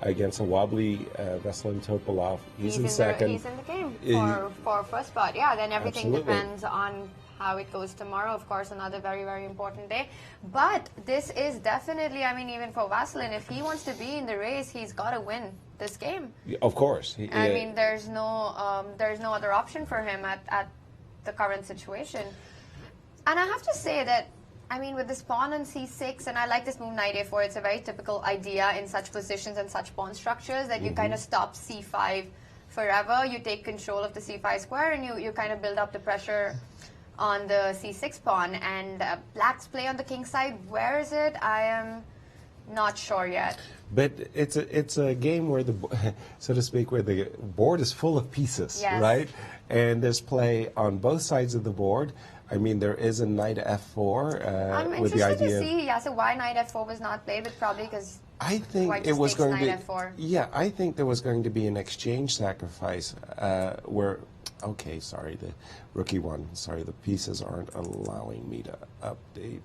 against a wobbly Veselin Topalov, he's in second. He's in the game for first spot. Yeah, then everything Absolutely. depends on how it goes tomorrow. Of course, another very, very important day. But this is definitely, I mean, even for Veselin, if he wants to be in the race, he's got to win this game. Of course. I mean, there's no other option for him at the current situation. And I have to say that, I mean, with this pawn on c6, and I like this move knight a4, it's a very typical idea in such positions and such pawn structures that you kind of stop c5 forever. You take control of the c5 square and you kind of build up the pressure on the c6 pawn, and black's play on the king side. Where is it? I am not sure yet. But it's a game where so to speak, where the board is full of pieces, Yes. right? And there's play on both sides of the board. I mean, there is a knight f4 I'm with the interested idea. to see, yeah, so why knight f4 was not played, but probably because I think white it just was takes going knight to. f4. Yeah, I think there was going to be an exchange sacrifice where. Okay, sorry, the rookie one. Sorry, the pieces aren't allowing me to update.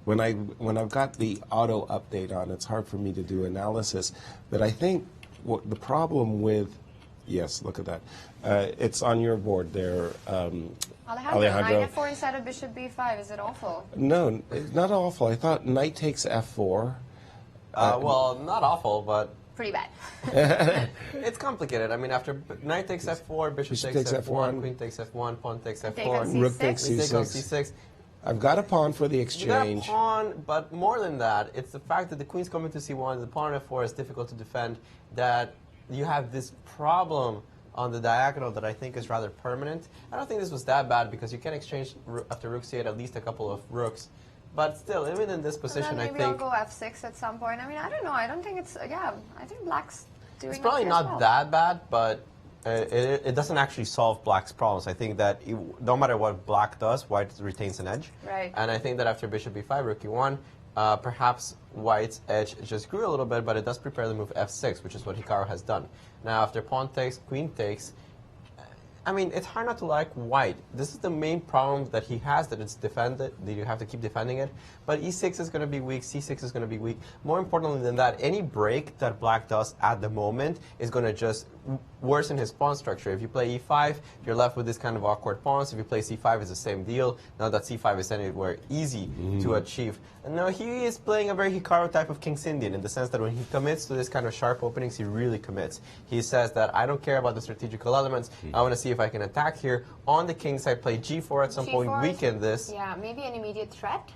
When I've got the auto update on, it's hard for me to do analysis. But I think what the problem with, yes, look at that. It's on your board there, Alejandro, knight f4 instead of bishop b5. Is it awful? No, it's not awful. I thought knight takes f4. Well, not awful, but Pretty bad. it's complicated. I mean, after knight takes f4, bishop takes f1, queen takes f1, pawn takes Take f4, on Rook takes we take on c6. c6. I've got a pawn for the You got a exchange. pawn, but more than that, it's the fact that the queen's coming to c1, the pawn on f4 is difficult to defend, that you have this problem on the diagonal that I think is rather permanent. I don't think this was that bad because you can exchange after rook c8 at least a couple of rooks. But still, even in this position, then I maybe I'll think go f6 at some point. I mean, I don't know. I don't think it's, yeah, I think black's doing it's probably okay not as well. that bad, but it doesn't actually solve black's problems. I think that no matter what black does, white retains an edge. Right. And I think that after bishop b5, rook e1, perhaps white's edge just grew a little bit, but it does prepare the move f6, which is what Hikaru has done. Now, after pawn takes, queen takes, I mean, it's hard not to like white. This is the main problem that he has, that it's defended, that you have to keep defending it. But e6 is going to be weak, c6 is going to be weak. More importantly than that, any break that black does at the moment is going to just worsen his pawn structure. If you play e5, you're left with this kind of awkward pawns. If you play c5, it's the same deal. Now that c5 is anywhere easy to achieve. And now he is playing a very Hikaru type of King's Indian in the sense that when he commits to this kind of sharp openings, he really commits. He says that I don't care about the strategical elements. I want to see if I can attack here. On the king side, play g4 at some point, weaken this. Yeah, maybe an immediate threat.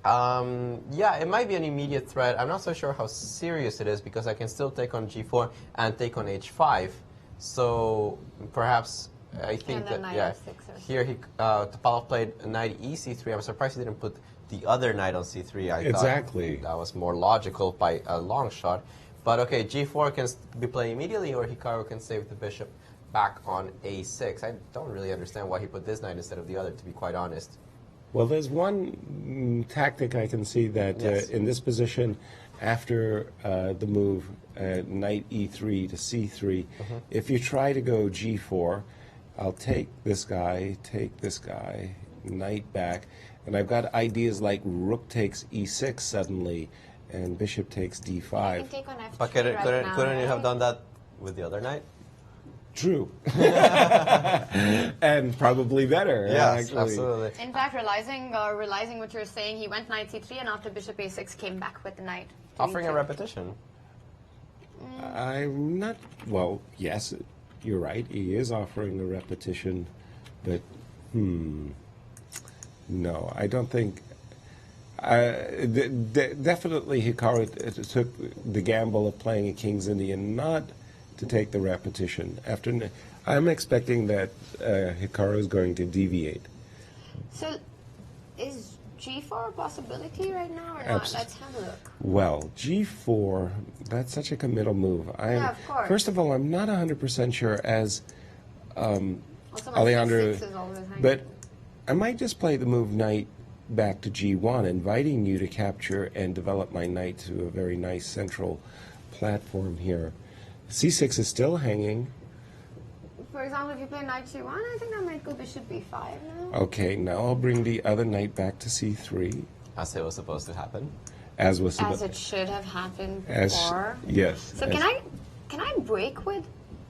Yeah, it might be an immediate threat. I'm not so sure how serious it is because I can still take on g4 and take on h5. So perhaps I think that here Topalov played knight ec3. I'm surprised he didn't put the other knight on c3. I thought that was more logical by a long shot. But okay, g4 can be played immediately, or Hikaru can save the bishop back on a6. I don't really understand why he put this knight instead of the other, to be quite honest. Well, there's one tactic I can see that in this position, after the move knight e3 to c3, if you try to go g4, I'll take this guy, knight back, and I've got ideas like rook takes e6 suddenly, and bishop takes d5. I can take on f3 But couldn't right you have done that with the other knight? True. And probably better. Yes, actually. absolutely. In fact, realizing what you're saying, he went knight c3 and after bishop a6 came back with the knight. Offering a repetition. I'm not, well, yes, you're right. He is offering a repetition, but, no, I don't think. Definitely Hikaru took the gamble of playing a King's Indian, not to take the repetition. I'm expecting that Hikaru is going to deviate. So, is g4 a possibility right now or not? Let's have a look. Well, g4, that's such a committal move. Yeah, of course. First of all, I'm not 100% sure as Also, Alejandro, c6 is always hanging. but I might just play the move knight back to g1, inviting you to capture and develop my knight to a very nice central platform here. c6 is still hanging. For example, if you play knight c1, I think I might go bishop b5 now. Okay, now I'll bring the other knight back to c3. As it was supposed to happen. As it should have happened before. Yes. So can I break with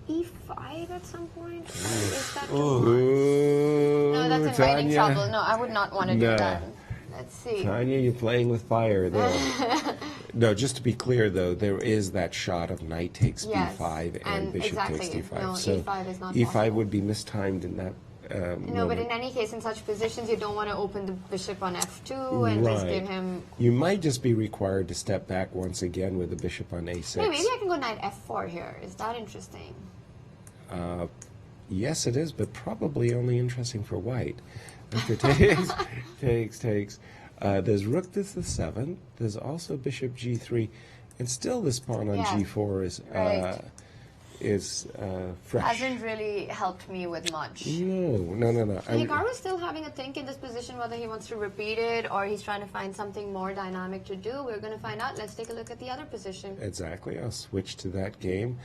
e5 at some point? Or is that no, that's inviting Tania. trouble. No, I would not want to do that. Let's see. Tania, you're playing with fire there. No, just to be clear, though, there is that shot of knight takes b5 and bishop takes d5. No, so e5 is not e5 possible. would be mistimed in that No, moment. but in any case, in such positions, you don't want to open the bishop on f2 and just give him... You might just be required to step back once again with the bishop on a6. Hey, maybe I can go knight f4 here. Is that interesting? Yes, it is, but probably only interesting for white. After takes. There's rook to the 7th. There's also bishop g3, and still this pawn on g4 is fresh. Hasn't really helped me with much. No. Hikaru's still having a think in this position whether he wants to repeat it or he's trying to find something more dynamic to do. We're going to find out. Let's take a look at the other position. Exactly. I'll switch to that game.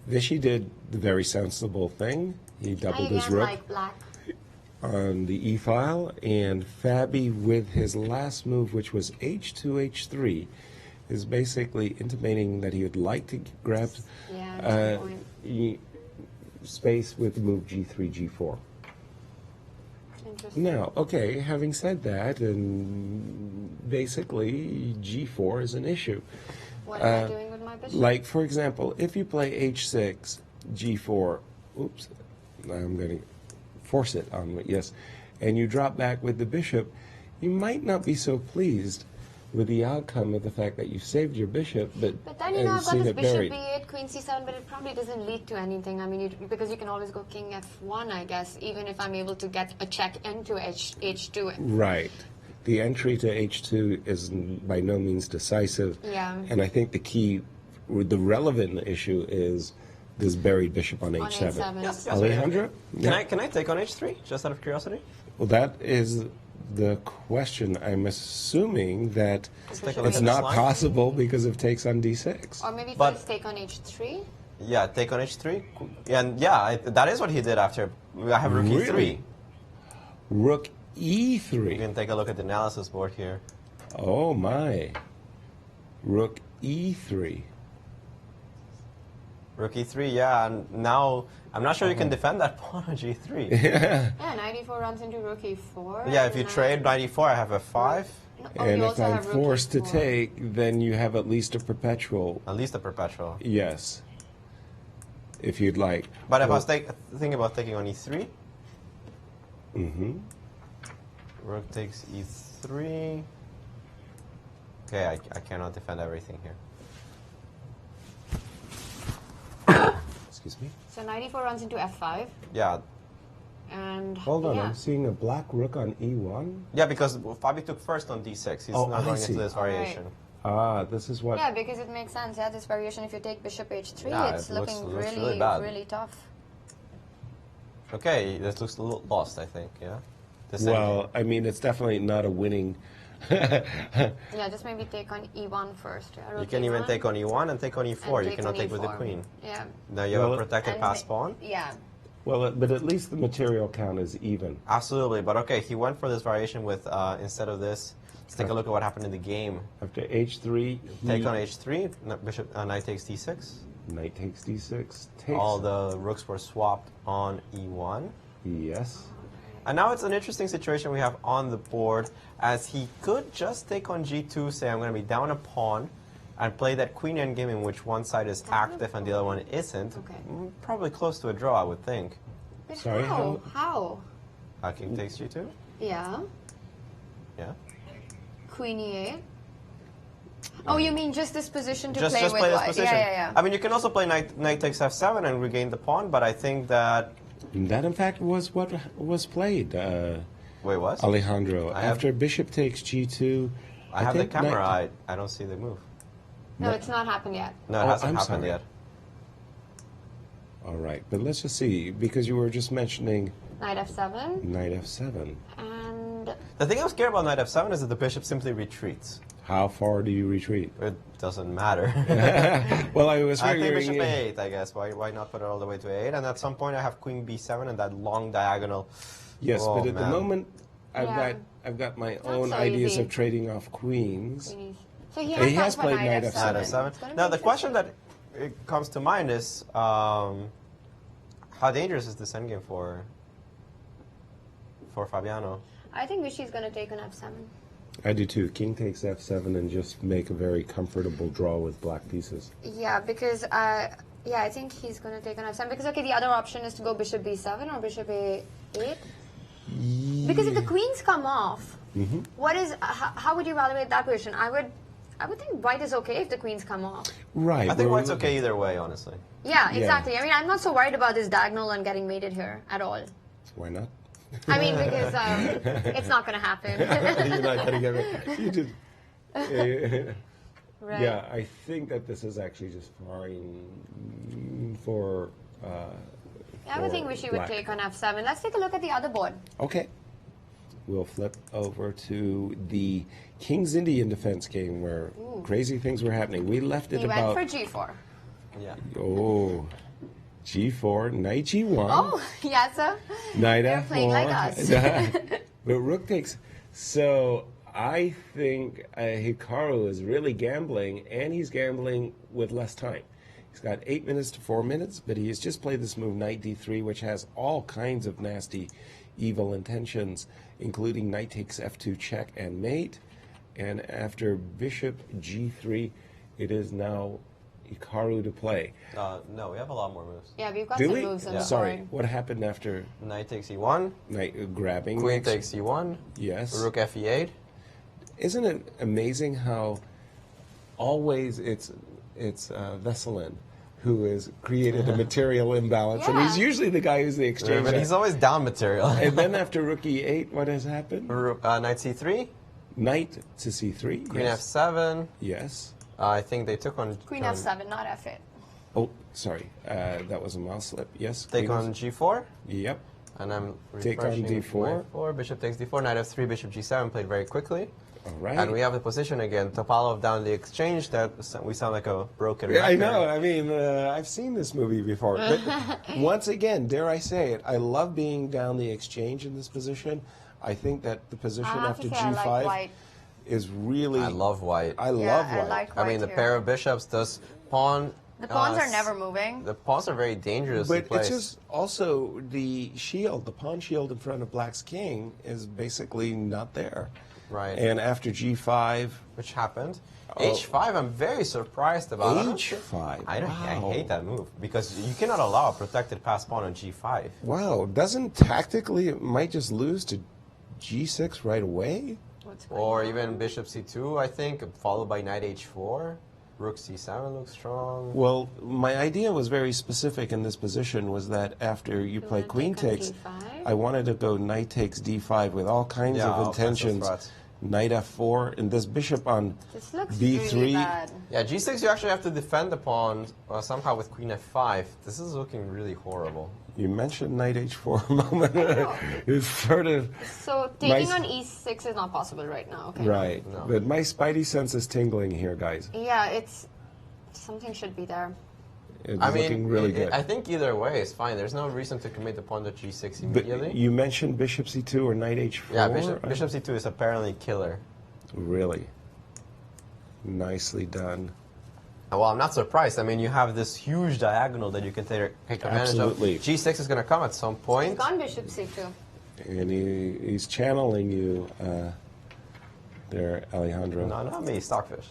Vishy did the very sensible thing. He doubled his rook like black. on the e-file, and Fabi with his last move, which was h2, h3, is basically intimating that he would like to grab space with the move g3, g4. Now, okay, having said that, and basically g4 is an issue. What am I doing with my bishop? Like, for example, if you play h6, g4, oops, I'm going to force it on me, yes, and you drop back with the bishop, you might not be so pleased with the outcome of the fact that you saved your bishop, but then, you know, I've got seen this it bishop buried. b8, queen c7, but it probably doesn't lead to anything. I mean, because you can always go king f1, I guess, even if I'm able to get a check into h2. Right. The entry to h2 is by no means decisive. Yeah. And I think the key, the relevant issue is this buried bishop on h7. h7. Yes, Alejandro? Can I take on h3, just out of curiosity? Well, that is the question. I'm assuming that take a look it's at not this line. possible because of takes on d6. Or maybe But- first take on h3? Yeah, take on h3. And yeah, that is what he did after. I have rook e3. Really? Rook e3. You can take a look at the analysis board here. Oh my. Rook e3. Rook e3, yeah, and now I'm not sure you can defend that pawn on g3. Yeah, 94 runs into rook e4. Yeah, if you trade 94, I have f5. And if I'm forced to take, then you have at least a perpetual. At least a perpetual. Yes. If you'd like. But if I was thinking about taking on e3, rook takes e3. Okay, I cannot defend everything here. Excuse me? So 94 runs into f5. Yeah. And Hold on, yeah. I'm seeing a black rook on e1. Yeah, because Fabi took first on d6. He's not going into this variation. Ah, this is what... Yeah, because it makes sense. Yeah, this variation, if you take bishop h3, Yeah, it's it looking looks really, bad. really tough. Okay, this looks a little lost, I think, yeah? Well, I mean, it's definitely not a winning... Yeah, just maybe take on e1 first. Yeah, You can even take on e1 and take on e4. You cannot take with the queen. Yeah. Now you have a protected pass pawn. Yeah. Well, but at least the material count is even. Absolutely, but okay, he went for this variation with, instead of this, let's take a look at what happened in the game. After h3... Take on h3, bishop, knight takes d6. Knight takes d6. All the rooks were swapped on e1. Yes. And now it's an interesting situation we have on the board, as he could just take on g2, say I'm going to be down a pawn, and play that queen endgame in which one side is active and the other one isn't. Okay. Probably close to a draw, I would think. But Sorry, how? King takes g2? Yeah. Yeah. Queen e8. Oh, you mean just this position to Just play with play this white? position. Yeah. I mean, you can also play knight takes f7 and regain the pawn, but I think that... That, in fact, was what was played. Wait, what? Alejandro. After bishop takes g2... I have the think camera. I don't see the move. No, it's not happened yet. No, it hasn't happened yet. All right, but let's just see, because you were just mentioning... Knight f7. Knight f7. And... The thing I'm scared about knight f7 is that the bishop simply retreats. How far do you retreat? It doesn't matter. Well, I was I figuring... think bishop a8, I guess. Why not put it all the way to a8? And at some point I have queen b7 and that long diagonal. Yes, Oh, but at the man. moment, I've got my own so ideas easy. of trading off queens. So he has gone for played knight f7. Knight f7. Now the question that comes to mind is, how dangerous is this endgame for Fabiano? I think Vishy's going to take on f7. I do too. King takes f7 and just make a very comfortable draw with black pieces. Yeah, because I think he's going to take on f7. Because, okay, the other option is to go bishop b7 or bishop a8. Because if the queens come off, what is how would you evaluate that position? I I would think white is okay if the queens come off. Right. I think white's okay either way, honestly. Yeah, exactly. I mean, I'm not so worried about this diagonal and getting mated here at all. Why not? I mean, because it's not going to happen. You're not going to get it. You just. Right. Yeah, I think that this is actually just fine for. I would think she would take on f7. Let's take a look at the other board. Okay. We'll flip over to the King's Indian defense game where crazy things were happening. We left it He about. went for g4. Yeah. Oh, g4, knight g1. Oh, Yasser. Knight They're f4. playing like us. But rook takes. So I think Hikaru is really gambling, and he's gambling with less time. He's got 8 minutes to 4 minutes, but he has just played this move, knight d3, which has all kinds of nasty, evil intentions, including knight takes f2 check and mate. And after bishop g3, it is now Hikaru to play. No, we have a lot more moves. Yeah, we've got Do some we? moves on the Sorry, board. what happened after Knight takes e1. knight grabbing? Queen takes e1. Yes. Rook fe8. Isn't it amazing how always it's Veselin who has created a material imbalance, and he's usually the guy who's the exchange. But he's always down material. And then after rook e8, what has happened? Knight c3. Knight to c3. Queen yes. f7. Yes. I think they took on... Queen f7, not f8. Oh, sorry. That was a mouse slip. Yes. Take on g4. Yep. And I'm Take on refreshing d4. my bishop takes d4. Knight f3, bishop g7 played very quickly. All right. And we have the position again. Topalov down the exchange. That we sound like a broken Yeah, I record. know. I mean, I've seen this movie before. But once again, dare I say it, I love being down the exchange in this position. I think that the position after g5 is really... I love white. I love white. like I mean, the pair of bishops does pawn... The pawns are never moving. The pawns are very dangerous But to play. it's just also the shield, the pawn shield in front of black's king is basically not there. Right. And after g5... Which happened. h5, I'm very surprised about. h5. I Wow. hate that move because you cannot allow a protected pass pawn on g5. Wow. Doesn't tactically it might just lose to g6 right away? Or even bishop c2, I think, followed by knight h4. Rook c7 looks strong. Well, my idea was very specific in this position, was that after you play queen takes, I wanted to go knight takes d5 with all kinds of intentions. Knight f4, and this bishop on This looks b3. really bad. Yeah, g6 you actually have to defend the pawn somehow with queen f5. This is looking really horrible. You mentioned knight h4 a moment. It's sort of... So taking on e6 is not possible right now. Okay. Right. No. But my spidey sense is tingling here, guys. Yeah, it's... Something should be there. It's I mean, looking really good. I think either way is fine. There's no reason to commit the pawn to g6 immediately. But you mentioned bishop c2 or knight h4? Yeah, bishop c2 is apparently killer. Really? Nicely done. Well, I'm not surprised. I mean, you have this huge diagonal that you can take advantage Absolutely. of. G6 is going to come at some point. He's gone bishop c2. And he's channeling you there, Alejandro. No, not me, Stockfish.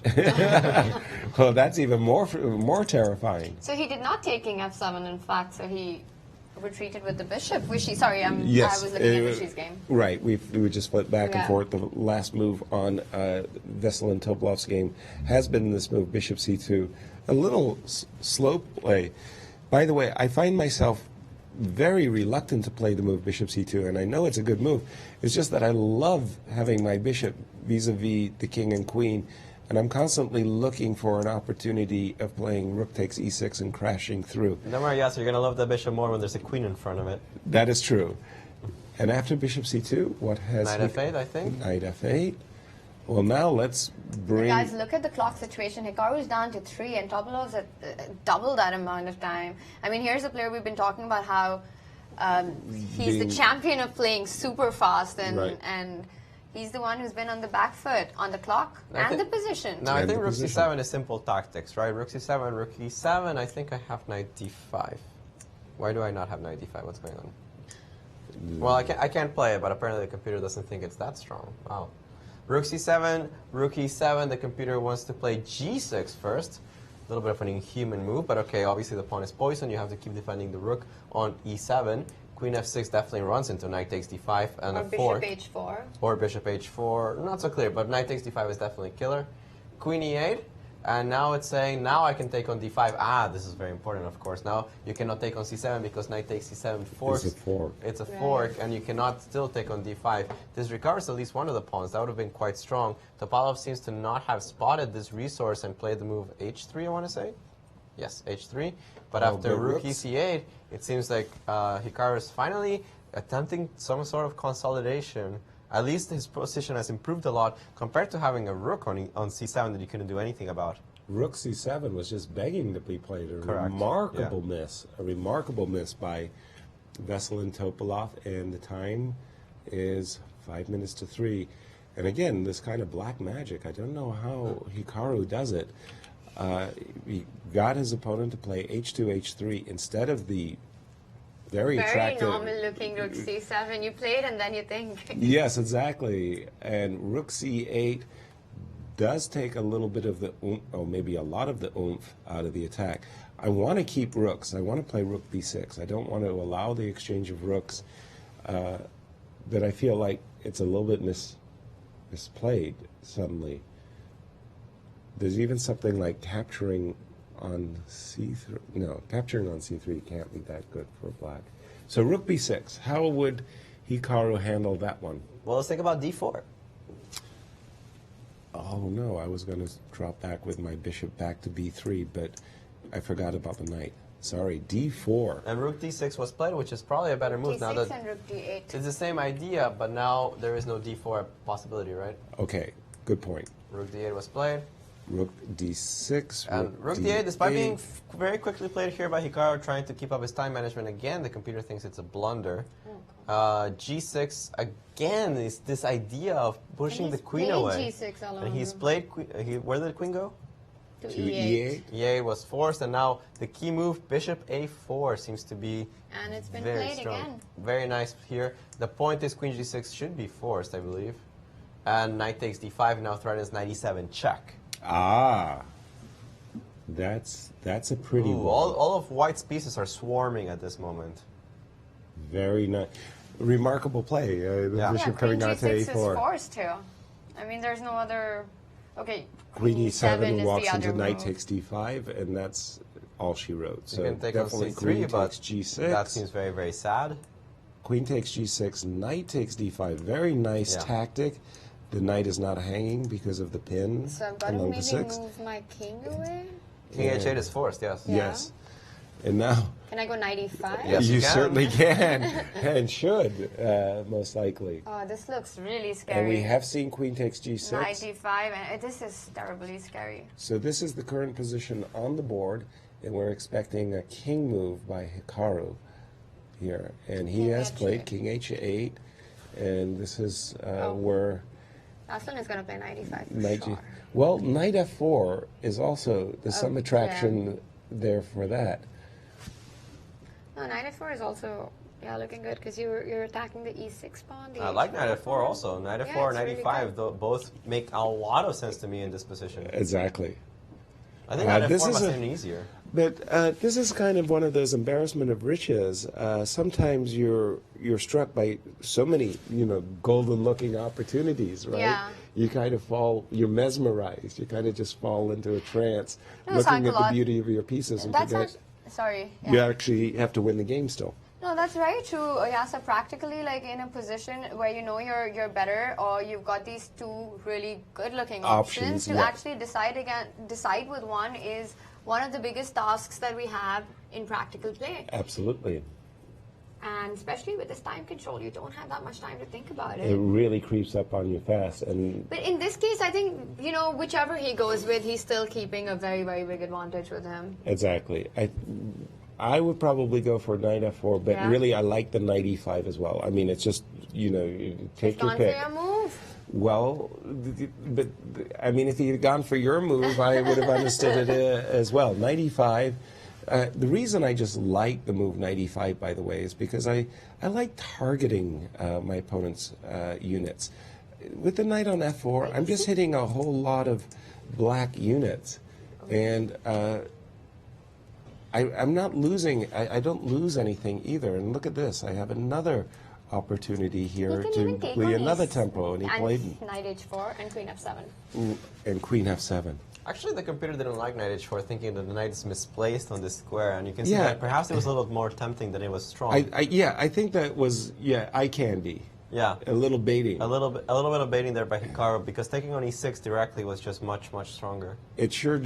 Well, that's even more terrifying. So he did not take king f7, in fact, so he retreated with the bishop. Sorry, I Yes. was looking at Vishi's game. Right. We just split back and Yeah. forth. The last move on Veselin Topalov's game has been this move, bishop c2. A little slow play. By the way, I find myself very reluctant to play the move bishop c2, and I know it's a good move. It's just that I love having my bishop vis-a-vis the king and queen, and I'm constantly looking for an opportunity of playing rook takes e6 and crashing through. Don't worry, Yasser, you're going to love the bishop more when there's a queen in front of it. That is true. And after bishop c2, what has... Knight f8, I think. Knight f8. Well, now let's bring... Guys, look at the clock situation. Hikaru's down to 3 and Topalov's at double that amount of time. I mean, here's a player we've been talking about how he's the champion of playing super fast and he's the one who's been on the back foot on the clock and the position. Now, I think rook c7 is simple tactics, right? Rook c7, rook e7. I think I have knight d5. Why do I not have knight d5? What's going on? Well, I can't play it, but apparently the computer doesn't think it's that strong. Wow. Rook c7, rook e7. The computer wants to play g6 first. A little bit of an inhuman move, but okay, obviously the pawn is poisoned. You have to keep defending the rook on e7. Queen f6 definitely runs into knight takes d5 and or a 4. bishop h4. Or bishop h4. Not so clear, but knight takes d5 is definitely killer. queen e8, and now it's saying, now I can take on d5. Ah, this is very important, of course. Now you cannot take on c7 because knight takes c7 forks. It's a fork. It's a fork, and you cannot still take on d5. This recovers at least one of the pawns. That would have been quite strong. Topalov seems to not have spotted this resource and played the move h3, I want to say. Yes, h3. But after rook e8, it seems like Hikaru is finally attempting some sort of consolidation. At least his position has improved a lot compared to having a rook on c7 that you couldn't do anything about. Rook c7 was just begging to be played. Correct. Remarkable miss. A remarkable miss by Veselin Topalov, and the time is 5 minutes to 3. And again, this kind of black magic, I don't know how Hikaru does it. He got his opponent to play h2, h3 instead of the very attractive... Very normal-looking rook c7. You play it and then you think. Yes, exactly. And rook c8 does take a little bit of the oomph, or maybe a lot of the oomph out of the attack. I want to keep rooks. I want to play rook b6. I don't want to allow the exchange of rooks, but I feel like it's a little bit misplayed suddenly. There's even something like capturing on c3. No, capturing on c3 can't be that good for black. So rook b6. How would Hikaru handle that one? Well, let's think about d4. Oh no, I was going to drop back with my bishop back to b3, but I forgot about the knight. Sorry, d4. And rook d6 was played, which is probably a better move. D6 now that and rook d8. it's the same idea, but now there is no d4 possibility, right? Okay, good point. Rook d8 was played. Rook d6. And rook d8, despite being very quickly played here by Hikaru, trying to keep up his time management again, the computer thinks it's a blunder. G6 again is this idea of pushing the queen away. G6, and he's played where did the queen go? To E8. E8 was forced, and now the key move bishop a4 seems to be And it's been very played strong. again. Very nice here. The point is queen g6 should be forced, I believe. And knight takes d5 now threatens knight e7 check. Ah, that's a pretty one. All of white's pieces are swarming at this moment. Very nice. Remarkable play. The bishop coming out to queen g6 a4. is forced to. I mean, there's no other... Okay, Queen e7 is walks the into other knight move. takes d5, and that's all she wrote. So You can take on definitely c3, queen but takes g6. that seems very, very sad. Queen takes g6, knight takes d5. Very nice tactic. The knight is not hanging because of the pin So I've got to along maybe the 6. move my king away? King h8 is forced, yes. Yeah. Yes. And now... Can I go knight e5? Yes, you you can. certainly can, and should, most likely. Oh, this looks really scary. And we have seen queen takes g6. Knight d5, and this is terribly scary. So this is the current position on the board, and we're expecting a king move by Hikaru here. And he has played king h8, and this is where... Aslan is going to play knight e5 for Knight sure. Well, knight f4 is also, there's some attraction there for that. No, knight f4 is also looking good because you're attacking the e6 pawn. I like knight f4 also. Knight f4, it's knight really e5, both make a lot of sense to me in this position. Exactly. I think knight this f4 is must have been easier. But this is kind of one of those embarrassment of riches. Sometimes you're struck by so many, golden-looking opportunities, right? Yeah. You kind of you're mesmerized. You kind of just fall into a trance, No, looking at the Sankalot, beauty of your pieces and That's forget sorry. Yeah. you actually have to win the game still. No, that's very true, Yasser. Practically, like in a position where you know you're better, or you've got these two really good-looking options to actually decide with one is one of the biggest tasks that we have in practical play. Absolutely. And especially with this time control, you don't have that much time to think about It really creeps up on you fast. But in this case, I think, whichever he goes with, he's still keeping a very, very big advantage with him. Exactly. I would probably go for knight f4, but really I like the knight e5 as well. I mean, it's just, you take your pick. For your move. Well, but I mean, if he had gone for your move, I would have understood it as well. Knight e5. The reason I just like the move knight e5, by the way, is because I like targeting my opponent's units. With the knight on f4, I'm just hitting a whole lot of black units, and I'm not losing. I don't lose anything either. And look at this. I have another opportunity He here can to even take play on another ace tempo, and he played Knight h4 and queen f7. and Queen F7. Actually, the computer didn't like knight h4, thinking that the knight is misplaced on this square, and you can see Yeah. that perhaps it was a little more tempting than it was strong. I think that was eye candy. Yeah. A little baiting. A little bit of baiting there by Hikaru, because taking on e6 directly was just much stronger. It sure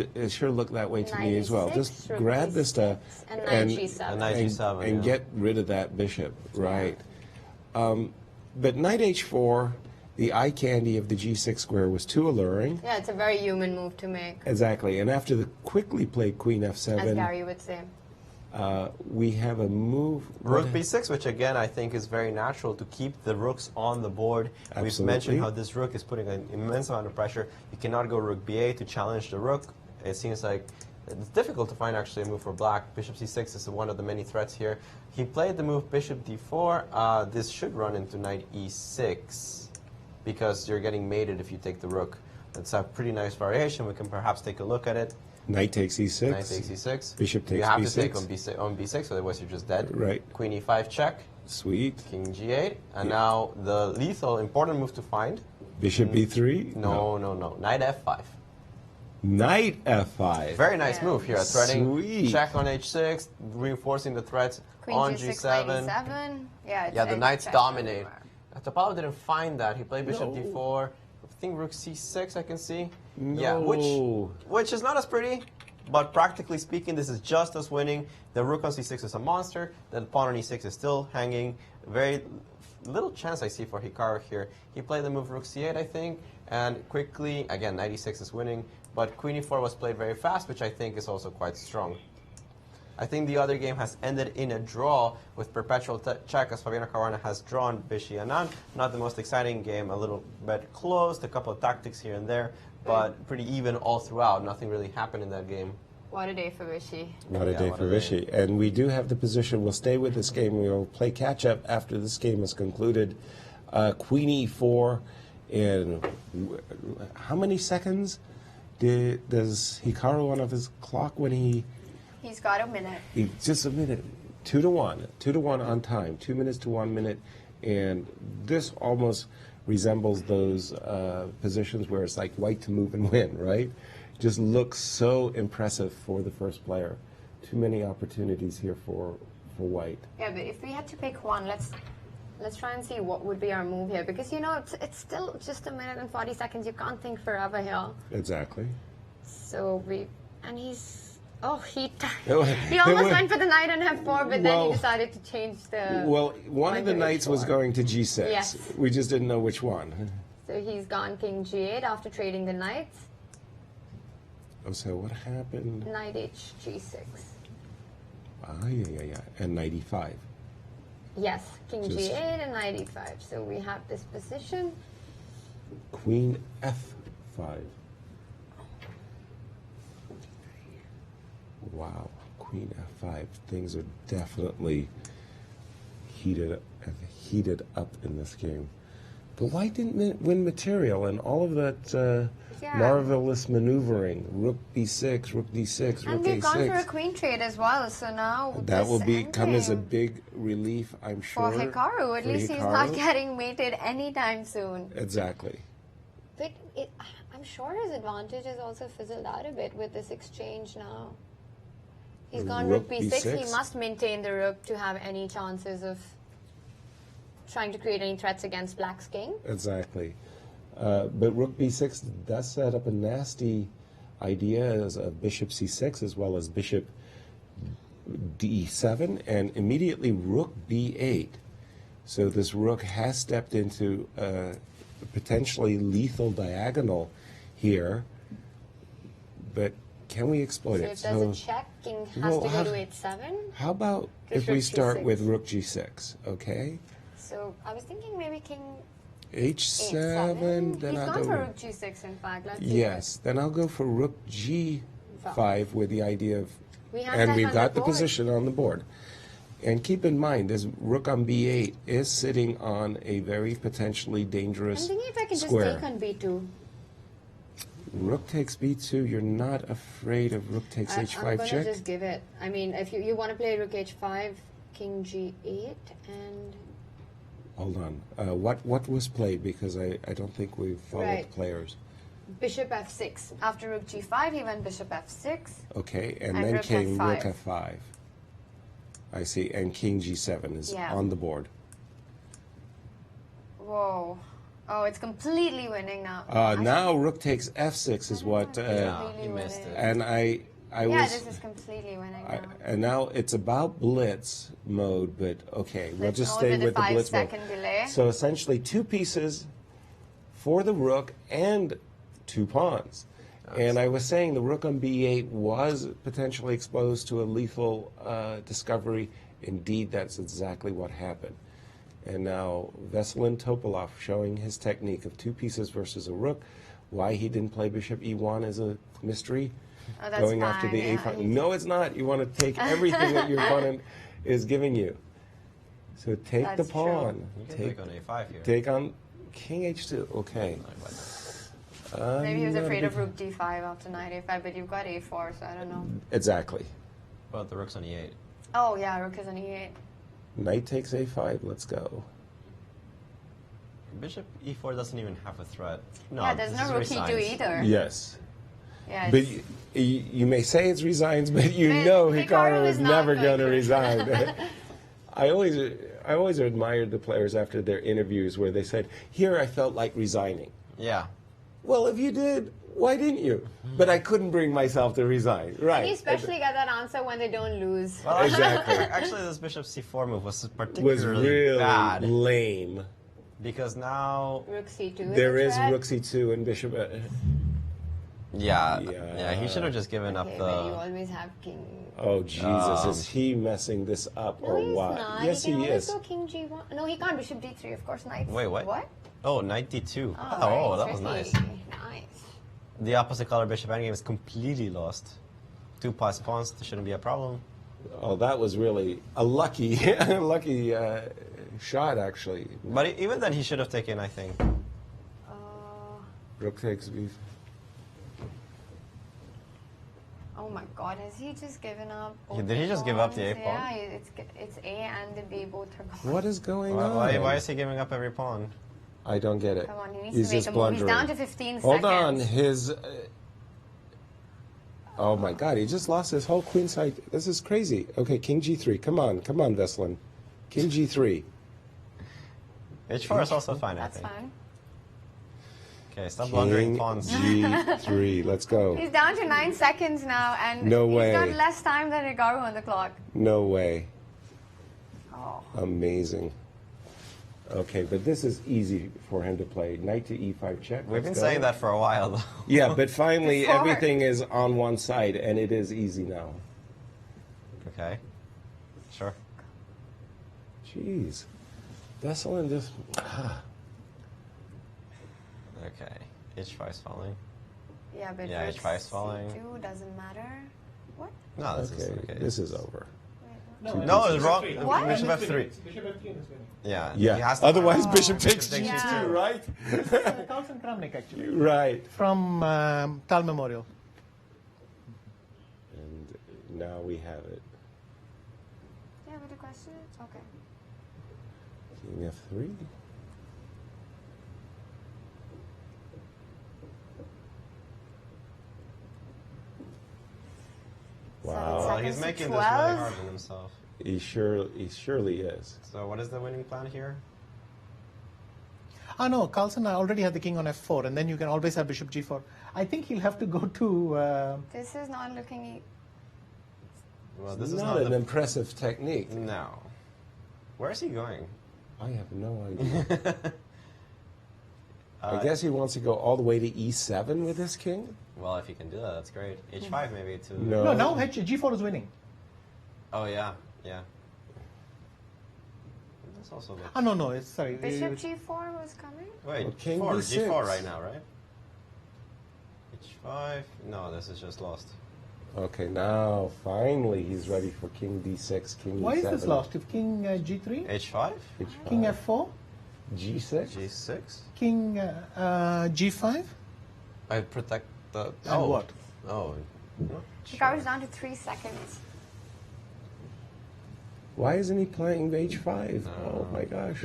looked that way to me as well. Knight Just e6, grab rook this stuff and knight g7. And knight g7, and yeah. get rid of that bishop, right? But knight h4, the eye candy of the g6 square was too alluring. Yeah, it's a very human move to make, Exactly, and after the quickly played Queen f7, as Gary would say. we have a move. Rook b6, which again I think is very natural to keep the rooks on the board. We've Absolutely. mentioned how this rook is putting an immense amount of pressure. You cannot go rook b8 to challenge the rook. It seems like it's difficult to find actually a move for black. Bishop c6 is one of the many threats here. He played the move bishop d4. This should run into knight e6 because you're getting mated if you take the rook. It's a pretty nice variation. We can perhaps take a look at it. Knight takes e6. Knight takes e6. Bishop takes You have b6. to take on b6, otherwise you're just dead. Right. Queen e5 check. Sweet. King g8. And Yeah. now the lethal, important move to find. Bishop b3. No. Knight f5. Knight f5. Very nice move here. Threading. Sweet. Check on h6, reinforcing the threats Queen on g6, g7. knight e7. Yeah, Yeah, the it's knights pressure dominate. everywhere. Topalov didn't find that. He played bishop No. d4. I think rook c6 I can see. No. Yeah, which is not as pretty, but practically speaking, this is just as winning. The rook on c6 is a monster. The pawn on e6 is still hanging. Very little chance I see for Hikaru here. He played the move rook c8, I think, and quickly, again, knight e6 is winning. But queen e4 was played very fast, which I think is also quite strong. I think the other game has ended in a draw with perpetual check, as Fabiano Caruana has drawn Viswanathan Anand. Not the most exciting game, a little bit closed, a couple of tactics here and there, but pretty even all throughout. Nothing really happened in that game. What a day for Vishy. What a Yeah, day what for a day. Vishy. And we do have the position. We'll stay with this game. We will play catch-up after this game is concluded. Queen e4. And how many seconds does Hikaru on of his clock when he... He's got a minute. Just a minute. 2 to 1. 2 to 1 on time. 2 minutes to 1 minute. And this almost resembles those positions where it's like white to move and win, right? Just looks so impressive for the first player. Too many opportunities here for white. Yeah, but if we had to pick one, let's try and see what would be our move here, because you know it's still just a minute and 40 seconds. You can't think forever here. Exactly. So he's he He almost went for the knight on f4, but then he decided to change the. Well, one of the knights was going to g6. Yes. We just didn't know which one. So he's gone king g8 after trading the knights. Oh, so what happened? Knight h g6. Yeah. And knight e5. Yes, king Just- g8 and knight e5. So we have this position. Queen f5. Wow, Queen f5. Things are definitely heated up in this game. But why didn't it win material and all of that marvelous maneuvering? Rook b6, rook d6, And rook we've gone for a a6. queen trade as well. So now That will this come as a ending big relief, I'm sure. for Hikaru. At for least he's not Hikaru. getting mated anytime soon. Exactly. But I'm sure his advantage is also fizzled out a bit with this exchange now. He's gone rook b6. He must maintain the rook to have any chances of trying to create any threats against black's king. Exactly. But rook b6 does set up a nasty idea as a bishop c6 as well as bishop d7 and immediately rook b8. So this rook has stepped into a potentially lethal diagonal here. But can we exploit So it? if there's a check, king has to go to h7. How about Just if we rook start g6. with rook g6, okay? So I was thinking maybe king h7, then He's I'll gone go for rook g6, in fact. Let's see Yes, then I'll go for rook g5 with the idea of, We have and that we've on got the the board. position on the board. And keep in mind, this rook on b8 is sitting on a very potentially I'm dangerous thinking if I can square. just take on b2. Rook takes b2, you're not afraid of rook takes I'm h5 going to check? just give it. I mean, if you want to play rook h5, king g8, and Hold on. What was played? Because I don't think we've followed Right. the players. Bishop f6. After rook g5, he went bishop f6. Okay, and And then rook came f5. rook f5. I see, and king g7 is Yeah. on the board. Whoa. Oh, it's completely winning now. Now rook takes f6 is what. Completely missed winning. it. And I Yeah, was. this is completely winning I, now. and now it's about blitz mode, but okay, we'll Blitz just mode stay with a with the blitz mode. 5-second delay. So essentially, 2 pieces for the rook and 2 pawns. And I was saying the rook on b8 was potentially exposed to a lethal discovery. Indeed, that's exactly what happened. And now Veselin Topalov showing his technique of 2 pieces versus a rook. Why he didn't play bishop e1 is a mystery. Oh, that's Going after fine, the yeah. a5. No, it's not. You want to take everything that your opponent is giving you. So take That's the pawn. You can take on a5 here. Take on king h2. Okay. Maybe he was not a afraid big- of rook d5 after knight a5, but you've got a4, so I don't know. Exactly. But the rook's on e8. Oh, yeah, rook is on e8. Knight takes a5. Let's go. Bishop e4 doesn't even have a threat. No, Yeah, there's this no is rook very e2 science. either. Yes. Yeah, But it's- you may say it's resigns, but you But know Hikaru Hikaru is is not never going going to to. resign. I always admired the players after their interviews where they said, "Here I felt like resigning." Yeah. Well, if you did, why didn't you? But I couldn't bring myself to resign. Right. You especially get that answer when they don't lose. Well, Exactly. Actually, this bishop c4 move was Was particularly really bad lame. because now, Rook c2 There is is a threat. rook c2 and bishop. yeah, he should have just given Okay, up but you the. always have king. Oh Jesus! Is he messing this up No, or he's what? not. Yes, he can he always is. go king g1. No, he can't. Bishop d3, of course. Knight. Wait, what? What? Oh, knight d2. Oh, Oh, right, that was tricky. nice. Nice. The opposite color bishop endgame is completely lost. 2 plus pawns, there shouldn't be a problem. Oh, that was really a lucky, lucky shot, actually. But even then, he should have taken, I think. Rook takes b. Oh my God, has he just given up? Did he just give up the pawns? A pawn? Yeah, it's A and the B both are gone. What is going on? Why is he giving up every pawn? I don't get it. Come on, he needs He's to make just a move. He's blundering. down to 15 Hold seconds. on, his. Oh my God, he just lost his whole queen side. This is crazy. Okay, king g3. Come on, Veselin. King g3. H4 is also fine, I That's think. fine. Okay, stop blundering King pawns. g3. Let's go. He's down to 9 seconds now, and No he's way. got less time than Hikaru on the clock. No way. Oh. Amazing. Okay, but this is easy for him to play. Knight to e5 check. We've been Let's go. saying that for a while, though. Yeah, but finally Before. everything is on one side, and it is easy now. Okay. Sure. Jeez. Veselin just... Okay. H5 is falling. Yeah, but Yeah, rook H5 is falling. C2 doesn't matter. What? No, this is Okay, okay. this is over. No, it's wrong. What? Bishop f3. Bishop f3 is winning. Yeah. Yeah, he has to otherwise find- bishop takes takes Yeah. g2, right? Carlsen Kramnik, actually, Right. from Tal Memorial. And now we have it. Yeah, but the question is, okay. King f3. Wow. Well, he's Seconds to making this really 12. hard on himself. He surely is. So what is the winning plan here? Oh no, Carlsen already had the king on f4, and then you can always have bishop g4. I think he'll have to go to... This is not looking. Well, this This is not not an the... impressive technique. No. Where is he going? I have no idea. I guess he wants to go all the way to e7 with his king? Well, if he can do that, that's great. H5 maybe to... No. No, now g4 is winning. Oh, yeah. Yeah. This also looks... Oh no, it's sorry. Bishop g4 was coming? Wait, Well, king G4 d6. right now, right? H5... No, this is just lost. Okay, now finally he's ready for king d6, king Why is e7. this lost? If king g3, H5? H5. king f4, g6? G6? king g5, I protect the... and what? Oh. Hikaru's down to 3 seconds. Why isn't he playing h5? Oh my gosh.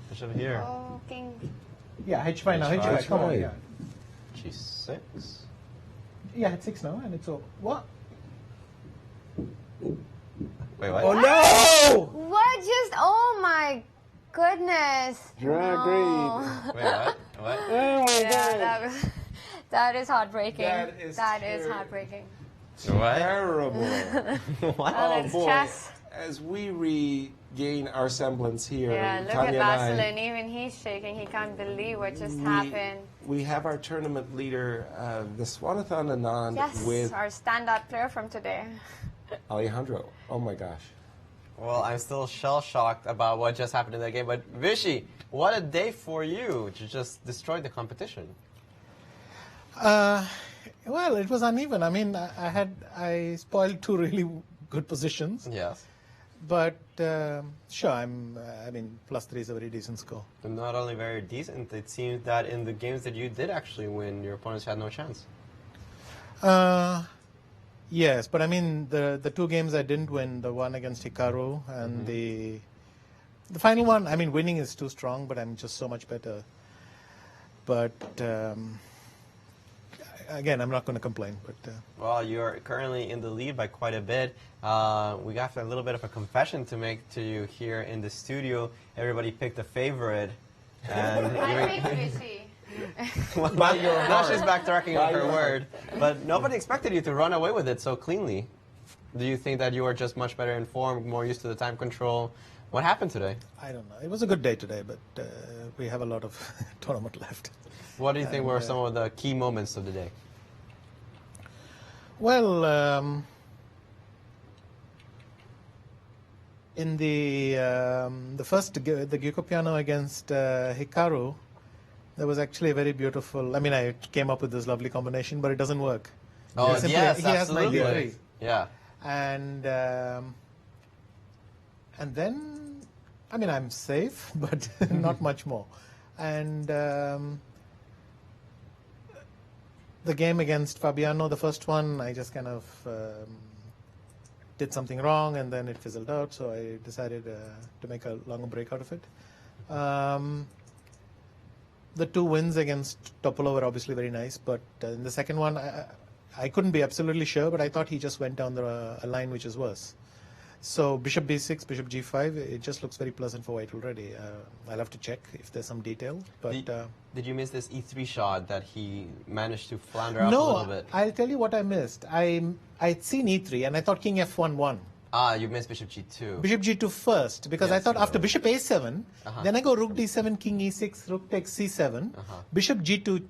Bishop here. Oh, king. Yeah, h5 now. H5. h5. Come on. Yeah. G6. Yeah, it's 6 now, and it's over. What? Wait, what? Oh no! What just? Oh my goodness. Drag No. green. Wait, what? What? Oh my Yeah, god. that is heartbreaking. That is terrible. heartbreaking. What? Terrible. What? Oh, Oh that's boy. chess. As we regain our semblance here, Yeah, look Tanya at and I, Veselin. Even he's shaking. He can't believe what just happened. we have our tournament leader, Viswanathan Anand, Yes, with our standout player from today. Alejandro. Oh my gosh. Well, I'm still shell-shocked about what just happened in that game. But Vishy, what a day for you to just destroy the competition. Well, it was uneven. I mean, I spoiled 2 really good positions. Yes. But sure, I mean, +3 is a very decent score. And not only very decent, it seems that in the games that you did actually win, your opponents had no chance. Yes, but I mean, the 2 games I didn't win, the one against Hikaru and the final one, I mean, winning is too strong, but I'm just so much better. But again, I'm not going to complain. But Well, you're currently in the lead by quite a bit. We got a little bit of a confession to make to you here in the studio. Everybody picked a favorite. And I picked Vishy. By your now she's backtracking on her word. But nobody expected you to run away with it so cleanly. Do you think that you are just much better informed, more used to the time control? What happened today? I don't know. It was a good day today, but we have a lot of tournament left. What do you think were some of the key moments of the day? Well, in the first, the Gyuko piano against Hikaru, there was actually a very beautiful, I mean, I came up with this lovely combination, but it doesn't work. Oh, Simply, yes, he has absolutely. 93. Yeah. And then, I mean, I'm safe, but not much more. And the game against Fabiano, the first one, I just kind of did something wrong, and then it fizzled out, so I decided to make a longer break out of it. The 2 wins against Topalov were obviously very nice, but in the second one, I couldn't be absolutely sure, but I thought he just went down a line which is worse. So Bishop B6, Bishop G5, it just looks very pleasant for white already. I'll have to check if there's some detail. But did you miss this E3 shot that he managed to flounder up a little bit? No, I'll tell you what I missed. I'd seen E3 and I thought King F1 won. Ah, you missed Bishop G2. Bishop G2 first, because I thought after Bishop A7, then I go Rook D7, King E6, Rook takes C7, Bishop G2,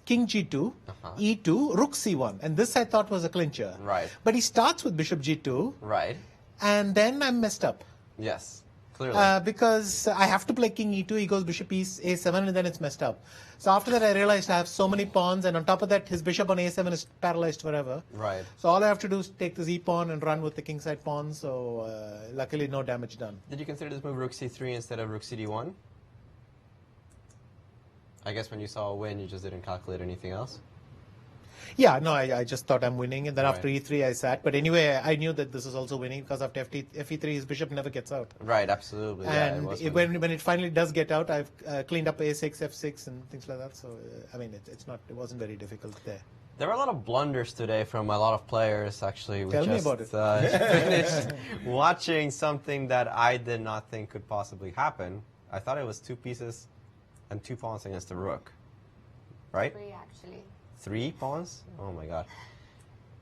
King G2, E2, Rook C1. And this I thought was a clincher. Right. But he starts with Bishop G2. Right. And then I'm messed up. Yes, clearly. Because I have to play King E2, he goes Bishop A7, and then it's messed up. So after that I realized I have so many pawns, and on top of that his bishop on A7 is paralyzed forever. Right. So all I have to do is take this E-pawn and run with the kingside pawn, so luckily no damage done. Did you consider this move Rook C3 instead of Rook CD1? I guess when you saw a win, you just didn't calculate anything else? Yeah, no, I just thought I'm winning, and then after E3 I sat. But anyway, I knew that this is also winning, because after FE3 his bishop never gets out. Right, absolutely. And yeah, when it finally does get out, I've cleaned up A6, F6, and things like that. So I mean, it wasn't very difficult there. There were a lot of blunders today from a lot of players, actually. Tell me about it. Finished watching something that I did not think could possibly happen. I thought it was 2 pieces and 2 pawns against the rook. Right? 3, actually. 3 pawns? Oh my god.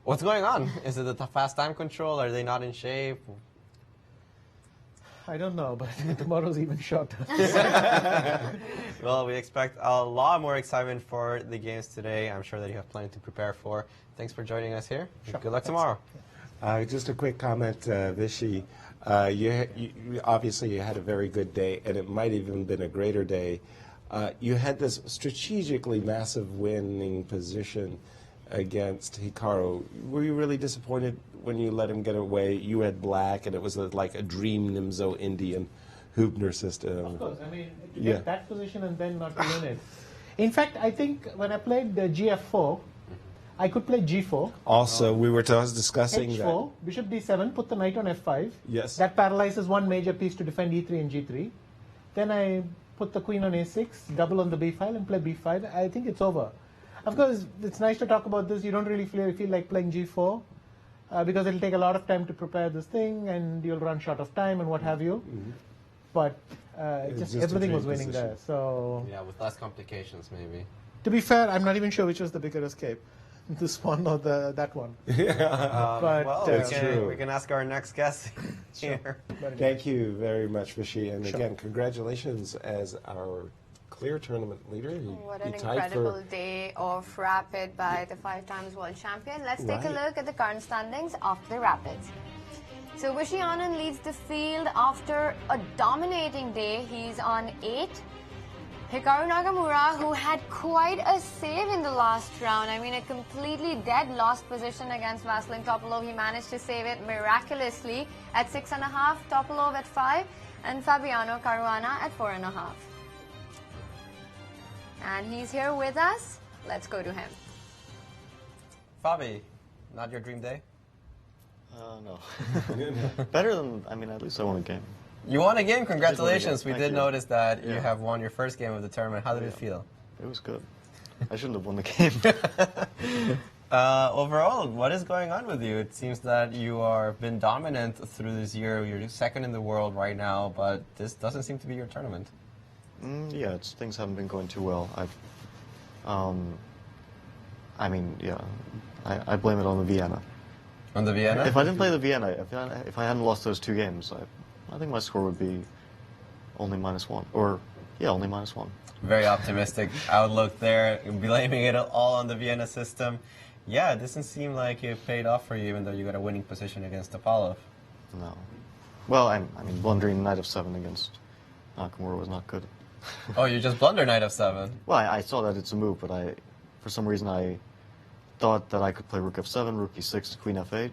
What's going on? Is it the fast time control? Are they not in shape? I don't know, but tomorrow's even shorter. Well, we expect a lot more excitement for the games today. I'm sure that you have plenty to prepare for. Thanks for joining us here. Sure. Good luck tomorrow. Just a quick comment, Vishy. You obviously you had a very good day, and it might even been a greater day. You had this strategically massive winning position against Hikaru. Were you really disappointed when you let him get away? You had black, and it was like a dream Nimzo Indian Hubner system. Of course, I mean, to get that position and then not to win it. In fact, I think when I played GF4, I could play G4. Also, we were discussing H4, Bishop D7, put the knight on F5. Yes. That paralyzes one major piece to defend E3 and G3. then I put the queen on a6, double on the b file, and play b5. I think it's over. Of course, it's nice to talk about this. You don't really feel like playing g4 because it'll take a lot of time to prepare this thing, and you'll run short of time and what have you. But just everything was winning there. So yeah, with less complications, maybe. To be fair, I'm not even sure which was the bigger escape, this one or that one. But well, we can ask our next guest here. Thank you very much, Vishy. And again, congratulations as our clear tournament leader. What an incredible day of Rapid by the 5-time world champion. Let's take a look at the current standings after the Rapids. So Vishy Anand leads the field after a dominating day. He's on 8. Hikaru Nakamura, who had quite a save in the last round. I mean, a completely dead lost position against Veselin Topalov. He managed to save it miraculously at 6.5, Topalov at 5, and Fabiano Caruana at 4.5. And he's here with us. Let's go to him. Fabi, not your dream day? No. Better than, I mean, at least I won a game. You won a game, congratulations. We did you. notice that you have won your first game of the tournament. How did it feel? It was good. I shouldn't have won the game. Overall, what is going on with you? It seems that you are been dominant through this year. You're second in the world right now, but this doesn't seem to be your tournament. Yeah, things haven't been going too well. I mean, yeah, I blame it on the Vienna. On the Vienna? If I didn't play the Vienna, if I hadn't lost those 2 games, I think my score would be only -1. Or, yeah, only -1. Very optimistic outlook there, blaming it all on the Vienna system. Yeah, it doesn't seem like it paid off for you, even though you got a winning position against Topalov. No. Well, I mean, blundering knight of 7 against Nakamura was not good. Oh, you just blunder knight of 7? Well, I saw that it's a move, but for some reason, I thought that I could play rook f7, rook e6, queen f8.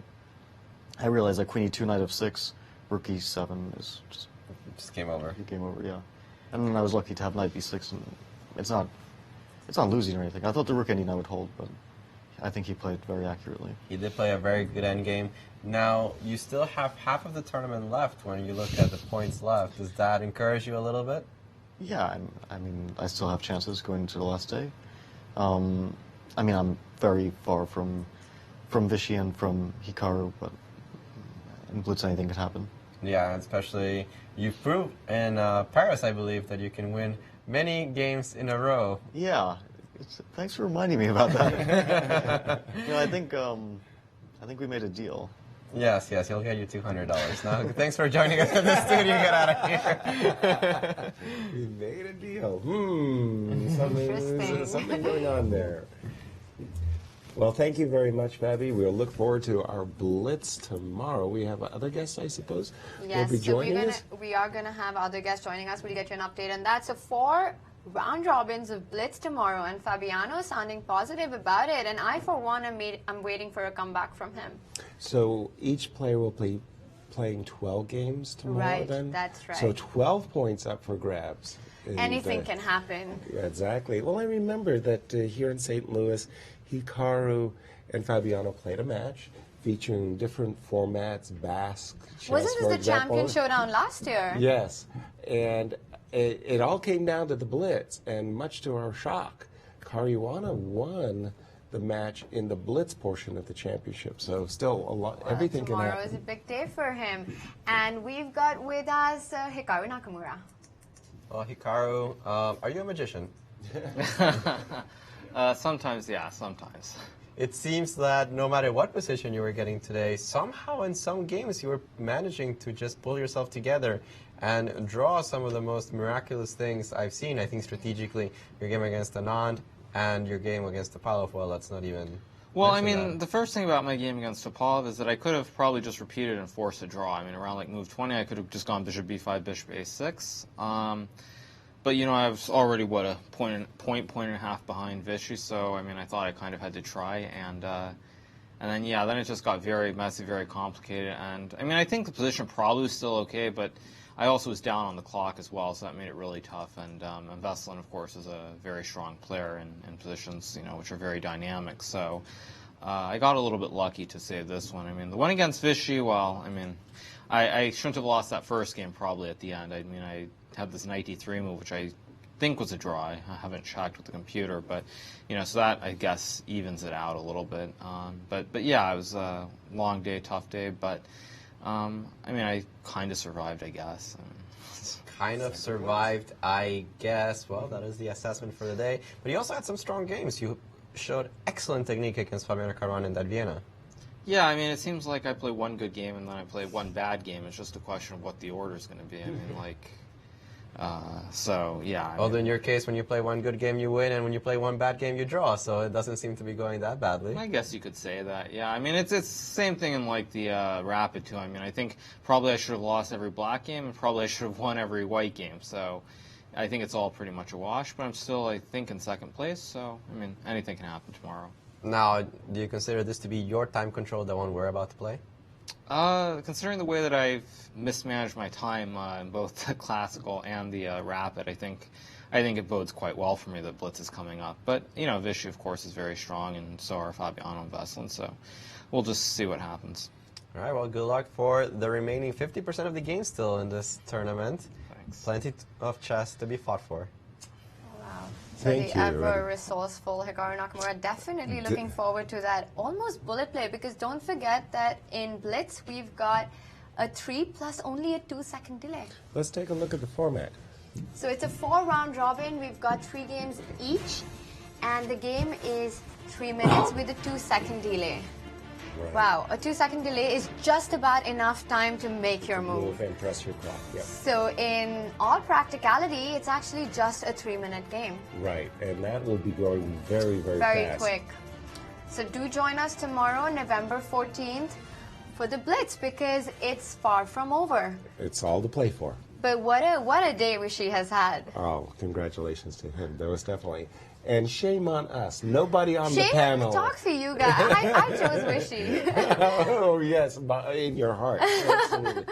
I realized that queen e2, knight f6, rook e7 is just game over. Game over, yeah. And then I was lucky to have knight b6, and it's not losing or anything. I thought the rook ending I would hold, but I think he played very accurately. He did play a very good endgame. Now, you still have half of the tournament left when you look at the points left. Does that encourage you a little bit? Yeah, I mean, I still have chances going into the last day. I mean, I'm very far from Vishy and from Hikaru, but in Blitz anything could happen. Yeah, especially you've proved in Paris, I believe, that you can win many games in a row. Yeah, thanks for reminding me about that. You know, I think we made a deal. Yes, he'll get you $200. Now, thanks for joining us in the studio. Get out of here. We made a deal. Something going on there. Well, thank you very much, Fabi. We'll look forward to our Blitz tomorrow. We have other guests, I suppose, yes, will be joining us. We are going to have other guests joining us. We'll get you an update on that. So 4 round robins of Blitz tomorrow, and Fabiano is sounding positive about it. And I, for one, I'm waiting for a comeback from him. So each player will be playing 12 games tomorrow, then? Right, that's right. So 12 points up for grabs. And, anything can happen. Yeah, exactly. Well, I remember that here in St. Louis, Hikaru and Fabiano played a match featuring different formats, Basque, chess, Wasn't this the Champions Showdown last year? Yes, and it all came down to the Blitz, and much to our shock, Caruana won the match in the Blitz portion of the championship. So still a lot, everything can happen. Tomorrow is a big day for him. And we've got with us Hikaru Nakamura. Well, Hikaru, are you a magician? Sometimes, yeah, sometimes. It seems that no matter what position you were getting today, somehow in some games you were managing to just pull yourself together and draw some of the most miraculous things I've seen. I think strategically, your game against Anand and your game against Topalov, well, that's not even... Well, I mean, the first thing about my game against Topalov is that I could have probably just repeated and forced a draw. I mean, around like move 20, I could have just gone bishop b5, bishop a6. But, you know, I was already, what, a point and a half behind Vishy, so, I mean, I thought I kind of had to try, and then, yeah, then it just got very messy, very complicated, and, I mean, I think the position probably was still okay, but I also was down on the clock as well, so that made it really tough, and Veselin, of course, is a very strong player in positions, you know, which are very dynamic, so I got a little bit lucky to save this one. I mean, the one against Vishy, well, I mean, I shouldn't have lost that first game probably at the end. I mean, I had this knight e3 move, which I think was a draw. I haven't checked with the computer, but so that I guess evens it out a little bit. But yeah, it was a long day, tough day, but I mean, I kind of survived, I guess. Kind of survived, I guess. Well, that is the assessment for the day. But you also had some strong games. You showed excellent technique against Fabiano Caruana in that Vienna. Yeah, I mean, it seems like I play one good game and then I play one bad game. It's just a question of what the order is going to be. I mean, like, so, yeah. Although in your case, when you play one good game, you win, and when you play one bad game, you draw. So it doesn't seem to be going that badly. I guess you could say that, yeah. I mean, it's the same thing in, like, the Rapid, too. I mean, I think probably I should have lost every black game and probably I should have won every white game. So I think it's all pretty much a wash, but I'm still, I think, in second place. So, I mean, anything can happen tomorrow. Now, do you consider this to be your time control, the one we're about to play? Considering the way that I've mismanaged my time in both the classical and the rapid, I think it bodes quite well for me that Blitz is coming up. But Vishy, of course, is very strong, and so are Fabiano and Veselin. So we'll just see what happens. All right. Well, good luck for the remaining 50% of the games still in this tournament. Thanks. Plenty of chess to be fought for. So the ever-resourceful Hikaru Nakamura, definitely looking forward to that. Almost bullet play, because don't forget that in Blitz, we've got a 3 plus only a 2-second delay. Let's take a look at the format. So it's a 4-round robin. We've got 3 games each, and the game is 3 minutes with a 2-second delay. Right. Wow, a 2-second delay is just about enough time to make your move. And press your clock, yep. So in all practicality, it's actually just a 3-minute game. Right, and that will be going very, very fast. Very quick. So do join us tomorrow, November 14th, for the Blitz, because it's far from over. It's all to play for. But what a day Rishi has had. Oh, congratulations to him. There was definitely... And shame on us. Nobody on the panel. Shame talk for you guys. I chose Rishi. Oh, yes, in your heart. Absolutely.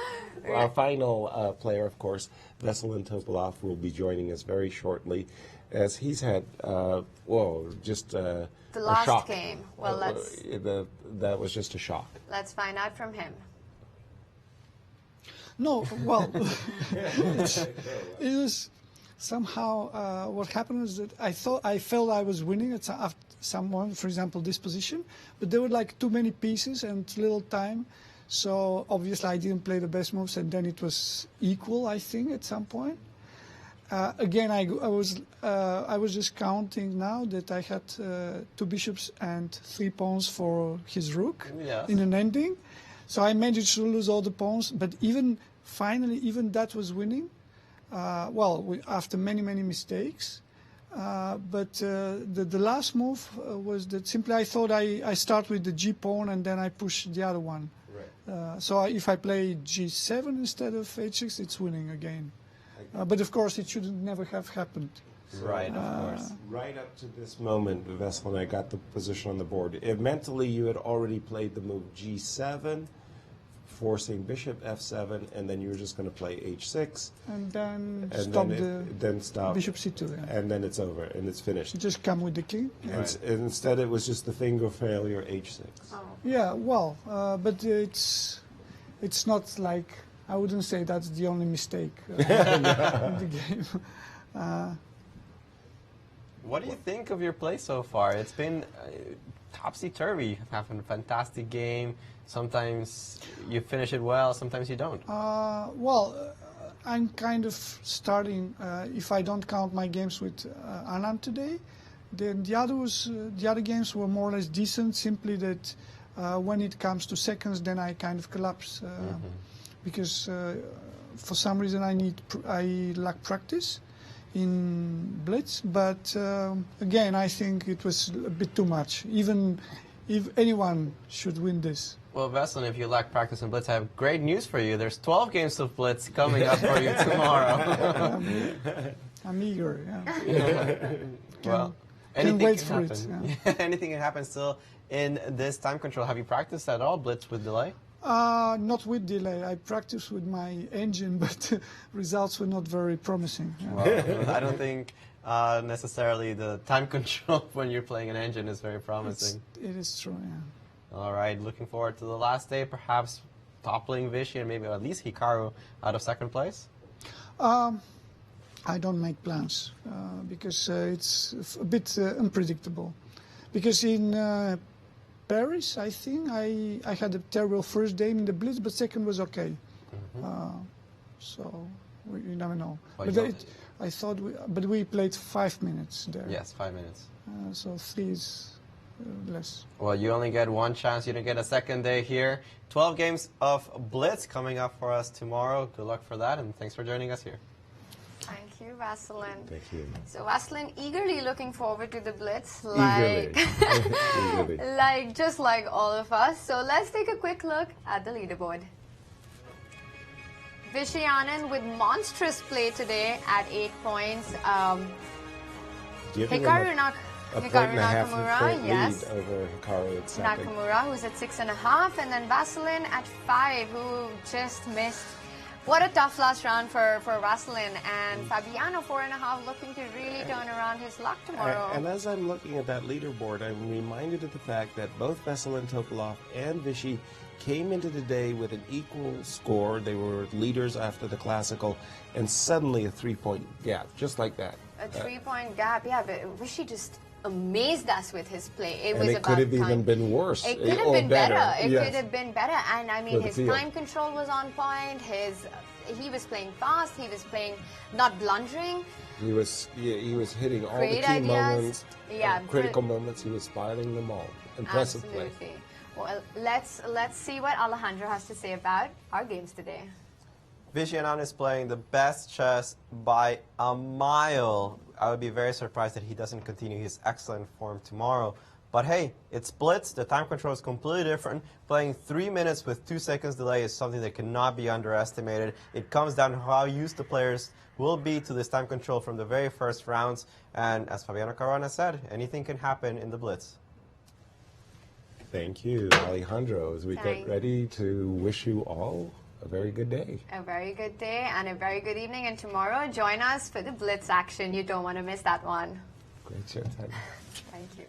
Our final player, of course, Veselin Topalov, will be joining us very shortly, as he's had, just the a last shock. game. Well, that was just a shock. Let's find out from him. No, well, it was... Somehow, what happened is that I felt I was winning at someone, for example, this position, but there were like too many pieces and little time, so obviously I didn't play the best moves, and then it was equal, I think, at some point. Again, I was just counting now that I had 2 bishops and 3 pawns for his rook in an ending, so I managed to lose all the pawns, but finally that was winning. After many mistakes, but the last move was that simply I thought I start with the G pawn and then I push the other one. Right. So if I play G7 instead of H6, it's winning again. But of course, it should never have happened. Right, of course. Right up to this moment, Veselin, I got the position on the board. Mentally, you had already played the move G7. Forcing bishop f7, and then you were just going to play h6, and then stop bishop c2, yeah. And then it's over and it's finished. Just come with the king. And instead, it was just the finger failure h6. Oh. Yeah, well, but it's not like I wouldn't say that's the only mistake in the game. What do you think of your play so far? It's been topsy-turvy. Having a fantastic game. Sometimes you finish it well, sometimes you don't. I'm kind of starting, if I don't count my games with Anand today, then the other games were more or less decent, simply that when it comes to seconds, then I kind of collapse. Because for some reason I lack practice in Blitz, but again, I think it was a bit too much. Even if anyone should win this. Well, Veselin, if you lack practice in Blitz, I have great news for you. There's 12 games of Blitz coming up for you tomorrow. I'm eager, yeah. Well, anything can happen. Anything can happen still in this time control. Have you practiced at all Blitz with delay? Not with delay. I practiced with my engine, but results were not very promising. Yeah. Well, I don't think necessarily the time control when you're playing an engine is very promising. It is true, yeah. All right, looking forward to the last day, perhaps toppling Vishy and maybe at least Hikaru out of second place? I don't make plans because it's a bit unpredictable. Because in Paris, I think I had a terrible first game in the Blitz, but second was okay. So you never know. I thought, but we played 5 minutes there. Yes, 5 minutes. So 3 is less. Well, you only get one chance. You don't get a second day here. 12 games of Blitz coming up for us tomorrow. Good luck for that, and thanks for joining us here. Thank you, Veselin. Thank you. So Veselin, eagerly looking forward to the Blitz, Eagerly. just like all of us. So let's take a quick look at the leaderboard. Viswanathan with monstrous play today at 8 points. Hikaru Nakamura, yes. Lead over Hikaru at second. Nakamura, who's at 6.5, and then Veselin at 5, who just missed. What a tough last round for Veselin, and Fabiano 4.5 looking to really turn around his luck tomorrow. And as I'm looking at that leaderboard, I'm reminded of the fact that both Veselin Topalov and Vichy came into the day with an equal score. They were leaders after the Classical, and suddenly a 3-point gap, just like that. A 3-point gap, yeah, but Vichy just amazed us with his play. It could have even been worse. It could have been better. It yes. could have been better. And I mean, his time control was on point. He was playing fast. He was playing not blundering. He was hitting all Great the key ideas. moments, Yeah, critical moments. He was spiraling them all. Impressive Absolutely. play. Well, let's see what Alejandro has to say about our games today. Viswanathan is playing the best chess by a mile. I would be very surprised that he doesn't continue his excellent form tomorrow. But hey, it's Blitz. The time control is completely different. Playing 3 minutes with 2 seconds delay is something that cannot be underestimated. It comes down to how used the players will be to this time control from the very first rounds. And as Fabiano Caruana said, anything can happen in the Blitz. Thank you, Alejandro. As we get ready to wish you all a very good day. A very good day and a very good evening. And tomorrow, join us for the Blitz action. You don't want to miss that one. Great show, Tania. Thank you.